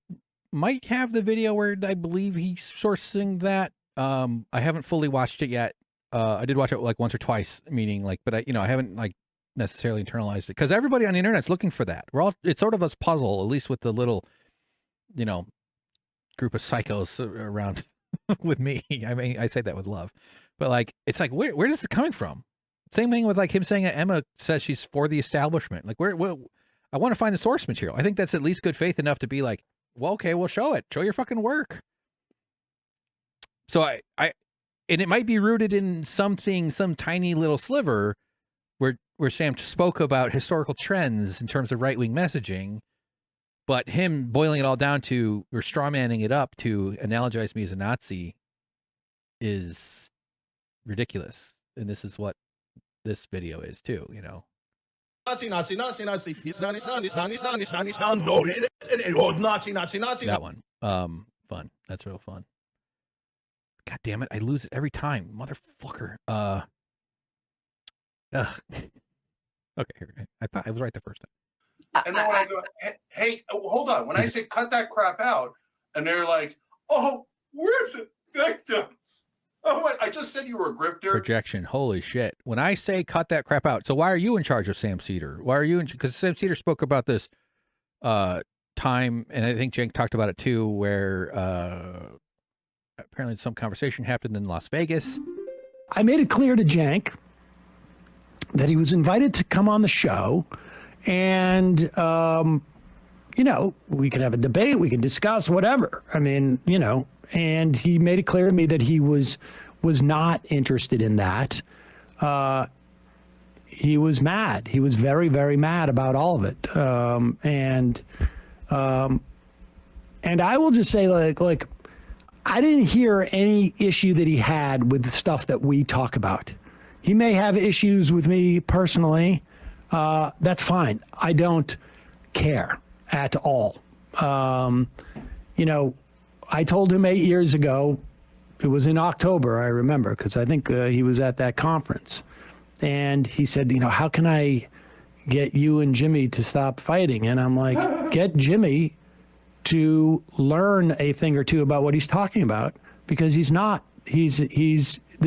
might have the video where I believe he's sourcing that. I haven't fully watched it yet. I did watch it like once or twice, meaning like, but I haven't like necessarily internalized it, because everybody on the internet's looking for that. It's sort of a puzzle, at least with the little, group of psychos around with me. I mean, I say that with love, but like, it's like, where is it coming from? Same thing with like him saying that Emma says she's for the establishment. Like, I want to find the source material. I think that's at least good faith enough to be like, well, okay, we'll show it. Show your fucking work. So and it might be rooted in something, some tiny little sliver where Sam spoke about historical trends in terms of right-wing messaging, but him boiling it all down to, or strawmanning it up to analogize me as a Nazi is ridiculous. And this is what this video is too, Nazi. That one. Fun. That's real fun. God damn it, I lose it every time. Motherfucker. Okay, here. I thought I was right the first time. And then when I go, hey, hold on. When I say cut that crap out, and they're like, oh, we're the victims. Oh, my, I just said you were a grifter. Projection. Holy shit. When I say cut that crap out, so why are you in charge of Sam Cedar? Why are you because Sam Cedar spoke about this time, and I think Cenk talked about it too, where apparently some conversation happened in Las Vegas. I made it clear to Cenk that he was invited to come on the show, and we could have a debate, we could discuss whatever. I mean, and he made it clear to me that he was not interested in that. He was mad. He was very, very mad about all of it. And I will just say, like, I didn't hear any issue that he had with the stuff that we talk about. He may have issues with me personally. That's fine. I don't care at all. I told him 8 years ago, it was in October, I remember, because I think he was at that conference. And he said, how can I get you and Jimmy to stop fighting? And I'm like, get Jimmy to learn a thing or two about what he's talking about, because he's the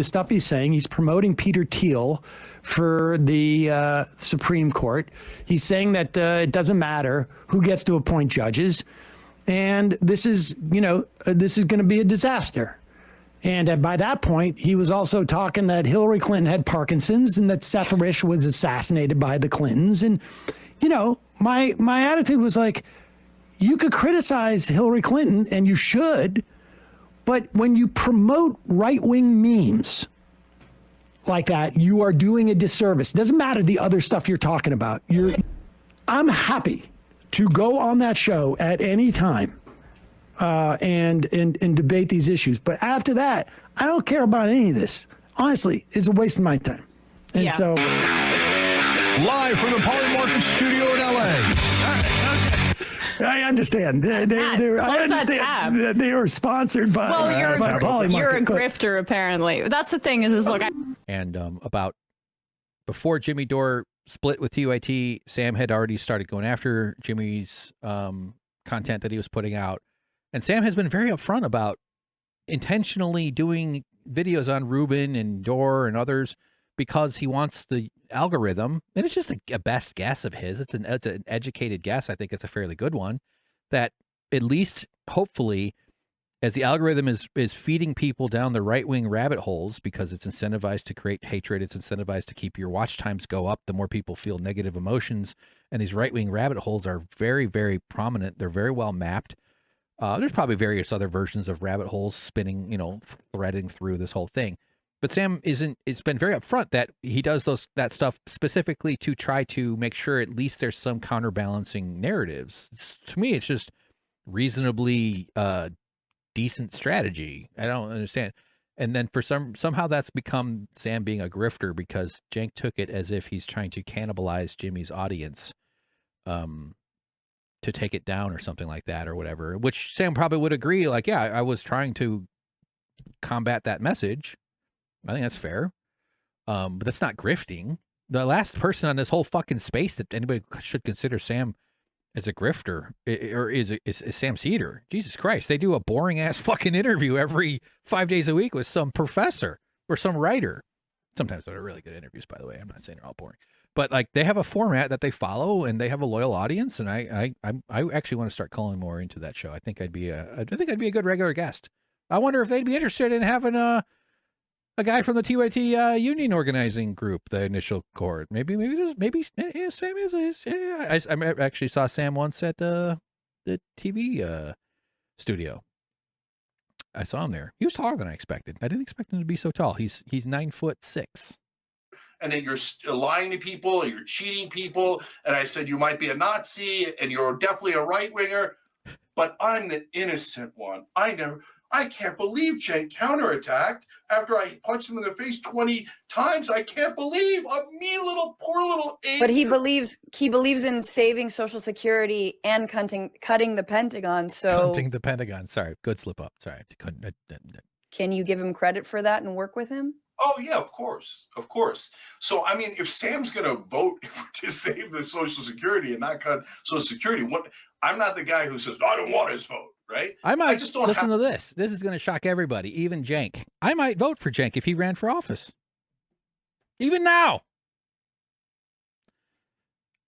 stuff he's saying, he's promoting Peter Thiel for the Supreme Court. He's saying that it doesn't matter who gets to appoint judges. And this is going to be a disaster. And by that point, he was also talking that Hillary Clinton had Parkinson's and that Seth Rich was assassinated by the Clintons. And, my attitude was like, you could criticize Hillary Clinton, and you should, but when you promote right-wing memes like that, you are doing a disservice. It doesn't matter the other stuff you're talking about. I'm happy to go on that show at any time and debate these issues. But after that, I don't care about any of this. Honestly, it's a waste of my time. And so... Live from the Poly Market studio in LA. I understand. I understand that they were sponsored by, by Poly Market. You're a grifter, apparently. That's the thing is look. And about before Jimmy Dore split with TYT, Sam had already started going after Jimmy's content that he was putting out. And Sam has been very upfront about intentionally doing videos on Ruben and Dore and others because he wants the algorithm, and it's just a best guess of his. It's an educated guess. I think it's a fairly good one, that at least hopefully, as the algorithm is feeding people down the right-wing rabbit holes because it's incentivized to create hatred, it's incentivized to keep your watch times go up, the more people feel negative emotions. And these right-wing rabbit holes are very, very prominent. They're very well mapped. There's probably various other versions of rabbit holes spinning, threading through this whole thing. But Sam it's been very upfront that he does that stuff specifically to try to make sure at least there's some counterbalancing narratives. To me, it's just reasonably decent strategy. I don't understand. And then for somehow that's become Sam being a grifter because Cenk took it as if he's trying to cannibalize Jimmy's audience to take it down or something like that or whatever, which Sam probably would agree. Like, yeah, I was trying to combat that message. I think that's fair. But that's not grifting. The last person on this whole fucking space that anybody should consider Sam as a grifter is Sam Seder. Jesus Christ. They do a boring ass fucking interview every 5 days a week with some professor or some writer. Sometimes they're really good interviews, by the way. I'm not saying they're all boring, but like they have a format that they follow and they have a loyal audience. And I actually want to start calling more into that show. I think I'd be a good regular guest. I wonder if they'd be interested in having a guy from the TYT union organizing group, the initial cohort. Maybe Sam is. Yeah, I actually saw Sam once at the TV studio. I saw him there. He was taller than I expected. I didn't expect him to be so tall. He's 9'6". And then you're lying to people, and you're cheating people. And I said you might be a Nazi, and you're definitely a right winger. But I'm the innocent one. I can't believe Cenk counterattacked after I punched him in the face 20 times. I can't believe a poor little ape. But he believes in saving Social Security and cutting the Pentagon. So cutting the Pentagon. Sorry, good slip up. Sorry, can you give him credit for that and work with him? Oh yeah, of course. So I mean, if Sam's going to vote to save the Social Security and not cut Social Security, I'm not the guy who says I don't want his vote. Right? I just don't listen to this. This is going to shock everybody, even Cenk. I might vote for Cenk if he ran for office. Even now.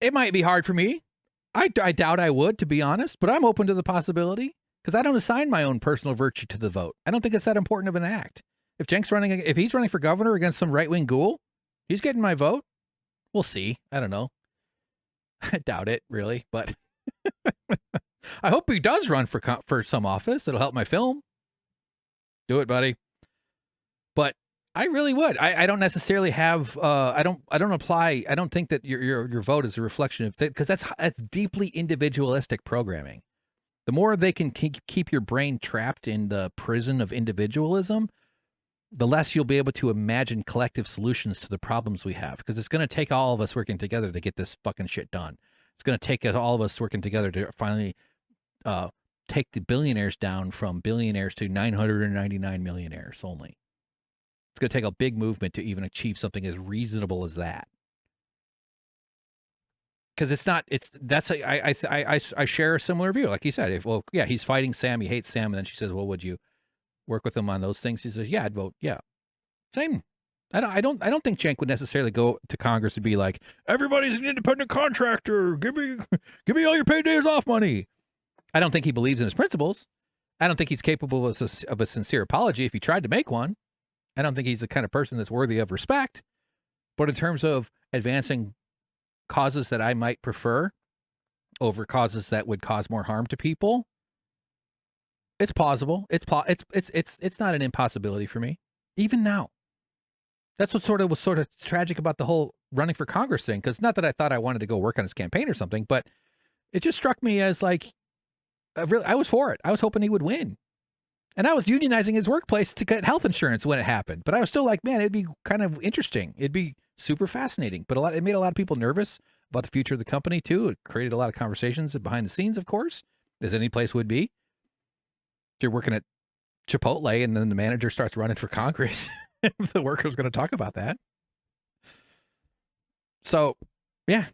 It might be hard for me. I doubt I would, to be honest, but I'm open to the possibility because I don't assign my own personal virtue to the vote. I don't think it's that important of an act. If he's running for governor against some right-wing ghoul, he's getting my vote. We'll see. I don't know. I doubt it, really, but I hope he does run for some office. It'll help my film. Do it, buddy. But I really would. I don't necessarily have. I don't think that your vote is a reflection of because that's deeply individualistic programming. The more they can keep your brain trapped in the prison of individualism, the less you'll be able to imagine collective solutions to the problems we have. Because it's going to take all of us working together to get this fucking shit done. It's going to take all of us working together to finally take the billionaires down from billionaires to 999 millionaires only. It's going to take a big movement to even achieve something as reasonable as that. Because I share a similar view. Like you said, he's fighting Sam, he hates Sam, and then she says, well, would you work with him on those things? He says, yeah, I'd vote. Yeah. Same. I don't think Cenk would necessarily go to Congress and be like, everybody's an independent contractor. Give me all your paid days off money. I don't think he believes in his principles. I don't think he's capable of a sincere apology if he tried to make one. I don't think he's the kind of person that's worthy of respect. But in terms of advancing causes that I might prefer over causes that would cause more harm to people, it's plausible. It's not an impossibility for me, even now. That's what was sort of tragic about the whole running for Congress thing. Because not that I thought I wanted to go work on his campaign or something, but it just struck me as like, I was for it. I was hoping he would win. And I was unionizing his workplace to get health insurance when it happened. But I was still like, man, it'd be kind of interesting. It'd be super fascinating. But it made a lot of people nervous about the future of the company, too. It created a lot of conversations behind the scenes, of course, as any place would be. If you're working at Chipotle and then the manager starts running for Congress, the worker's going to talk about that. So, yeah.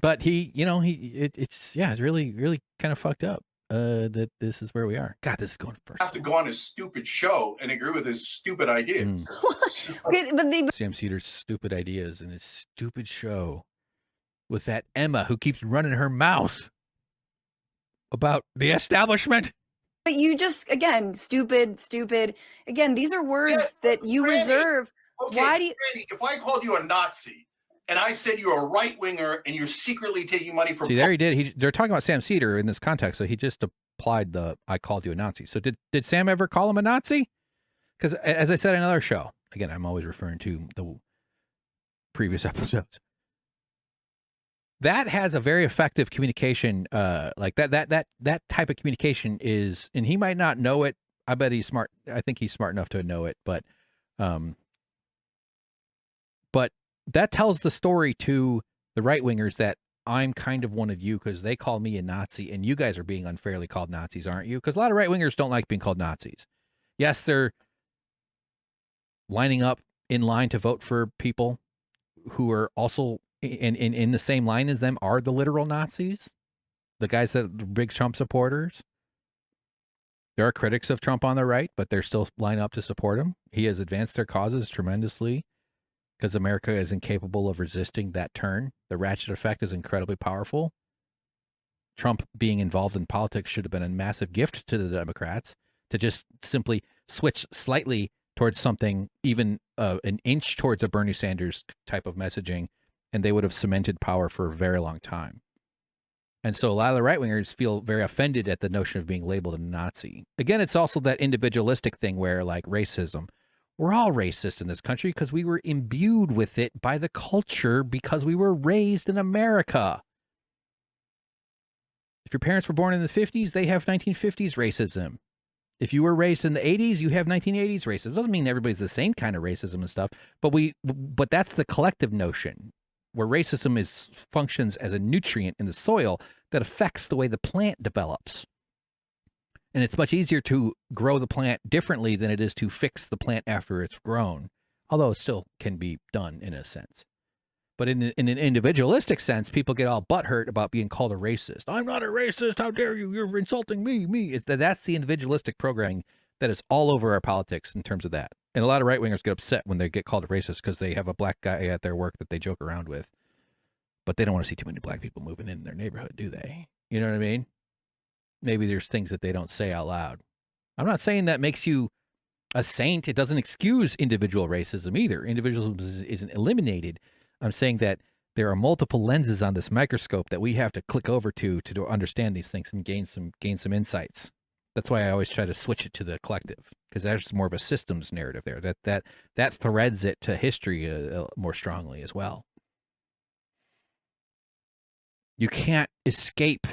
But it's really, really kind of fucked up. that this is where we are. God, this is going for Have to go on his stupid show and agree with his stupid ideas. Okay, but they Sam Cedar's stupid ideas and his stupid show with that Emma who keeps running her mouth about the establishment. But you just, again, stupid. Again, these are words that you Franny, reserve. Okay, Why do you? Franny, if I called you a Nazi and I said you're a right winger and you're secretly taking money from See, there he did. They're talking about Sam Cedar in this context, so he just applied the "I called you a Nazi." So did Sam ever call him a Nazi? Because as I said in another show, again, I'm always referring to the previous episodes. That has a very effective communication, like that type of communication is, and he might not know it. I bet he's smart. I think he's smart enough to know it, but that tells the story to the right wingers that I'm kind of one of you because they call me a Nazi, and you guys are being unfairly called Nazis, aren't you? Because a lot of right wingers don't like being called Nazis. Yes, they're lining up in line to vote for people who are also in the same line as them are the literal Nazis, the guys that are big Trump supporters. There are critics of Trump on the right, but they're still lining up to support him. He has advanced their causes tremendously because America is incapable of resisting that turn. The ratchet effect is incredibly powerful. Trump being involved in politics should have been a massive gift to the Democrats to just simply switch slightly towards something, even an inch towards a Bernie Sanders type of messaging, and they would have cemented power for a very long time. And so a lot of the right-wingers feel very offended at the notion of being labeled a Nazi. Again, it's also that individualistic thing where, like racism, we're all racist in this country because we were imbued with it by the culture because we were raised in America. If your parents were born in the 50s, they have 1950s racism. If you were raised in the 80s, you have 1980s racism. It doesn't mean everybody's the same kind of racism and stuff, but that's the collective notion where racism functions as a nutrient in the soil that affects the way the plant develops. And it's much easier to grow the plant differently than it is to fix the plant after it's grown, although it still can be done in a sense. But in an individualistic sense, people get all butthurt about being called a racist. I'm not a racist. How dare you? You're insulting me. That's the individualistic programming that is all over our politics in terms of that. And a lot of right-wingers get upset when they get called a racist because they have a black guy at their work that they joke around with. But they don't want to see too many black people moving in their neighborhood, do they? You know what I mean? Maybe there's things that they don't say out loud. I'm not saying that makes you a saint. It doesn't excuse individual racism either. Individualism isn't eliminated. I'm saying that there are multiple lenses on this microscope that we have to click over to understand these things and gain some insights. That's why I always try to switch it to the collective, because there's more of a systems narrative there that threads it to history more strongly as well. You can't escape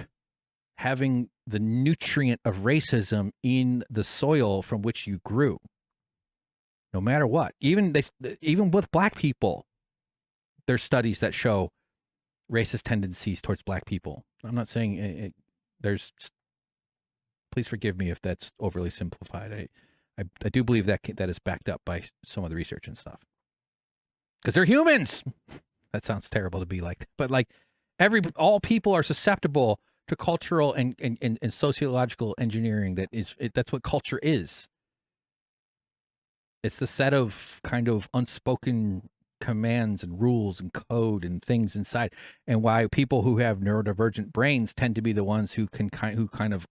having the nutrient of racism in the soil from which you grew, no matter what. Even with black people, there's studies that show racist tendencies towards black people. I'm not saying there's. Please forgive me if that's overly simplified. I do believe that is backed up by some of the research and stuff. Because they're humans. That sounds terrible to be like, but like all people are susceptible to cultural and sociological engineering. That's what culture is. It's the set of kind of unspoken commands and rules and code and things inside, and why people who have neurodivergent brains tend to be the ones who kind of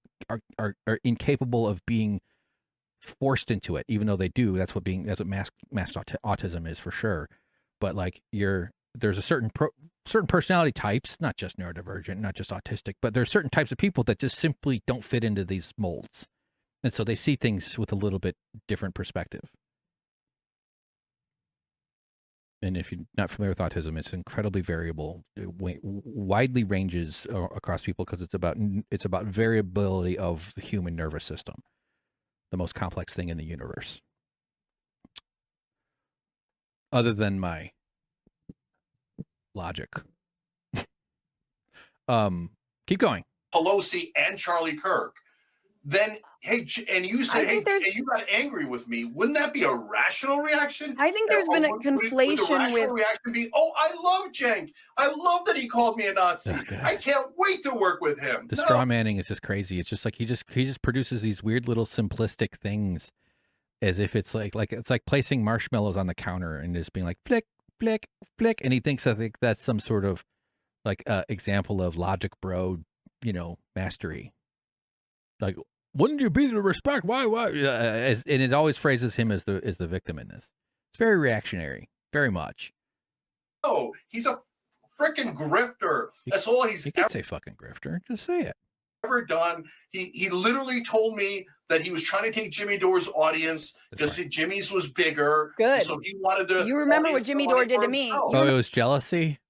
are incapable of being forced into it, even though they do. That's what masked autism is for sure. But like there's a certain personality types, not just neurodivergent, not just autistic, but there's certain types of people that just simply don't fit into these molds, and so they see things with a little bit different perspective. And if you're not familiar with autism, it's incredibly variable, widely ranges across people because it's about variability of the human nervous system, the most complex thing in the universe. Other than my logic. Keep going. Pelosi and Charlie Kirk then hey, and you said, hey, and you got angry with me. Wouldn't that be a rational reaction? I think there's been a Would conflation the rational with. reaction be, oh, I love Cenk. I love that he called me a Nazi. I can't wait to work with him. The straw manning is just crazy. It's just like he just produces these weird little simplistic things, as if it's like it's like placing marshmallows on the counter and just being like flick, flick, flick, and he thinks that's some sort of like example of logic bro, mastery. Like, wouldn't you be the respect? Why? And it always phrases him as the victim in this. It's very reactionary, very much. Oh, he's a freaking grifter. That's all he's. You can't say fucking grifter. Just say it. Ever done. He literally told me that he was trying to take Jimmy Dore's audience. Just said Jimmy's was bigger. Good. So he wanted to. You remember what Jimmy Dore did to me? Oh, it was jealousy.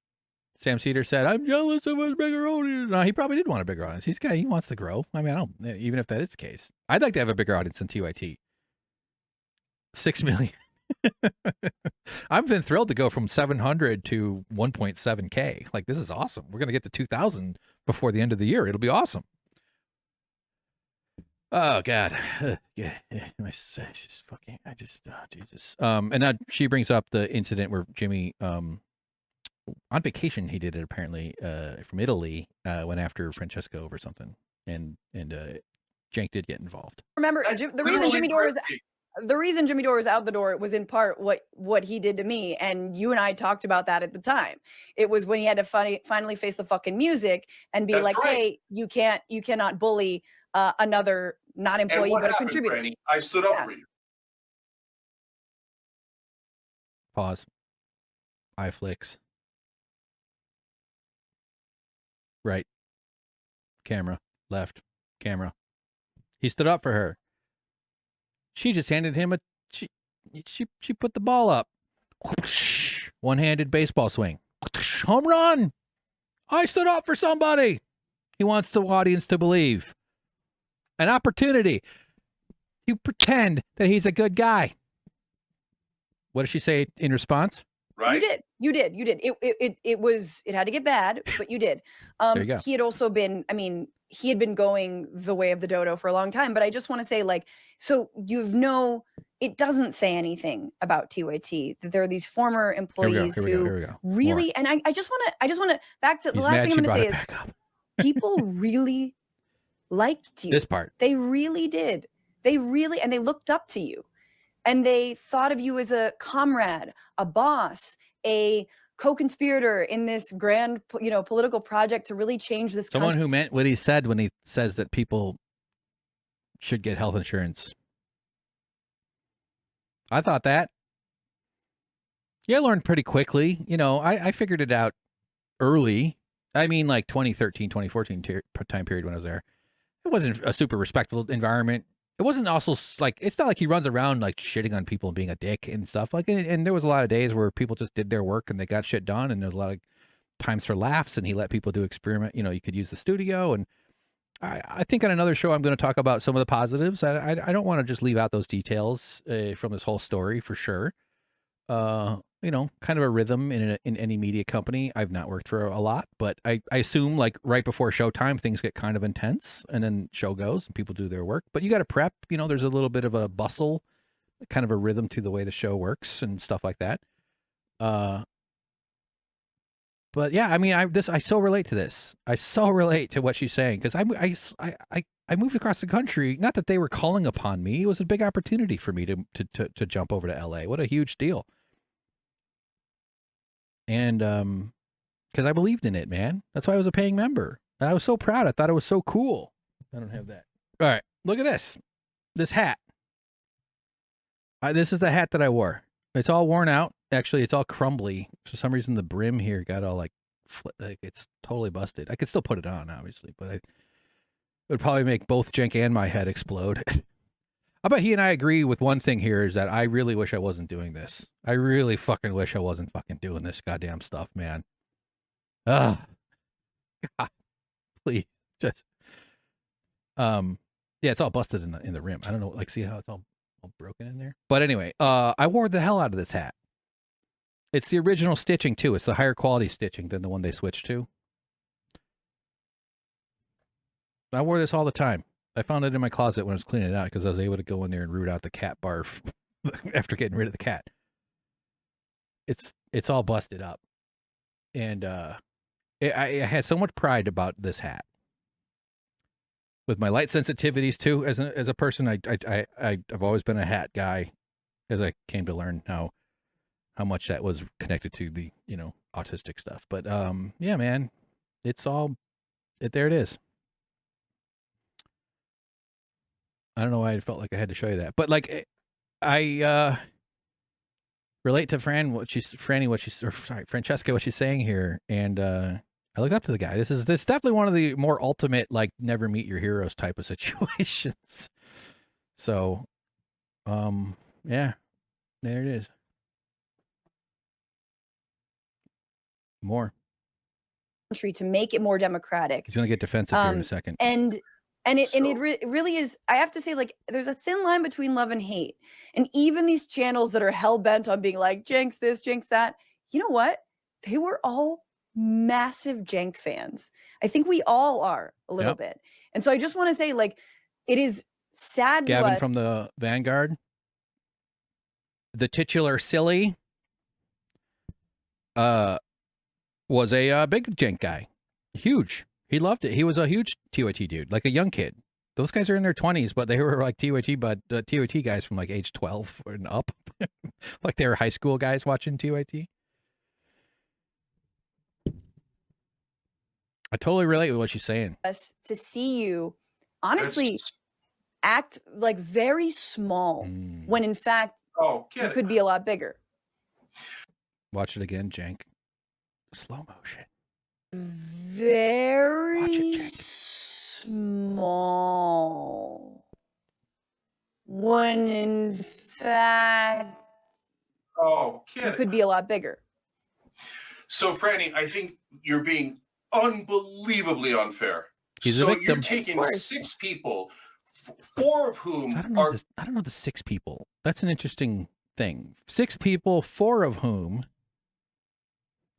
Sam Cedar said, "I'm jealous of his bigger audience." No, he probably did want a bigger audience. He wants to grow. I mean, I don't. Even if that is the case, I'd like to have a bigger audience than TYT. 6 million. I've been thrilled to go from 700 to 1.7K. Like, this is awesome. We're gonna get to 2,000 before the end of the year. It'll be awesome. Oh God, yeah. Jesus. Jesus. And now she brings up the incident where Jimmy, on vacation, he did it apparently from Italy, went after Francesca over something, and Cenk did get involved. Remember, the reason Jimmy Dore was out the door was in part what he did to me, and you and I talked about that at the time. It was when he had to finally face the fucking music and be like, "Hey, you cannot bully another not employee but a contributor." Granny? I stood up for you. Pause. Eye flicks. Right. Camera. Left. Camera. He stood up for her. She just handed him she put the ball up. One-handed baseball swing. Home run. I stood up for somebody. He wants the audience to believe. An opportunity. You pretend that he's a good guy. What did she say in response? Right. You did. It had to get bad, but you did. There you go. He had also been, he had been going the way of the dodo for a long time, but I just want to say, like, so it doesn't say anything about TYT, that there are these former employees who really, and I just want to back to the last thing I'm going to say is people really liked you. This part. They really did. And they looked up to you. And they thought of you as a comrade, a boss, a co-conspirator in this grand, political project to really change this country. Someone who meant what he said when he says that people should get health insurance. I thought that. Yeah, I learned pretty quickly. I figured it out early. I mean, like 2013, 2014 time period when I was there. It wasn't a super respectful environment. It wasn't also like, it's not like he runs around like shitting on people and being a dick and stuff. Like, and there was a lot of days where people just did their work and they got shit done. And there's a lot of times for laughs, and he let people do experiment. You could use the studio. And I think on another show, I'm going to talk about some of the positives. I don't want to just leave out those details from this whole story for sure. Kind of a rhythm in any media company. I've not worked for a lot, but I assume like right before showtime, things get kind of intense, and then show goes and people do their work. But you got to prep. There's a little bit of a bustle, kind of a rhythm to the way the show works and stuff like that. But yeah, I so relate to this. I so relate to what she's saying, because I moved across the country. Not that they were calling upon me. It was a big opportunity for me to jump over to LA. What a huge deal. And because I believed in it, man. That's why I was a paying member. And I was so proud. I thought it was so cool. I don't have that. All right, look at this hat. This is the hat that I wore. It's all worn out. Actually, it's all crumbly. For some reason, the brim here got all like it's totally busted. I could still put it on, obviously, but it would probably make both Cenk and my head explode. I bet he and I agree with one thing here, is that I really wish I wasn't doing this. I really fucking wish I wasn't fucking doing this goddamn stuff, man. Ugh. God, please, just yeah, it's all busted in the rim. I don't know, like, see how it's all broken in there? But anyway, I wore the hell out of this hat. It's the original stitching too. It's the higher quality stitching than the one they switched to. I wore this all the time. I found it in my closet when I was cleaning it out because I was able to go in there and root out the cat barf after getting rid of the cat. It's all busted up, and I had so much pride about this hat. With my light sensitivities too, as a person, I've always been a hat guy, as I came to learn how much that was connected to the autistic stuff. But yeah, man, it's all there. It is. I don't know why I felt like I had to show you that, but like I relate to Francesca, what she's saying here, and I looked up to the guy. This is definitely one of the more ultimate, like, never meet your heroes type of situations. So, yeah, there it is. More. Country to make it more democratic. He's gonna get defensive here in a second. And it really is. I have to say, like, there's a thin line between love and hate. And even these channels that are hell bent on being like Cenk's this, Cenk's that. You know what? They were all massive Cenk fans. I think we all are a little bit. And so I just want to say, like, it is sad. Gavin from the Vanguard, the titular silly, was a big Cenk guy, huge. He loved it. He was a huge TYT dude, like a young kid. Those guys are in their 20s, but they were like TYT, but TYT guys from like age 12 and up, like they were high school guys watching TYT. I totally relate with what she's saying. Us to see you, honestly, act like very small when in fact you could be a lot bigger. Watch it again, Cenk. Slow motion. Very small. When in fact you could be a lot bigger. So, Franny, I think you're being unbelievably unfair. He's so a victim. You're taking 6 people, 4 of whom I don't know the 6 people. That's an interesting thing. 6 people, 4 of whom.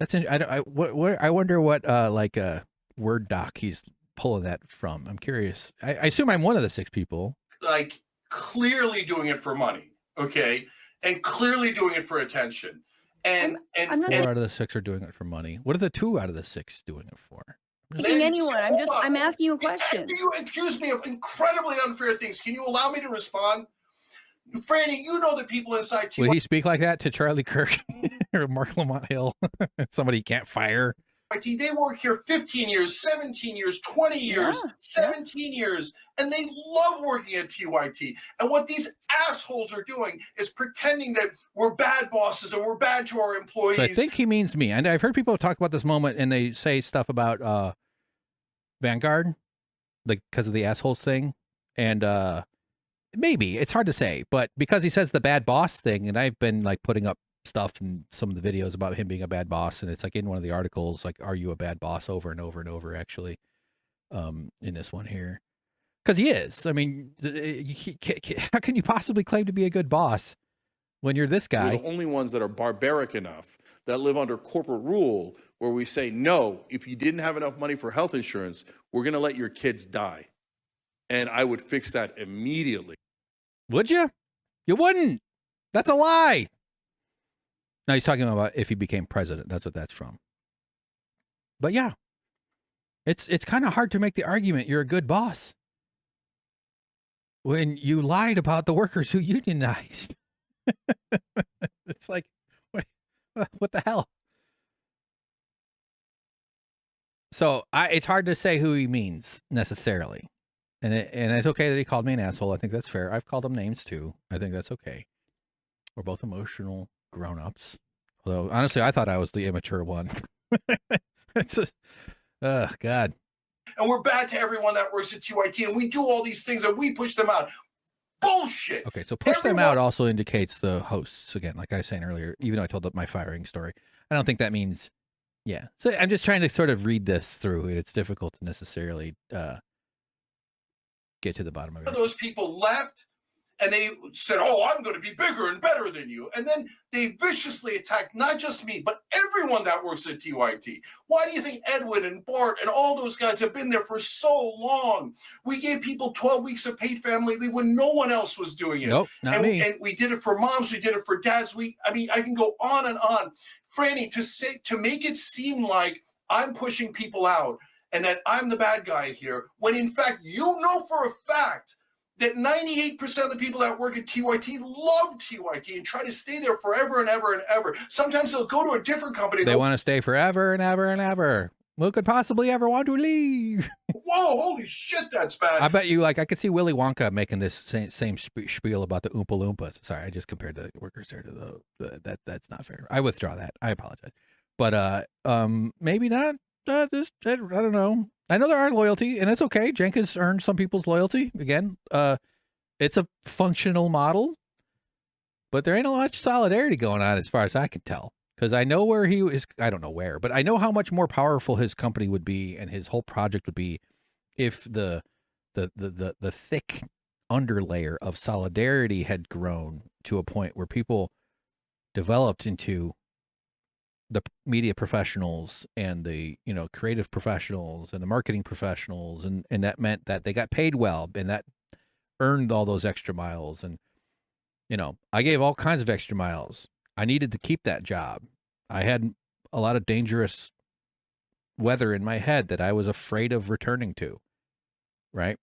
I wonder what like a Word doc he's pulling that from. I'm curious. I assume I'm one of the 6 people. Like, clearly doing it for money, okay, and clearly doing it for attention. And 4 out of the 6 are doing it for money. What are the 2 out of the 6 doing it for? Anyone. I'm asking you a question. You accuse me of incredibly unfair things. Can you allow me to respond? Franny, you know the people inside TYT. Would he speak like that to Charlie Kirk or Mark Lamont Hill? Somebody he can't fire. They work here 15 years, 17 years, 20 years, 17 years, and they love working at TYT. And what these assholes are doing is pretending that we're bad bosses and we're bad to our employees. So I think he means me. And I've heard people talk about this moment, and they say stuff about Vanguard, like because of the assholes thing. And maybe it's hard to say, but because he says the bad boss thing, and I've been like putting up stuff in some of the videos about him being a bad boss, and it's like in one of the articles, like, are you a bad boss, over and over and over, actually, in this one here, because he is. I mean, how can you possibly claim to be a good boss when you're this guy? We're the only ones that are barbaric enough that live under corporate rule where we say, no, if you didn't have enough money for health insurance, we're going to let your kids die. And I would fix that immediately. Would you? You wouldn't. That's a lie. No, he's talking about if he became president. That's what that's from. But yeah, it's kind of hard to make the argument you're a good boss when you lied about the workers who unionized. It's like, what the hell? So it's hard to say who he means necessarily. And it's okay that he called me an asshole. I think that's fair. I've called him names too. I think that's okay. We're both emotional grown-ups. Although, honestly, I thought I was the immature one. It's just, God. And we're bad to everyone that works at TYT, and we do all these things and we push them out. Bullshit. Okay, so push them out also indicates the hosts, again, like I was saying earlier, even though I told my firing story. I don't think that means, yeah. So I'm just trying to sort of read this through. It's difficult to necessarily get to the bottom of it. Those people left, and they said, oh, I'm going to be bigger and better than you. And then they viciously attacked not just me, but everyone that works at TYT. Why do you think Edwin and Bart and all those guys have been there for so long? We gave people 12 weeks of paid family leave when no one else was doing it. Nope, not me. And we did it for moms. We did it for dads. I mean, I can go on and on. Franny, to make it seem like I'm pushing people out and that I'm the bad guy here, when in fact, you know for a fact that 98% of the people that work at TYT love TYT and try to stay there forever and ever and ever. Sometimes they'll go to a different company. They want to stay forever and ever and ever. Who could possibly ever want to leave? Whoa, holy shit, that's bad. I bet you, I could see Willy Wonka making this same spiel about the Oompa Loompas. Sorry, I just compared the workers there to that's not fair. I withdraw that. I apologize. But maybe not. I don't know. I know there are loyalty, and it's okay. Cenk has earned some people's loyalty. Again, it's a functional model, but there ain't a lot of solidarity going on as far as I can tell. Because I know where he is. I don't know where, but I know how much more powerful his company would be and his whole project would be if the thick underlayer of solidarity had grown to a point where people developed into the media professionals and the creative professionals and the marketing professionals, and that meant that they got paid well and that earned all those extra miles. And I gave all kinds of extra miles. I needed to keep that job. I had a lot of dangerous weather in my head that I was afraid of returning to, right?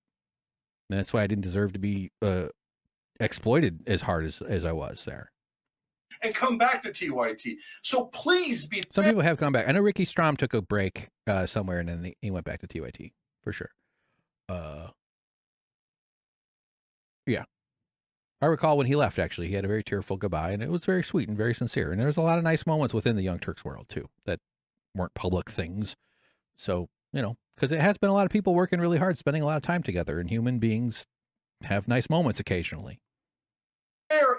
And that's why I didn't deserve to be exploited as hard as I was there. And come back to TYT. So please be. Some people have come back. I know Ricky Strom took a break somewhere, and then he went back to TYT for sure. Yeah, I recall when he left. Actually, he had a very tearful goodbye, and it was very sweet and very sincere. And there was a lot of nice moments within the Young Turks world too that weren't public things. So because it has been a lot of people working really hard, spending a lot of time together, and human beings have nice moments occasionally.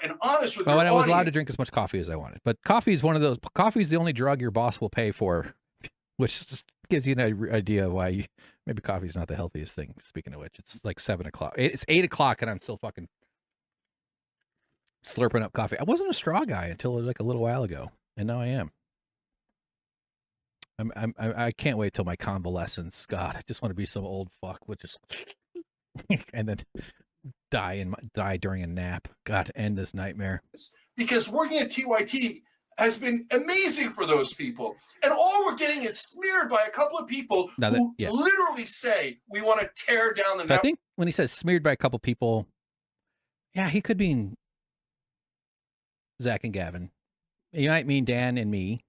And honest with and I was audience. allowed to drink as much coffee as I wanted. But coffee is the only drug your boss will pay for, which just gives you an idea of why maybe coffee is not the healthiest thing. Speaking of which, it's like 7 o'clock. It's 8 o'clock and I'm still fucking slurping up coffee. I wasn't a straw guy until like a little while ago, and now I am. I can't wait till my convalescence. God, I just want to be some old fuck with just and then die during a nap. God, end this nightmare. Because working at TYT has been amazing for those people. And all we're getting is smeared by a couple of people who literally say, we want to tear down the network. I think when he says smeared by a couple people, yeah, he could mean Zach and Gavin. He might mean Dan and me.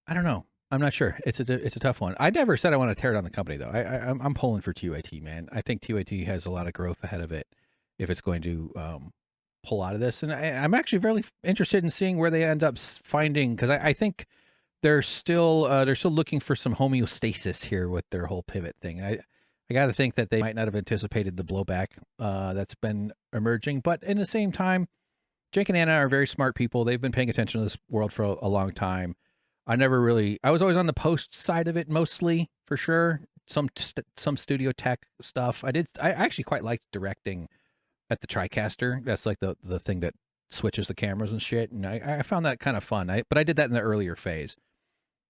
I don't know. I'm not sure. It's a tough one. I never said I want to tear down the company, though. I'm pulling for TYT, man. I think TYT has a lot of growth ahead of it if it's going to pull out of this. And I'm actually very interested in seeing where they end up finding, because I think they're still looking for some homeostasis here with their whole pivot thing. I got to think that they might not have anticipated the blowback that's been emerging. But in the same time, Cenk and Anna are very smart people. They've been paying attention to this world for a long time. I was always on the post side of it mostly, for sure. Some studio tech stuff. I actually quite liked directing at the TriCaster. That's like the thing that switches the cameras and shit. And I found that kind of fun. But I did that in the earlier phase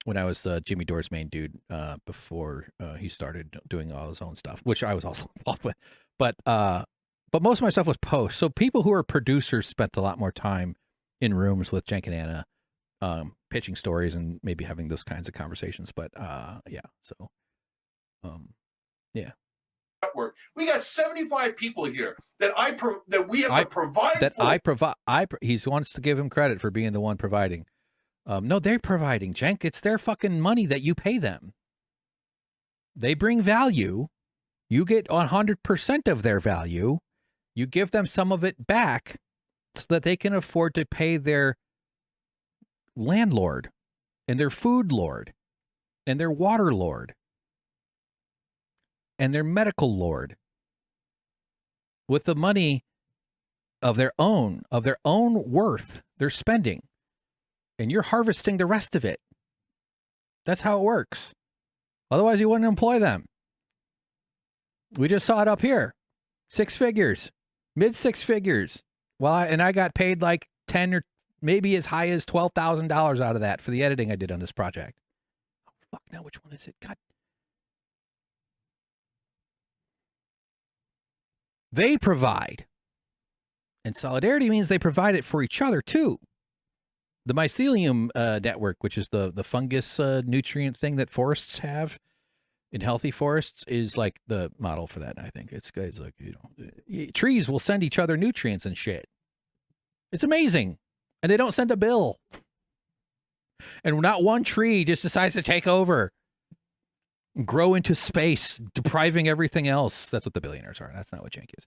when I was Jimmy Dore's main dude before he started doing all his own stuff, which I was also involved with. But most of my stuff was post. So people who are producers spent a lot more time in rooms with Cenk and Anna, pitching stories and maybe having those kinds of conversations. But yeah. Network. We got 75 people here that we have to provide for. He wants to give him credit for being the one providing. No, they're providing, Cenk. It's their fucking money that you pay them. They bring value. You get 100% of their value. You give them some of it back so that they can afford to pay their landlord and their food lord and their water lord and their medical lord with the money of their own worth they're spending, and you're harvesting the rest of it. That's how it works. Otherwise you wouldn't employ them. We just saw it up here. 6 figures, Mid six figures. Well, I got paid like 10 or maybe as high as $12,000 out of that for the editing I did on this project. Oh, fuck, now which one is it? God. They provide. And solidarity means they provide it for each other, too. The mycelium network, which is the fungus nutrient thing that forests have in healthy forests, is like the model for that. I think it's like, you know, trees will send each other nutrients and shit. It's amazing. And they don't send a bill. And not one tree just decides to take over, grow into space, depriving everything else. That's what the billionaires are. That's not what Cenk is.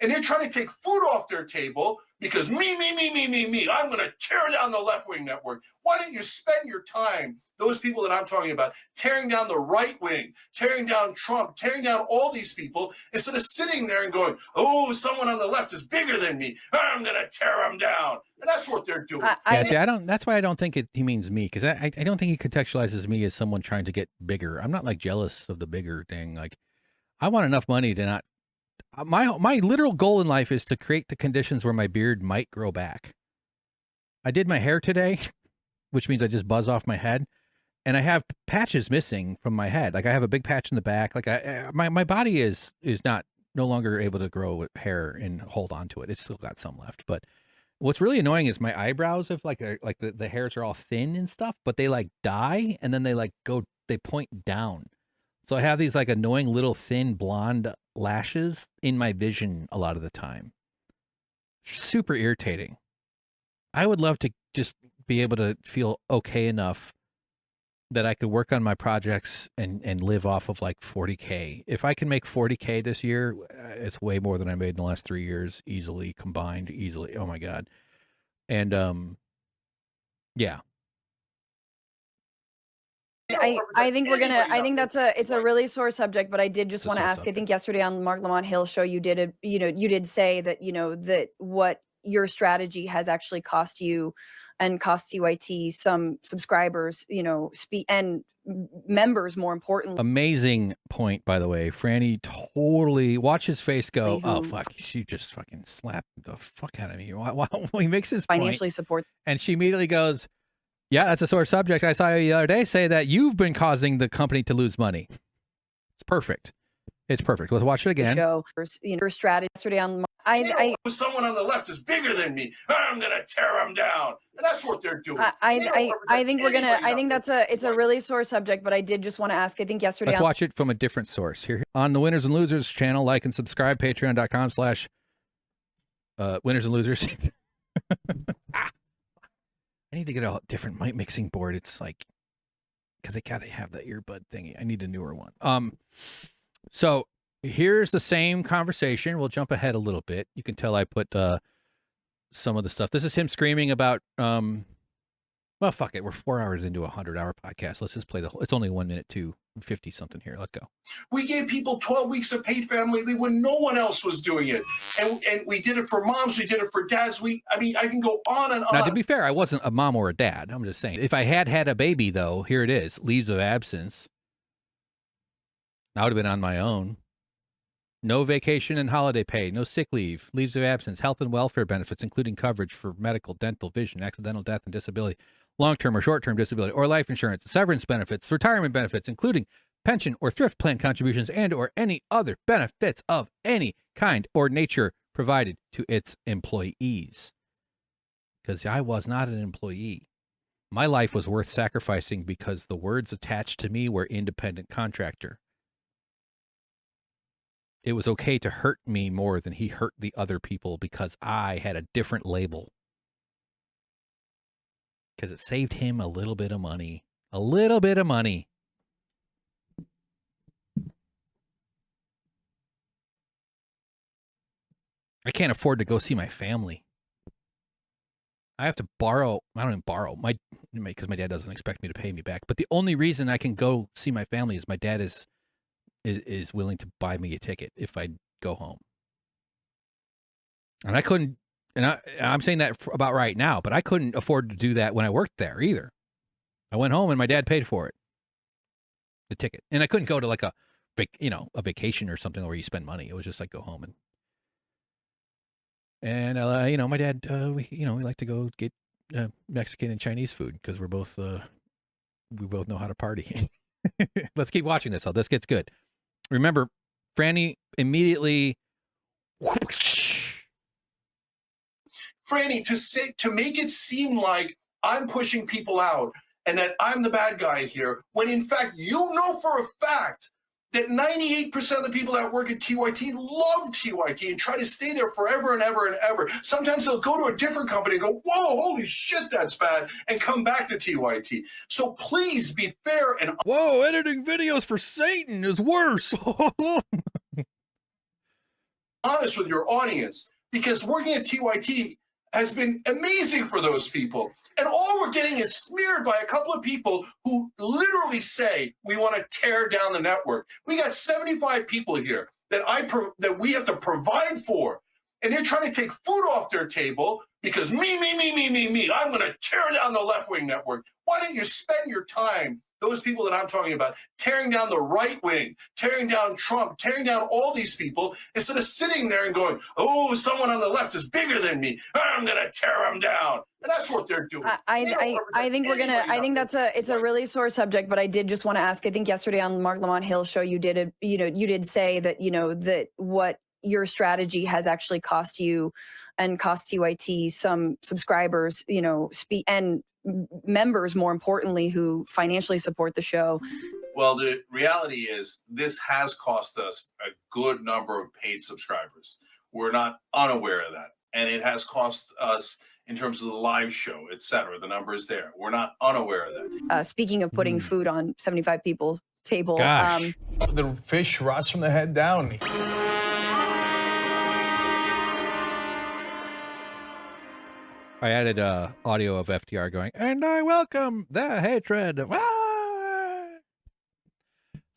And they're trying to take food off their table because me. I'm going to tear down the left-wing network. Why don't you spend your time, those people that I'm talking about, tearing down the right wing, tearing down Trump, tearing down all these people, instead of sitting there and going, oh, someone on the left is bigger than me. I'm going to tear them down. And that's what they're doing. That's why I don't think he means me, because I don't think he contextualizes me as someone trying to get bigger. I'm not like jealous of the bigger thing. Like, I want enough money to not. My literal goal in life is to create the conditions where my beard might grow back. I did my hair today, which means I just buzz off my head, and I have patches missing from my head. Like I have a big patch in the back. Like my body is no longer able to grow hair and hold on to it. It's still got some left, but what's really annoying is my eyebrows have the hairs are all thin and stuff, but they like die and then they point down. So I have these like annoying little thin blonde lashes in my vision a lot of the time. Super irritating. I would love to just be able to feel okay enough that I could work on my projects and live off of like 40K. If I can make 40K this year, it's way more than I made in the last 3 years, combined easily. Oh my God. And yeah. I think it's a really sore subject, but I did just want to ask. I think yesterday on Mark Lamont Hill's show, you did say that that what your strategy has actually cost you and cost TYT some subscribers, and members, more importantly. Amazing point, by the way. Franny totally watch his face go, oh fuck, she just fucking slapped the fuck out of me. Wow, he makes his financially point, support, and she immediately goes, yeah, that's a sore subject. I saw you the other day say that you've been causing the company to lose money. It's perfect. It's perfect. Let's watch it again. Show, your strategy yesterday on. Someone on the left is bigger than me. I'm gonna tear them down, and that's what they're doing. I think it's a really sore subject, but I did just want to ask. I think yesterday. Let's watch it from a different source here on the Winners and Losers channel. Like and subscribe. Patreon.com/winners and losers. I need to get a different mic mixing board. It's like, because I gotta have that earbud thingy. I need a newer one. So here's the same conversation. We'll jump ahead a little bit. You can tell I put some of the stuff. This is him screaming about. Well, fuck it. We're 4 hours into a 100-hour podcast. Let's just play the whole. It's only 1 minute 2:50 something here. Let's go. We gave people 12 weeks of paid family leave when no one else was doing it, and we did it for moms. We did it for dads. I can go on and on. Now, to be fair, I wasn't a mom or a dad. I'm just saying. If I had a baby, though, here it is: leaves of absence. I would have been on my own. No vacation and holiday pay, no sick leave, leaves of absence, health and welfare benefits, including coverage for medical, dental, vision, accidental death and disability, long-term or short-term disability, or life insurance, severance benefits, retirement benefits, including pension or thrift plan contributions, and or any other benefits of any kind or nature provided to its employees. Because I was not an employee. My life was worth sacrificing because the words attached to me were independent contractor. It was okay to hurt me more than he hurt the other people because I had a different label. Because it saved him a little bit of money. A little bit of money. I can't afford to go see my family. I have to borrow. I don't even borrow because my dad doesn't expect me to pay me back. But the only reason I can go see my family is my dad is willing to buy me a ticket if I go home. And I couldn't, and I'm saying that about right now, but I couldn't afford to do that when I worked there either. I went home and my dad paid for it, the ticket. And I couldn't go to like a a vacation or something where you spend money. It was just like go home and my dad, we like to go get Mexican and Chinese food because we both know how to party. Let's keep watching this. This gets good. Remember, Franny immediately. Franny, to make it seem like I'm pushing people out and that I'm the bad guy here, when in fact you know for a fact that 98% of the people that work at TYT love TYT and try to stay there forever and ever and ever. Sometimes they'll go to a different company and go, whoa, holy shit, that's bad, and come back to TYT. So please be fair and... Whoa, editing videos for Satan is worse. honest with your audience, because working at TYT has been amazing for those people. And all we're getting is smeared by a couple of people who literally say we want to tear down the network. We got 75 people here that we have to provide for. And they're trying to take food off their table because me, I'm going to tear down the left-wing network. Why don't you spend your time, those people that I'm talking about, tearing down the right wing, tearing down Trump, tearing down all these people, instead of sitting there and going, oh, someone on the left is bigger than me. I'm going to tear them down. And that's what they're doing. I think it's a really sore subject, but I did just want to ask, I think yesterday on Mark Lamont Hill's show, you did say that, that what your strategy has actually cost you and cost TYT some subscribers, and members, more importantly, who financially support the show. Well, the reality is this has cost us a good number of paid subscribers. We're not unaware of that. And it has cost us in terms of the live show, et cetera. The number is there. We're not unaware of that. Speaking of putting food on 75 people's table. Gosh. The fish rots from the head down. I added audio of FDR going, and I welcome the hatred to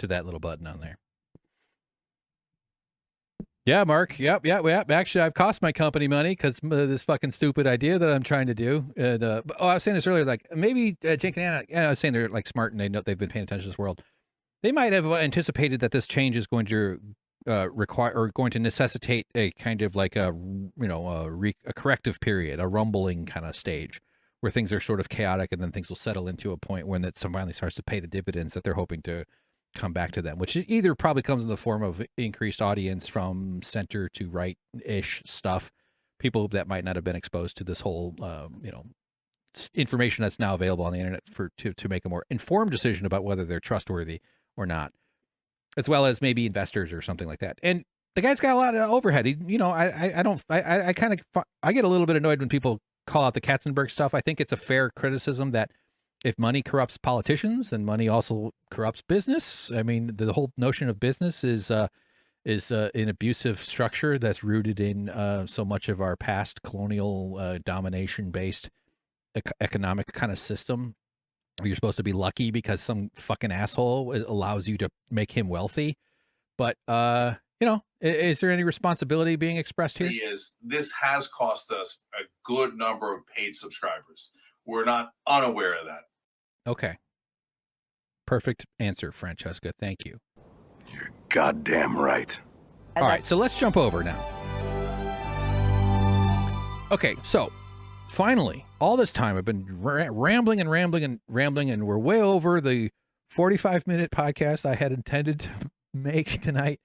that little button on there. Yeah, Mark. Yep. Actually, I've cost my company money because this fucking stupid idea that I'm trying to do. And I was saying this earlier, like maybe Cenk and Anna, I was saying they're like smart and they've been paying attention to this world. They might have anticipated that this change is going to require or going to necessitate a kind of like a corrective period, a rumbling kind of stage where things are sort of chaotic and then things will settle into a point when it finally starts to pay the dividends that they're hoping to come back to them, which either probably comes in the form of increased audience from center to right-ish stuff, people that might not have been exposed to this whole information that's now available on the internet to make a more informed decision about whether they're trustworthy or not, as well as maybe investors or something like that. And the guy's got a lot of overhead. I get a little bit annoyed when people call out the Katzenberg stuff. I think it's a fair criticism that if money corrupts politicians, then money also corrupts business. I mean, the whole notion of business is an abusive structure that's rooted in so much of our past colonial domination-based economic kind of system. You're supposed to be lucky because some fucking asshole allows you to make him wealthy. But, is there any responsibility being expressed here? This has cost us a good number of paid subscribers. We're not unaware of that. Okay. Perfect answer, Francesca. Thank you. You're goddamn right. All right, so let's jump over now. Okay, so finally, all this time I've been rambling, and we're way over the 45-minute podcast I had intended to make tonight.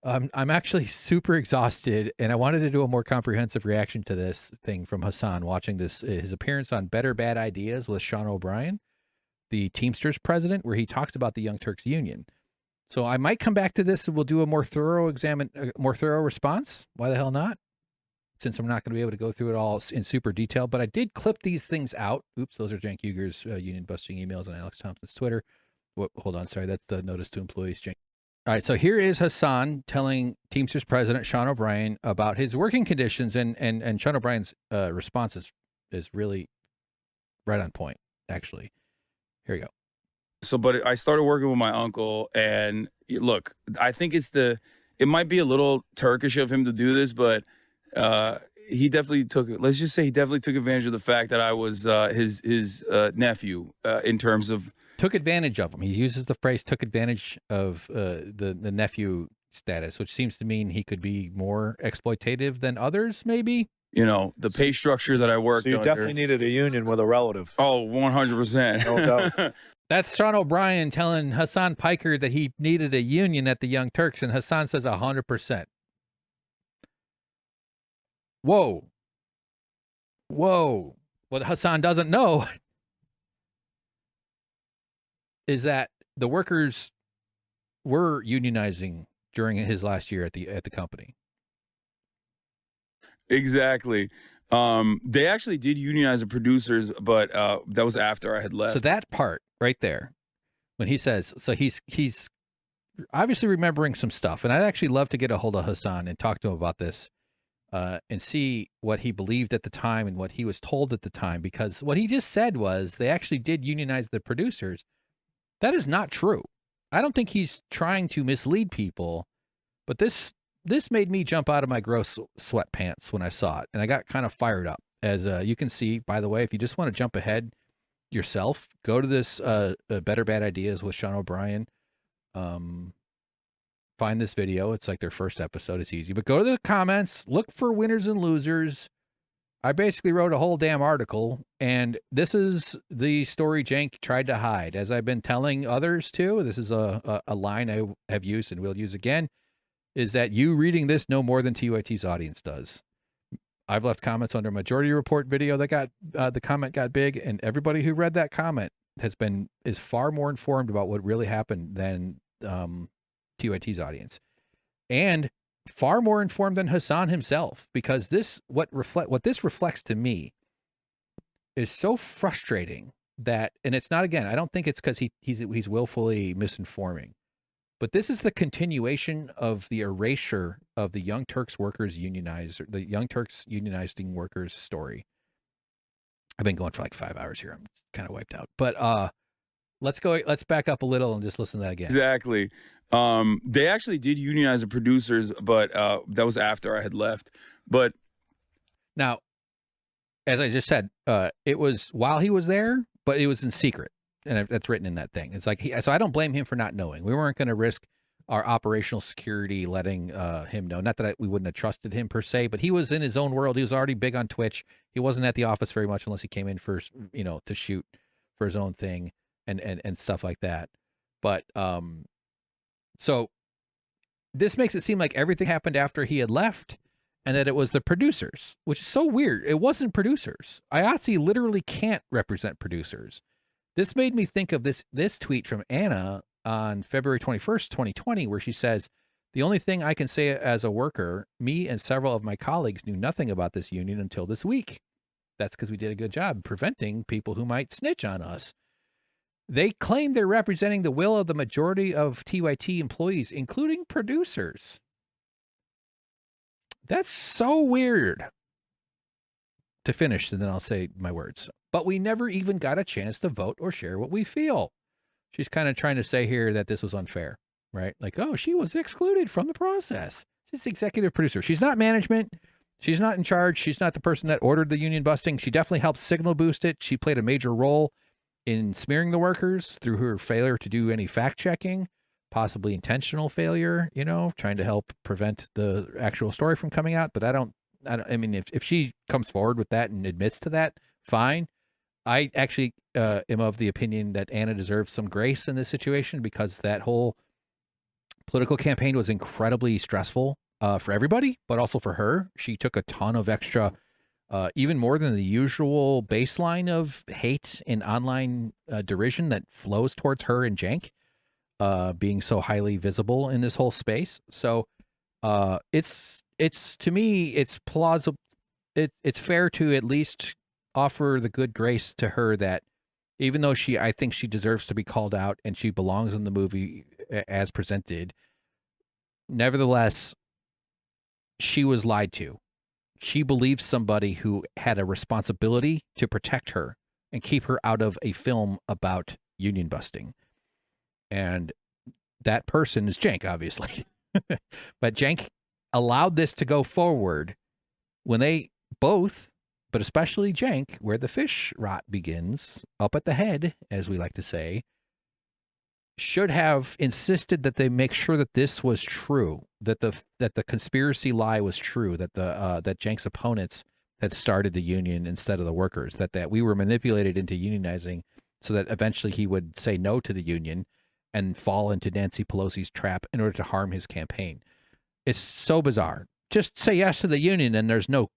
I'm actually super exhausted, and I wanted to do a more comprehensive reaction to this thing from Hasan, watching his appearance on Better Bad Ideas with Sean O'Brien, the Teamsters president, where he talks about the Young Turks Union. So I might come back to this and we'll do a more thorough response. Why the hell not? Since I'm not going to be able to go through it all in super detail, but I did clip these things out. Oops, those are Cenk Uygur's union busting emails on Alex Thompson's Twitter. Hold on, sorry, that's the notice to employees. All right, so here is Hasan telling Teamsters president Sean O'Brien about his working conditions, and Sean O'Brien's response is really right on point, actually. Here we go. So, but I started working with my uncle, and look, I think it might be a little Turkish of him to do this, but he definitely took advantage of the fact that I was his nephew in terms of took advantage of him. He uses the phrase "took advantage of" the nephew status, which seems to mean he could be more exploitative than others, maybe. You know, the pay structure that I worked So you under. definitely needed a union with a relative. Oh, 100%. No doubt. That's Sean O'Brien telling Hasan Piker that he needed a union at the Young Turks, and Hasan says 100%. Whoa. Whoa. What Hasan doesn't know is that the workers were unionizing during his last year at the company. Exactly. They actually did unionize the producers, but that was after I had left. So that part right there, when he says, so he's obviously remembering some stuff, and I'd actually love to get a hold of Hasan and talk to him about this, and see what he believed at the time and what he was told at the time, because what he just said was they actually did unionize the producers. That is not true. I don't think he's trying to mislead people, but this made me jump out of my gross sweatpants when I saw it, and I got kind of fired up. As you can see, by the way, if you just want to jump ahead yourself, go to this Better Bad Ideas with Sean O'Brien. Find this video. It's like their first episode. It's easy. But go to the comments, look for winners and losers. I basically wrote a whole damn article, and this is the story Cenk tried to hide. As I've been telling others too, this is a line I have used and will use again, is that you reading this know more than TYT's audience does. I've left comments under Majority Report video that got the comment got big, and everybody who read that comment is far more informed about what really happened than TYT's audience, and far more informed than Hasan himself, because what this reflects to me is so frustrating that, and it's not, again, I don't think it's because he's willfully misinforming, but this is the continuation of the erasure of the Young Turks workers the Young Turks unionizing workers story. I've been going for like 5 hours here. I'm kind of wiped out, but let's back up a little and just listen to that again. Exactly. They actually did unionize the producers, but that was after I had left. But now, as I just said, it was while he was there, but it was in secret, and that's written in that thing. It's like so I don't blame him for not knowing. We weren't going to risk our operational security letting him know. Not that we wouldn't have trusted him per se, but he was in his own world. He was already big on Twitch. He wasn't at the office very much unless he came in for, to shoot for his own thing and stuff like that. But so this makes it seem like everything happened after he had left, and that it was the producers, which is so weird. It wasn't producers. IATSE literally can't represent producers. This made me think of this tweet from Anna on February 21st, 2020, where she says, "The only thing I can say as a worker, me and several of my colleagues knew nothing about this union until this week. That's because we did a good job preventing people who might snitch on us. They claim they're representing the will of the majority of TYT employees, including producers." That's so weird. To finish, and then I'll say my words. "But we never even got a chance to vote or share what we feel." She's kind of trying to say here that this was unfair, right? Like, oh, she was excluded from the process. She's executive producer. She's not management. She's not in charge. She's not the person that ordered the union busting. She definitely helped signal boost it. She played a major role in smearing the workers through her failure to do any fact checking, possibly intentional failure, trying to help prevent the actual story from coming out. But I mean, if she comes forward with that and admits to that, fine. I actually am of the opinion that Anna deserves some grace in this situation, because that whole political campaign was incredibly stressful for everybody, but also for her. She took a ton of extra, even more than the usual baseline of hate and online derision that flows towards her and Cenk, being so highly visible in this whole space. So it's to me, it's plausible. It's fair to at least offer the good grace to her that even though I think she deserves to be called out and she belongs in the movie as presented, nevertheless, she was lied to. She believed somebody who had a responsibility to protect her and keep her out of a film about union busting. And that person is Cenk, obviously. But Cenk allowed this to go forward when they both, but especially Cenk, where the fish rot begins, up at the head, as we like to say, should have insisted that they make sure that this was true, that the conspiracy lie was true, that that Cenk's opponents had started the union instead of the workers, that we were manipulated into unionizing so that eventually he would say no to the union and fall into Nancy Pelosi's trap in order to harm his campaign. It's so bizarre. Just say yes to the union and there's no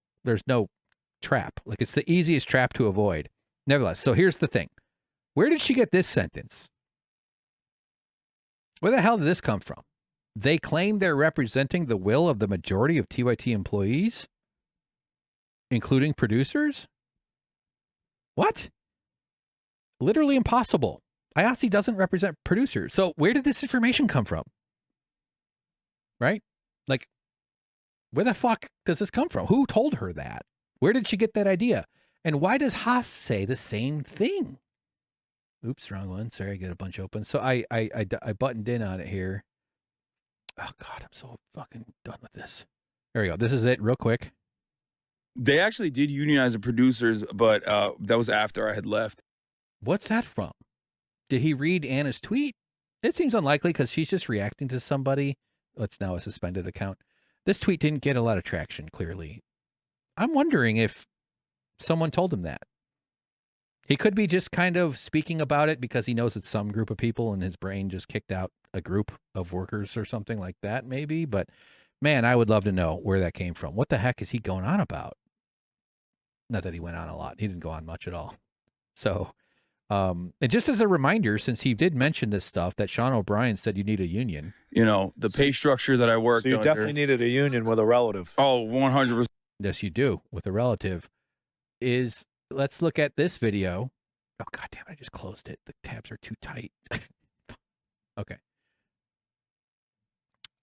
trap. Like, it's the easiest trap to avoid. Nevertheless, so here's the thing. Where did she get this sentence? Where the hell did this come from? They claim they're representing the will of the majority of TYT employees, including producers? What? Literally impossible. IATSE doesn't represent producers. So where did this information come from? Right? Like, where the fuck does this come from? Who told her that? Where did she get that idea? And why does Haas say the same thing? Oops, wrong one. Sorry, I got a bunch open. So I buttoned in on it here. Oh God, I'm so fucking done with this. There we go. This is it, real quick. They actually did unionize the producers, but that was after I had left. What's that from? Did he read Anna's tweet? It seems unlikely because she's just reacting to somebody. It's now a suspended account. This tweet didn't get a lot of traction, clearly. I'm wondering if someone told him that. He could be just kind of speaking about it because he knows that some group of people in his brain just kicked out a group of workers or something like that, maybe. But man, I would love to know where that came from. What the heck is he going on about? Not that he went on a lot. He didn't go on much at all. So, and just as a reminder, since he did mention this stuff, that Sean O'Brien said you need a union. You know, the pay structure that I worked So you under. definitely needed a union with a relative. Oh, 100%. Yes, you do, with a relative. Let's look at this video. Oh, God damn it, I just closed it. The tabs are too tight. Okay.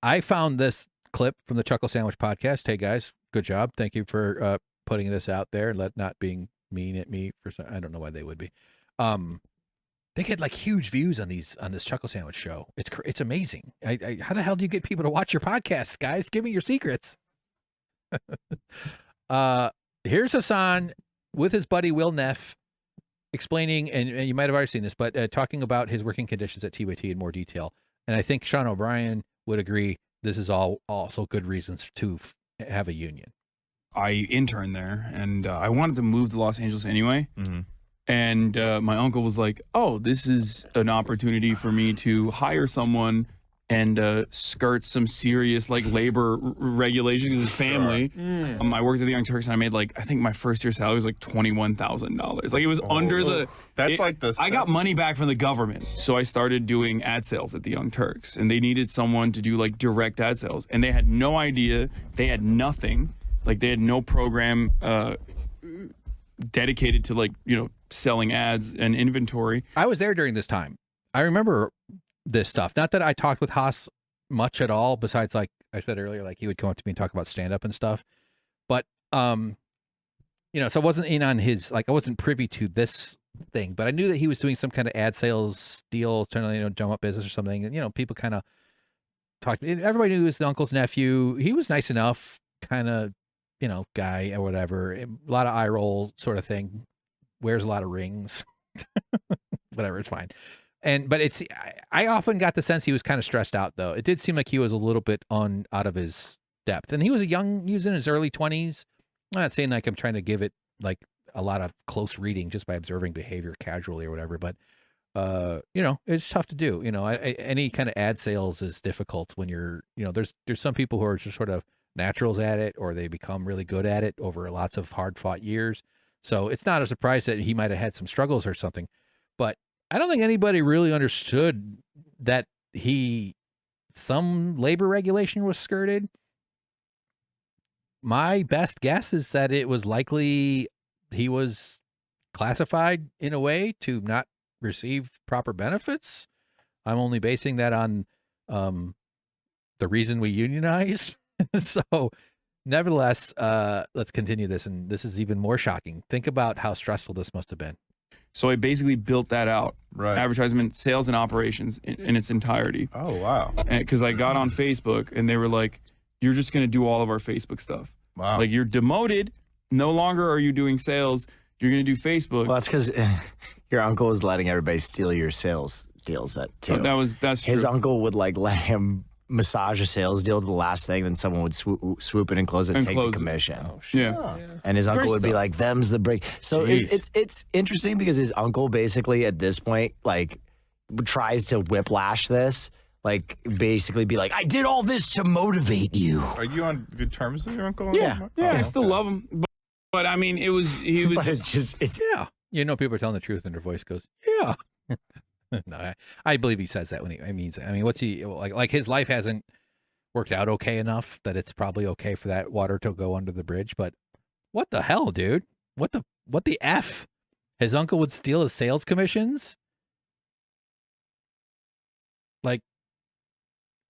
I found this clip from the Chuckle Sandwich podcast. Hey, guys, good job. Thank you for putting this out there and not being mean at me. I don't know why they would be. They get like huge views on this Chuckle Sandwich show. It's amazing. How the hell do you get people to watch your podcasts, guys? Give me your secrets. Here's Hasan with his buddy Will Neff explaining, and you might have already seen this, but talking about his working conditions at TYT in more detail. And I think Sean O'Brien would agree this is all also good reasons to have a union. I interned there, and I wanted to move to Los Angeles anyway. Mm-hmm. And my uncle was like, oh, this is an opportunity for me to hire someone and skirt some serious like labor regulations in his family. Sure. I worked at the Young Turks and I made I think my first year salary was like $21,000. Like it was under the. That's like this. I got money back from the government, so I started doing ad sales at the Young Turks, and they needed someone to do like direct ad sales, and they had no idea. They had nothing. Like they had no program dedicated to selling ads and inventory. I was there during this time. I remember this stuff. Not that I talked with Haas much at all, besides like I said earlier, like he would come up to me and talk about stand-up and stuff. But so I wasn't in on his, I wasn't privy to this thing, but I knew that he was doing some kind of ad sales deal, trying to, drum up business or something. And, people kind of talked. Everybody knew he was the uncle's nephew. He was nice enough, kind of, guy or whatever. A lot of eye roll sort of thing. Wears a lot of rings. Whatever, it's fine. But I often got the sense he was kind of stressed out, though. It did seem like he was a little bit out of his depth. And he was he was in his early 20s. I'm not saying like I'm trying to give it like a lot of close reading just by observing behavior casually or whatever. But, it's tough to do. Any kind of ad sales is difficult when you're, there's some people who are just sort of naturals at it, or they become really good at it over lots of hard fought years. So it's not a surprise that he might have had some struggles or something. But I don't think anybody really understood that some labor regulation was skirted. My best guess is that it was likely he was classified in a way to not receive proper benefits. I'm only basing that on the reason we unionize. So nevertheless, let's continue this. And this is even more shocking. Think about how stressful this must have been. So I basically built that out. Right. Advertisement, sales, and operations in its entirety. Oh, wow. Because I got on Facebook and they were like, you're just going to do all of our Facebook stuff. Wow. Like, you're demoted. No longer are you doing sales. You're going to do Facebook. Well, that's because your uncle is letting everybody steal your sales deals that too. That's his true. uncle would like let him massage a sales deal to the last thing, then someone would swoop in and close it and take the commission. And his uncle would be like, "Them's the break." So it's interesting because his uncle basically at this point like tries to whiplash this. Like, basically be like, I did all this to motivate you. Are you on good terms with your uncle? Yeah, I still love him. But I mean, he was but it's yeah. You know, people are telling the truth and their voice goes, yeah. No, I believe he says that when he means it. I mean, what's he like his life hasn't worked out okay enough that it's probably okay for that water to go under the bridge. But what the hell, dude? What the F? His uncle would steal his sales commissions? Like,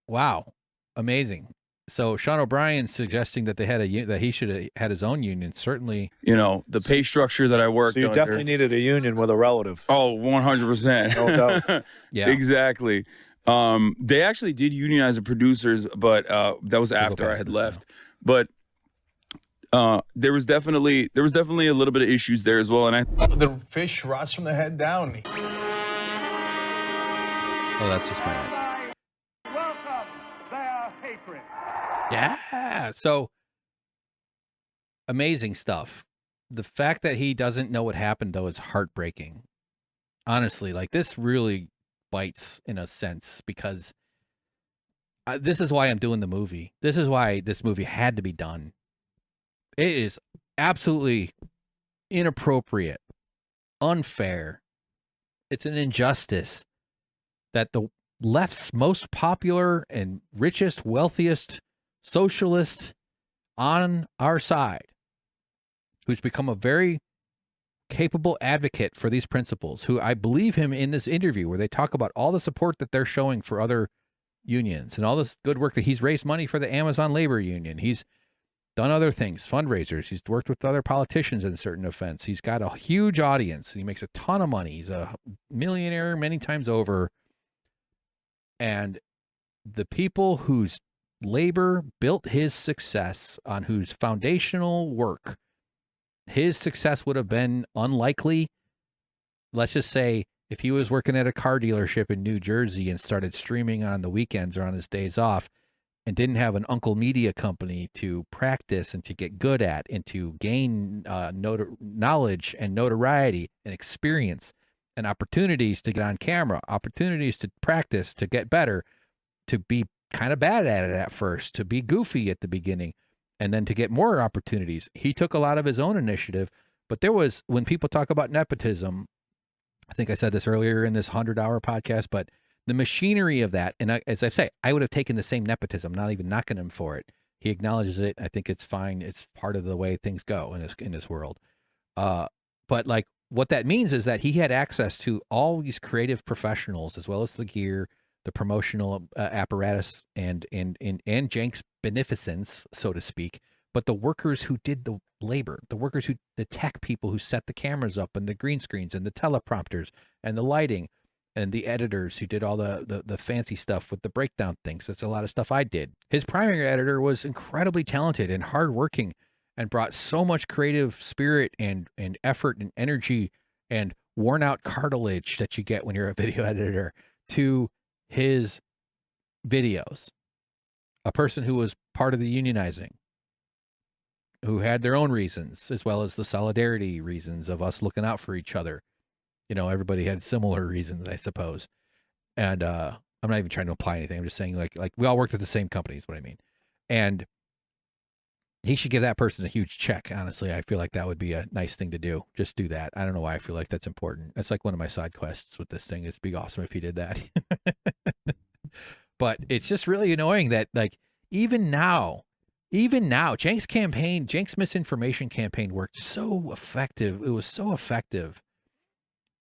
wow, amazing. So Sean O'Brien's suggesting that they had that he should have had his own union. Certainly, you know, the pay structure that I worked. So you under, definitely needed a union with a relative. Oh, 100%. No doubt. Yeah, exactly. They actually did unionize the producers, but that was after I had left. But there was definitely a little bit of issues there as well. And the fish rots from the head down. Oh, that's just my head. Yeah. So amazing stuff. The fact that he doesn't know what happened, though, is heartbreaking. Honestly, like this really bites in a sense because this is why I'm doing the movie. This is why this movie had to be done. It is absolutely inappropriate, unfair. It's an injustice that the left's most popular and richest, wealthiest socialist on our side, who's become a very capable advocate for these principles, who I believe him in this interview where they talk about all the support that they're showing for other unions and all this good work that he's raised money for the Amazon labor union. He's done other things, fundraisers. He's worked with other politicians in certain events. He's got a huge audience and he makes a ton of money. He's a millionaire many times over. And the people whose labor built his success, on whose foundational work his success would have been unlikely. Let's just say if he was working at a car dealership in New Jersey and started streaming on the weekends or on his days off and didn't have an uncle media company to practice and to get good at and to gain knowledge and notoriety and experience and opportunities to get on camera, opportunities to practice, to get better, to be kind of bad at it at first, to be goofy at the beginning, and then to get more opportunities. He took a lot of his own initiative, but there was, when people talk about nepotism, I think I said this earlier in this 100-hour podcast, but the machinery of that, and as I say, I would have taken the same nepotism, not even knocking him for it. He acknowledges it. I think it's fine. It's part of the way things go in this world. But like what that means is that he had access to all these creative professionals, as well as the gear, the promotional apparatus, and Cenk's beneficence, so to speak, but the workers who did the labor, the tech people who set the cameras up and the green screens and the teleprompters and the lighting, and the editors who did all the fancy stuff with the breakdown things. That's a lot of stuff I did. His primary editor was incredibly talented and hardworking and brought so much creative spirit and effort and energy and worn out cartilage that you get when you're a video editor to his videos. A person who was part of the unionizing, who had their own reasons, as well as the solidarity reasons of us looking out for each other. You know, everybody had similar reasons, I suppose. And I'm not even trying to apply anything. I'm just saying like we all worked at the same company is what I mean. And he should give that person a huge check. Honestly, I feel like that would be a nice thing to do. Just do that. I don't know why I feel like that's important. That's like one of my side quests with this thing. It'd be awesome if he did that. But it's just really annoying that like even now, Cenk's misinformation campaign worked so effective. It was so effective.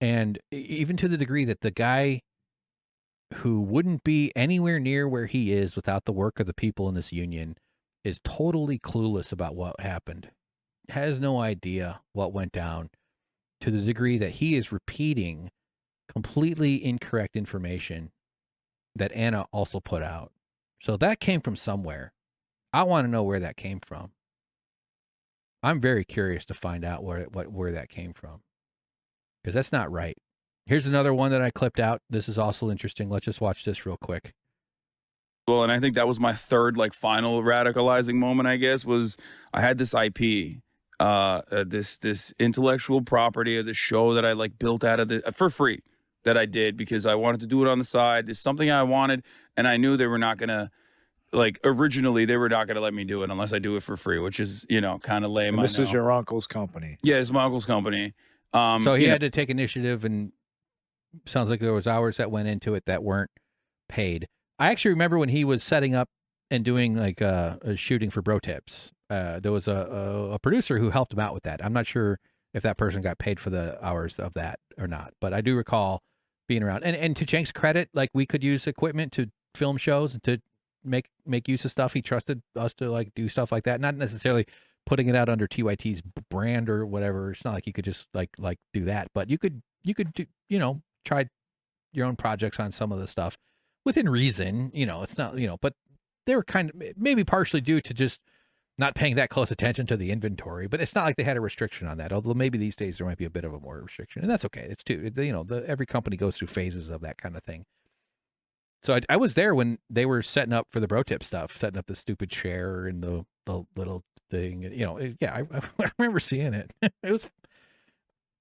And even to the degree that the guy who wouldn't be anywhere near where he is without the work of the people in this union is totally clueless about what happened, has no idea what went down, to the degree that he is repeating completely incorrect information that Anna also put out. So that came from somewhere. I want to know where that came from. I'm very curious to find out where that came from, because that's not right. Here's another one that I clipped out. This is also interesting. Let's just watch this real quick. Well, and I think that was my third, like, final radicalizing moment, I guess, was I had this IP, this intellectual property of the show that I, like, built out of the for free that I did because I wanted to do it on the side. It's something I wanted, and I knew they were not going to, like, originally they were not going to let me do it unless I do it for free, which is, you know, kind of lame. And this is your uncle's company. Yeah, it's my uncle's company. So he had to take initiative, and sounds like there was hours that went into it that weren't paid. I actually remember when he was setting up and doing like a shooting for Bro Tips. There was a producer who helped him out with that. I'm not sure if that person got paid for the hours of that or not, but I do recall being around. And to Cenk's credit, like, we could use equipment to film shows and to make use of stuff. He trusted us to, like, do stuff like that, not necessarily putting it out under TYT's brand or whatever. It's not like you could just like do that, but you could do, you know, try your own projects on some of the stuff within reason. You know, it's not, you know, but they were kind of maybe partially due to just not paying that close attention to the inventory, but it's not like they had a restriction on that. Although maybe these days there might be a bit of a more restriction, and that's okay. It's too, you know, every company goes through phases of that kind of thing. So I was there when they were setting up for the Bro Tip stuff, setting up the stupid chair and the little thing. You know, I remember seeing it. It was,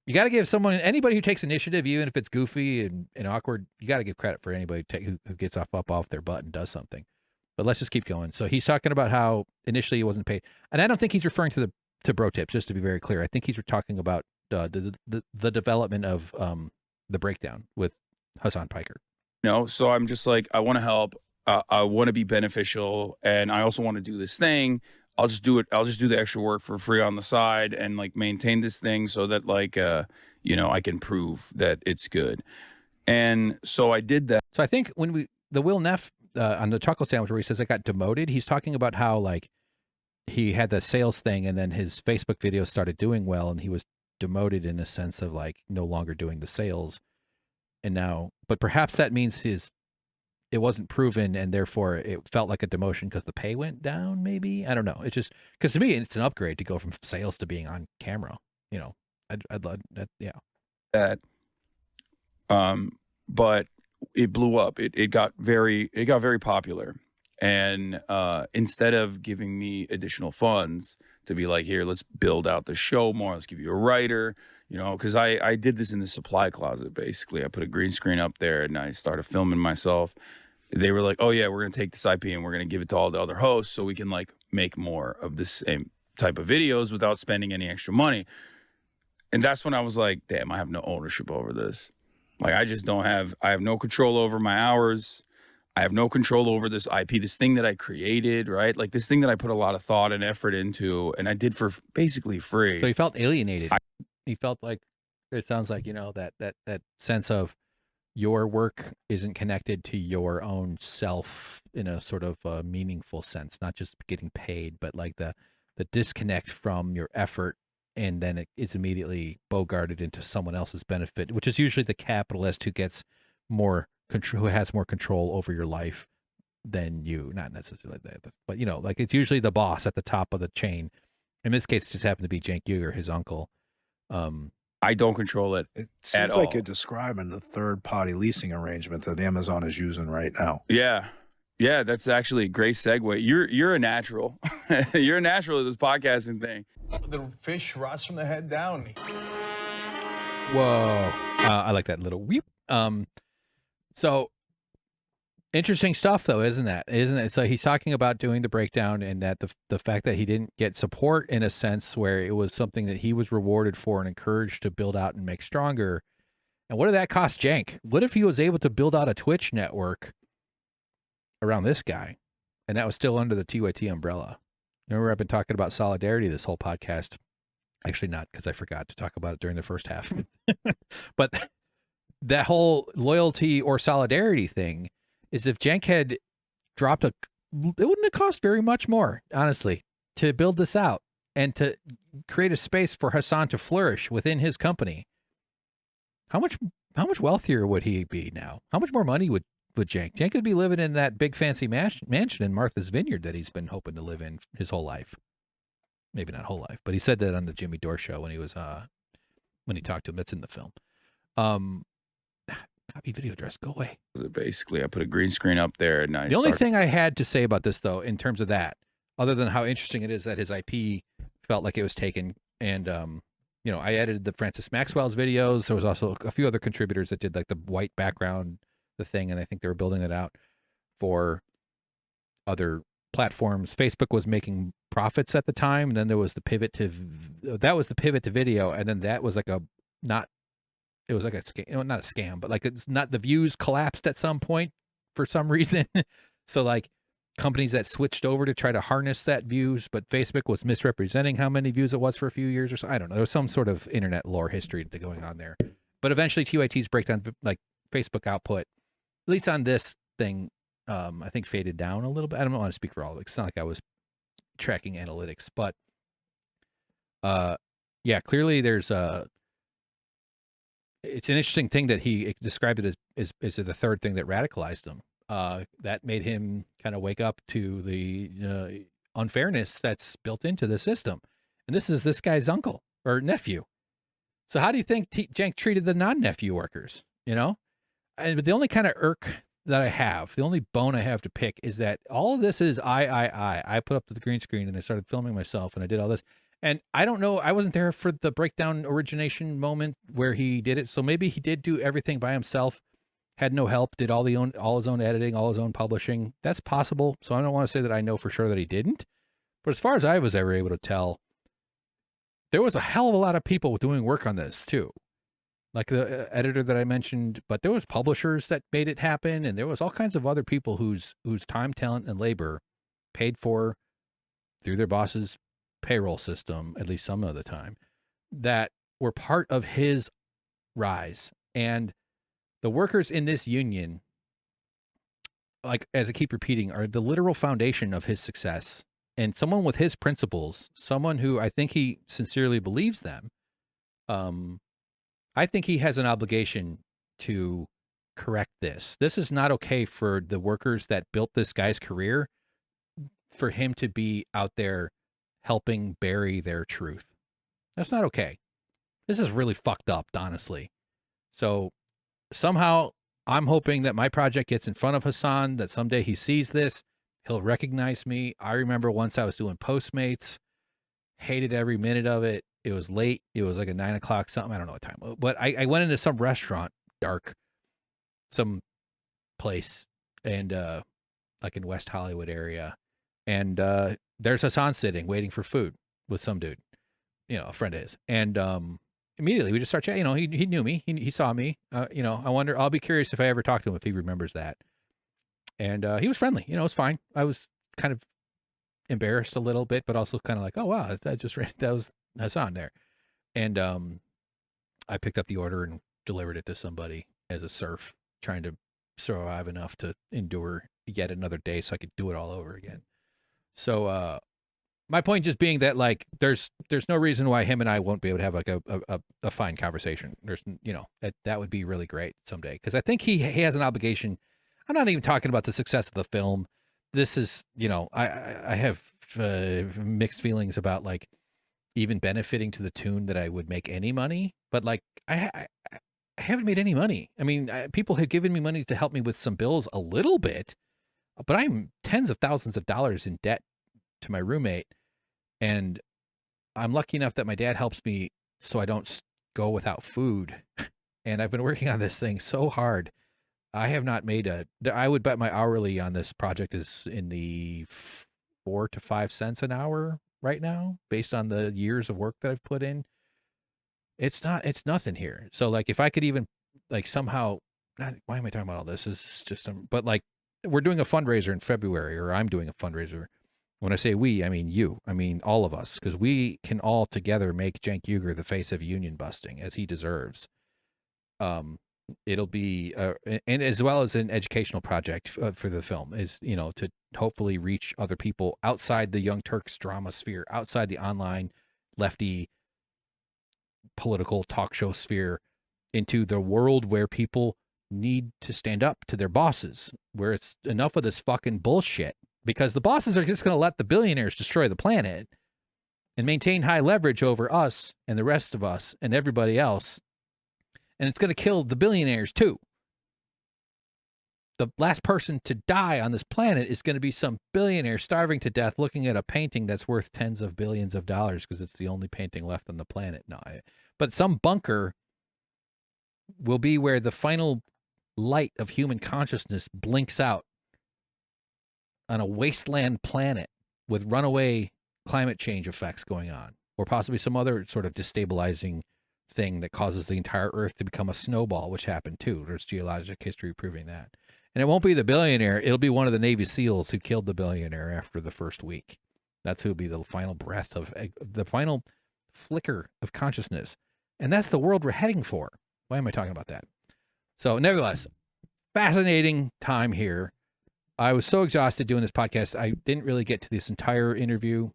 you got to give anybody who takes initiative, even if it's goofy and awkward, you got to give credit for anybody who gets up off their butt and does something. But let's just keep going. So he's talking about how initially he wasn't paid, and I don't think he's referring to Bro Tips. Just to be very clear, I think he's talking about the development of the breakdown with Hasan Piker. No, so I'm just like, I want to help. I want to be beneficial, and I also want to do this thing. I'll just do it. I'll just do the extra work for free on the side and, like, maintain this thing so that, like, you know, I can prove that it's good. And so I did that. So I think when the Will Neff on the chocolate sandwich where he says I got demoted, he's talking about how, like, he had the sales thing and then his Facebook videos started doing well and he was demoted in a sense of, like, no longer doing the sales. And now, but perhaps that means it wasn't proven and therefore it felt like a demotion because the pay went down, maybe. I don't know. It's just because to me it's an upgrade to go from sales to being on camera. You know, I'd love that. Yeah. That, but it blew up. It got very popular. And instead of giving me additional funds to be like, here, let's build out the show more, let's give you a writer, you know, because I did this in the supply closet, basically. I put a green screen up there and I started filming myself. They were like, oh, yeah, we're going to take this IP and we're going to give it to all the other hosts so we can, like, make more of the same type of videos without spending any extra money. And that's when I was like, damn, I have no ownership over this. Like, I have no control over my hours. I have no control over this IP, this thing that I created, right? Like, this thing that I put a lot of thought and effort into, and I did for basically free. So he felt alienated. He felt like, it sounds like, you know, that sense of your work isn't connected to your own self in a sort of meaningful sense, not just getting paid, but like the disconnect from your effort, and then it's immediately bogarted into someone else's benefit, which is usually the capitalist who gets more control, who has more control over your life than you. Not necessarily that, but you know, like, it's usually the boss at the top of the chain. In this case, it just happened to be Cenk Uygur, his uncle. I don't control it. It seems like you're describing the third-party leasing arrangement that Amazon is using right now. Yeah. Yeah, that's actually a great segue. You're a natural. You're a natural at this podcasting thing. The fish rots from the head down. Whoa. I like that little weep. So interesting stuff, though, isn't it? So he's talking about doing the breakdown, and that the fact that he didn't get support in a sense where it was something that he was rewarded for and encouraged to build out and make stronger. And what did that cost Cenk? What if he was able to build out a Twitch network around this guy, and that was still under the TYT umbrella? Remember, I've been talking about solidarity this whole podcast. Actually not, because I forgot to talk about it during the first half. But that whole loyalty or solidarity thing is, if Cenk had dropped it wouldn't have cost very much more, honestly, to build this out and to create a space for Hasan to flourish within his company. How much wealthier would he be now? How much more money would Cenk? Cenk could be living in that big fancy mansion in Martha's Vineyard that he's been hoping to live in his whole life. Maybe not whole life, but he said that on the Jimmy Dore show when he was when he talked to him. That's in the film. Copy video address. Go away. Basically, I put a green screen up there, and The only thing I had to say about this, though, in terms of that, other than how interesting it is that his IP felt like it was taken, and I edited the Francis Maxwell's videos. There was also a few other contributors that did like the white background, the thing, and I think they were building it out for other platforms. Facebook was making profits at the time, and then there was the pivot to video, and then that was like a scam, not a scam, but like it's not, the views collapsed at some point for some reason. So like companies that switched over to try to harness that views, but Facebook was misrepresenting how many views it was for a few years or so. I don't know. There was some sort of internet lore history going on there. But eventually TYT's breakdown, like Facebook output, at least on this thing, I think faded down a little bit. I don't want to speak for all of it. It's not like I was tracking analytics, but yeah, clearly there's it's an interesting thing that he described it as the third thing that radicalized him. That made him kind of wake up to the unfairness that's built into the system. And this is this guy's uncle or nephew. So how do you think Cenk treated the non-nephew workers? And the only kind of irk that I have, the only bone I have to pick is that all of this is I put up the green screen and I started filming myself and I did all this. And I don't know, I wasn't there for the breakdown origination moment where he did it. So maybe he did do everything by himself, had no help, did all his own editing, all his own publishing. That's possible. So I don't want to say that I know for sure that he didn't. But as far as I was ever able to tell, there was a hell of a lot of people doing work on this too. Like the editor that I mentioned, but there was publishers that made it happen. And there was all kinds of other people whose time, talent, and labor paid for through their boss's payroll system, at least some of the time, that were part of his rise. And the workers in this union, like as I keep repeating, are the literal foundation of his success. And someone with his principles, someone who I think he sincerely believes them, I think he has an obligation to correct this. This is not okay for the workers that built this guy's career, for him to be out there helping bury their truth. That's not okay. This is really fucked up, honestly. So somehow I'm hoping that my project gets in front of Hasan, that someday he sees this, he'll recognize me. I remember once I was doing Postmates, hated every minute of it. It was late. It was like a 9 o'clock something. I don't know what time. But I went into some restaurant, dark, some place, and like in West Hollywood area. And there's Hasan sitting, waiting for food with some dude, a friend of his. And immediately we just start chatting. He knew me. He saw me. I wonder, I'll be curious if I ever talk to him, if he remembers that. And he was friendly. It was fine. I was kind of embarrassed a little bit, but also kind of like, oh, wow, that was Hasan there. And I picked up the order and delivered it to somebody as a serf, trying to survive enough to endure yet another day so I could do it all over again. So my point just being that, like, there's no reason why him and I won't be able to have like a fine conversation. There's, that would be really great someday, because I think he has an obligation. I'm not even talking about the success of the film. This is, I have mixed feelings about like even benefiting to the tune that I would make any money, but like I haven't made any money. I mean, people have given me money to help me with some bills a little bit, but I'm tens of thousands of dollars in debt to my roommate. And I'm lucky enough that my dad helps me so I don't go without food. And I've been working on this thing so hard. I have not made I would bet my hourly on this project is in the 4 to 5 cents an hour right now, based on the years of work that I've put in. It's nothing here. So like, if I could even like somehow, why am I talking about all this? It's just, but like, we're doing a fundraiser in February, or I'm doing a fundraiser. When I say we, I mean you. I mean all of us, because we can all together make Cenk Uygur the face of union busting, as he deserves. It'll be, and as well as an educational project for the film, is, to hopefully reach other people outside the Young Turks drama sphere, outside the online lefty political talk show sphere, into the world where people need to stand up to their bosses, where it's enough of this fucking bullshit, because the bosses are just going to let the billionaires destroy the planet and maintain high leverage over us and the rest of us and everybody else. And it's going to kill the billionaires too. the last person to die on this planet is going to be some billionaire starving to death looking at a painting that's worth tens of billions of dollars because it's the only painting left on the planet. No, but some bunker will be where the final light of human consciousness blinks out on a wasteland planet with runaway climate change effects going on, or possibly some other sort of destabilizing thing that causes the entire Earth to become a snowball, which happened too. There's geologic history proving that. And it won't be the billionaire. It'll be one of the Navy SEALs who killed the billionaire after the first week. That's who'll be the final breath of the final flicker of consciousness. And that's the world we're heading for. Why am I talking about that? So nevertheless, fascinating time here. I was so exhausted doing this podcast. I didn't really get to this entire interview.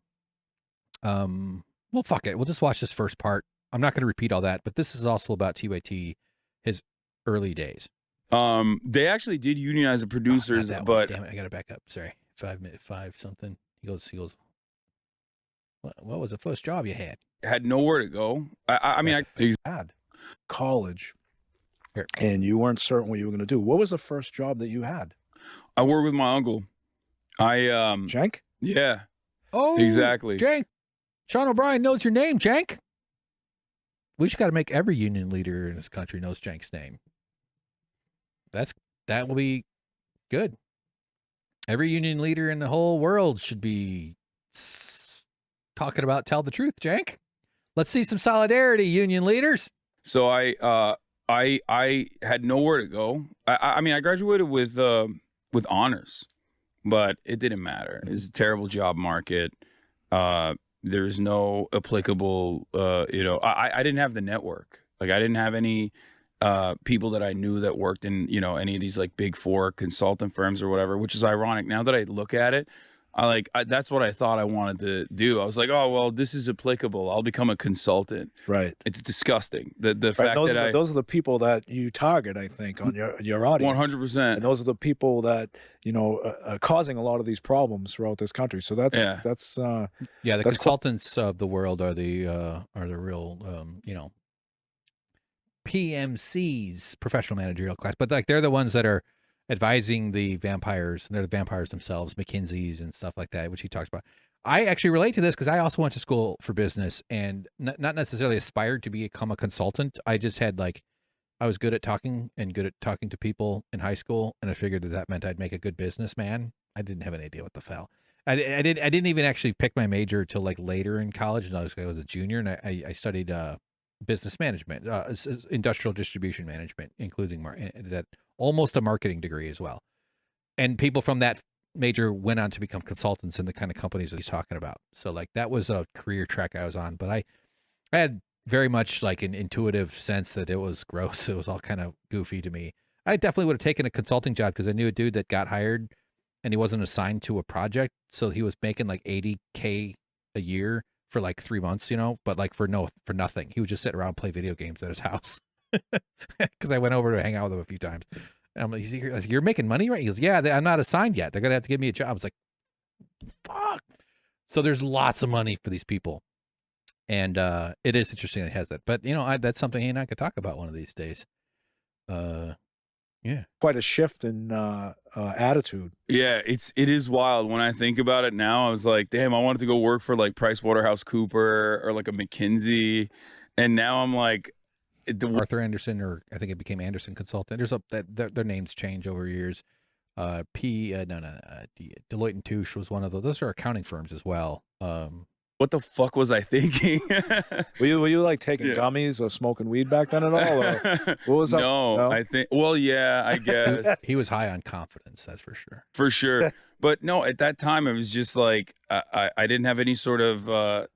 Well, fuck it. We'll just watch this first part. I'm not going to repeat all that, but this is also about TYT, his early days. They actually did unionize the producers, but damn it, I got to back up. Sorry. 5 something. He goes, what was the first job you had? Had nowhere to go. I mean, I had college and you weren't certain what you were going to do. What was the first job that you had? I worked with my uncle. Cenk? Yeah. Oh, exactly. Cenk. Sean O'Brien knows your name, Cenk. We just got to make every union leader in this country knows Cenk's name. That will be good. Every union leader in the whole world should be talking about tell the truth, Cenk. Let's see some solidarity, union leaders. So I had nowhere to go. I mean, I graduated with honors, but it didn't matter. It's a terrible job market. There's no applicable, I didn't have the network. Like I didn't have any people that I knew that worked in, any of these like big four consultant firms or whatever, which is ironic. Now that I look at it, that's what I thought I wanted to do. I was like, oh, well, this is applicable. I'll become a consultant. Right. It's disgusting. The right. fact those are the people that you target, I think, on your audience. 100%. And those are the people that, are causing a lot of these problems throughout this country. So that's the consultants of the world are the real, PMCs, professional managerial class, but like they're the ones that are advising the vampires, and they're the vampires themselves, McKinsey's and stuff like that, which he talks about. I actually relate to this because I also went to school for business and not necessarily aspired to become a consultant. I just had I was good at talking and good at talking to people in high school, and I figured that meant I'd make a good businessman. I didn't have any idea what the hell. I didn't even actually pick my major till like later in college, and I was a junior, and I studied business management, industrial distribution management, including that almost a marketing degree as well. And people from that major went on to become consultants in the kind of companies that he's talking about. So like that was a career track I was on, but I had very much like an intuitive sense that it was gross. It was all kind of goofy to me. I definitely would have taken a consulting job because I knew a dude that got hired and he wasn't assigned to a project. So he was making like $80K a year for like 3 months, but like for nothing. He would just sit around and play video games at his house. Because I went over to hang out with him a few times. And I'm like, you're making money, right? He goes, yeah, I'm not assigned yet. They're going to have to give me a job. I was like, fuck. So there's lots of money for these people. And it is interesting that it has that. But, that's something he and I could talk about one of these days. Yeah. Quite a shift in attitude. Yeah, it is wild. When I think about it now, I was like, damn, I wanted to go work for like PricewaterhouseCoopers or like a McKinsey. And now I'm like, Arthur Anderson, or I think it became Anderson Consultant. Their names change over years. Deloitte and Touche was one of those. Those are accounting firms as well. What the fuck was I thinking? Were you like taking gummies or smoking weed back then at all? Or what was up? No, I think. Well, yeah, I guess he was high on confidence. That's for sure. For sure. But no, at that time, it was just like I didn't have any sort of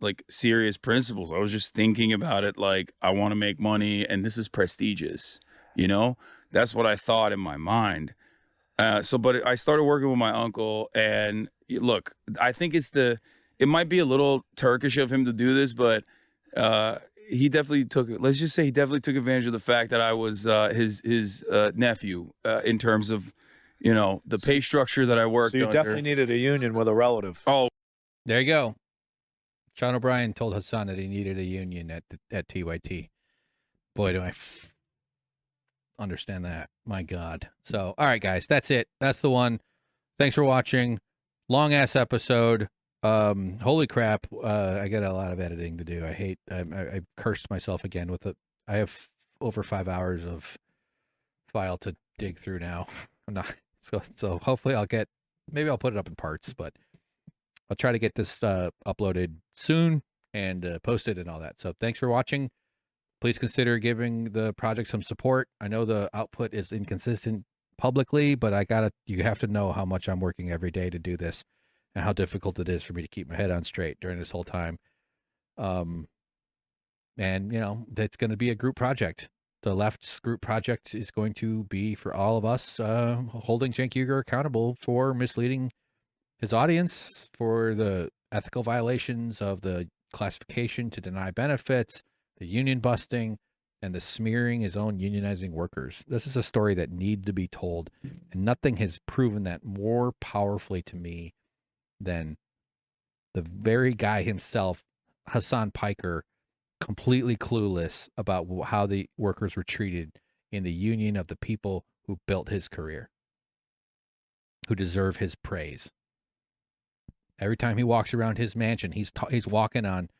like serious principles. I was just thinking about it like I want to make money and this is prestigious. That's what I thought in my mind. But I started working with my uncle, and look, I think it might be a little Turkish of him to do this, but he definitely took advantage of the fact that I was his nephew in terms of, the pay structure that I worked under. So you definitely needed a union with a relative. Oh, there you go. Sean O'Brien told Hasan that he needed a union at TYT. Boy, do I understand that. My God. So, all right, guys, that's it. That's the one. Thanks for watching. Long ass episode. Holy crap. I got a lot of editing to do. I cursed myself again with it. I have over 5 hours of file to dig through now. I'm not so hopefully maybe I'll put it up in parts, but I'll try to get this uploaded soon and posted and all that. So thanks for watching. Please consider giving the project some support. I know the output is inconsistent publicly, but you have to know how much I'm working every day to do this and how difficult it is for me to keep my head on straight during this whole time. And that's going to be a group project. The left's group project is going to be for all of us holding Cenk Uygur accountable for misleading his audience, for the ethical violations of the classification to deny benefits, the union busting, and the smearing his own unionizing workers. This is a story that needs to be told, and nothing has proven that more powerfully to me than the very guy himself, Hasan Piker, completely clueless about how the workers were treated in the union of the people who built his career, who deserve his praise. Every time he walks around his mansion, he's walking on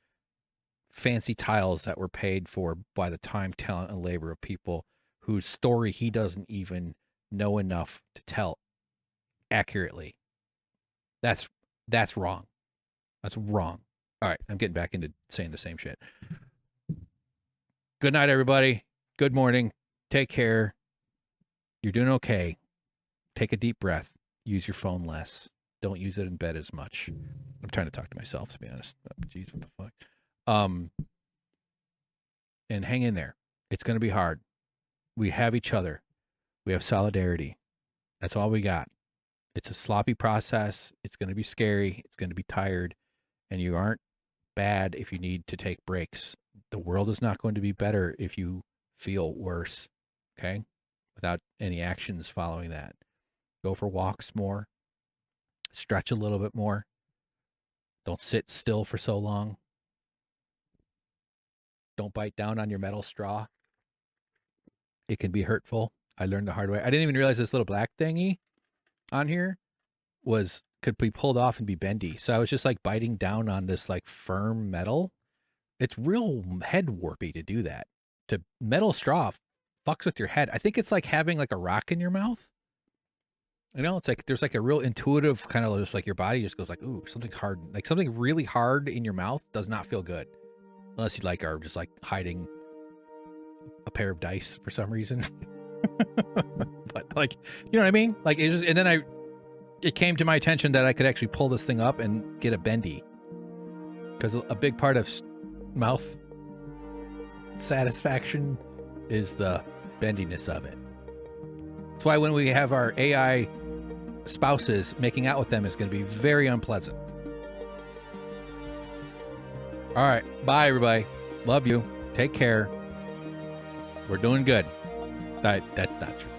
fancy tiles that were paid for by the time, talent, and labor of people whose story he doesn't even know enough to tell accurately. That's wrong. That's wrong. All right, I'm getting back into saying the same shit. Good night, everybody. Good morning. Take care. You're doing okay. Take a deep breath. Use your phone less. Don't use it in bed as much. I'm trying to talk to myself, to be honest. Jeez, what the fuck? And hang in there. It's going to be hard. We have each other. We have solidarity. That's all we got. It's a sloppy process. It's going to be scary. It's going to be tired. And you aren't bad if you need to take breaks. The world is not going to be better if you feel worse, okay? Without any actions following that. Go for walks more. Stretch a little bit more. Don't sit still for so long. Don't bite down on your metal straw. It can be hurtful. I learned the hard way. I didn't even realize this little black thingy on here could be pulled off and be bendy. So I was just like biting down on this like firm metal. It's real head warpy to do that. To metal straw fucks with your head. I think it's like having like a rock in your mouth. You know, it's like there's like a real intuitive kind of just like your body just goes like, ooh, something hard. Like something really hard in your mouth does not feel good. Unless you like are just like hiding a pair of dice for some reason. But like, you know what I mean? Like it just, and then it came to my attention that I could actually pull this thing up and get a bendy. Because a big part of mouth satisfaction is the bendiness of it. That's why when we have our AI spouses, making out with them is going to be very unpleasant. All right. Bye, everybody. Love you. Take care. We're doing good. That's not true.